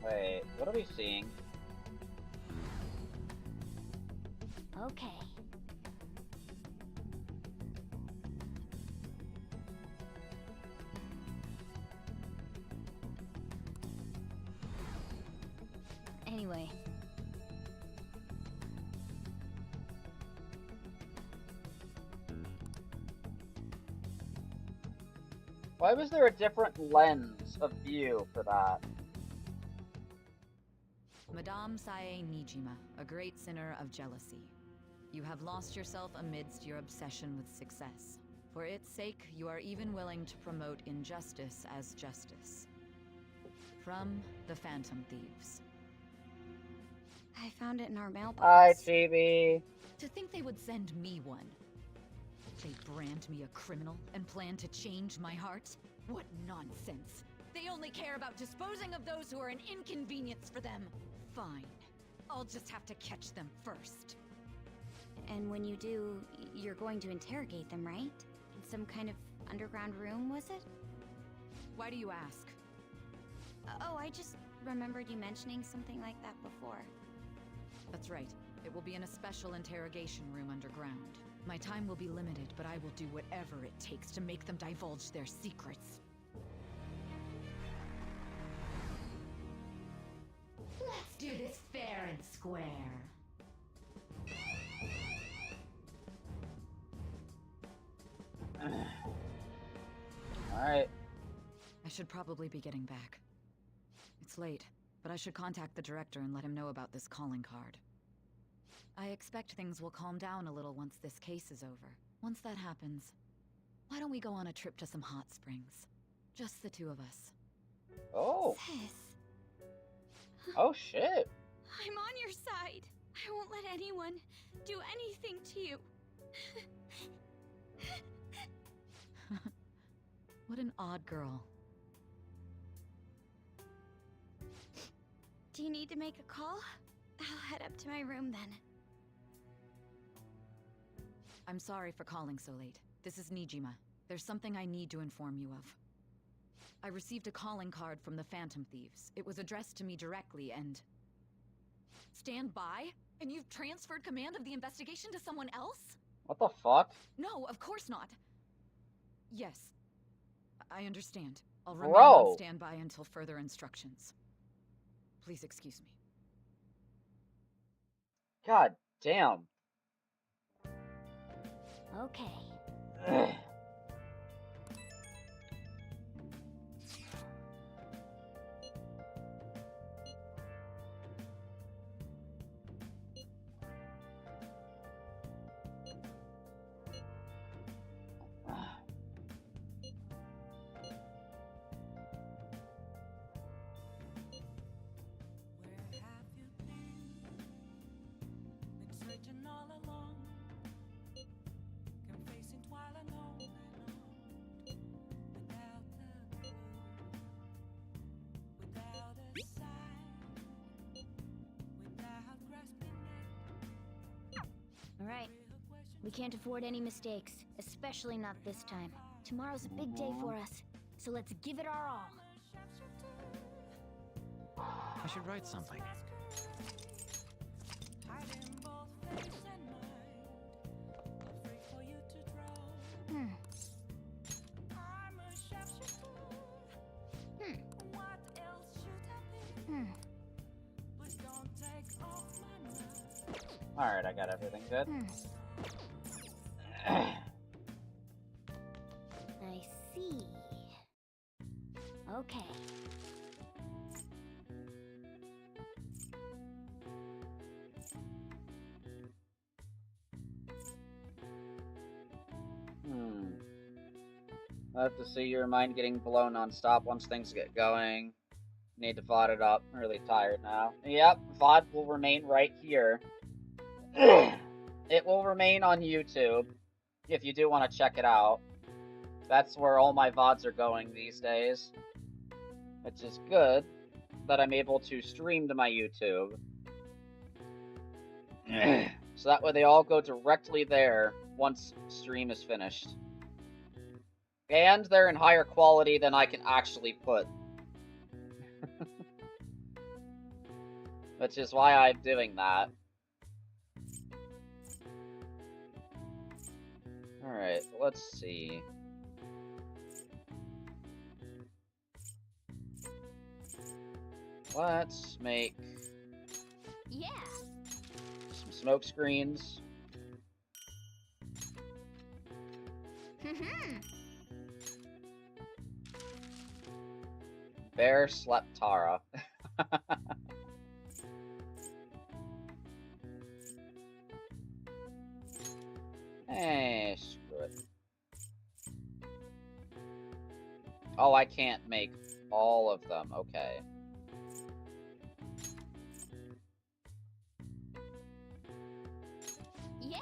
Wait, what are we seeing? Okay. Anyway. Why was there a different lens of view for that? Madame Sae Nijima, a great sinner of jealousy. You have lost yourself amidst your obsession with success. For its sake, you are even willing to promote injustice as justice. From the Phantom Thieves. I found it in our mailbox. Hi, Chibi. To think they would send me one. They brand me a criminal and plan to change my heart? What nonsense! They only care about disposing of those who are an inconvenience for them. Fine. I'll just have to catch them first. And when you do, you're going to interrogate them, right? In some kind of underground room, was it? Why do you ask? Oh, I just remembered you mentioning something like that before. That's right. It will be in a special interrogation room underground. My time will be limited, but I will do whatever it takes to make them divulge their secrets. Let's do this fair and square. Alright. I should probably be getting back. It's late, but I should contact the director and let him know about this calling card. I expect things will calm down a little once this case is over. Once that happens, why don't we go on a trip to some hot springs? Just the two of us. Oh. Sis. Oh shit. I'm on your side. I won't let anyone do anything to you. What an odd girl. Do you need to make a call? I'll head up to my room then. I'm sorry for calling so late. This is Nijima. There's something I need to inform you of. I received a calling card from the Phantom Thieves. It was addressed to me directly and... Stand by? And you've transferred command of the investigation to someone else? What the fuck? No, of course not. Yes. I understand. I'll remain Bro. on standby until further instructions. Please excuse me. God damn. Okay. Alright. We can't afford any mistakes, especially not this time. Tomorrow's a big day for us, so let's give it our all. I should write something. Alright, I got everything good. I see. Okay. I have to see your mind getting blown non-stop once things get going. Need to VOD it up. I'm really tired now. Yep, VOD will remain right here. It will remain on YouTube if you do want to check it out. That's where all my VODs are going these days. Which is good that I'm able to stream to my YouTube. So that way they all go directly there once stream is finished. And they're in higher quality than I can actually put. Which is why I'm doing that. Alright, let's see. Let's make some smoke screens. Bear slept Tara. Hey, screw it. Oh, I can't make all of them. Okay. Yeah.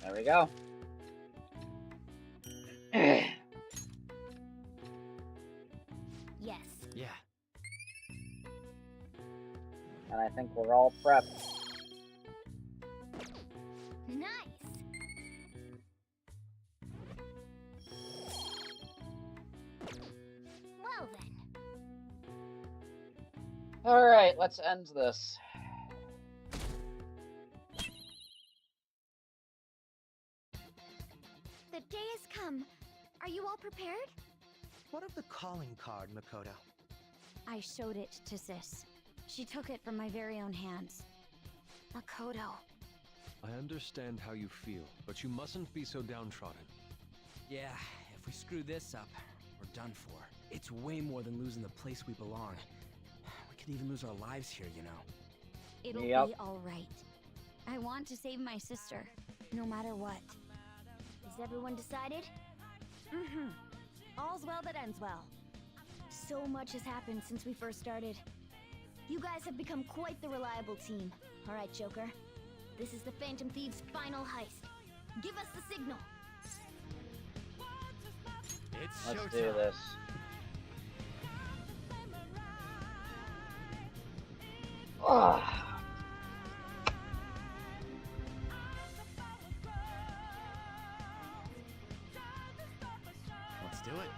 There we go. think we're all prepped. Nice! Well then. Alright, let's end this. The day has come. Are you all prepared? What of the calling card, Makoto? I showed it to Sis. She took it from my very own hands. Makoto. I understand how you feel, but you mustn't be so downtrodden. Yeah, if we screw this up, we're done for. It's way more than losing the place we belong. We could even lose our lives here, you know. It'll Yep. be all right. I want to save my sister, no matter what. Is everyone decided? Mm-hmm. All's well that ends well. So much has happened since we first started. You guys have become quite the reliable team. All right, Joker. This is the Phantom Thieves' final heist. Give us the signal. It's Let's showtime. do this. Let's do it.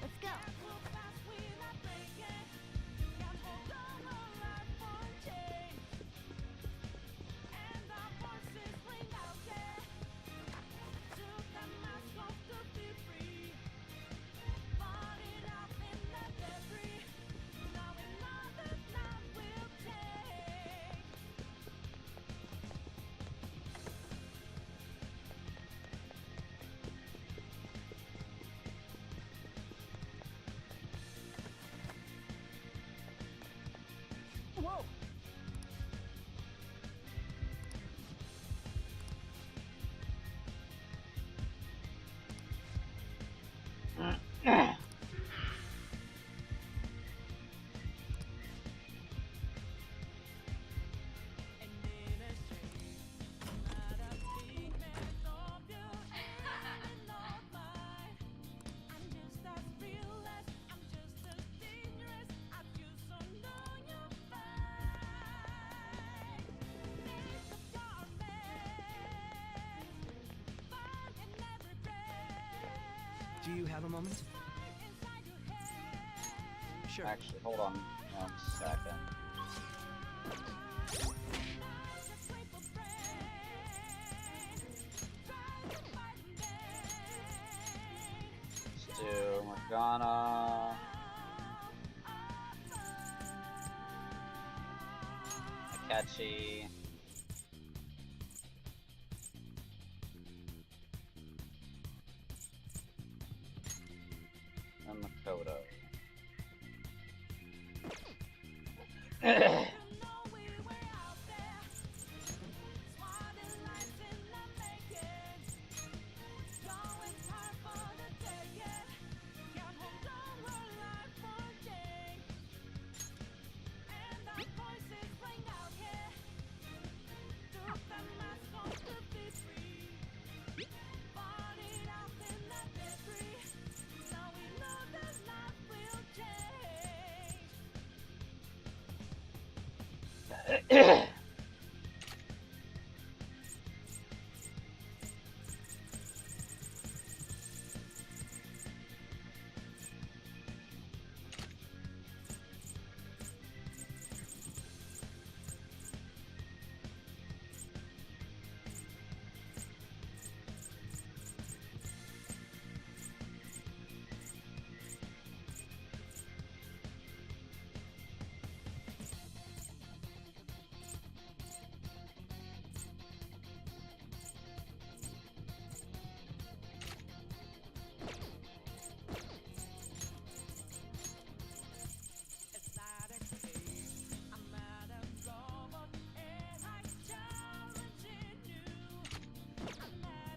Let's go. Whoa. Do you have a moment? Sure. Actually, hold on 1 second. Let's do Morgana. Akechi. And Makoto.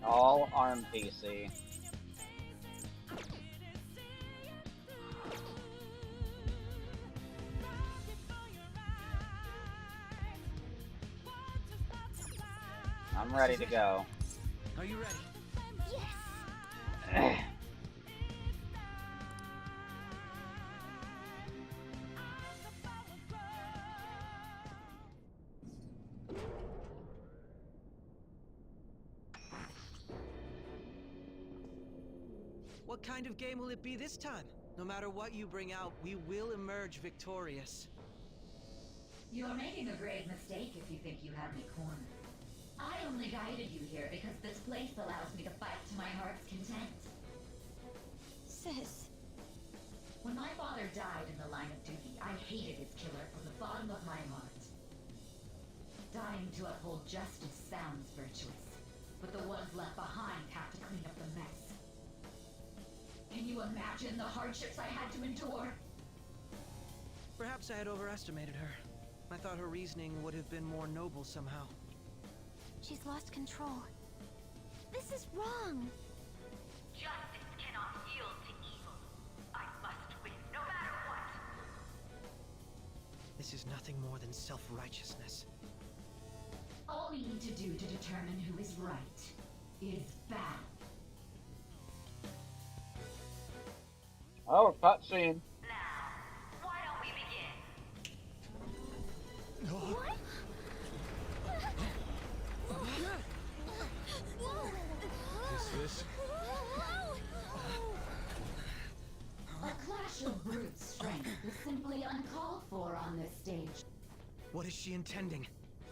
All arm PC. I'm ready to go. Are you ready? Yes! What kind of game will it be this time? No matter what you bring out, we will emerge victorious. You're making a grave mistake if you think you have me cornered. I only guided you here because this place allows me to fight to my heart's content. Sis. When my father died in the line of duty, I hated his killer from the bottom of my heart. Dying to uphold justice sounds virtuous, but the ones left behind have to clean up the mess. Can you imagine the hardships I had to endure? Perhaps I had overestimated her. I thought her reasoning would have been more noble somehow. She's lost control. This is wrong. Justice cannot yield to evil. I must win, no matter what. This is nothing more than self-righteousness. All we need to do to determine who is right is battle. Oh, cutscene. Now, why don't we begin? What? This. A clash of brute strength is simply uncalled for on this stage. What is she intending?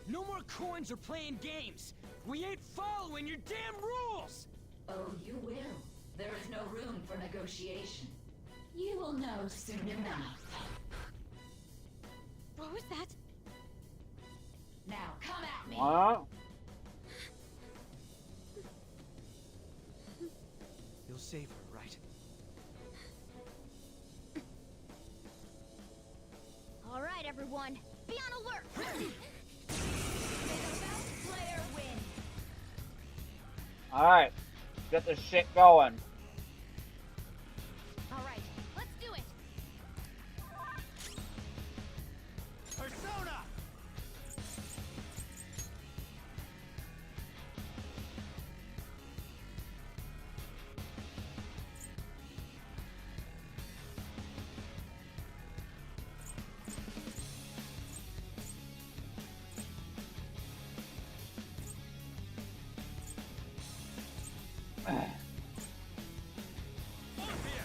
No more coins or playing games! We ain't following your damn rules! Oh, you will. There is no room for negotiation. You will know soon enough. What was that? Now, come at me! What? You'll save her, right? All right, everyone. Be on alert! May the best player win! Alright. Get this shit going. All right, let's do it! Persona!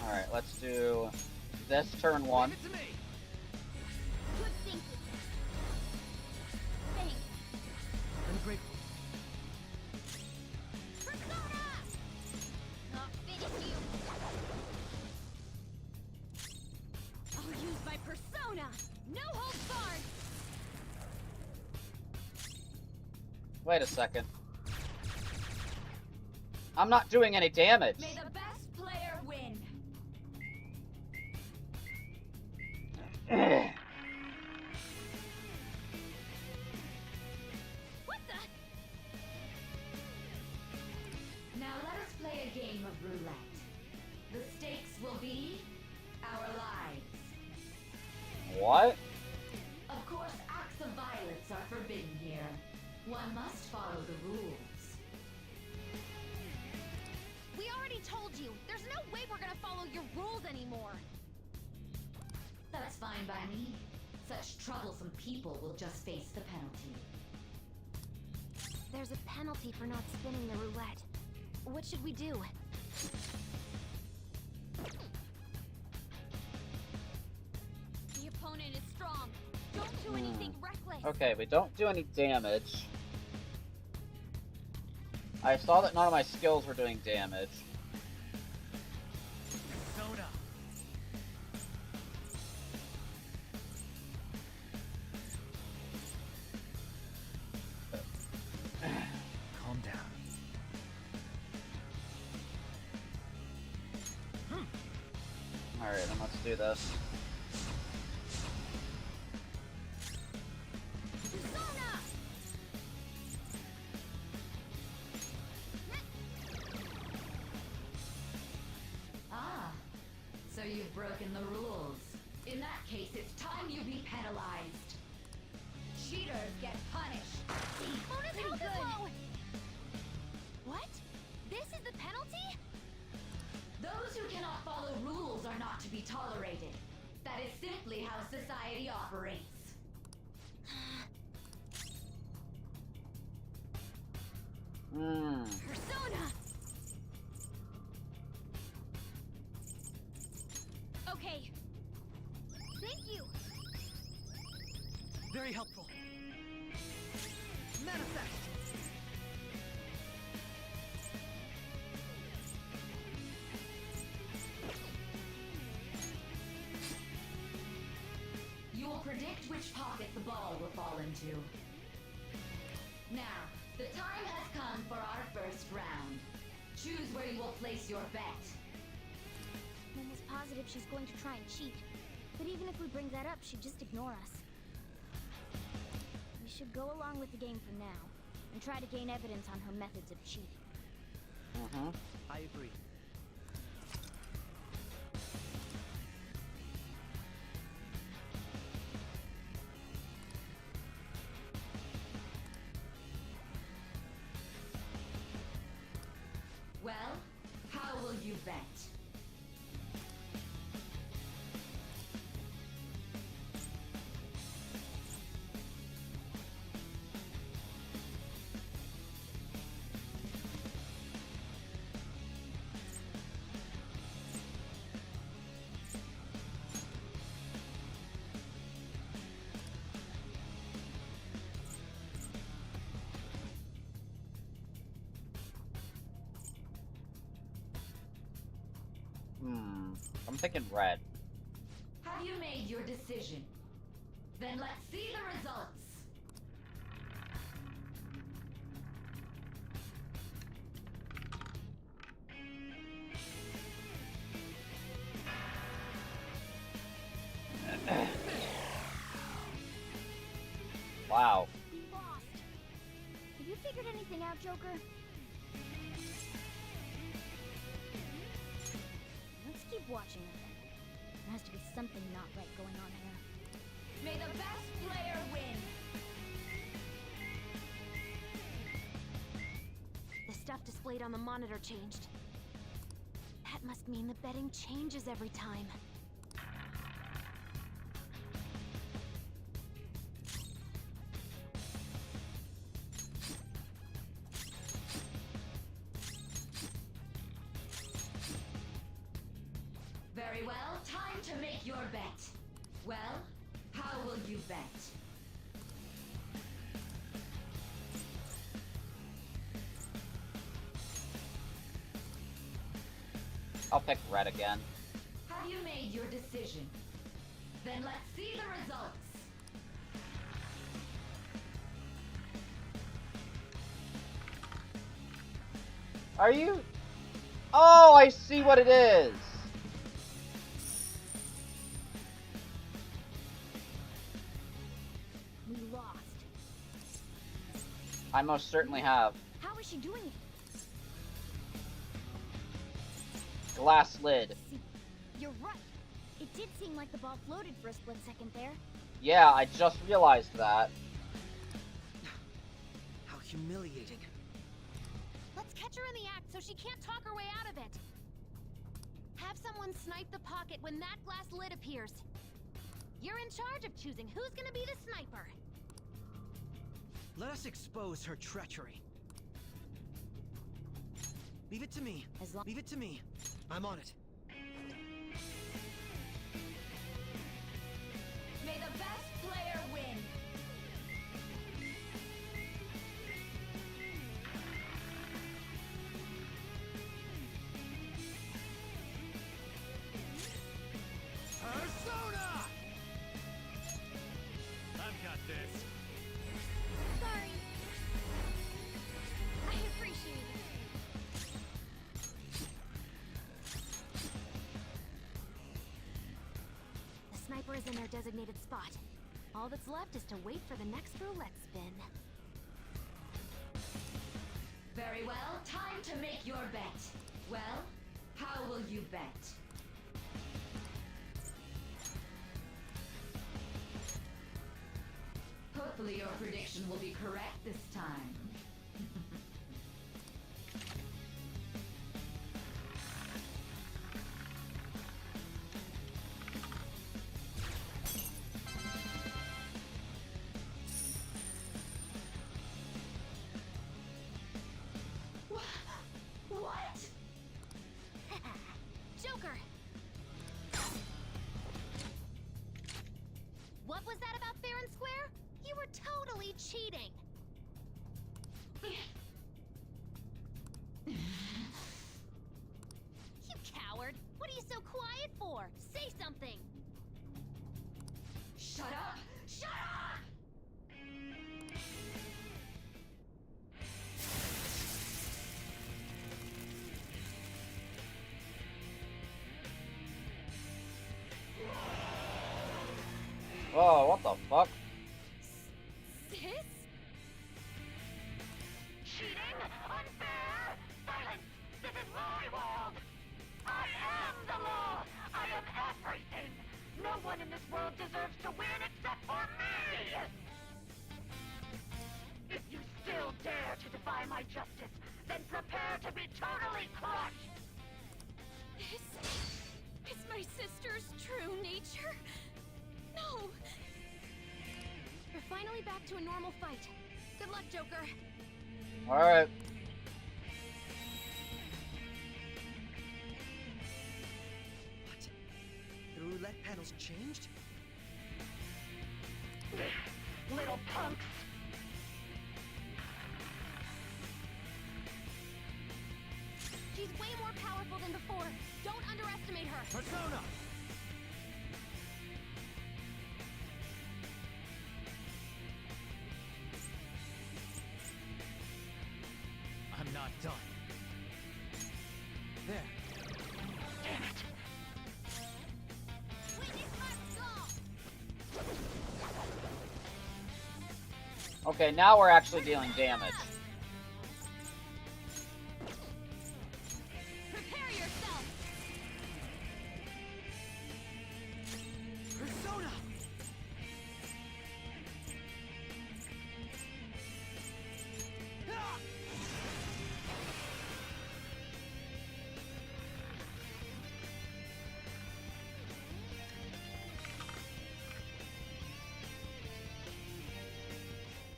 Alright, let's do this turn one. Give it to me! Good thinking. Thanks. I'm grateful. Persona! Not finished you. I'll use my persona. No holds barred. Wait a second. I'm not doing any damage. May the best player win! What the? Now let us play a game of roulette. The stakes will be our lives. What? Of course, acts of violence are forbidden here. One must follow the rules. We already told you. There's no way we're gonna follow your rules anymore. That's fine by me. Such troublesome people will just face the penalty. There's a penalty for not spinning the roulette. What should we do? The opponent is strong. Don't do anything reckless. Okay, we don't do any damage. I saw that none of my skills were doing damage. Persona! Calm down. Alright, then let's do this. Persona! broken the rules. In that case, it's time you be penalized. Cheaters get punished. Mona's health is low! What? This is the penalty? Those who cannot follow rules are not to be tolerated. That is simply how society operates. Persona! Okay. Thank you. Very helpful. Manifest! You will predict which pocket the ball will fall into. Now, the time has come for our first round. Choose where you will place your bet. Mona's positive she's going to try and cheat. But even if we bring that up, she'd just ignore us. We should go along with the game for now, and try to gain evidence on her methods of cheating. I agree. Well, how will you bet? I'm thinking red. Have you made your decision? Then let's see the results. Wow. We lost. Have you figured anything out, Joker? Let's keep watching her. There has to be something not right going on here. May the best player win. The stuff displayed on the monitor changed. That must mean the betting changes every time. Very well, time to make your bet. Well, how will you bet? I'll pick red again. Have you made your decision? Then let's see the results. Are you? Oh, I see what it is. We lost. I most certainly have. How is she doing it? Glass lid. See, you're right. It did seem like the ball floated for a split second there. Yeah, I just realized that. How humiliating. Let's catch her in the act so she can't talk her way out of it. Have someone snipe the pocket when that glass lid appears. You're in charge of choosing who's gonna be the sniper. Let us expose her treachery. Leave it to me. Leave it to me. I'm on it. May the best player win. Persona! I've got this. Sorry. I appreciate it. The sniper is in their designated spot. All that's left is to wait for the next roulette spin. Very well, time to make your bet. Well, how will you bet? Hopefully your prediction will be correct this time. What? Joker! What was that about fair and square? You were totally cheating! You coward! What are you so quiet for? Say something! Shut up! Shut up! Oh, what the fuck? Sis? Cheating? Unfair? Silence! This is my world! I am the law! I am everything! No one in this world deserves to win except for me! If you still dare to defy my justice, then prepare to be totally crushed! Is my sister's true nature? No! You're finally back to a normal fight. Good luck, Joker. Alright. What? The roulette panels changed? Little punks! She's way more powerful than before. Don't underestimate her. Persona! I'm not done. There. Damn it! Okay, now we're actually dealing damage. Prepare yourself. Persona! Ah!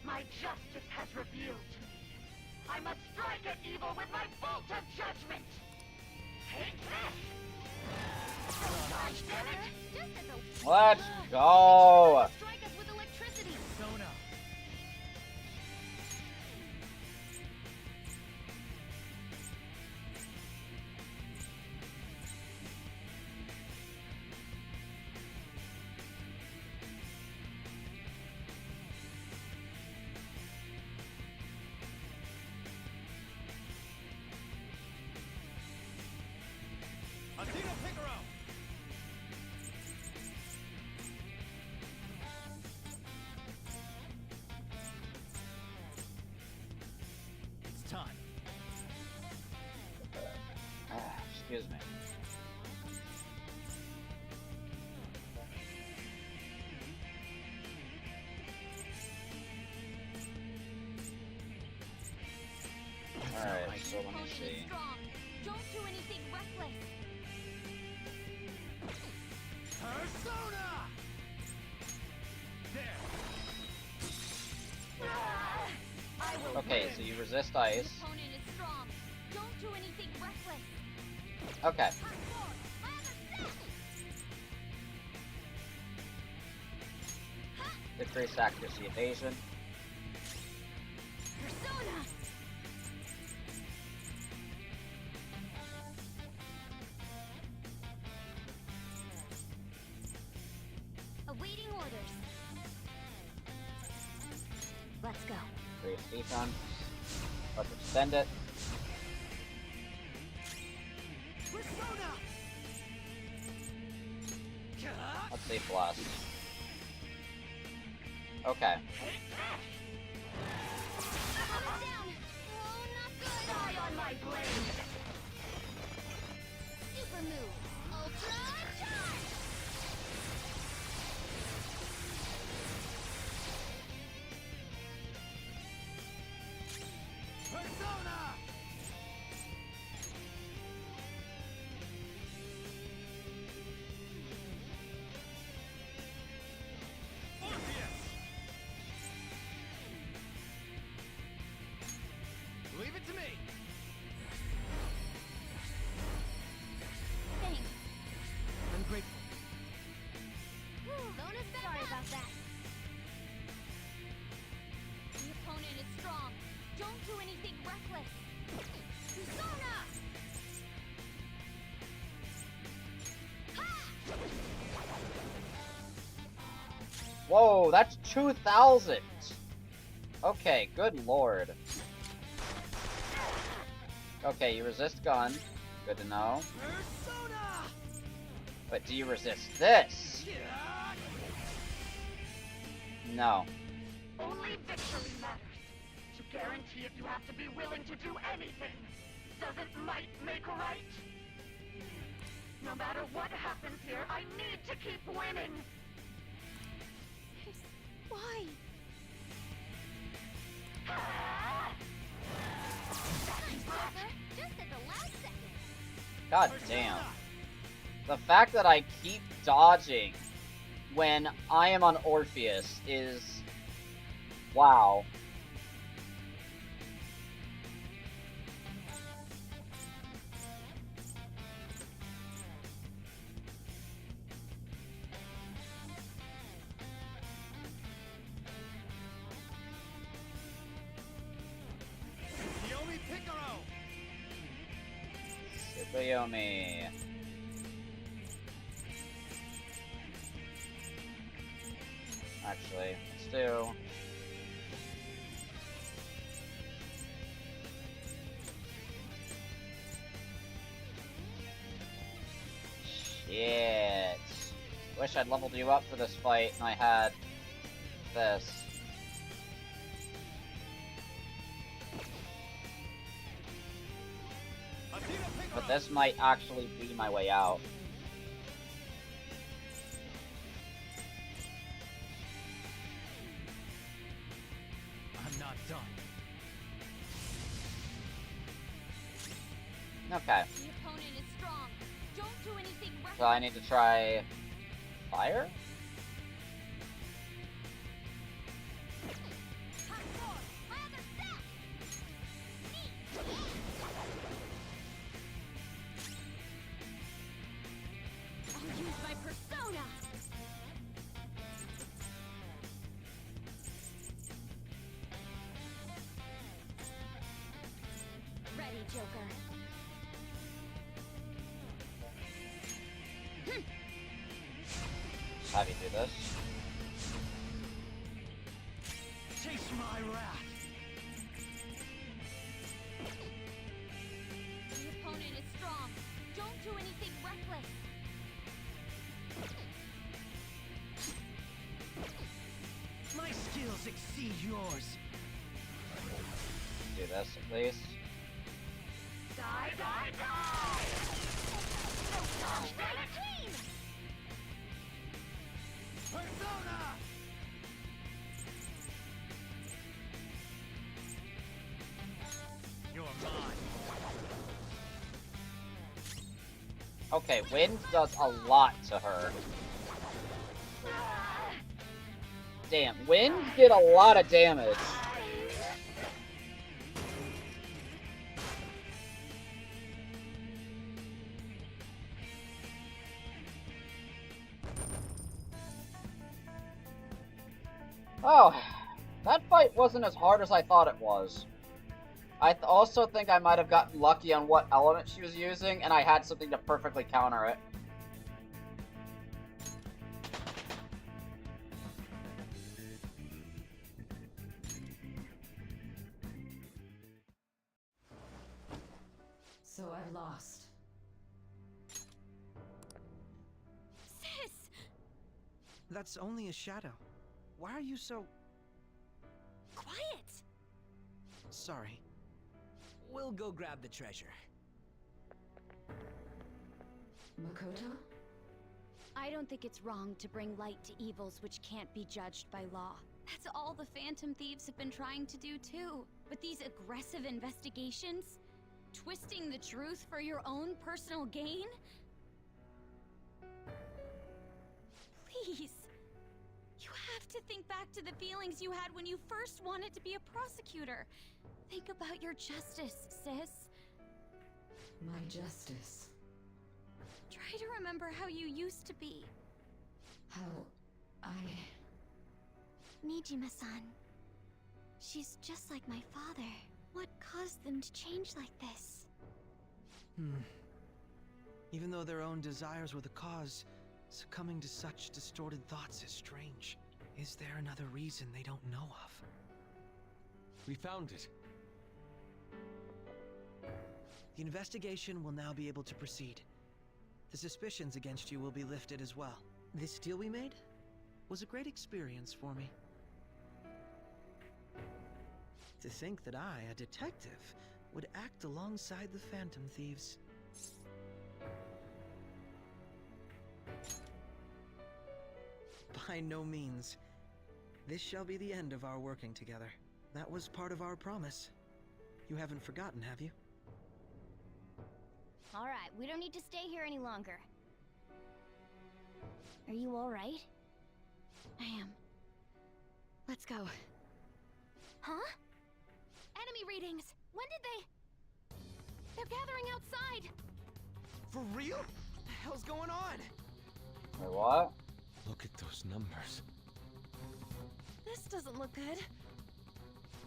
My justice has revealed to me. I must strike at evil with my bolt of judgment! Take this! Gosh damn it! Just as a Let's go! strike us with electricity. Persona! Adino Picaro! It's time. Excuse me. Alright, so let me Potion see. is strong. Don't do anything reckless. Persona! There. I will Okay, win. so you resist ice. This opponent is strong. Don't do anything reckless. Okay. Part 4. Father, Decrease accuracy evasion. Persona! Awaiting orders. Let's go. Increase decon. Let's extend it. Persona! Let's say blast. Okay. Coming down. Oh, not good. Die on my blade! Super move. Ultra charge. Whoa, that's 2,000! Okay, good lord. Okay, you resist gun. Good to know. But do you resist this? No. Only victory matters. To guarantee it, you have to be willing to do anything. Doesn't might make right? No matter what happens here, I need to keep winning. Why? Just at the last second. God damn. The fact that I keep dodging when I am on Orpheus is... wow. Tsukuyomi. Actually, let's do... Shit. Wish I'd leveled you up for this fight and I had this. But this might actually be my way out. I'm not done. Okay. The opponent is strong. Don't do anything reckless. So I need to try... fire? I'll use my persona. Ready, Joker. Have you do this? Chase my wrath. The opponent is strong. Don't do anything reckless. My skills exceed yours. Do this at least. Die, die, die! Stay a team! Persona! You're mine. Okay, wind does a lot to her. Damn, wind did a lot of damage. Oh, that fight wasn't as hard as I thought it was. I also think I might have gotten lucky on what element she was using, and I had something to perfectly counter it. So I've lost. Sis! That's only a shadow. Why are you so... Quiet! sorry? We'll go grab the treasure. Makoto? I don't think it's wrong to bring light to evils which can't be judged by law. That's all the Phantom Thieves have been trying to do too. But these aggressive investigations? Twisting the truth for your own personal gain? Please. You have to think back to the feelings you had when you first wanted to be a prosecutor. Think about your justice, sis. My justice. Try to remember how you used to be. How I... Nijima-san. She's just like my father. What caused them to change like this? Even though their own desires were the cause, succumbing to such distorted thoughts is strange. Is there another reason they don't know of? We found it. The investigation will now be able to proceed. The suspicions against you will be lifted as well. This deal we made was a great experience for me. To think that I, a detective, would act alongside the Phantom Thieves. By no means. This shall be the end of our working together. That was part of our promise. You haven't forgotten, have you? Alright, we don't need to stay here any longer. Are you alright? I am. Let's go. Huh? Enemy readings! When did they... They're gathering outside! For real? What the hell's going on? Wait, what? Look at those numbers. This doesn't look good.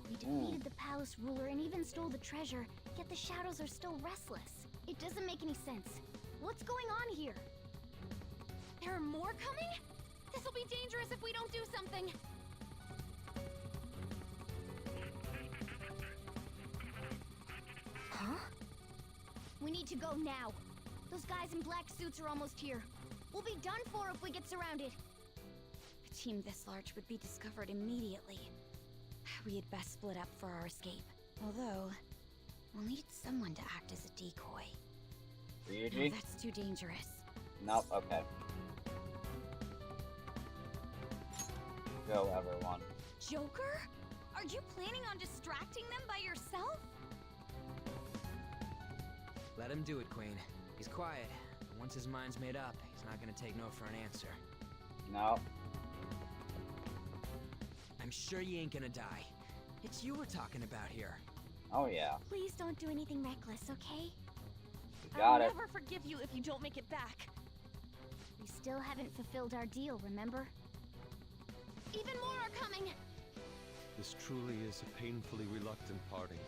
We defeated the palace ruler and even stole the treasure, yet the shadows are still restless. It doesn't make any sense. What's going on here? There are more coming? This'll be dangerous if we don't do something! Huh? We need to go now. Those guys in black suits are almost here. We'll be done for if we get surrounded. A team this large would be discovered immediately. We had best split up for our escape. Although, we'll need someone to act as a decoy. Ryuji? No, that's too dangerous. Nope, okay. Go, everyone. Joker? Are you planning on distracting them by yourself? Let him do it, Queen. He's quiet. But once his mind's made up, he's not gonna take no for an answer. No. I'm sure you ain't gonna die. It's you we're talking about here. Oh, yeah. Please don't do anything reckless, okay? You got I'll it. never forgive you if you don't make it back. We still haven't fulfilled our deal, remember? Even more are coming! This truly is a painfully reluctant parting.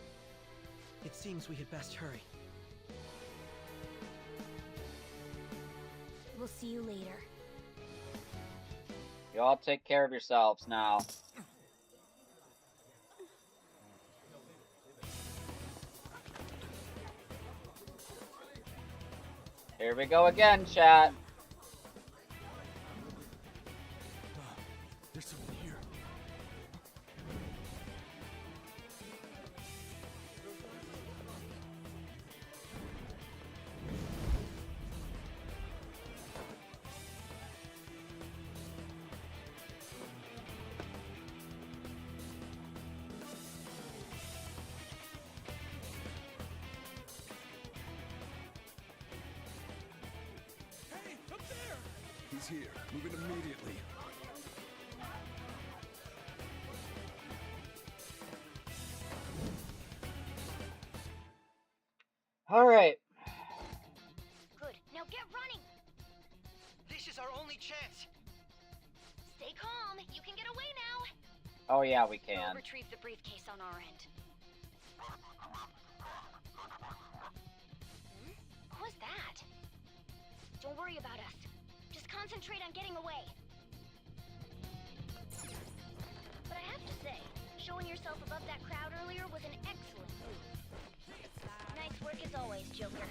It seems we had best hurry. We'll see you later. You all take care of yourselves now. Here we go again, chat. There's someone here. Hey, up there! He's here. Moving immediately. Alright. Good. Now get running! This is our only chance. Stay calm. You can get away now. Oh, yeah, we We'll can. retrieve the briefcase on our end. What was that? Don't worry about us. Just concentrate on getting away. But I have to say, showing yourself above that crowd earlier was an excellent move. Nice work as always, Joker.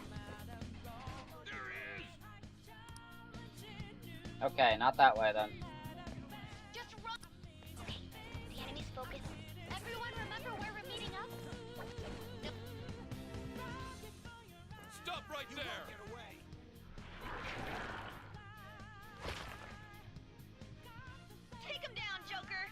Okay, not that way then. Just run! Okay, the enemy's focus. Everyone remember where we're meeting up? Stop right there! Get away! Take him down, Joker!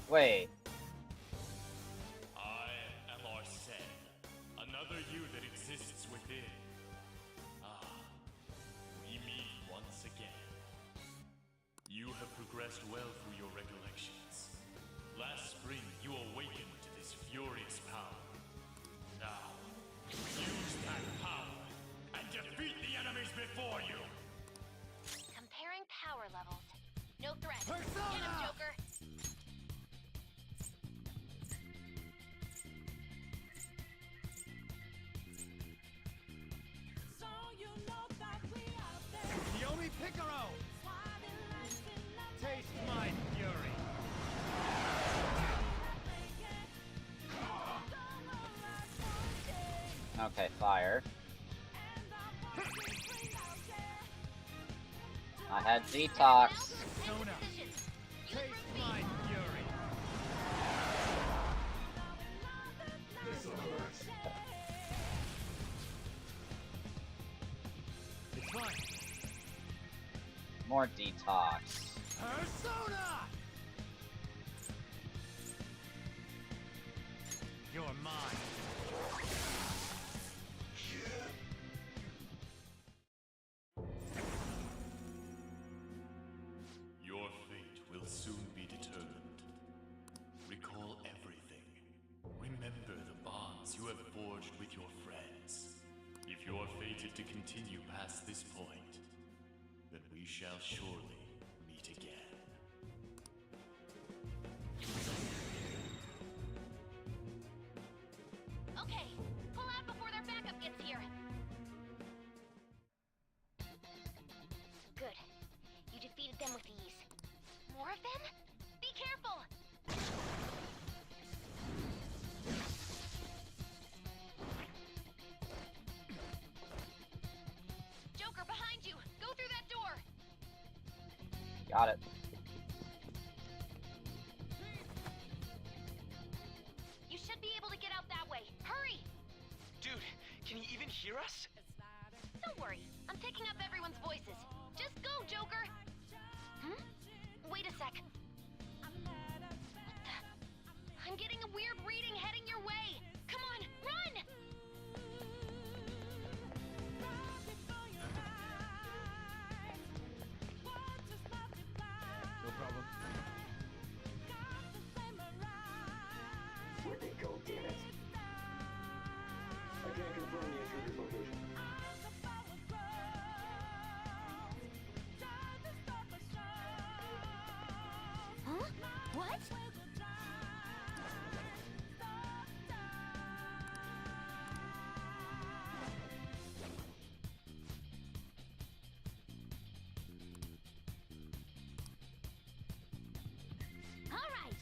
Wait. I am Arsene, another you that exists within. Ah, we meet once again. You have progressed well through your recollections. Last spring, you awakened to this furious power. Picaro! Taste my fury! Okay, fire. I had detox. Sona! Taste my fury! This hurts. It's fine. More detox. Persona! You're mine. Your fate will soon be determined. Recall everything. Remember the bonds you have forged with your friends. If you're fated to continue past this point, then we shall surely meet again. Okay, pull out before their backup gets here. Good. You defeated them with ease. More of them? Be careful! Joker, behind you! Go through that door! Got it. You should be able to get out that way. Hurry! Dude, can you even hear us? Don't worry. I'm picking up everyone's voices. Just go, Joker! Hmm? Wait a sec. What the? I'm getting a weird reading heading your way. Come on, run! No problem. Where'd they go, damn it? I can't confirm the intruder's location. Huh? What? All right.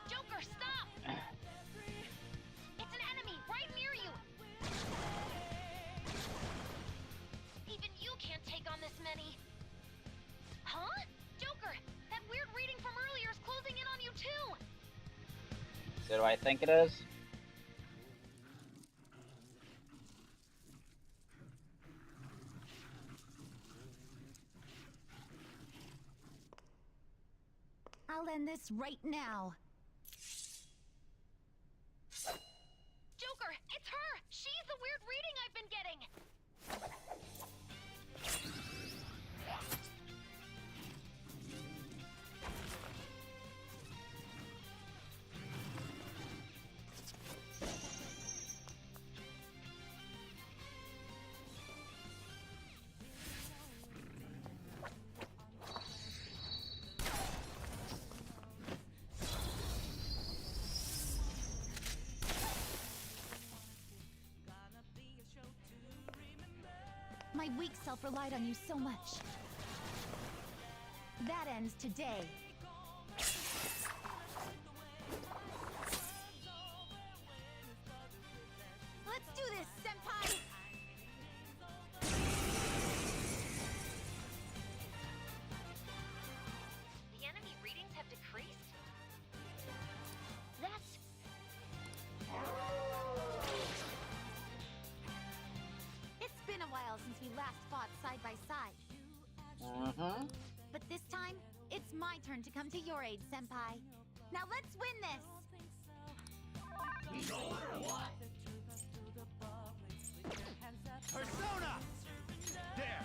Joker, stop! It's an enemy right near you! Even you can't take on this many. Huh? Joker, that weird reading from earlier is closing in on you too! So do I think it is? I'll end this right now. Joker, it's her! She's the weird reading I've been getting! My weak self relied on you so much. That ends today. Let's do this, Senpai! The enemy readings have decreased? That's... It's been a while since we last fought side by side. But this time, it's my turn to come to your aid, Senpai. Now let's win this! No matter what! Persona! There!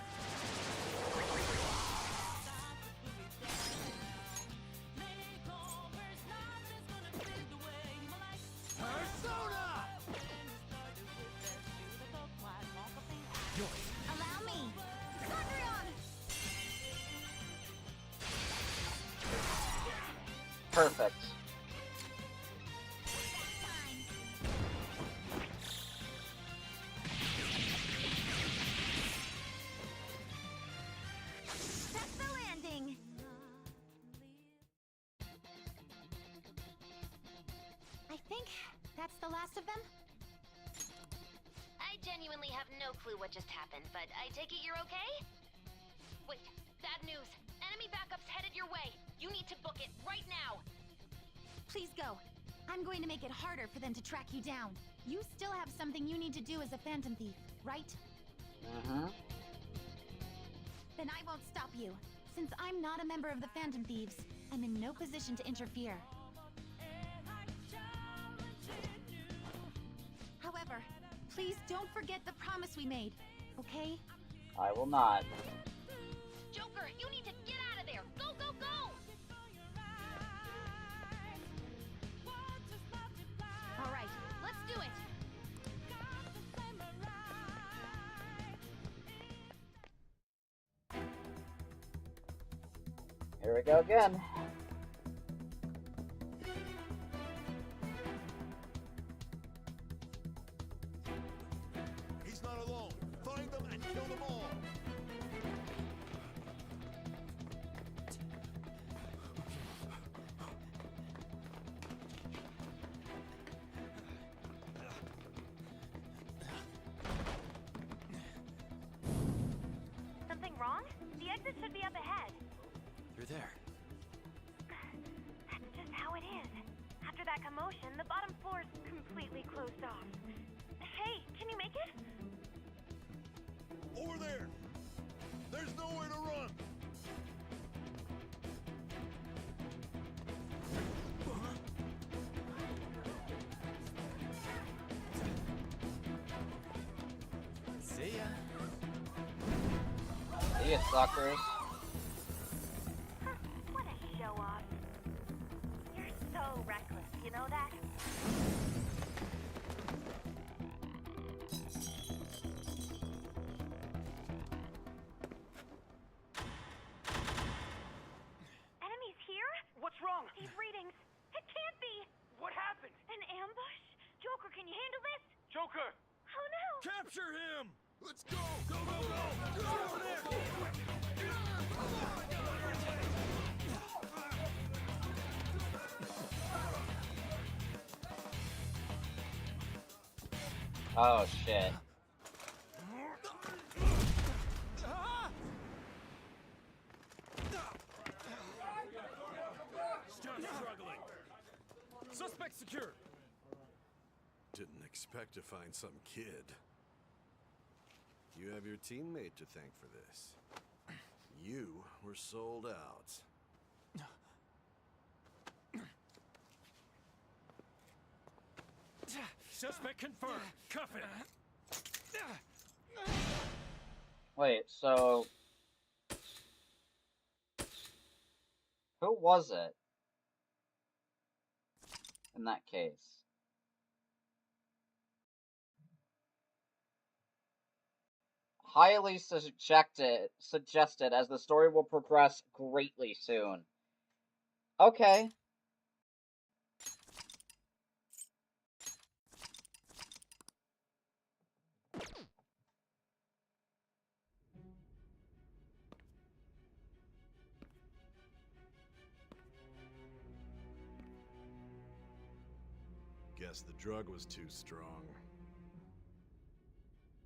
Perfect. That's the landing. I think that's the last of them. I genuinely have no clue what just happened, but I take it you're okay? Wait, bad news. Enemy backup's headed your way. You need to book it right now. Please go. I'm going to make it harder for them to track you down. You still have something you need to do as a Phantom Thief, right? Mm-hmm. Then I won't stop you. Since I'm not a member of the Phantom Thieves, I'm in no position to interfere. However, please don't forget the promise we made, okay? I will not. Joker, you need to get out of there. Go, go, go! All right, let's do it. Here we go again. He's not alone. Find them and kill them all. Something wrong? The exit should be up ahead. You're there. That's just how it is. After that commotion, the bottom floor's completely closed off. Hey, can you make it? Over there. There's nowhere to run. See ya. See ya, suckers. What a show off. You're so reckless, you know that? Enemies here? What's wrong? These readings. It can't be. What happened? An ambush? Joker, can you handle this? Joker! Oh no! Capture him! Let's go! Go, go, go! Go over there! Oh shit. Stop struggling! Suspect secure. Didn't expect to find some kid. You have your teammate to thank for this. You were sold out. Suspect confirmed. Cuff it. Wait, so... Who was it? In that case. Highly suggested as the story will progress greatly soon. Okay. Guess the drug was too strong.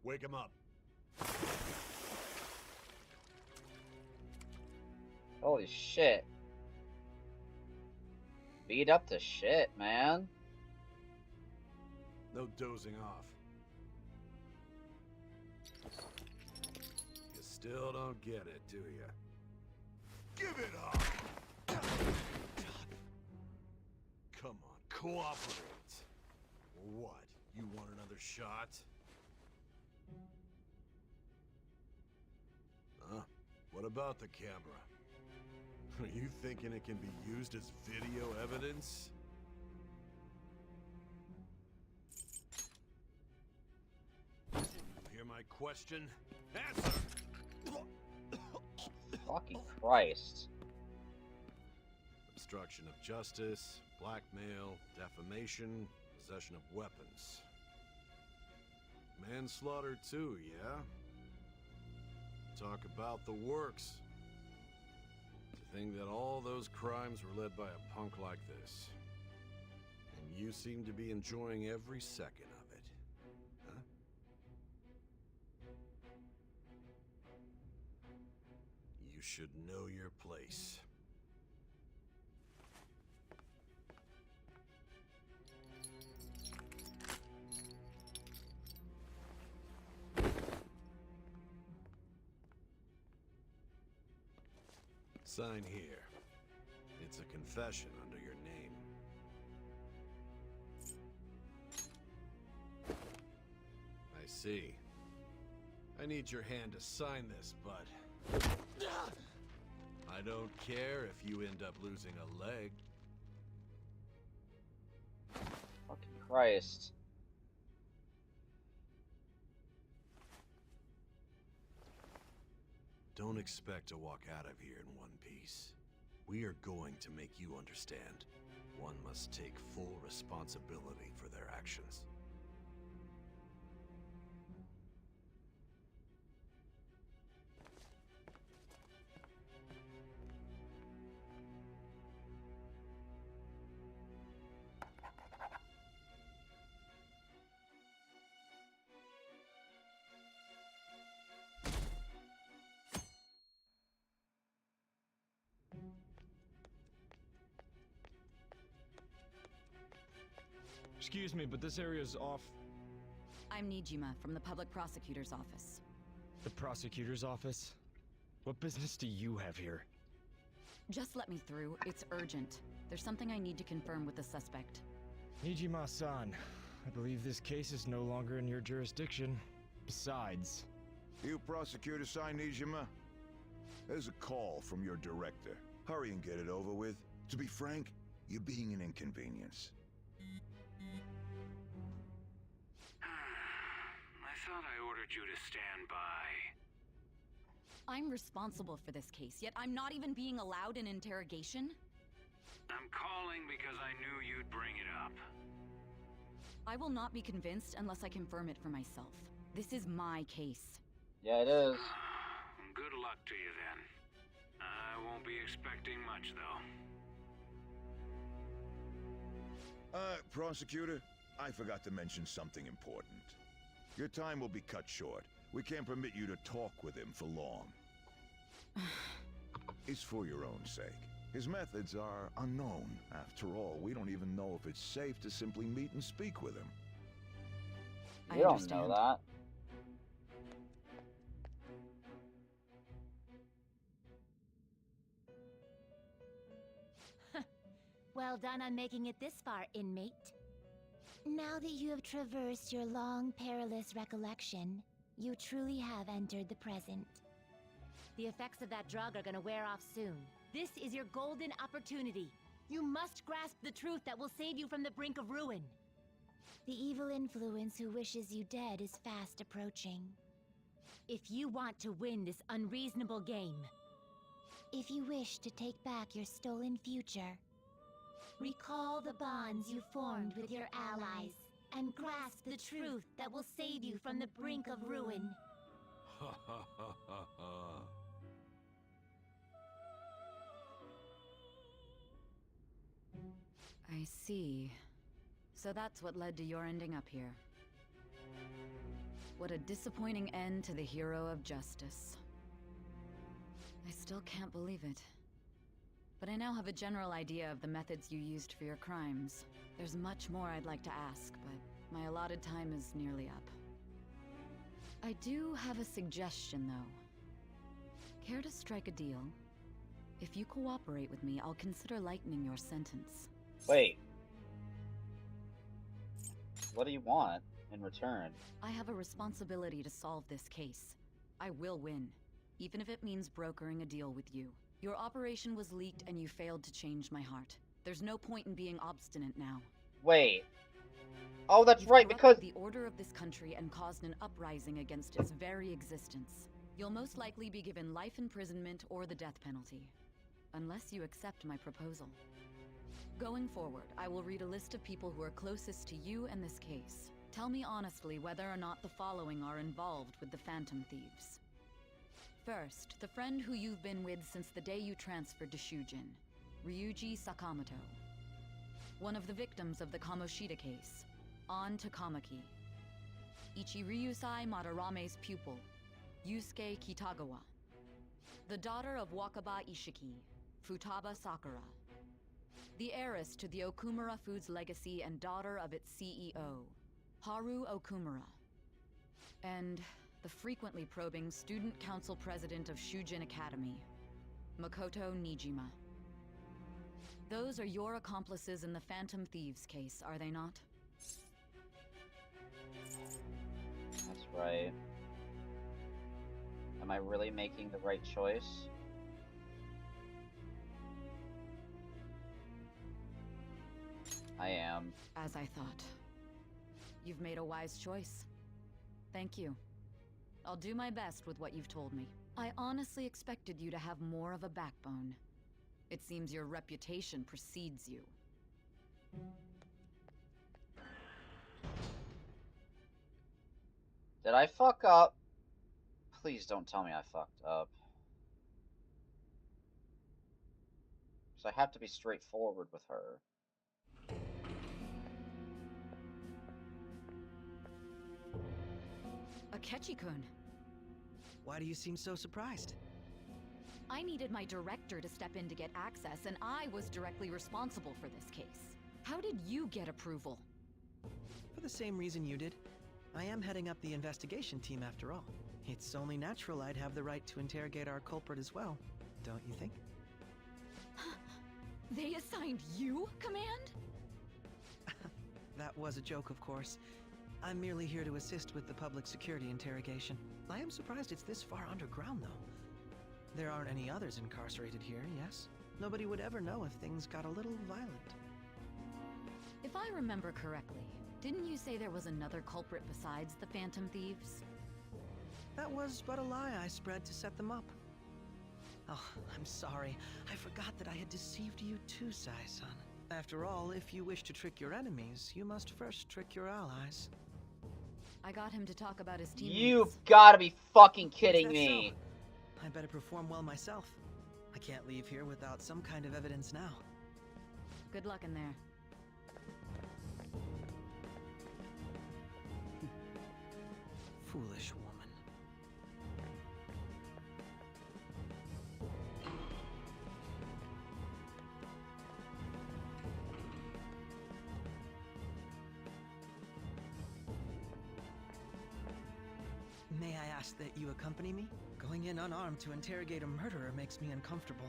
Wake him up. Holy shit. Beat up to shit, man. No dozing off. You still don't get it, do you? Give it up! Come on, cooperate. What? You want another shot? Huh? What about the camera? Are you thinking it can be used as video evidence? You hear my question? Answer! Fucking Christ. I'm obstruction of justice, blackmail, defamation, possession of weapons. Manslaughter too, yeah? Talk about the works. To think that all those crimes were led by a punk like this. And you seem to be enjoying every second of it. Huh? You should know your place. Sign here. It's a confession under your name. I see. I need your hand to sign this, but I don't care if you end up losing a leg. Fucking Christ. Don't expect to walk out of here in one piece. We are going to make you understand. One must take full responsibility for their actions. Excuse me, but this area's off. I'm Nijima from the Public Prosecutor's Office. The prosecutor's office? What business do you have here? Just let me through. It's urgent. There's something I need to confirm with the suspect. Nijima-san, I believe this case is no longer in your jurisdiction. Besides... You prosecutor signed Nijima? There's a call from your director. Hurry and get it over with. To be frank, you're being an inconvenience. I thought I ordered you to stand by. I'm responsible for this case, yet I'm not even being allowed an interrogation? I'm calling because I knew you'd bring it up. I will not be convinced unless I confirm it for myself. This is my case. Yeah, it is. Good luck to you then. I won't be expecting much, though. Prosecutor, I forgot to mention something important. Your time will be cut short. We can't permit you to talk with him for long. It's for your own sake. His methods are unknown. After all, we don't even know if it's safe to simply meet and speak with him. You don't know that. Well done on making it this far, inmate. Now that you have traversed your long, perilous recollection, you truly have entered the present. The effects of that drug are gonna wear off soon. This is your golden opportunity. You must grasp the truth that will save you from the brink of ruin. The evil influence who wishes you dead is fast approaching. If you want to win this unreasonable game, if you wish to take back your stolen future, recall the bonds you formed with your allies, and grasp the truth that will save you from the brink of ruin. Ha ha ha ha ha. I see. So that's what led to your ending up here. What a disappointing end to the hero of justice. I still can't believe it. But I now have a general idea of the methods you used for your crimes. There's much more I'd like to ask, but my allotted time is nearly up. I do have a suggestion, though. Care to strike a deal? If you cooperate with me, I'll consider lightening your sentence. Wait. What do you want in return? I have a responsibility to solve this case. I will win, even if it means brokering a deal with you. Your operation was leaked and you failed to change my heart. There's no point in being obstinate now. Wait. Oh, that's right, because the order of this country and caused an uprising against its very existence. You'll most likely be given life imprisonment or the death penalty. Unless you accept my proposal. Going forward, I will read a list of people who are closest to you and this case. Tell me honestly whether or not the following are involved with the Phantom Thieves. First, the friend who you've been with since the day you transferred to Shujin, Ryuji Sakamoto. One of the victims of the Kamoshida case, An Takamaki. Ichiryusai Madarame's pupil, Yusuke Kitagawa. The daughter of Wakaba Ishiki, Futaba Sakura. The heiress to the Okumura Foods legacy and daughter of its CEO, Haru Okumura. And the frequently probing student council president of Shujin Academy, Makoto Nijima. Those are your accomplices in the Phantom Thieves case, are they not? That's right. Am I really making the right choice? I am. As I thought. You've made a wise choice. Thank you. I'll do my best with what you've told me. I honestly expected you to have more of a backbone. It seems your reputation precedes you. Did I fuck up? Please don't tell me I fucked up. So I have to be straightforward with her. Akechi-kun. Why do you seem so surprised? I needed my director to step in to get access, and I was directly responsible for this case. How did you get approval? For the same reason you did. I am heading up the investigation team after all. It's only natural I'd have the right to interrogate our culprit as well, don't you think? They assigned you command? That was a joke, of course. I'm merely here to assist with the public security interrogation. I am surprised it's this far underground, though. There aren't any others incarcerated here, yes? Nobody would ever know if things got a little violent. If I remember correctly, didn't you say there was another culprit besides the Phantom Thieves? That was but a lie I spread to set them up. Oh, I'm sorry. I forgot that I had deceived you too, Sai-san. After all, if you wish to trick your enemies, you must first trick your allies. I got him to talk about his teammates. You've gotta be fucking kidding me. So? I better perform well myself. I can't leave here without some kind of evidence now. Good luck in there. Foolish woman. May I ask that you accompany me? Going in unarmed to interrogate a murderer makes me uncomfortable.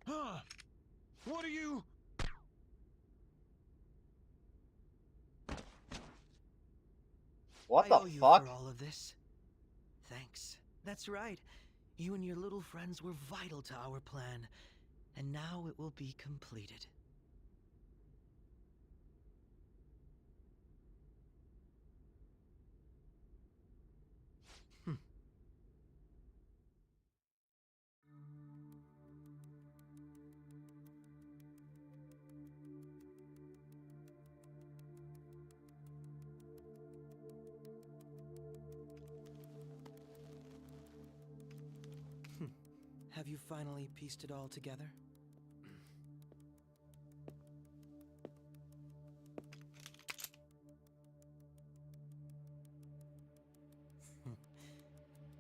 Huh? What are you... What the I owe you fuck? for all of this. Thanks. That's right. You and your little friends were vital to our plan, and now it will be completed. Have you finally pieced it all together?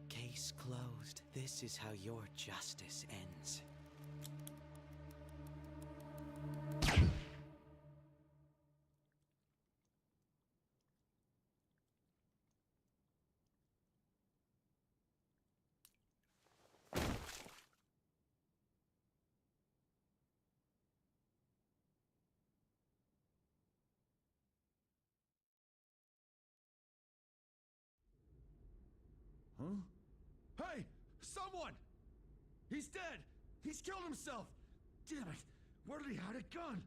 Case closed. This is how your justice ends. Huh? Hey! Someone! He's dead! He's killed himself! Damn it! Where did he hide a gun?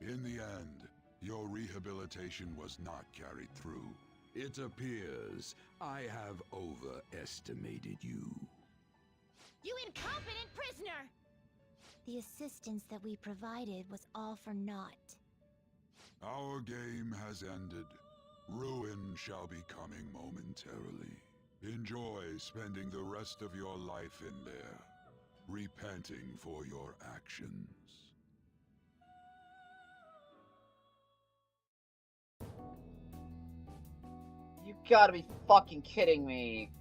In the end, your rehabilitation was not carried through. It appears I have overestimated you. You incompetent prisoner! The assistance that we provided was all for naught. Our game has ended. Ruin shall be coming momentarily. Enjoy spending the rest of your life in there, repenting for your actions. You gotta be fucking kidding me.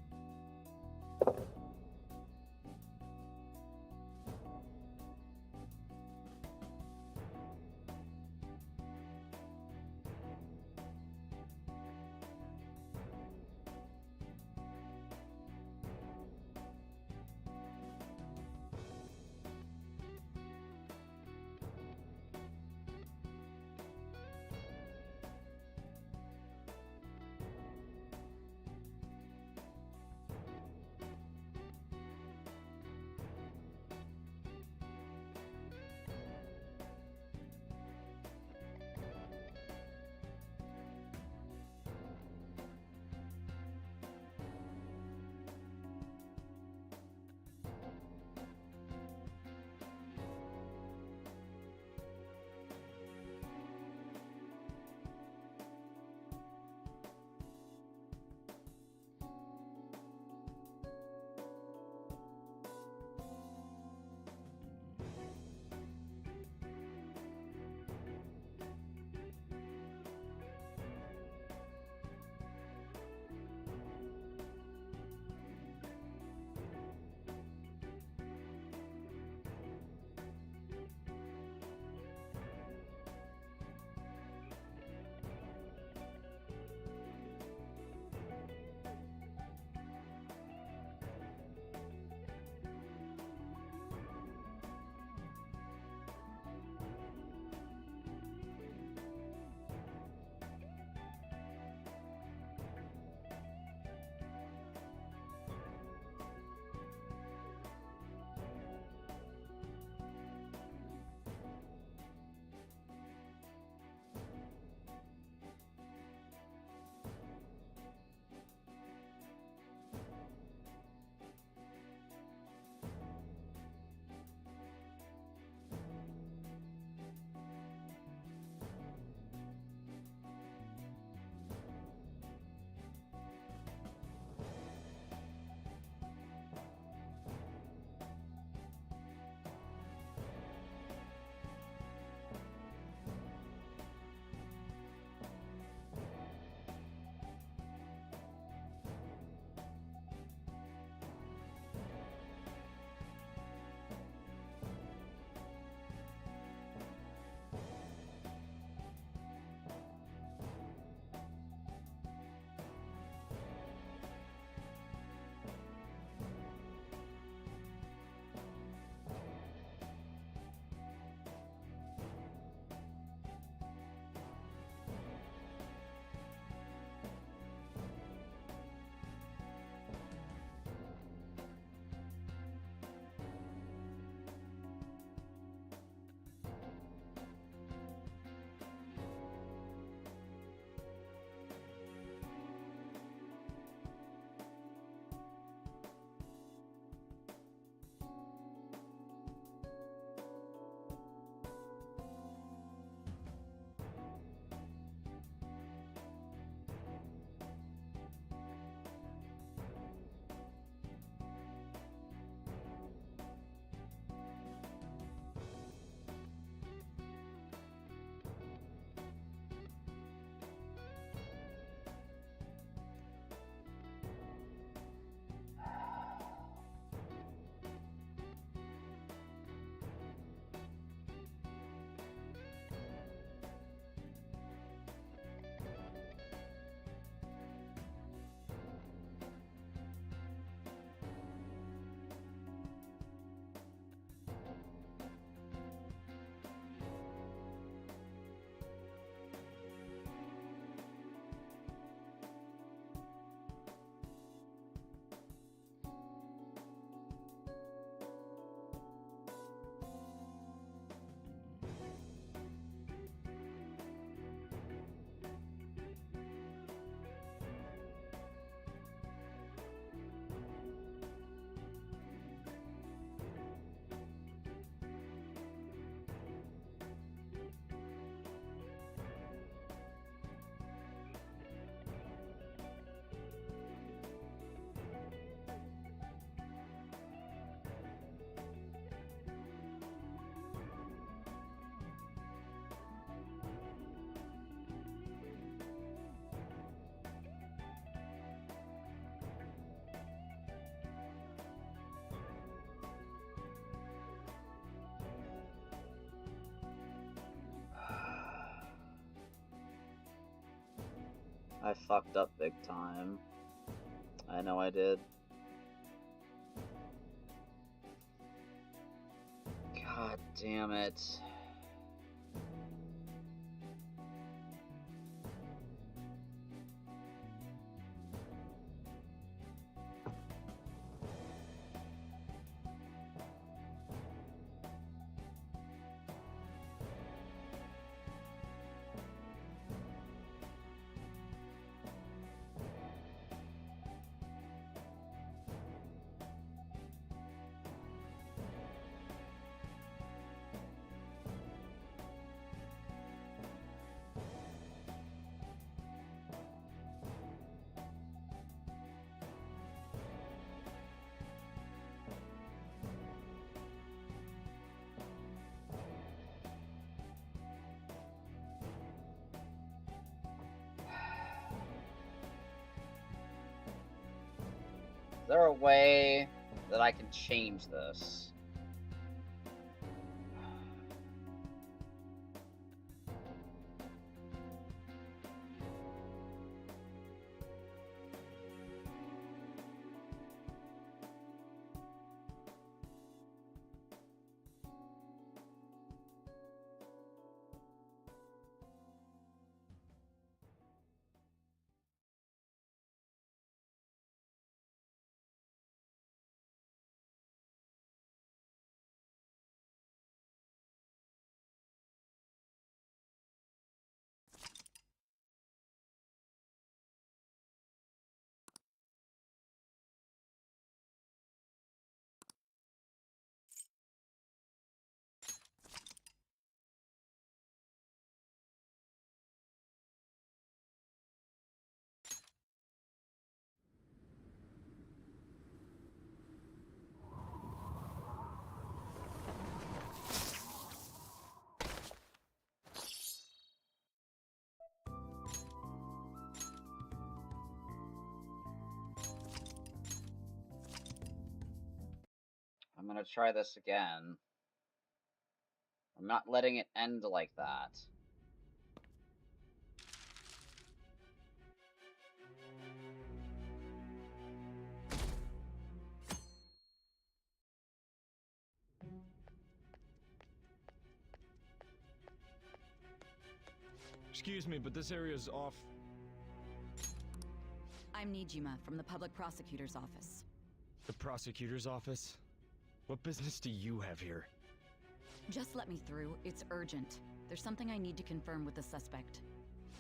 I fucked up big time. I know I did. God damn it. Is there a way that I can change this? I'm gonna try this again. I'm not letting it end like that. Excuse me, but this area's off. I'm Nijima from the Public Prosecutor's Office. The prosecutor's office? What business do you have here? Just let me through. It's urgent. There's something I need to confirm with the suspect.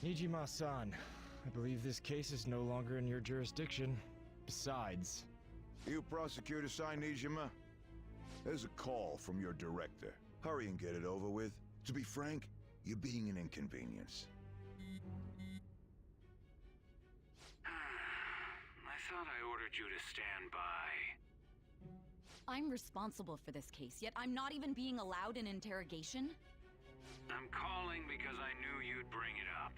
Nijima-san, I believe this case is no longer in your jurisdiction. Besides... You prosecutor sign Nijima? There's a call from your director. Hurry and get it over with. To be frank, you're being an inconvenience. I thought I ordered you to stand by. I'm responsible for this case, yet I'm not even being allowed an interrogation? I'm calling because I knew you'd bring it up.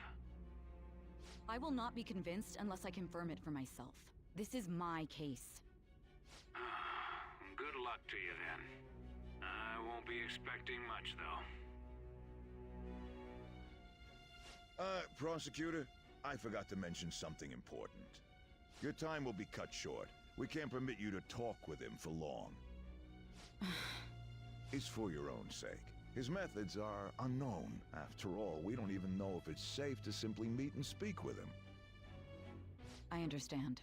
I will not be convinced unless I confirm it for myself. This is my case. Good luck to you then. I won't be expecting much, though. Prosecutor, I forgot to mention something important. Your time will be cut short. We can't permit you to talk with him for long. It's for your own sake. His methods are unknown. After all, we don't even know if it's safe to simply meet and speak with him. I understand.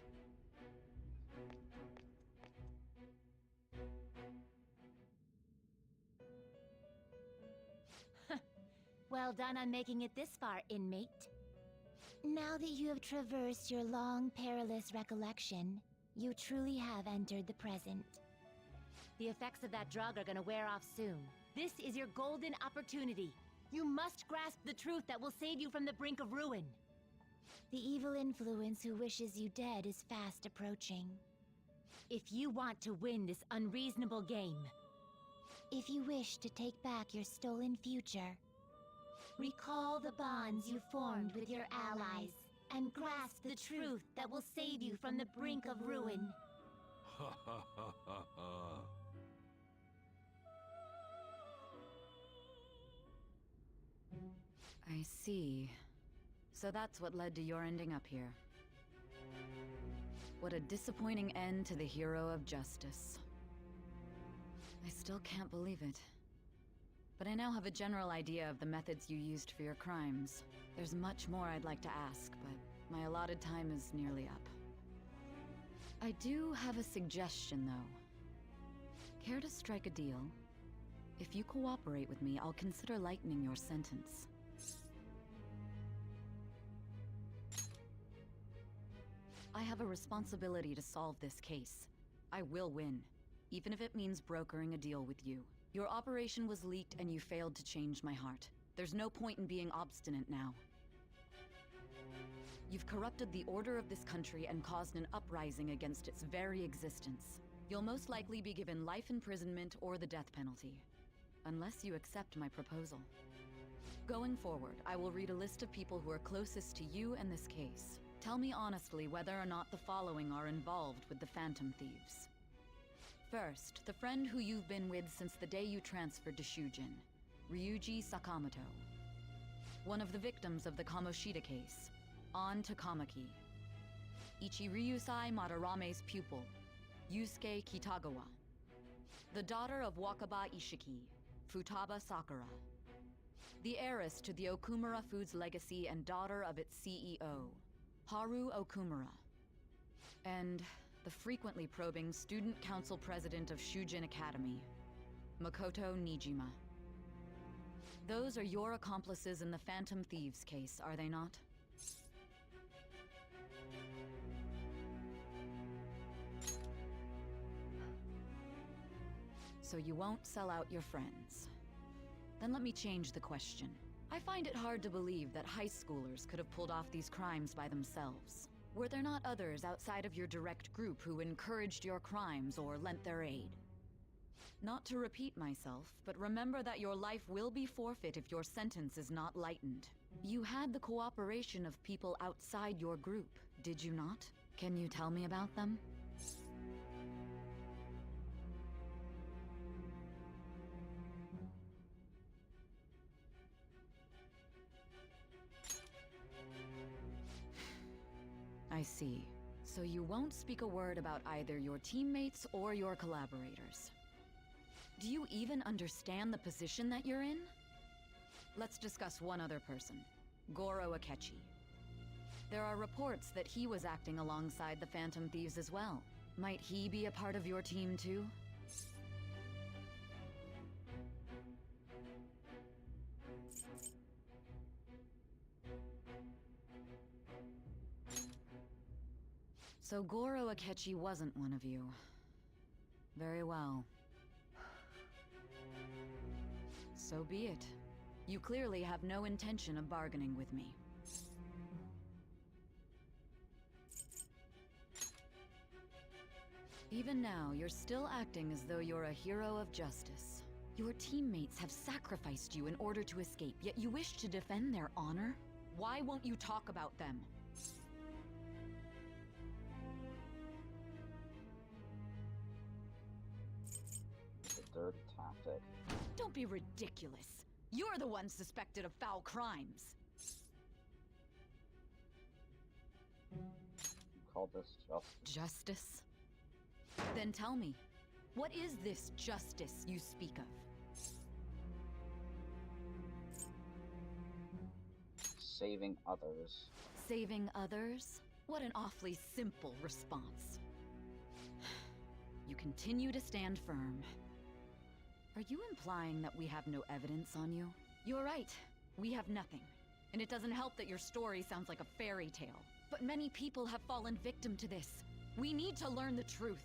Well done on making it this far, inmate. Now that you have traversed your long, perilous recollection, you truly have entered the present. The effects of that drug are gonna wear off soon. This is your golden opportunity. You must grasp the truth that will save you from the brink of ruin. The evil influence who wishes you dead is fast approaching. If you want to win this unreasonable game, if you wish to take back your stolen future, recall the bonds you formed with your allies, and grasp the truth that will save you from the brink of ruin. Ha ha ha ha ha. I see. So that's what led to your ending up here. What a disappointing end to the hero of justice. I still can't believe it. But I now have a general idea of the methods you used for your crimes. There's much more I'd like to ask, but my allotted time is nearly up. I do have a suggestion, though. Care to strike a deal? If you cooperate with me, I'll consider lightening your sentence. I have a responsibility to solve this case. I will win, even if it means brokering a deal with you. Your operation was leaked and you failed to change my heart. There's no point in being obstinate now. You've corrupted the order of this country and caused an uprising against its very existence. You'll most likely be given life imprisonment or the death penalty, unless you accept my proposal. Going forward, I will read a list of people who are closest to you and this case. Tell me honestly whether or not the following are involved with the Phantom Thieves. First, the friend who you've been with since the day you transferred to Shujin, Ryuji Sakamoto. One of the victims of the Kamoshida case, An Takamaki. Ichiryusai Madarame's pupil, Yusuke Kitagawa. The daughter of Wakaba Ishiki, Futaba Sakura. The heiress to the Okumura Foods legacy and daughter of its CEO, Haru Okumura. And the frequently probing student council president of Shujin Academy, Makoto Nijima. Those are your accomplices in the Phantom Thieves case, are they not? So you won't sell out your friends. Then let me change the question. I find it hard to believe that high schoolers could have pulled off these crimes by themselves. Were there not others outside of your direct group who encouraged your crimes or lent their aid? Not to repeat myself, but remember that your life will be forfeit if your sentence is not lightened. You had the cooperation of people outside your group, did you not? Can you tell me about them? I see. So you won't speak a word about either your teammates or your collaborators. Do you even understand the position that you're in? Let's discuss one other person, Goro Akechi. There are reports that he was acting alongside the Phantom Thieves as well. Might he be a part of your team too? So Goro Akechi wasn't one of you. Very well. So be it. You clearly have no intention of bargaining with me. Even now, you're still acting as though you're a hero of justice. Your teammates have sacrificed you in order to escape, yet you wish to defend their honor? Why won't you talk about them? Dirty tactic. Don't be ridiculous. You're the one suspected of foul crimes. You call this justice? Justice? Then tell me, what is this justice you speak of? Saving others. Saving others? What an awfully simple response. You continue to stand firm. Are you implying that we have no evidence on you? You're right. We have nothing. And it doesn't help that your story sounds like a fairy tale. But many people have fallen victim to this. We need to learn the truth.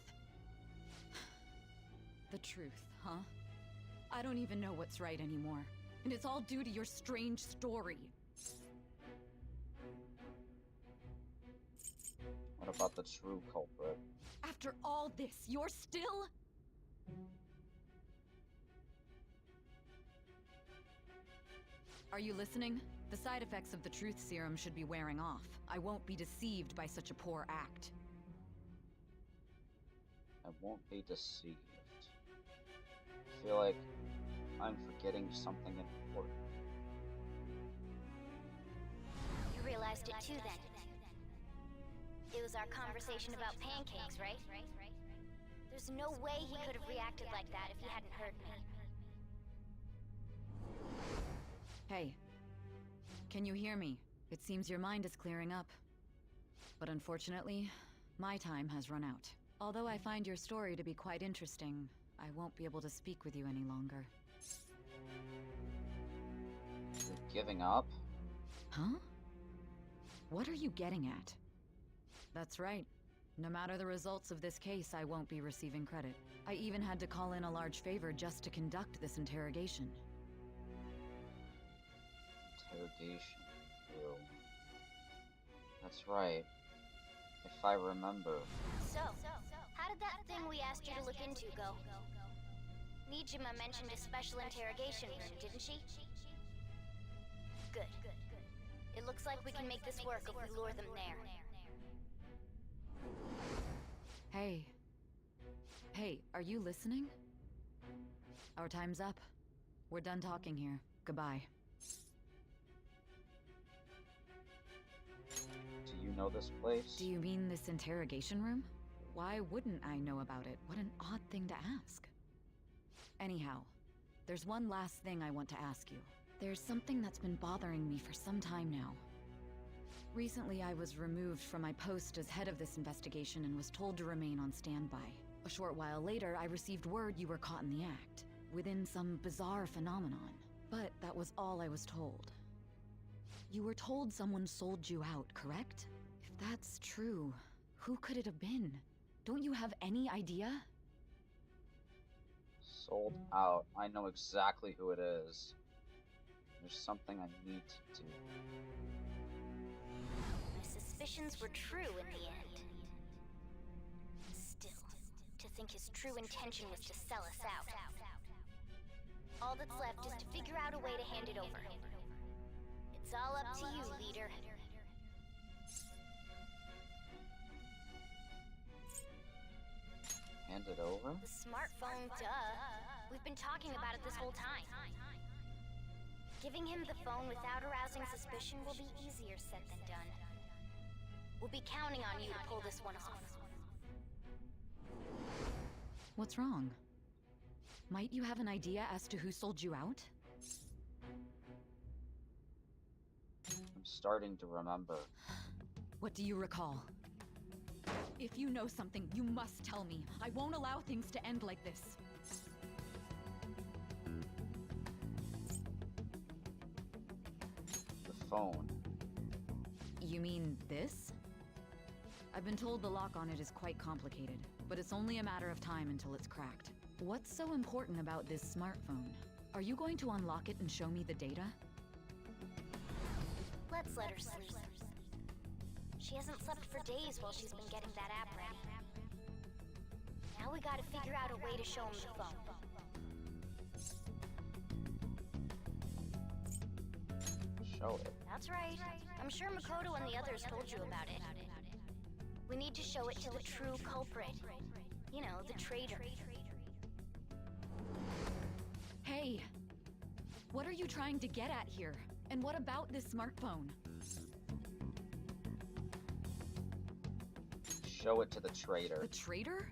The truth, huh? I don't even know what's right anymore. And it's all due to your strange story. What about the true culprit? After all this, you're still... Are you listening? The side effects of the truth serum should be wearing off. I won't be deceived by such a poor act. I won't be deceived. I feel like I'm forgetting something important. You realized it too then. It was our conversation about pancakes, right? There's no way he could have reacted like that if he hadn't heard me. Hey. Can you hear me? It seems your mind is clearing up. But unfortunately, my time has run out. Although I find your story to be quite interesting, I won't be able to speak with you any longer. You're giving up? Huh? What are you getting at? That's right. No matter the results of this case, I won't be receiving credit. I even had to call in a large favor just to conduct this interrogation. Interrogation. Ew. That's right. If I remember. So, how did that thing we asked you to look into go? Nijima mentioned a special interrogation room, didn't she? Good. It looks like we can make this work if we lure them there. Hey. Hey, are you listening? Our time's up. We're done talking here. Goodbye. Do you know this place? Do you mean this interrogation room? Why wouldn't I know about it? What an odd thing to ask. Anyhow, there's one last thing I want to ask you. There's something that's been bothering me for some time now. Recently, I was removed from my post as head of this investigation and was told to remain on standby. A short while later, I received word you were caught in the act, within some bizarre phenomenon. But that was all I was told. You were told someone sold you out, correct? If that's true, who could it have been? Don't you have any idea? Sold out. I know exactly who it is. There's something I need to do. My suspicions were true in the end. Still, to think his true intention was to sell us out. All that's left is to figure out a way to hand it over. It's all up to you, leader. Hand it over? The smartphone, duh. We've been talking about it this whole time. Giving him the phone without arousing suspicion will be easier said than done. We'll be counting on you to pull this one off. What's wrong? Might you have an idea as to who sold you out? I'm starting to remember. What do you recall? If you know something, you must tell me. I won't allow things to end like this. The phone. You mean this? I've been told the lock on it is quite complicated, but it's only a matter of time until it's cracked. What's so important about this smartphone? Are you going to unlock it and show me the data? Let's let her sleep. She hasn't slept for days while she's been getting that app ready. Now we gotta figure out a way to show him the phone. Show it. That's right. I'm sure Makoto and the others told you about it. We need to show it to the true culprit. You know, the traitor. Hey! What are you trying to get at here? And what about this smartphone? Show it to the traitor. The traitor?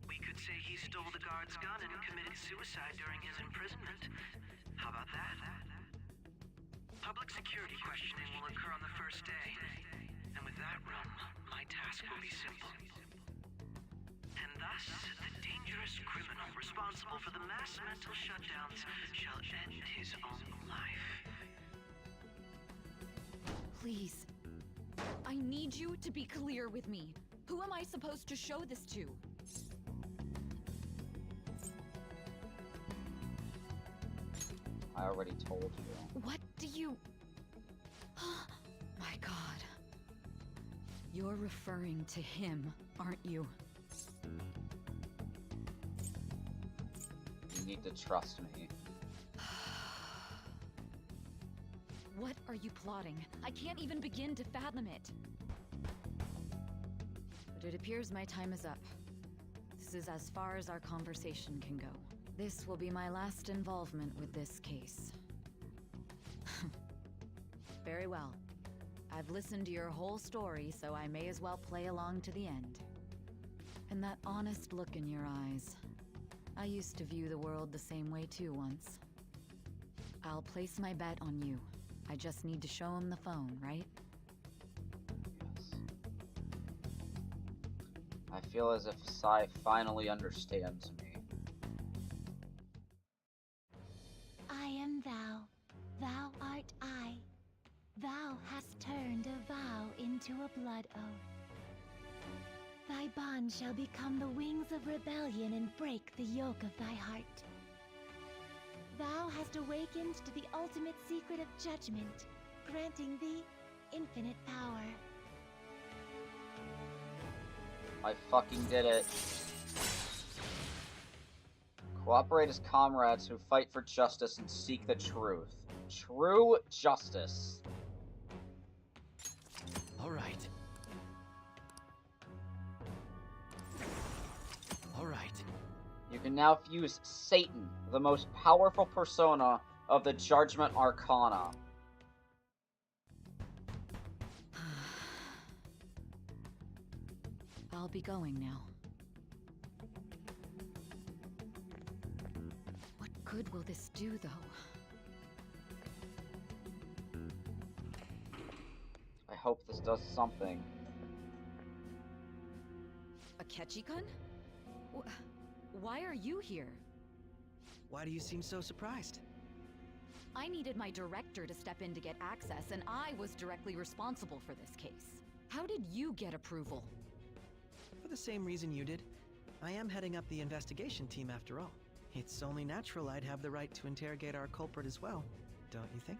We could say he stole the guard's gun and committed suicide during his imprisonment. How about that? Public security questioning will occur on the first day. And with that realm, my task will be simple. And thus, the dangerous criminal responsible for the mass mental shutdowns shall end his own life. Please. I need you to be clear with me. Who am I supposed to show this to? I already told you. What do you... My God. You're referring to him, aren't you? You need to trust me. What are you plotting? I can't even begin to fathom it. But it appears my time is up. This is as far as our conversation can go. This will be my last involvement with this case. Very well. I've listened to your whole story, so I may as well play along to the end. And that honest look in your eyes. I used to view the world the same way too once. I'll place my bet on you. I just need to show him the phone, right? I feel as if Sai finally understands me. I am thou, thou art I. Thou hast turned a vow into a blood oath. Thy bond shall become the wings of rebellion and break the yoke of thy heart. Thou hast awakened to the ultimate secret of judgment, granting thee infinite power. I fucking did it. Cooperate as comrades who fight for justice and seek the truth. True justice. All right. All right. You can now fuse Satan, the most powerful persona of the Judgment Arcana. I'll be going now. What good will this do, though? I hope this does something. Akechi-kun? Why are you here? Why do you seem so surprised? I needed my director to step in to get access, and I was directly responsible for this case. How did you get approval? For the same reason you did. I am heading up the investigation team after all. It's only natural I'd have the right to interrogate our culprit as well, don't you think?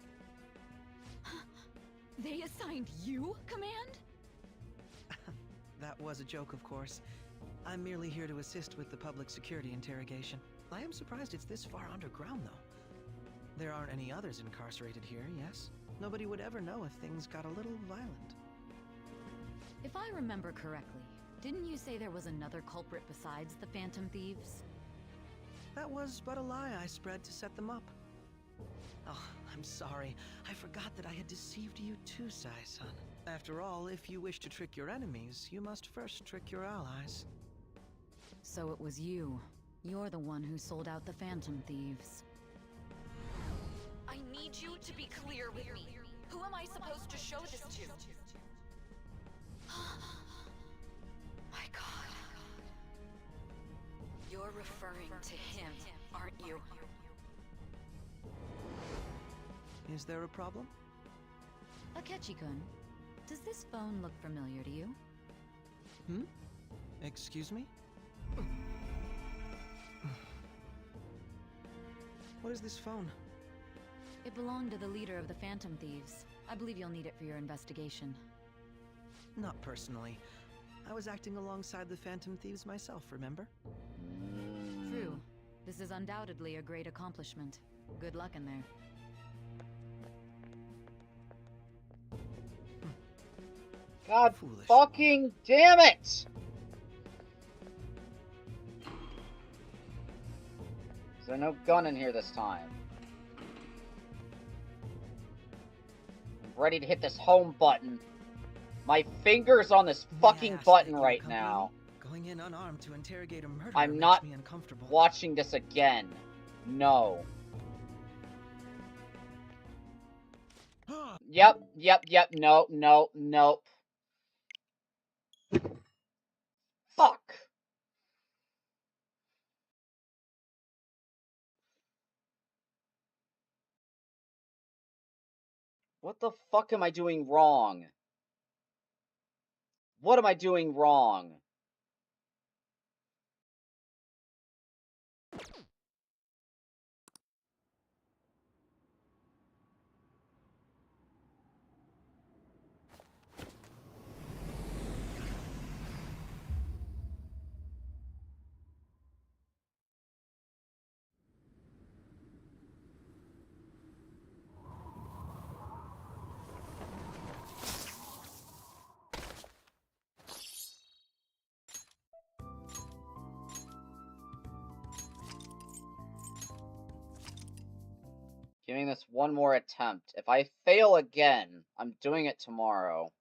They assigned you command? That was a joke, of course. I'm merely here to assist with the public security interrogation. I am surprised it's this far underground, though. There aren't any others incarcerated here, yes? Nobody would ever know if things got a little violent. If I remember correctly, didn't you say there was another culprit besides the Phantom Thieves? That was but a lie I spread to set them up. Oh, I'm sorry. I forgot that I had deceived you too, Sai-san. After all, if you wish to trick your enemies, you must first trick your allies. So it was you. You're the one who sold out the Phantom Thieves. I need you to be clear with me. Who am I supposed to show this to? My God. You're referring to him, aren't you? Is there a problem? Akechi-kun, does this phone look familiar to you? Hmm? Excuse me? What is this phone? It belonged to the leader of the Phantom Thieves. I believe you'll need it for your investigation. Not personally. I was acting alongside the Phantom Thieves myself, remember? True. This is undoubtedly a great accomplishment. Good luck in there. God Foolish. fucking damn it! There's no gun in here this time. I'm ready to hit this home button. My finger's on this fucking button right now. Going in unarmed to interrogate a murderer I'm makes not me uncomfortable. watching this again. No. Yep, nope. Fuck. What the fuck am I doing wrong? What am I doing wrong? Giving this one more attempt. If I fail again, I'm doing it tomorrow.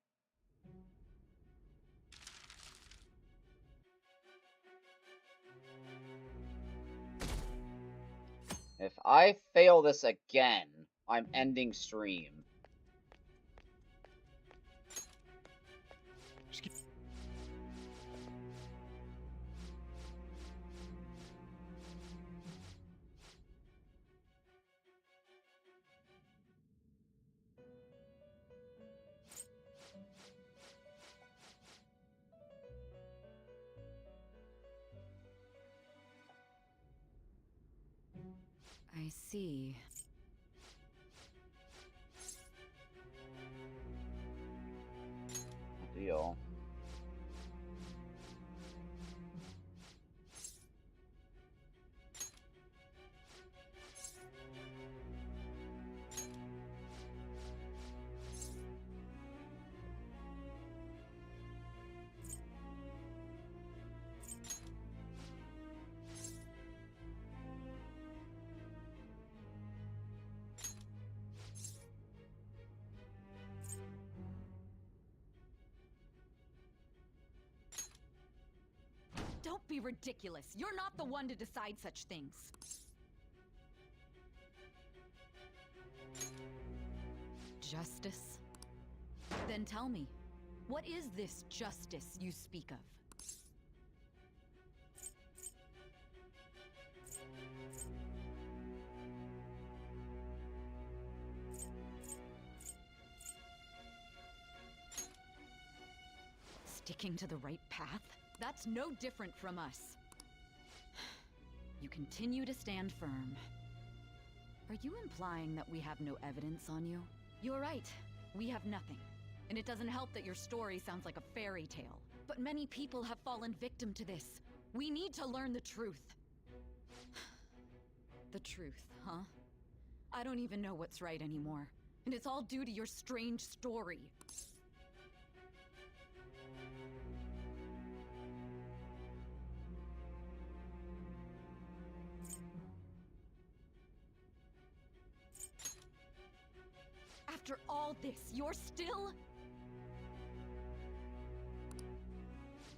If I fail this again, I'm ending stream. I see. Deal. Don't be ridiculous. You're not the one to decide such things. Justice? Then tell me, what is this justice you speak of? Sticking to the right path? That's no different from us. You continue to stand firm. Are you implying that we have no evidence on you? You're right. We have nothing. And it doesn't help that your story sounds like a fairy tale. But many people have fallen victim to this. We need to learn the truth. The truth, huh? I don't even know what's right anymore. And it's all due to your strange story. After all this, you're still...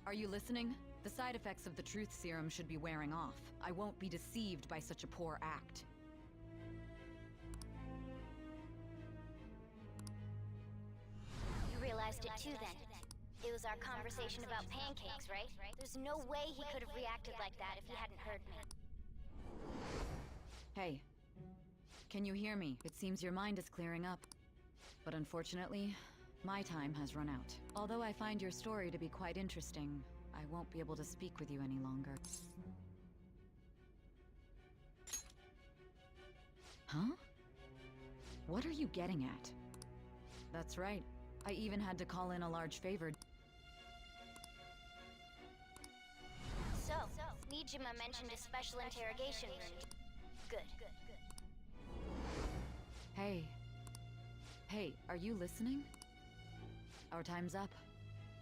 Are you listening? The side effects of the truth serum should be wearing off. I won't be deceived by such a poor act. You realized it too then. It was our conversation about pancakes, right? There's no way he could have reacted like that if he hadn't heard me. Hey. Can you hear me? It seems your mind is clearing up. But unfortunately, my time has run out. Although I find your story to be quite interesting, I won't be able to speak with you any longer. Huh? What are you getting at? That's right. I even had to call in a large favor. So, Nijima mentioned a special interrogation room. Good. Hey. Hey, are you listening? Our time's up.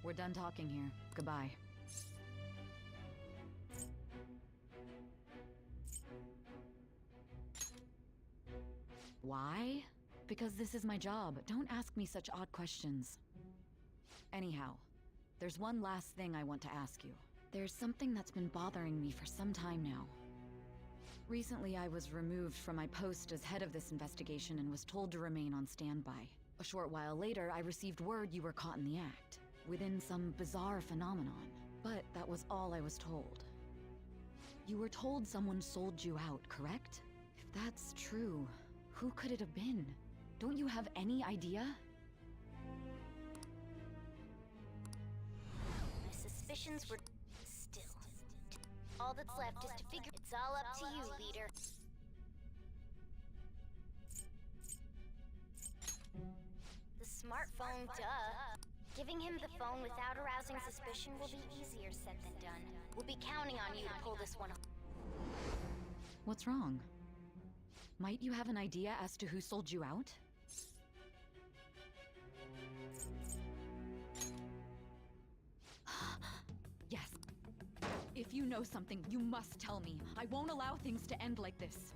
We're done talking here. Goodbye. Why? Because this is my job. Don't ask me such odd questions. Anyhow, there's one last thing I want to ask you. There's something that's been bothering me for some time now. Recently, I was removed from my post as head of this investigation and was told to remain on standby. A short while later, I received word you were caught in the act, within some bizarre phenomenon. But that was all I was told. You were told someone sold you out, correct? If that's true, who could it have been? Don't you have any idea? My suspicions were still. All that's left is to figure. It's all up to you, leader. The smartphone, duh. Giving him the phone without arousing suspicion will be easier said than done. We'll be counting on you to pull this one off. What's wrong? Might you have an idea as to who sold you out? Yes. If you know something, you must tell me. I won't allow things to end like this.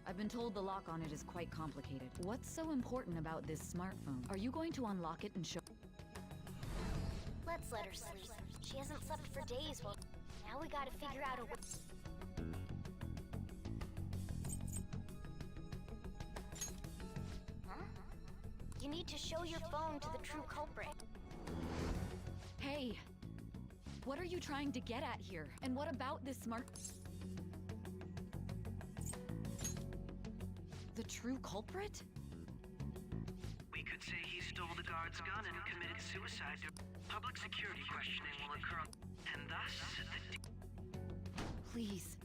I've been told the lock on it is quite complicated. What's so important about this smartphone? Are you going to unlock it and show... Let's let her sleep. She hasn't slept for days. Well, now we gotta figure out a way. Huh? You need to show your phone to the true culprit. Hey! What are you trying to get at here? And what about this smart... The true culprit? We could say he stole the guard's gun and committed suicide. Public security questioning will occur, and thus the... Please.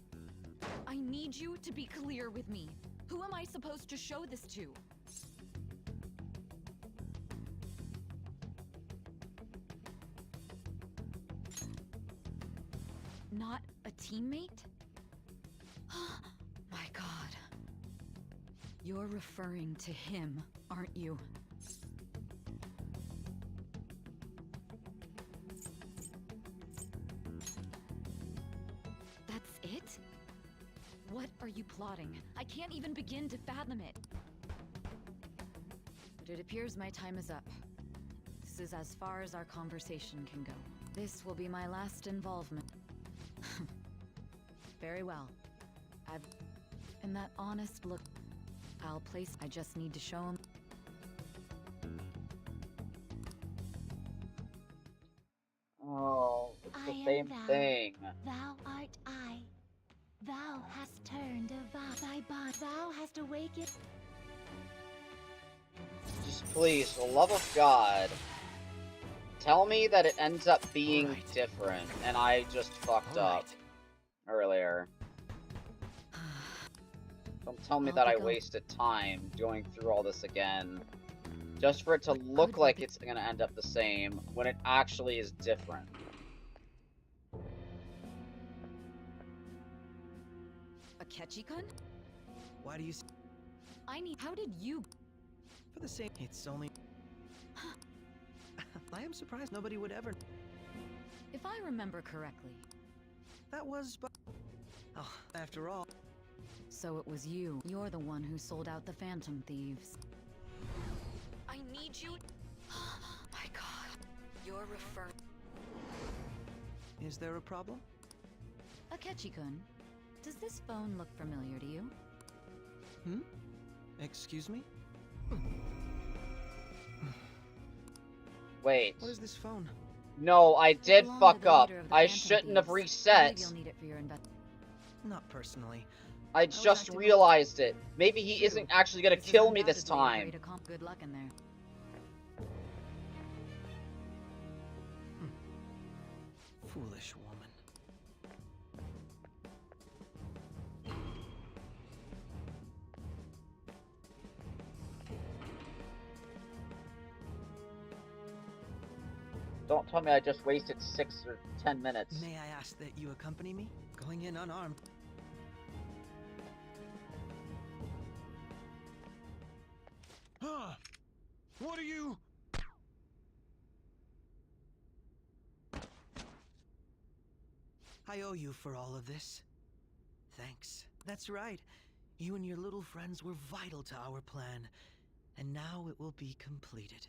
I need you to be clear with me. Who am I supposed to show this to? Not a teammate? My God. You're referring to him, aren't you? That's it? What are you plotting? I can't even begin to fathom it. But it appears my time is up. This is as far as our conversation can go. This will be my last involvement. Very well. In that honest look, I'll place... I just need to show him... Oh, it's I the am same thou. thing. Thou art I. Thou hast turned a thy bond. Thou hast awakened. Just please, for the love of God, tell me that it ends up being different, and I just fucked up earlier. Don't tell me that I wasted time going through all this again, just for it to look like it's gonna end up the same, when it actually is different. A Ketchikun? Why do you... I need... How did you... For the sake... It's only... I am surprised nobody would ever... If I remember correctly... That was... Oh, after all... So it was you. You're the one who sold out the Phantom Thieves. I need you... My God. You're referring... Is there a problem? Akechi-kun, does this phone look familiar to you? Hmm? Excuse me? Wait. What is this phone? No, I did fuck up. I shouldn't have reset. You'll need it for your Not personally. I just realized it. Maybe he isn't actually gonna kill me this time. Good luck in there. Foolish woman. Don't tell me I just wasted 6 or 10 minutes. May I ask that you accompany me? Going in unarmed. Huh? What are you... I owe you for all of this. Thanks. That's right. You and your little friends were vital to our plan, and now it will be completed.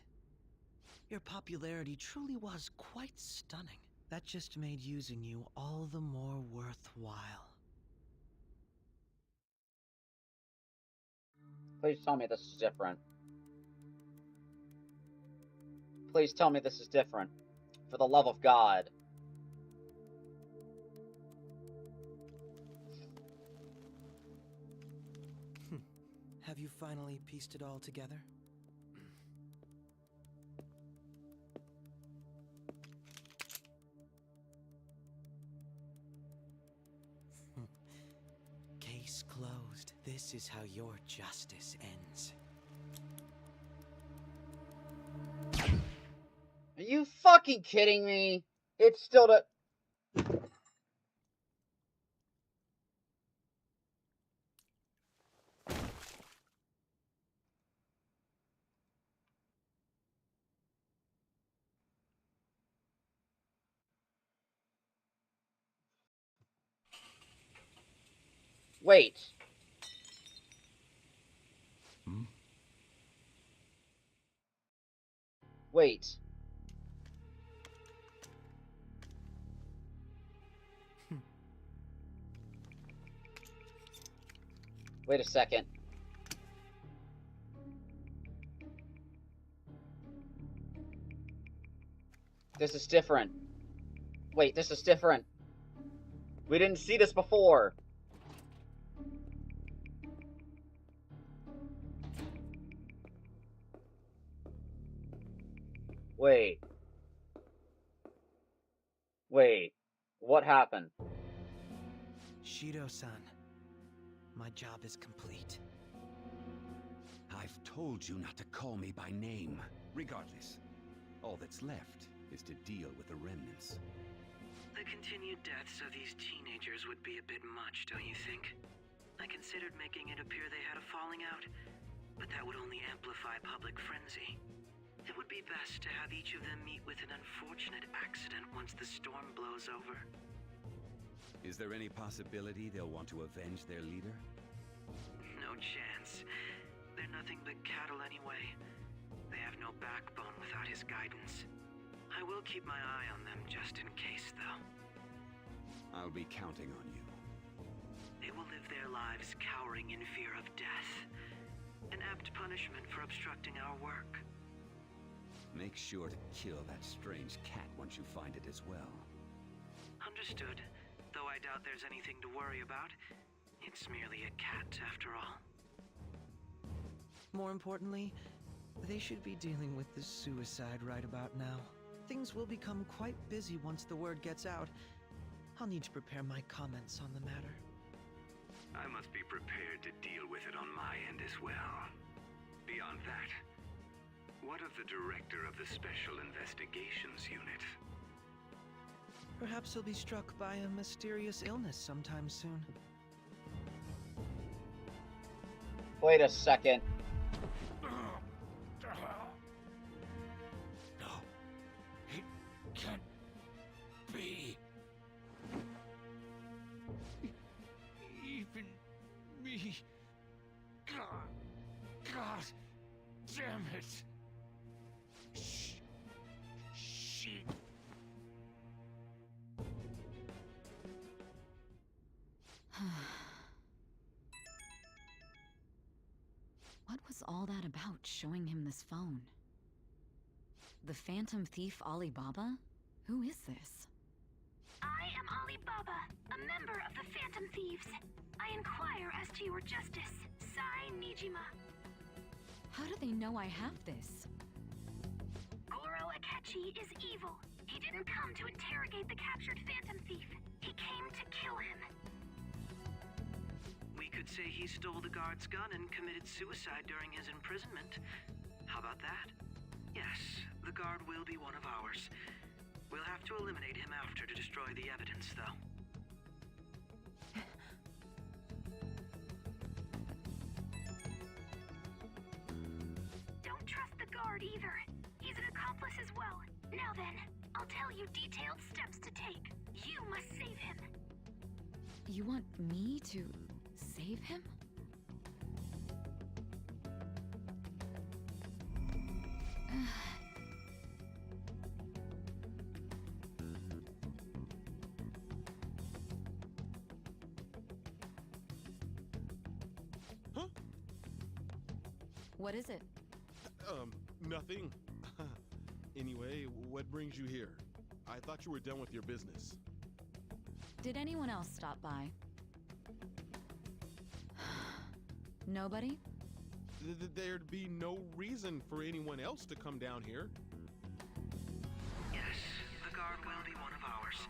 Your popularity truly was quite stunning. That just made using you all the more worthwhile. Please tell me this is different. Please tell me this is different. For the love of God. Have you finally pieced it all together? Case closed. This is how your justice ends. Are you fucking kidding me? It's still the... Wait. Wait. Wait a second. This is different. Wait, this is different. We didn't see this before. Wait. Wait. What happened? Shido-san, my job is complete. I've told you not to call me by name. Regardless, all that's left is to deal with the remnants. The continued deaths of these teenagers would be a bit much, don't you think? I considered making it appear they had a falling out, but that would only amplify public frenzy. It would be best to have each of them meet with an unfortunate accident once the storm blows over. Is there any possibility they'll want to avenge their leader? No chance. They're nothing but cattle anyway. They have no backbone without his guidance. I will keep my eye on them just in case, though. I'll be counting on you. They will live their lives cowering in fear of death. An apt punishment for obstructing our work. Make sure to kill that strange cat once you find it as well. Understood. Though I doubt there's anything to worry about. It's merely a cat, after all. More importantly, they should be dealing with the suicide right about now. Things will become quite busy once the word gets out. I'll need to prepare my comments on the matter. I must be prepared to deal with it on my end as well. Beyond that, what of the director of the Special Investigations Unit? Perhaps he'll be struck by a mysterious illness sometime soon. Wait a second. Can't be. Even me. God damn it. She. What was all that about, showing him this phone? The Phantom Thief Alibaba? Who is this? I am Alibaba, a member of the Phantom Thieves. I inquire as to your justice. Sai Nijima. How do they know I have this? Goro Akechi is evil. He didn't come to interrogate the captured Phantom Thief. He came to kill him. We could say he stole the guard's gun and committed suicide during his imprisonment. How about that? Yes, the guard will be one of ours. We'll have to eliminate him after to destroy the evidence, though. Don't trust the guard either. He's an accomplice as well. Now then, I'll tell you detailed steps to take. You must save him. You want me to save him? Huh? What is it? Nothing. Anyway, what brings you here? I thought you were done with your business. Did anyone else stop by? Nobody? There'd be no reason for anyone else to come down here. Yes, the guard will be one of ours.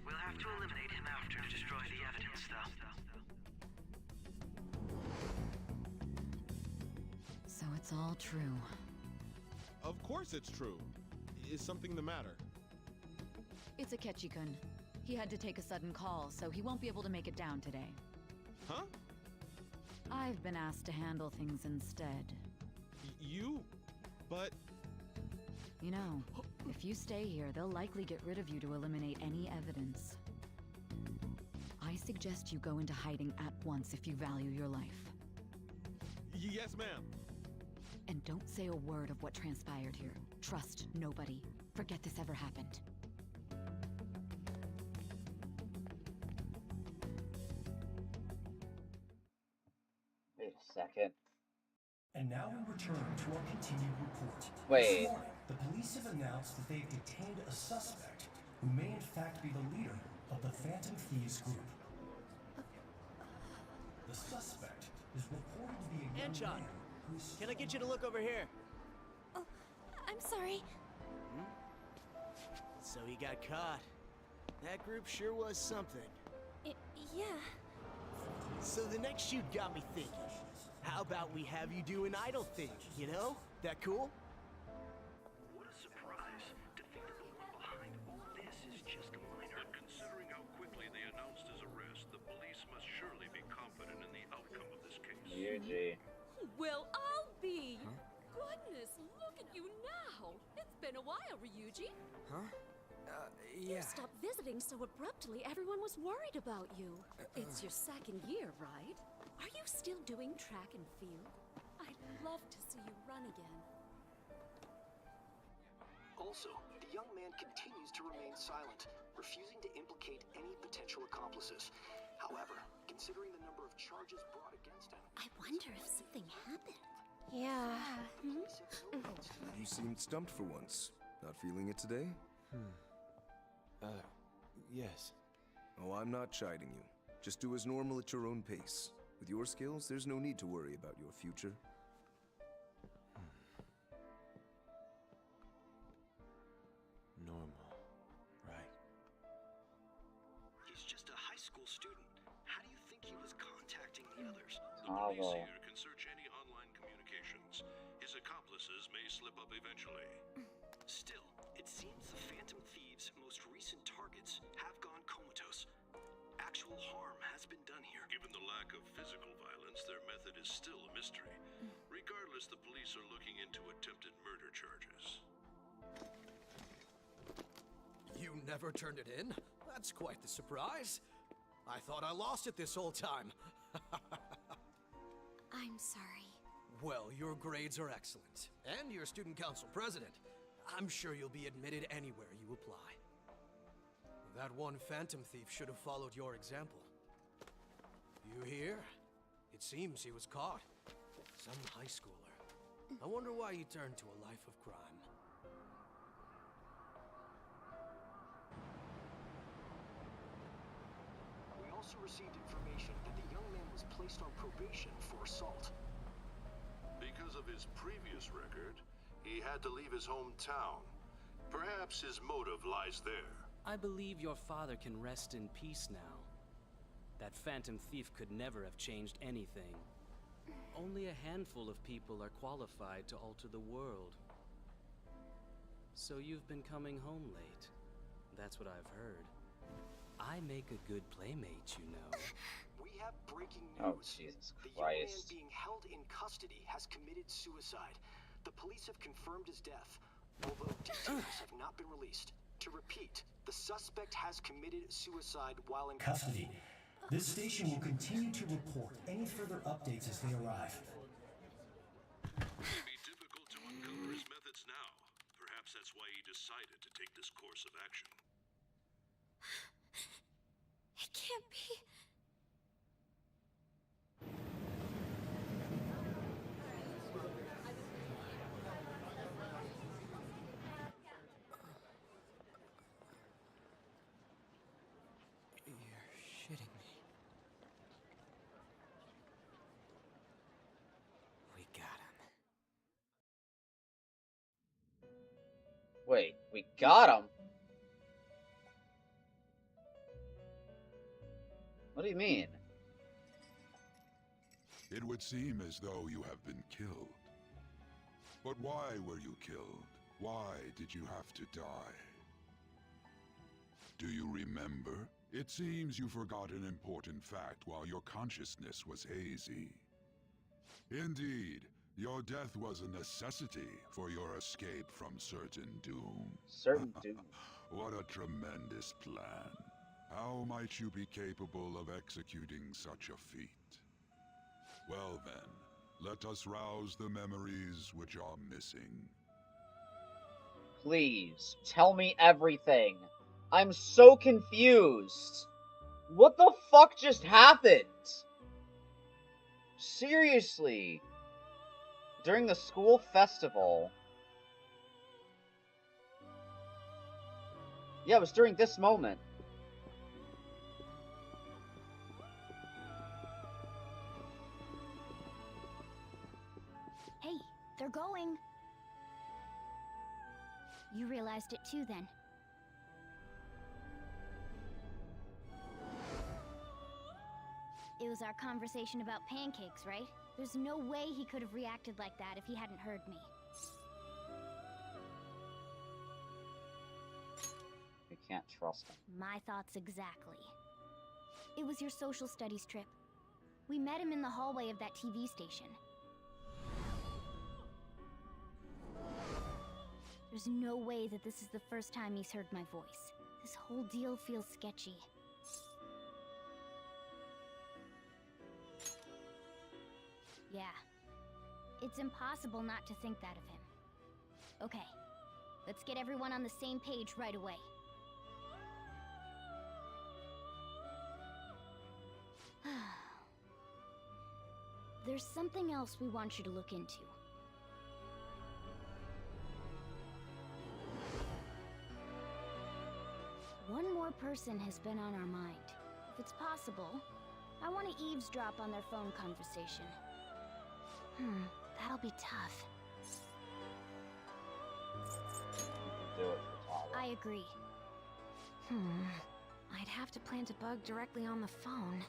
We'll have to eliminate him after to destroy the evidence, though. So it's all true. Of course it's true. Is something the matter? It's Akechi-kun. He had to take a sudden call, so he won't be able to make it down today. Huh? I've been asked to handle things instead. You? But... You know, if you stay here, they'll likely get rid of you to eliminate any evidence. I suggest you go into hiding at once if you value your life. Yes, ma'am. And don't say a word of what transpired here. Trust nobody. Forget this ever happened. Wait a second. And now we return to our continued report. Wait. This morning, the police have announced that they've detained a suspect who may in fact be the leader of the Phantom Thieves group. The suspect is reported to be a young Anchon, man who's... can I get you to look over here? Oh, I'm sorry. So he got caught. That group sure was something. Yeah. So the next shoot got me thinking. How about we have you do an idle thing, you know? That cool? What a surprise to think that the one behind all this is just a minor. But considering how quickly they announced his arrest, the police must surely be confident in the outcome of this case. GG. Well, I'll be. Goodness, look at you now. It's been a while, Ryuji. Huh? You Yeah. stopped visiting so abruptly, everyone was worried about you. It's your second year, right? Are you still doing track and field? I'd love to see you run again. Also, the young man continues to remain silent, refusing to implicate any potential accomplices. However, considering the number of charges brought against him... I wonder if something happened. Yeah. You seemed stumped for once. Not feeling it today? Yes. Oh, I'm not chiding you. Just do as normal at your own pace. With your skills, there's no need to worry about your future. Normal. Right. He's just a high school student. How do you think he was contacting the others? The police here can search any online communications. His accomplices may slip up eventually. Still, it seems the Phantom Thieves' most recent targets have gone comatose. Actual harm has been done here. Given the lack of physical violence, their method is still a mystery. Regardless, the police are looking into attempted murder charges. You never turned it in? That's quite the surprise. I thought I lost it this whole time. I'm sorry. Well, your grades are excellent. And you're student council president. I'm sure you'll be admitted anywhere you apply. That one Phantom Thief should have followed your example. You hear? It seems he was caught. Some high schooler. I wonder why he turned to a life of crime. We also received information that the young man was placed on probation for assault. Because of his previous record, he had to leave his hometown. Perhaps his motive lies there. I believe your father can rest in peace now. That Phantom Thief could never have changed anything. Only a handful of people are qualified to alter the world. So you've been coming home late. That's what I've heard. I make a good playmate, you know. We have breaking Oh, news. Jesus The young man Christ. being held in custody has committed suicide. The police have confirmed his death, although details have not been released. To repeat, the suspect has committed suicide while in Custody. This station will continue to report any further updates as they arrive. It may be difficult to uncover his methods now. Perhaps that's why he decided to take this course of action. It can't be. You're shitting me. We got him. Wait, we got him? What do you mean? It would seem as though you have been killed. But why were you killed? Why did you have to die? Do you remember? It seems you forgot an important fact while your consciousness was hazy. Indeed, your death was a necessity for your escape from certain doom. Certain doom. What a tremendous plan. How might you be capable of executing such a feat? Well then, Let us rouse the memories which are missing. Please, tell me everything. I'm so confused. What the fuck just happened? Seriously. During the school festival. Yeah, it was during this moment. Hey, they're going. You realized it too, then. It was our conversation about pancakes, right? There's no way he could have reacted like that if he hadn't heard me. You can't trust him. My thoughts exactly. It was your social studies trip. We met him in the hallway of that TV station. There's no way that this is the first time he's heard my voice. This whole deal feels sketchy. Yeah. It's impossible not to think that of him. Okay. Let's get everyone on the same page right away. There's something else we want you to look into. One more person has been on our mind. If it's possible, I want to eavesdrop on their phone conversation. That'll be tough. Do it for Tala. I agree. I'd have to plant a bug directly on the phone.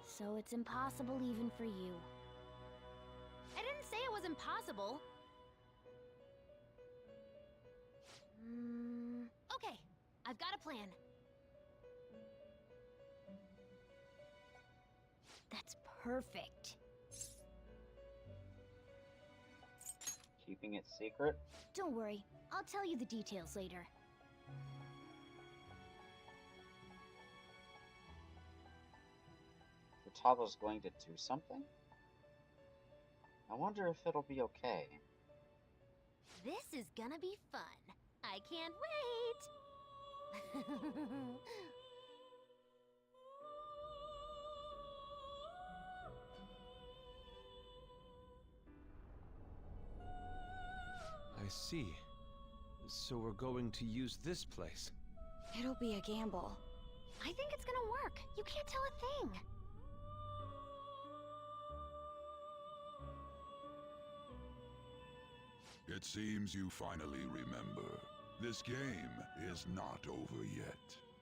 So it's impossible even for you. I didn't say it was impossible. Okay, I've got a plan. That's perfect. Keeping it secret? Don't worry, I'll tell you the details later. Futaga's going to do something? I wonder if it'll be okay. This is gonna be fun. I can't wait! I see. So we're going to use this place. It'll be a gamble. I think it's gonna work. You can't tell a thing. It seems you finally remember. This game is not over yet.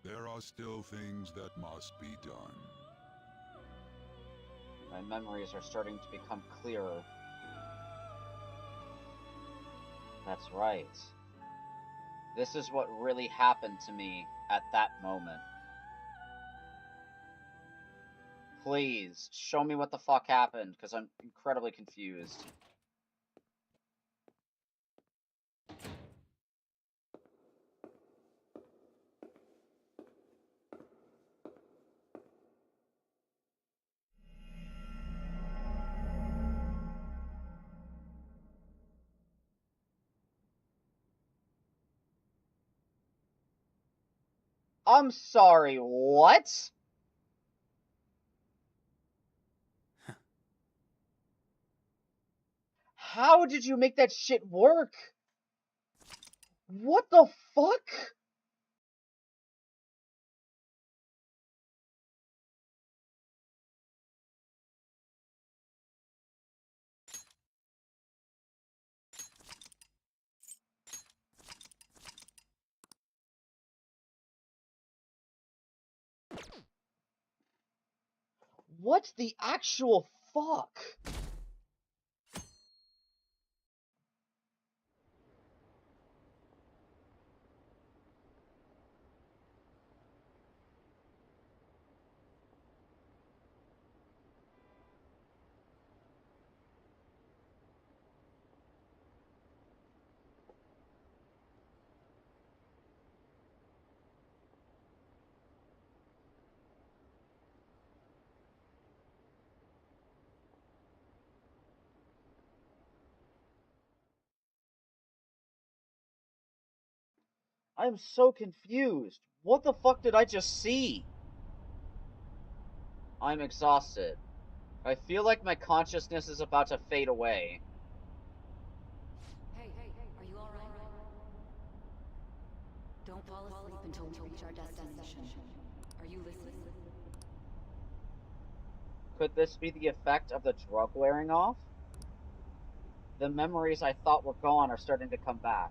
There are still things that must be done. My memories are starting to become clearer. That's right. This is what really happened to me at that moment. Please, show me what the fuck happened, because I'm incredibly confused. I'm sorry, what? How did you make that shit work? What the fuck? What the actual fuck? I'm so confused. What the fuck did I just see? I'm exhausted. I feel like my consciousness is about to fade away. Hey, are you alright? Don't fall asleep until we reach our destination. Are you listening? Could this be the effect of the drug wearing off? The memories I thought were gone are starting to come back.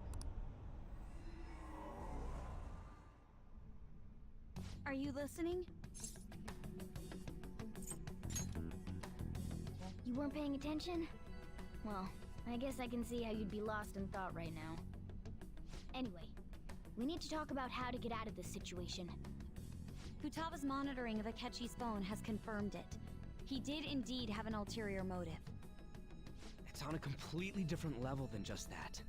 Are you listening? You weren't paying attention? Well, I guess I can see how you'd be lost in thought right now. Anyway, we need to talk about how to get out of this situation. Futaba's monitoring of Akechi's phone has confirmed it. He did indeed have an ulterior motive. It's on a completely different level than just that.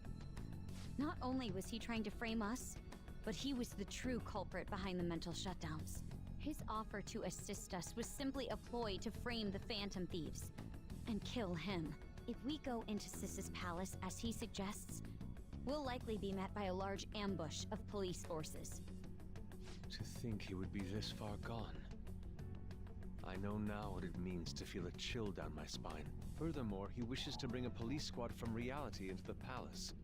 Not only was he trying to frame us, but he was the true culprit behind the mental shutdowns. His offer to assist us was simply a ploy to frame the Phantom Thieves and kill him. If we go into Sis's palace as he suggests, we'll likely be met by a large ambush of police forces. To think he would be this far gone. I know now what it means to feel a chill down my spine. Furthermore, he wishes to bring a police squad from reality into the palace.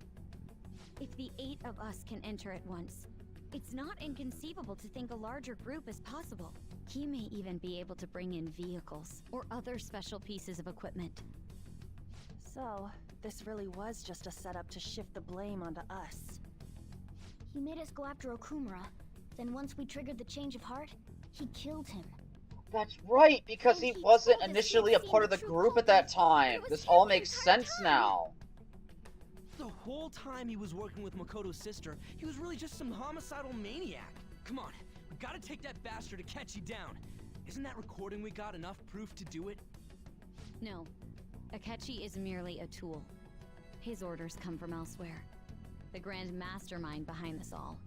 If the 8 of us can enter at once, it's not inconceivable to think a larger group is possible. He may even be able to bring in vehicles or other special pieces of equipment. So, this really was just a setup to shift the blame onto us. He made us go after Okumura. Then once we triggered the change of heart, he killed him. That's right, because he wasn't initially a part of the group at that time. This all makes sense now. The whole time he was working with Makoto's sister, he was really just some homicidal maniac. Come on, we gotta take that bastard Akechi down. Isn't that recording we got enough proof to do it? No, Akechi is merely a tool. His orders come from elsewhere. The grand mastermind behind this all.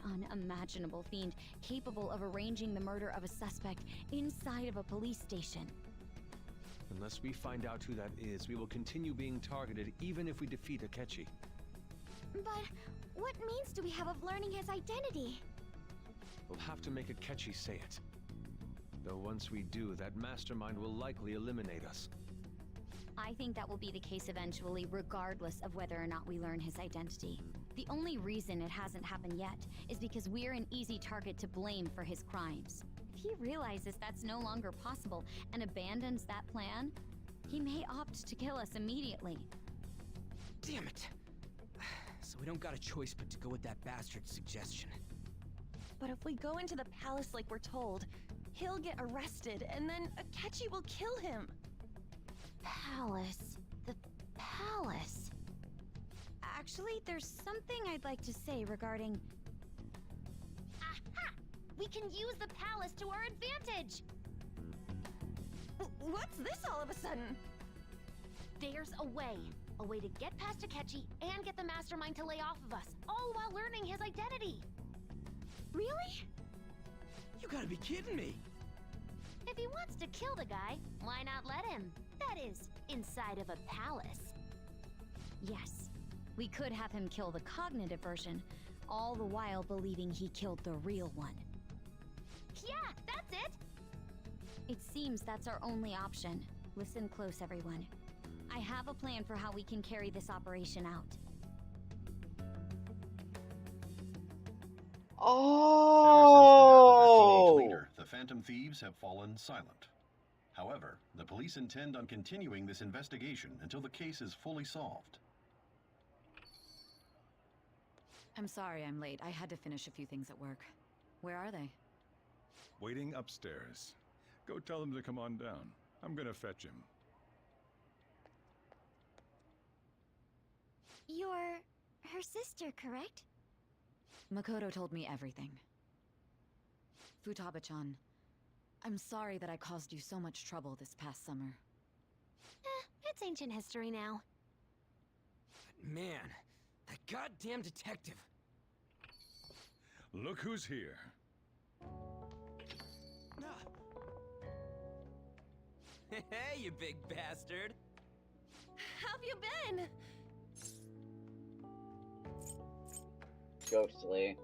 An unimaginable fiend capable of arranging the murder of a suspect inside of a police station. Unless we find out who that is, we will continue being targeted even if we defeat Akechi. But what means do we have of learning his identity? We'll have to make Akechi say it. Though once we do, that mastermind will likely eliminate us. I think that will be the case eventually, regardless of whether or not we learn his identity. The only reason it hasn't happened yet is because we're an easy target to blame for his crimes. If he realizes that's no longer possible and abandons that plan, he may opt to kill us immediately. Damn it! So we don't got a choice but to go with that bastard's suggestion. But if we go into the palace like we're told, he'll get arrested and then Akechi will kill him. Palace. The palace. Actually, there's something I'd like to say regarding... Aha! We can use the palace to our advantage! What's this all of a sudden? There's a way. A way to get past Akechi and get the mastermind to lay off of us, all while learning his identity. Really? You gotta be kidding me! If he wants to kill the guy, why not let him? That is, inside of a palace. Yes, we could have him kill the cognitive version, all the while believing he killed the real one. Yeah, that's it! It seems that's our only option. Listen close, everyone. I have a plan for how we can carry this operation out. Oh! Ever since the death of the teenage leader, the Phantom Thieves have fallen silent. However, the police intend on continuing this investigation until the case is fully solved. I'm sorry I'm late. I had to finish a few things at work. Where are they? Waiting upstairs. Go tell them to come on down. I'm gonna fetch him. You're her sister, correct? Makoto told me everything. Futaba-chan, I'm sorry that I caused you so much trouble this past summer. It's ancient history now. But man, that goddamn detective. Look who's here. Hey, you big bastard! How've you been? Ghostly.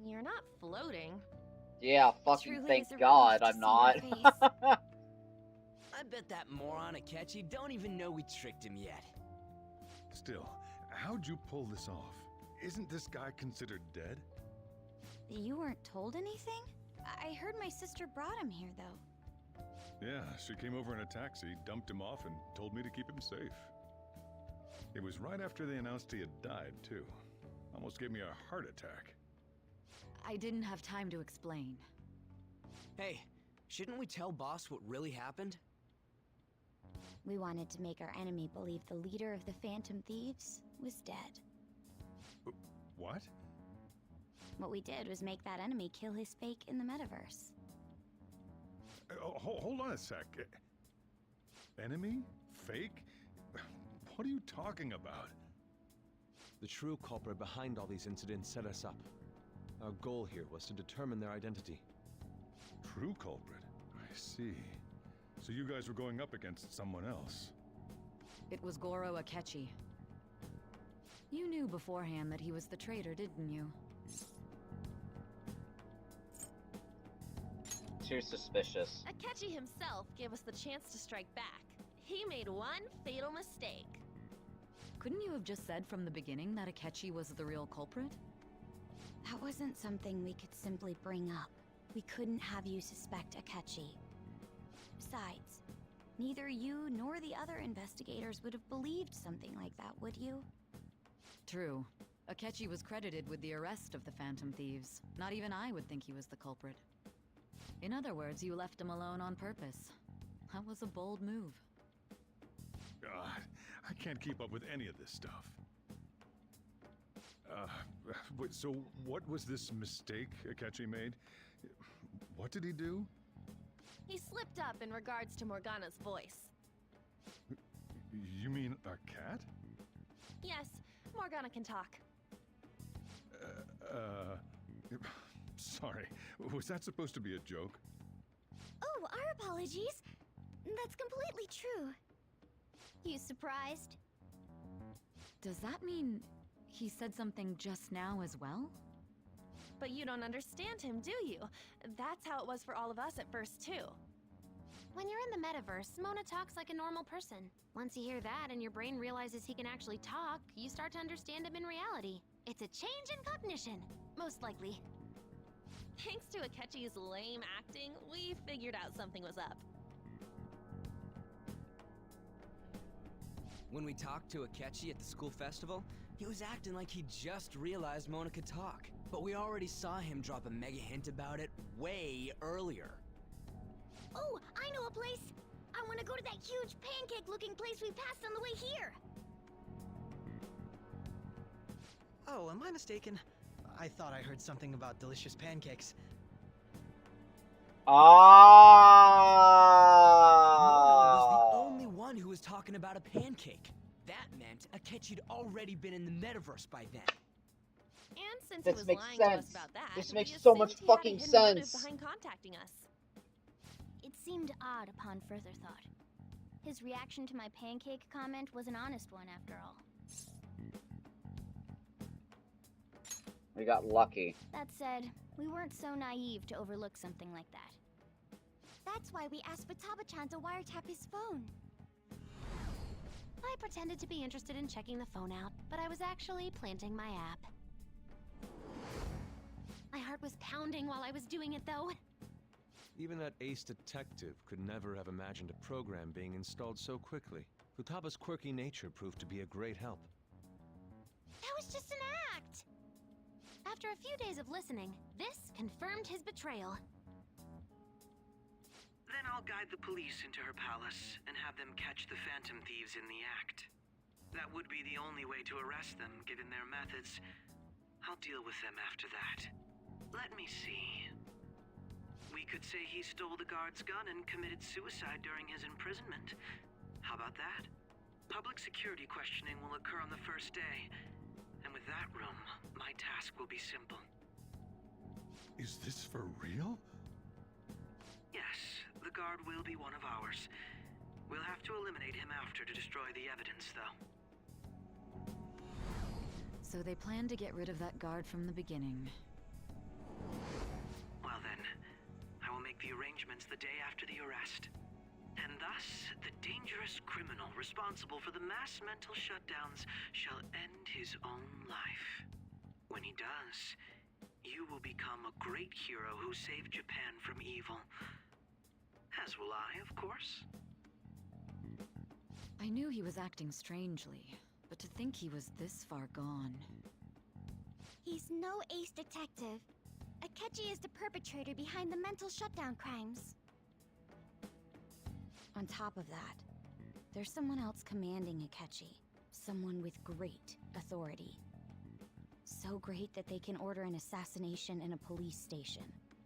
You're not floating. Yeah, fucking Truly thank is a God relief I'm to see your not. face. I bet that moron Akechi don't even know we tricked him yet. Still, how'd you pull this off? Isn't this guy considered dead? You weren't told anything? I heard my sister brought him here, though. Yeah, she came over in a taxi, dumped him off, and told me to keep him safe. It was right after they announced he had died, too. Almost gave me a heart attack. I didn't have time to explain. Hey, shouldn't we tell boss what really happened? We wanted to make our enemy believe the leader of the Phantom Thieves was dead. What? What we did was make that enemy kill his fake in the metaverse. Hold on a sec. Enemy? Fake? What are you talking about? The true culprit behind all these incidents set us up. Our goal here was to determine their identity. True culprit? I see. So you guys were going up against someone else. It was Goro Akechi. You knew beforehand that he was the traitor, didn't you? Too suspicious. Akechi himself gave us the chance to strike back. He made one fatal mistake. Couldn't you have just said from the beginning that Akechi was the real culprit? That wasn't something we could simply bring up. We couldn't have you suspect Akechi. Besides, neither you nor the other investigators would have believed something like that, would you? True. Akechi was credited with the arrest of the Phantom Thieves. Not even I would think he was the culprit. In other words, you left him alone on purpose. That was a bold move. God, I can't keep up with any of this stuff. So what was this mistake Akechi made? What did he do? He slipped up in regards to Morgana's voice. You mean a cat? Yes, Morgana can talk. Sorry. Was that supposed to be a joke? Oh, our apologies. That's completely true. You surprised? Does that mean he said something just now as well? But you don't understand him, do you? That's how it was for all of us at first, too. When you're in the metaverse, Mona talks like a normal person. Once you hear that and your brain realizes he can actually talk, you start to understand him in reality. It's a change in cognition, most likely. Thanks to Akechi's lame acting, we figured out something was up. When we talked to Akechi at the school festival, he was acting like he just realized Mona could talk. But we already saw him drop a mega hint about it way earlier. Oh, I know a place! I want to go to that huge pancake-looking place we passed on the way here! Oh, am I mistaken? I thought I heard something about delicious pancakes. Ah! Mona was the only one who was talking about a pancake. That meant Akechi'd already been in the metaverse by then. And since This he was makes lying to us sense. about that, This we makes so assumed much he had a fucking hidden motive sense. behind contacting us. It seemed odd upon further thought. His reaction to my pancake comment was an honest one, after all. We got lucky. That said, we weren't so naive to overlook something like that. That's why we asked Futaba-chan to wiretap his phone. I pretended to be interested in checking the phone out, but I was actually planting my app. My heart was pounding while I was doing it, though. Even that ace detective could never have imagined a program being installed so quickly. Futaba's quirky nature proved to be a great help. That was just an act! After a few days of listening, this confirmed his betrayal. Then I'll guide the police into her palace and have them catch the Phantom Thieves in the act. That would be the only way to arrest them, given their methods. I'll deal with them after that. Let me see. We could say he stole the guard's gun and committed suicide during his imprisonment. How about that? Public security questioning will occur on the first day. And with that room, my task will be simple. Is this for real? Yes, the guard will be one of ours. We'll have to eliminate him after to destroy the evidence, though. So they planned to get rid of that guard from the beginning. arrangements the day after the arrest. And thus, the dangerous criminal responsible for the mass mental shutdowns shall end his own life. When he does, you will become a great hero who saved Japan from evil. As will I, of course. I knew he was acting strangely, but to think he was this far gone... He's no ace detective. Akechi is the perpetrator behind the mental shutdown crimes. On top of that, there's someone else commanding Akechi. Someone with great authority. So great that they can order an assassination in a police station.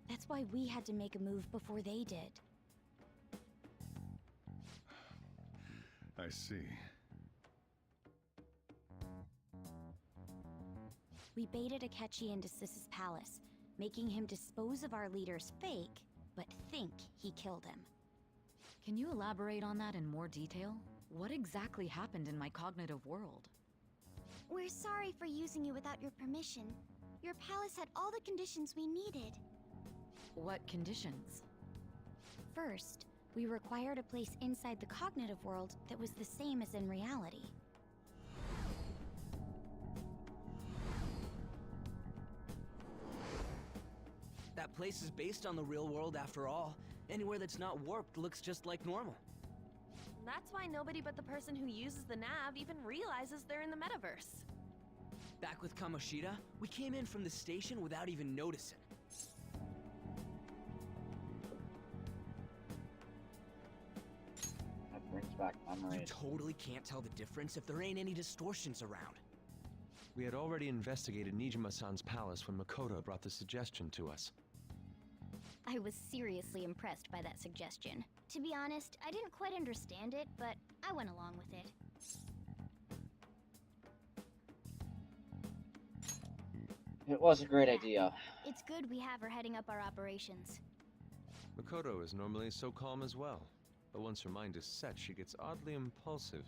That's why we had to make a move before they did. I see. We baited Akechi into Sis's palace, making him dispose of our leader's fake, but think he killed him. Can you elaborate on that in more detail? What exactly happened in my cognitive world? We're sorry for using you without your permission. Your palace had all the conditions we needed. What conditions? First, we required a place inside the cognitive world that was the same as in reality. That place is based on the real world after all. Anywhere that's not warped looks just like normal. That's why nobody but the person who uses the nav even realizes they're in the metaverse. Back with Kamoshida, we came in from the station without even noticing. That brings back memories. You totally can't tell the difference if there ain't any distortions around. We had already investigated Nijima-san's palace when Makoto brought the suggestion to us. I was seriously impressed by that suggestion. To be honest, I didn't quite understand it, but I went along with it. It was a great idea. It's good we have her heading up our operations. Makoto is normally so calm as well, but once her mind is set, she gets oddly impulsive.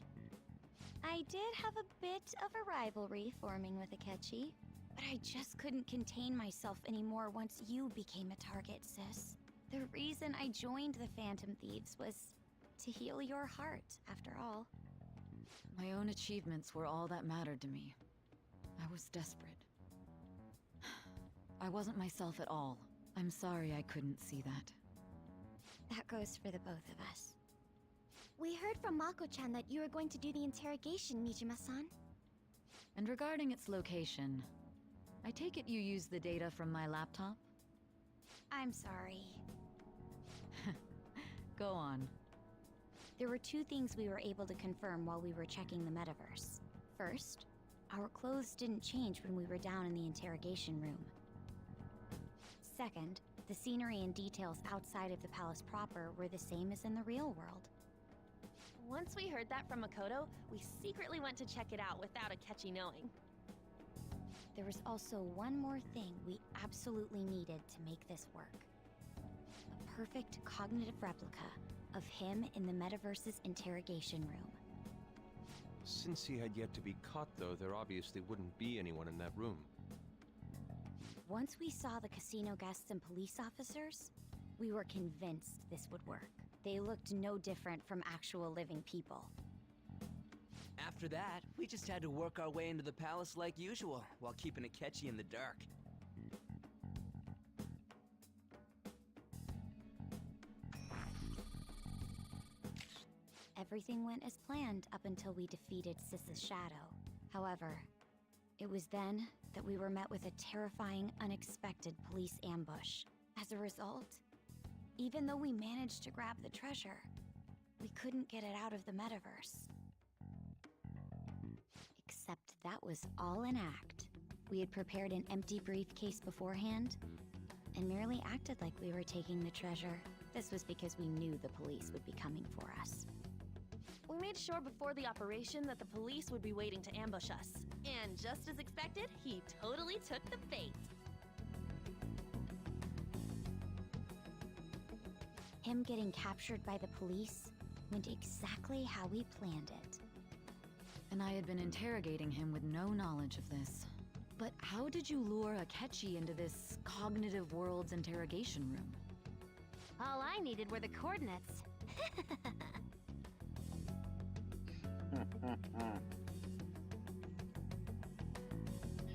I did have a bit of a rivalry forming with Akechi, but I just couldn't contain myself anymore once you became a target, sis. The reason I joined the Phantom Thieves was to heal your heart, after all. My own achievements were all that mattered to me. I was desperate. I wasn't myself at all. I'm sorry I couldn't see that. That goes for the both of us. We heard from Mako-chan that you were going to do the interrogation, Nijima-san. And regarding its location, I take it you used the data from my laptop? I'm sorry. Go on. There were two things we were able to confirm while we were checking the metaverse. First, our clothes didn't change when we were down in the interrogation room. Second, the scenery and details outside of the palace proper were the same as in the real world. Once we heard that from Makoto, we secretly went to check it out without Akechi knowing. There was also one more thing we absolutely needed to make this work. A perfect cognitive replica of him in the metaverse's interrogation room. Since he had yet to be caught, though, there obviously wouldn't be anyone in that room. Once we saw the casino guests and police officers, we were convinced this would work. They looked no different from actual living people. After that, we just had to work our way into the palace like usual, while keeping Akechi in the dark. Everything went as planned up until we defeated Sis's shadow. However, it was then that we were met with a terrifying, unexpected police ambush. As a result, even though we managed to grab the treasure, we couldn't get it out of the metaverse. Except that was all an act. We had prepared an empty briefcase beforehand, and merely acted like we were taking the treasure. This was because we knew the police would be coming for us. We made sure before the operation that the police would be waiting to ambush us. And just as expected, he totally took the bait. Him getting captured by the police went exactly how we planned it. And I had been interrogating him with no knowledge of this. But how did you lure Akechi into this cognitive world's interrogation room? All I needed were the coordinates.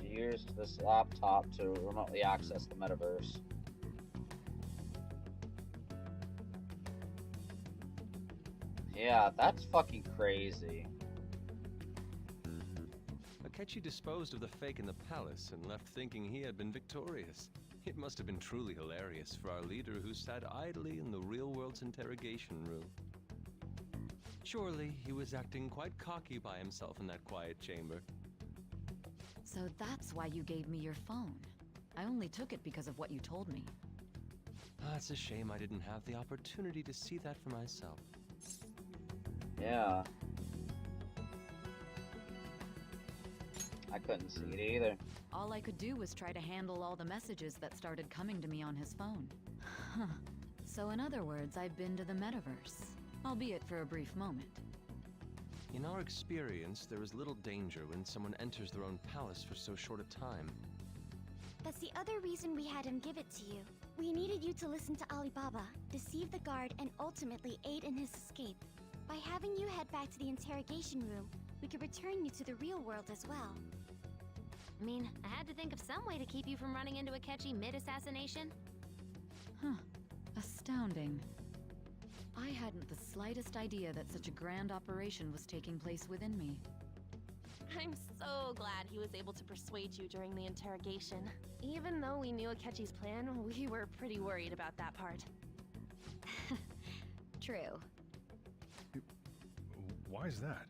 She used this laptop to remotely access the metaverse. Yeah, that's fucking crazy. Akechi disposed of the fake in the palace and left thinking he had been victorious. It must have been truly hilarious for our leader who sat idly in the real world's interrogation room. Surely he was acting quite cocky by himself in that quiet chamber. So that's why you gave me your phone. I only took it because of what you told me. It's a shame I didn't have the opportunity to see that for myself. Yeah. I couldn't see it either. All I could do was try to handle all the messages that started coming to me on his phone. So in other words, I've been to the metaverse, albeit for a brief moment. In our experience, there is little danger when someone enters their own palace for so short a time. That's the other reason we had him give it to you. We needed you to listen to Alibaba, deceive the guard, and ultimately aid in his escape. By having you head back to the interrogation room, we could return you to the real world as well. I mean, I had to think of some way to keep you from running into Akechi mid-assassination. Huh. Astounding. I hadn't the slightest idea that such a grand operation was taking place within me. I'm so glad he was able to persuade you during the interrogation. Even though we knew Akechi's plan, we were pretty worried about that part. True. Why is that?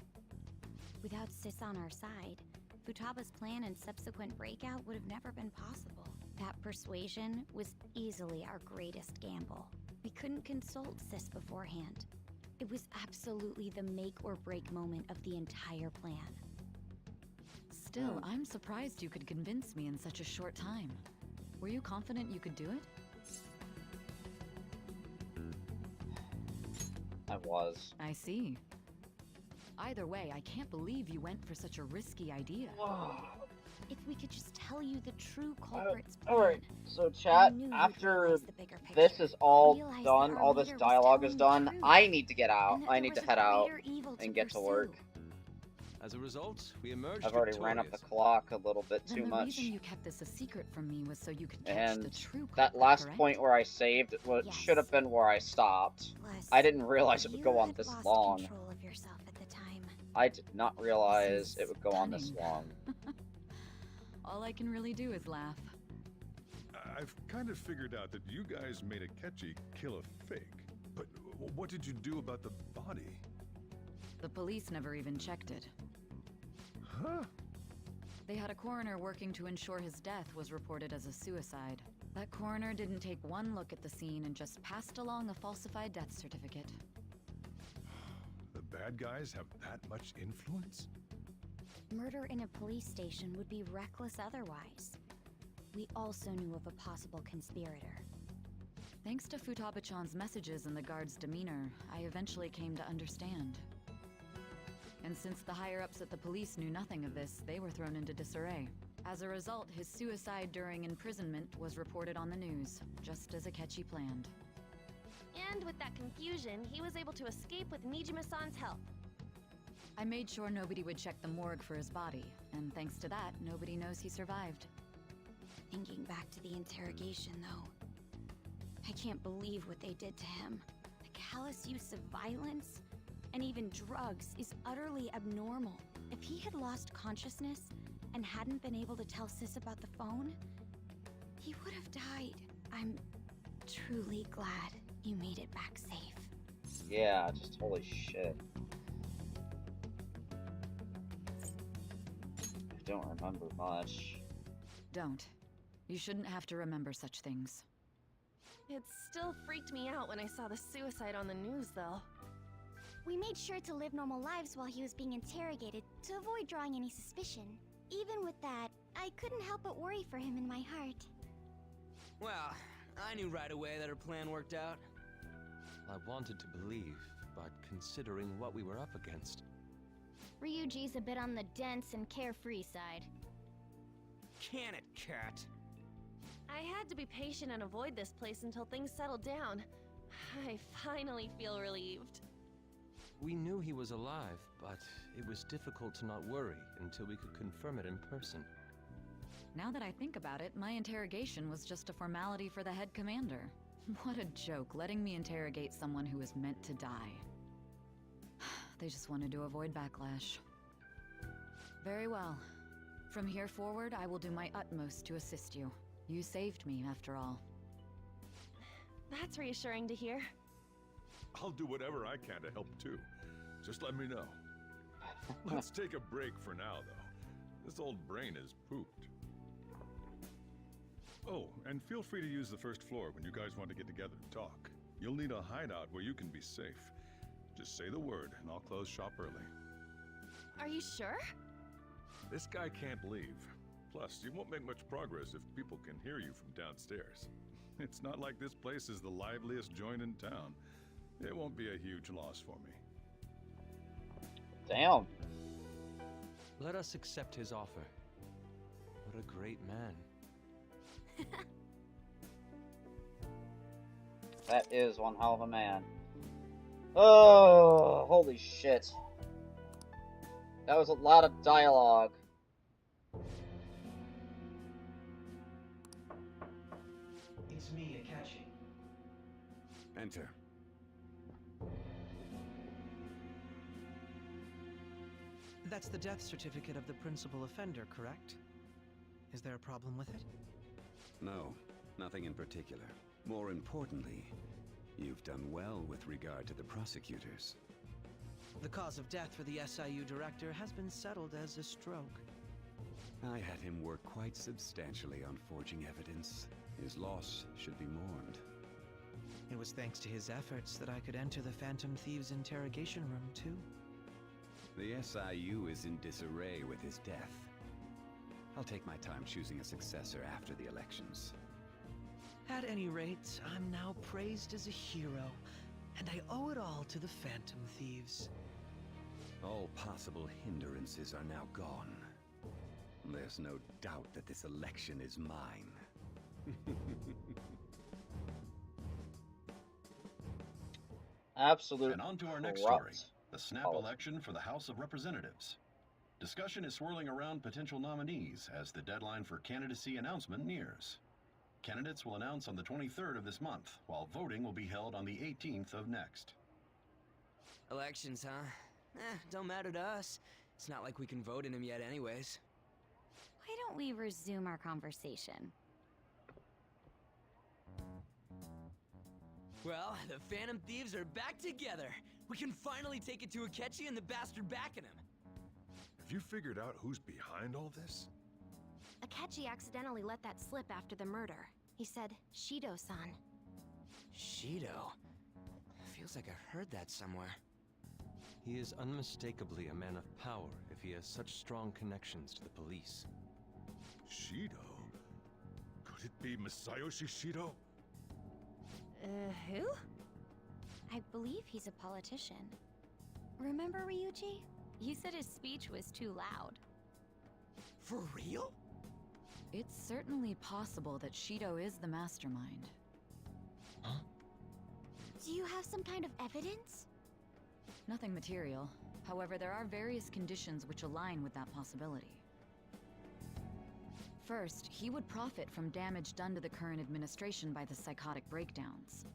Without Sis on our side, Futaba's plan and subsequent breakout would have never been possible. That persuasion was easily our greatest gamble. We couldn't consult Sis beforehand. It was absolutely the make or break moment of the entire plan. Still, I'm surprised you could convince me in such a short time. Were you confident you could do it? I was. I see. Either way, I can't believe you went for such a risky idea. If we could just tell you the true culprit's plan. Alright, so chat, after this is all done, all this dialogue is done, I need to get out. I need to head out and get to work. As a result, we emerged I've already ran up the clock a little bit too much. The reason you kept this a secret from me was so you could catch the true culprit, that last correct? point where I saved should have been where I stopped. I didn't realize it would go on this long. Control of yourself at the time. I did not realize it would go on this long. All I can really do is laugh. I've kind of figured out that you guys made Akechi kill a fake. But what did you do about the body? The police never even checked it. Huh? They had a coroner working to ensure his death was reported as a suicide. That coroner didn't take one look at the scene and just passed along a falsified death certificate. The bad guys have that much influence? Murder in a police station would be reckless otherwise. We also knew of a possible conspirator. Thanks to Futaba-chan's messages and the guard's demeanor, I eventually came to understand. And since the higher-ups at the police knew nothing of this, they were thrown into disarray. As a result, his suicide during imprisonment was reported on the news, just as Akechi planned. And with that confusion, he was able to escape with Nijima-san's help. I made sure nobody would check the morgue for his body, and thanks to that, nobody knows he survived. Thinking back to the interrogation, though, I can't believe what they did to him. The callous use of violence and even drugs is utterly abnormal. If he had lost consciousness and hadn't been able to tell Sis about the phone, he would have died. I'm truly glad you made it back safe. Yeah, just holy shit. I don't remember much. Don't. You shouldn't have to remember such things. It still freaked me out when I saw the suicide on the news, though. We made sure to live normal lives while he was being interrogated to avoid drawing any suspicion. Even with that, I couldn't help but worry for him in my heart. Well, I knew right away that her plan worked out. I wanted to believe, but considering what we were up against... Ryuji's a bit on the dense and carefree side. Can it, cat? I had to be patient and avoid this place until things settled down. I finally feel relieved. We knew he was alive, but it was difficult to not worry until we could confirm it in person. Now that I think about it, my interrogation was just a formality for the head commander. What a joke, letting me interrogate someone who was meant to die. They just wanted to avoid backlash. Very well. From here forward, I will do my utmost to assist you. You saved me, after all. That's reassuring to hear. I'll do whatever I can to help too. Just let me know. Let's take a break for now, though. This old brain is pooped. Oh, and feel free to use the first floor when you guys want to get together and talk. You'll need a hideout where you can be safe. Just say the word, and I'll close shop early. Are you sure? This guy can't leave. Plus, you won't make much progress if people can hear you from downstairs. It's not like this place is the liveliest joint in town. It won't be a huge loss for me. Damn. Let us accept his offer. What a great man. That is one hell of a man. Oh, holy shit. That was a lot of dialogue. It's me, Akachi. Enter. That's the death certificate of the principal offender, correct? Is there a problem with it? No, nothing in particular. More importantly, you've done well with regard to the prosecutors. The cause of death for the SIU director has been settled as a stroke. I had him work quite substantially on forging evidence. His loss should be mourned. It was thanks to his efforts that I could enter the Phantom Thieves' interrogation room, too. The SIU is in disarray with his death. I'll take my time choosing a successor after the elections. At any rate, I'm now praised as a hero, and I owe it all to the Phantom Thieves. All possible hindrances are now gone. There's no doubt that this election is mine. Absolute And on to our next corrupt story, the snap politics. election for the House of Representatives. Discussion is swirling around potential nominees as the deadline for candidacy announcement nears. Candidates will announce on the 23rd of this month, while voting will be held on the 18th of next. Elections, huh? Don't matter to us. It's not like we can vote in them yet anyways. Why don't we resume our conversation? Well, the Phantom Thieves are back together. We can finally take it to Akechi and the bastard backing him. Have you figured out who's behind all this? Akechi accidentally let that slip after the murder. He said, Shido-san. Shido? Feels like I've heard that somewhere. He is unmistakably a man of power if he has such strong connections to the police. Shido? Could it be Masayoshi Shido? Who? I believe he's a politician. Remember, Ryuji? You said his speech was too loud. For real? It's certainly possible that Shido is the mastermind. Huh? Do you have some kind of evidence? Nothing material. However, there are various conditions which align with that possibility. First, he would profit from damage done to the current administration by the psychotic breakdowns.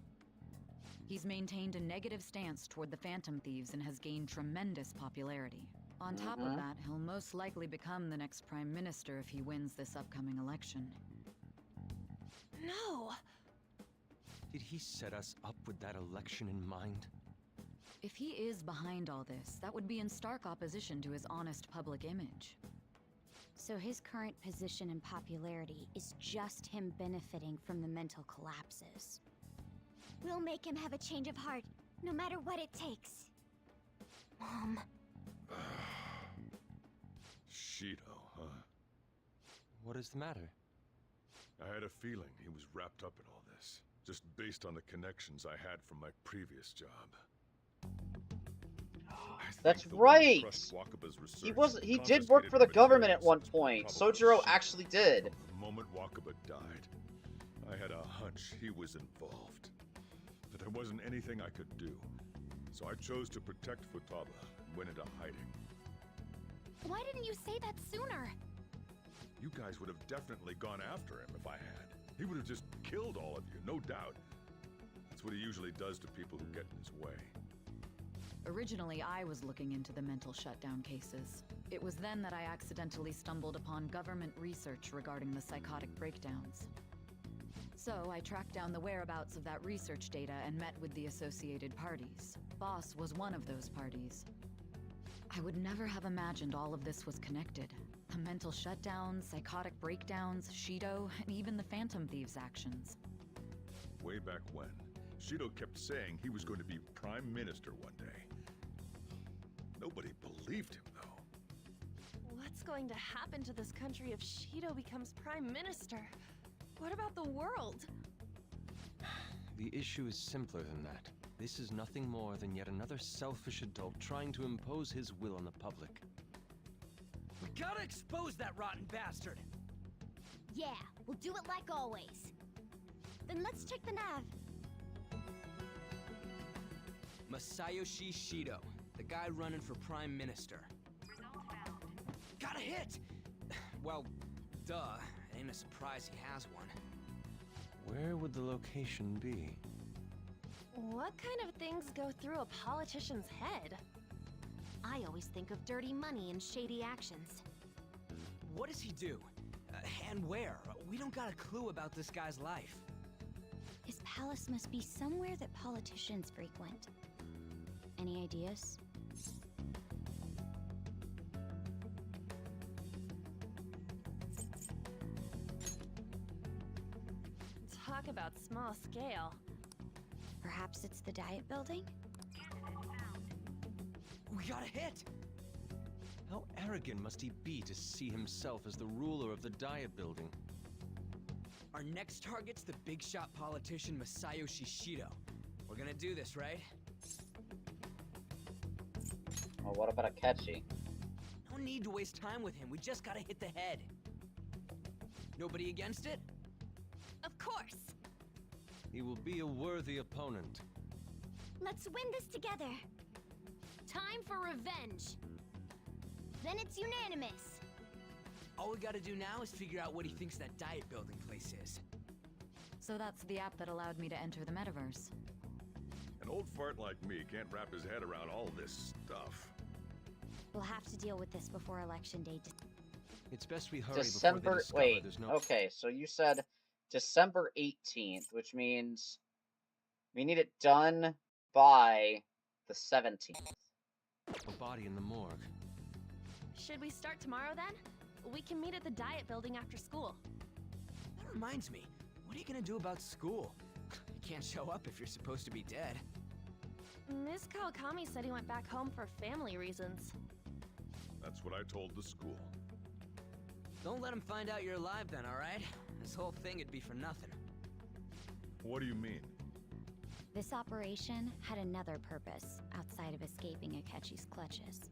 He's maintained a negative stance toward the Phantom Thieves and has gained tremendous popularity. On top of that, he'll most likely become the next Prime Minister if he wins this upcoming election. No! Did he set us up with that election in mind? If he is behind all this, that would be in stark opposition to his honest public image. So his current position and popularity is just him benefiting from the mental collapses. We'll make him have a change of heart, no matter what it takes. Mom. Shido, huh? What is the matter? I had a feeling he was wrapped up in all this, just based on the connections I had from my previous job. That's right! He did work for the government at one point. Sojiro actually did. The moment Wakaba died, I had a hunch he was involved. But There wasn't anything I could do. So I chose to protect Futaba and went into hiding. Why didn't you say that sooner? You guys would have definitely gone after him if I had. He would have just killed all of you, no doubt. That's what he usually does to people who get in his way. Originally, I was looking into the mental shutdown cases. It was then that I accidentally stumbled upon government research regarding the psychotic breakdowns. So I tracked down the whereabouts of that research data and met with the associated parties. Boss was one of those parties. I would never have imagined all of this was connected. The mental shutdowns, psychotic breakdowns, Shido, and even the Phantom Thieves' actions. Way back when, Shido kept saying he was going to be Prime Minister one day. Nobody believed him, though. What's going to happen to this country if Shido becomes Prime Minister? What about the world? The issue is simpler than that. This is nothing more than yet another selfish adult trying to impose his will on the public. We gotta expose that rotten bastard! Yeah, we'll do it like always. Then let's check the nav. Masayoshi Shido, the guy running for Prime Minister. Got a hit! Well, duh. It ain't a surprise he has one. Where would the location be? What kind of things go through a politician's head? I always think of dirty money and shady actions. What does he do? And where? We don't got a clue about this guy's life. His palace must be somewhere that politicians frequent. Any ideas? Talk about small scale. Perhaps it's the diet building? We got a hit! How arrogant must he be to see himself as the ruler of the diet building? Our next target's the big shot politician Masayoshi Shido. We're gonna do this, right? Well, what about Akechi? No need to waste time with him, we just gotta hit the head. Nobody against it? Of course! He will be a worthy opponent. Let's win this together. Time for revenge. Then it's unanimous. All we gotta do now is figure out what he thinks that diet building place is. So that's the app that allowed me to enter the metaverse. An old fart like me can't wrap his head around all this stuff. We'll have to deal with this before Election Day. It's best we hurry December. before they discover Wait. there's no. Okay, so you said December 18th, which means we need it done by the 17th. A body in the morgue. Should we start tomorrow then? We can meet at the diet building after school. That reminds me, what are you gonna do about school? You can't show up if you're supposed to be dead. Ms. Kawakami said he went back home for family reasons. That's what I told the school. Don't let him find out you're alive then, alright? This whole thing would be for nothing. What do you mean? This operation had another purpose outside of escaping Akechi's clutches.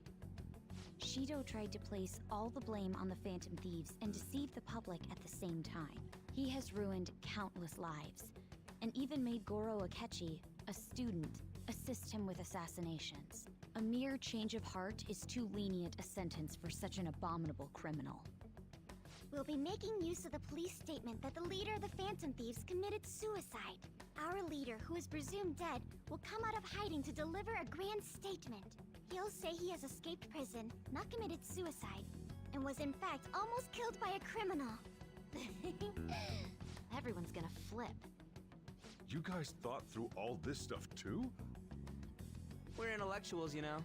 Shido tried to place all the blame on the Phantom Thieves and deceive the public at the same time. He has ruined countless lives, and even made Goro Akechi, a student, assist him with assassinations. A mere change of heart is too lenient a sentence for such an abominable criminal. We'll be making use of the police statement that the leader of the Phantom Thieves committed suicide. Our leader, who is presumed dead, will come out of hiding to deliver a grand statement. He'll say he has escaped prison, not committed suicide, and was in fact almost killed by a criminal. Everyone's gonna flip. You guys thought through all this stuff too? We're intellectuals, you know.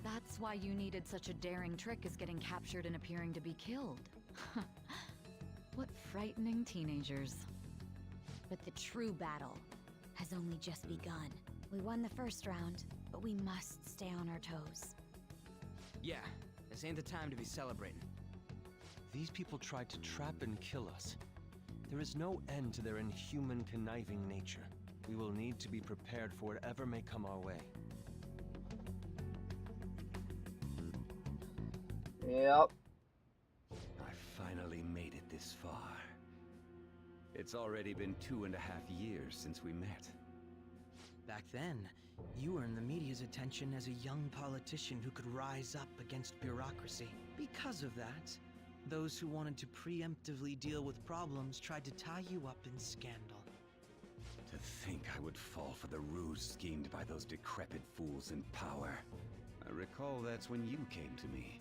That's why you needed such a daring trick as getting captured and appearing to be killed. What frightening teenagers. But the true battle has only just begun. We won the first round, but we must stay on our toes. Yeah, this ain't the time to be celebrating. These people tried to trap and kill us. There is no end to their inhuman, conniving nature. We will need to be prepared for whatever may come our way. Yep. I finally made it this far. It's already been 2.5 years since we met. Back then, you earned the media's attention as a young politician who could rise up against bureaucracy. Because of that, those who wanted to preemptively deal with problems tried to tie you up in scandal. To think I would fall for the ruse schemed by those decrepit fools in power. I recall that's when you came to me.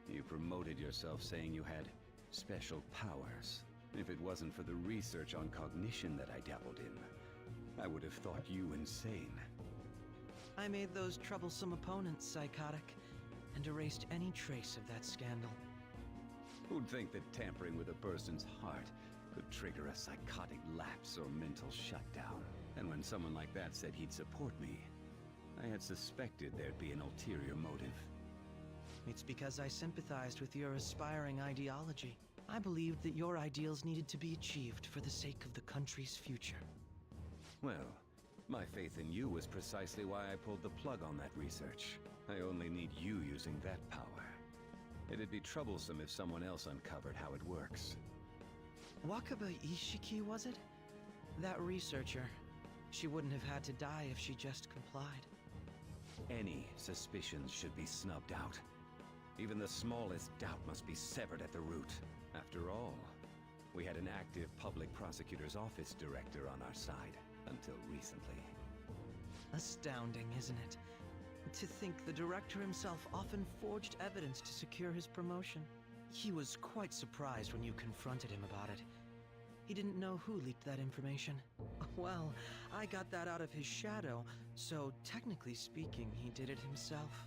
You promoted yourself saying you had special powers. If it wasn't for the research on cognition that I dabbled in, I would have thought you insane. I made those troublesome opponents psychotic, and erased any trace of that scandal. Who'd think that tampering with a person's heart could trigger a psychotic lapse or mental shutdown? And when someone like that said he'd support me, I had suspected there'd be an ulterior motive. It's because I sympathized with your aspiring ideology. I believed that your ideals needed to be achieved for the sake of the country's future. Well, my faith in you was precisely why I pulled the plug on that research. I only need you using that power. It'd be troublesome if someone else uncovered how it works. Wakaba Ishiki, was it? That researcher. She wouldn't have had to die if she just complied. Any suspicions should be snubbed out. Even the smallest doubt must be severed at the root. After all, we had an active public prosecutor's office director on our side, until recently. Astounding, isn't it? To think the director himself often forged evidence to secure his promotion. He was quite surprised when you confronted him about it. He didn't know who leaked that information. Well, I got that out of his shadow, so technically speaking, he did it himself.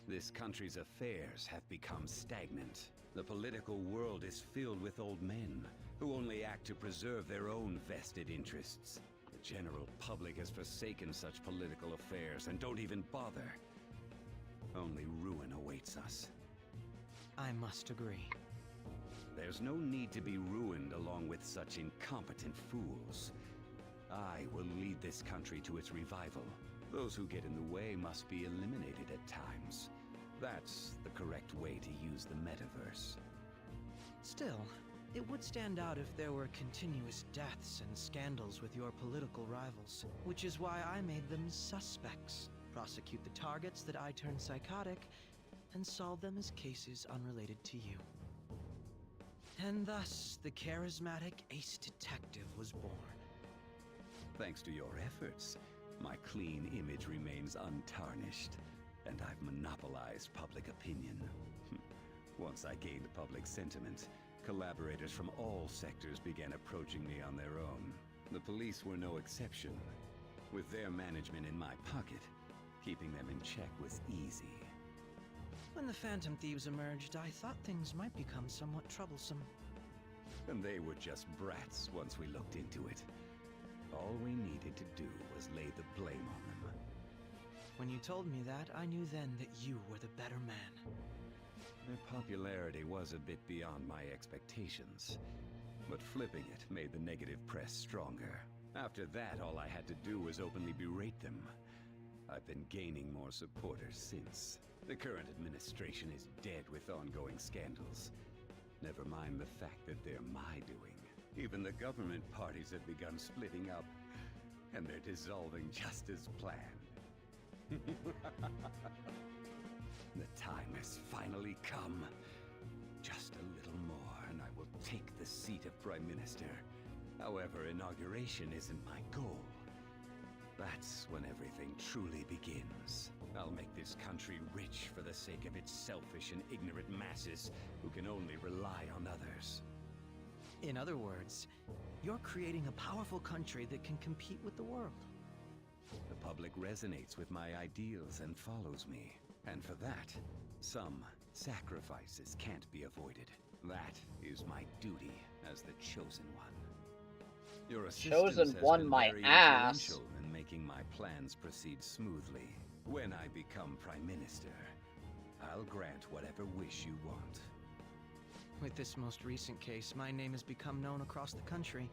This country's affairs have become stagnant. The political world is filled with old men who only act to preserve their own vested interests. The general public has forsaken such political affairs and don't even bother. Only ruin awaits us. I must agree. There's no need to be ruined along with such incompetent fools. I will lead this country to its revival. Those who get in the way must be eliminated at times. That's the correct way to use the metaverse. Still, it would stand out if there were continuous deaths and scandals with your political rivals, which is why I made them suspects. Prosecute the targets that I turned psychotic, and solve them as cases unrelated to you. And thus, the charismatic ace detective was born. Thanks to your efforts, my clean image remains untarnished, and I've monopolized public opinion. Once I gained public sentiment, collaborators from all sectors began approaching me on their own. The police were no exception. With their management in my pocket, keeping them in check was easy. When the Phantom Thieves emerged, I thought things might become somewhat troublesome. And they were just brats once we looked into it. All we needed to do was lay the blame on them. When you told me that, I knew then that you were the better man. Their popularity was a bit beyond my expectations, but flipping it made the negative press stronger. After that, all I had to do was openly berate them. I've been gaining more supporters since. The current administration is dead with ongoing scandals. Never mind the fact that they're my doing. Even the government parties have begun splitting up, and they're dissolving just as planned. The time has finally come. Just a little more, and I will take the seat of Prime Minister. However, inauguration isn't my goal. That's when everything truly begins. I'll make this country rich for the sake of its selfish and ignorant masses who can only rely on others. In other words, you're creating a powerful country that can compete with the world. The public resonates with my ideals and follows me. And for that, some sacrifices can't be avoided. That is my duty as the Chosen One. Your assistance Chosen has One, been my very ass. influential in making my plans proceed smoothly. When I become Prime Minister, I'll grant whatever wish you want. With this most recent case, my name has become known across the country,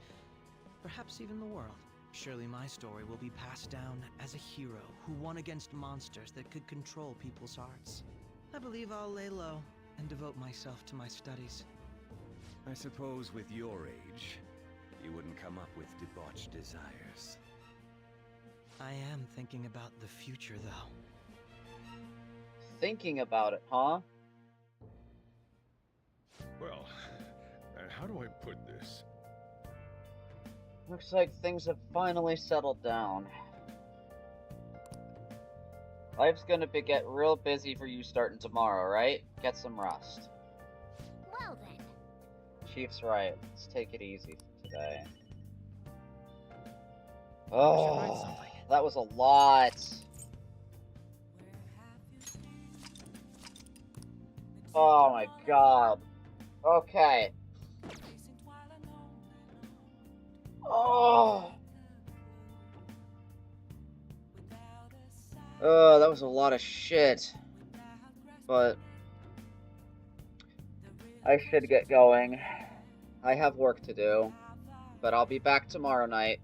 perhaps even the world. Surely my story will be passed down as a hero who won against monsters that could control people's hearts. I believe I'll lay low and devote myself to my studies. I suppose with your age, you wouldn't come up with debauched desires. I am thinking about the future, though. Thinking about it, huh? Well, how do I put this? Looks like things have finally settled down. Life's gonna get real busy for you starting tomorrow, right? Get some rest. Well then. Chief's right. Let's take it easy today. Oh, that was a lot. Oh my god. Okay. Oh. That was a lot of shit. But I should get going. I have work to do. But I'll be back tomorrow night.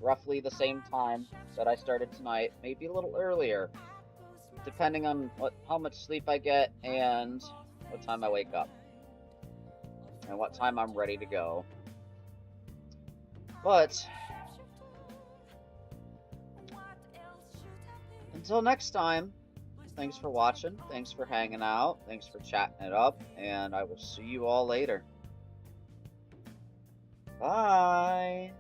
Roughly the same time that I started tonight. Maybe a little earlier. Depending on how much sleep I get and what time I wake up. And what time I'm ready to go. But until next time, thanks for watching, thanks for hanging out, thanks for chatting it up, and I will see you all later. Bye!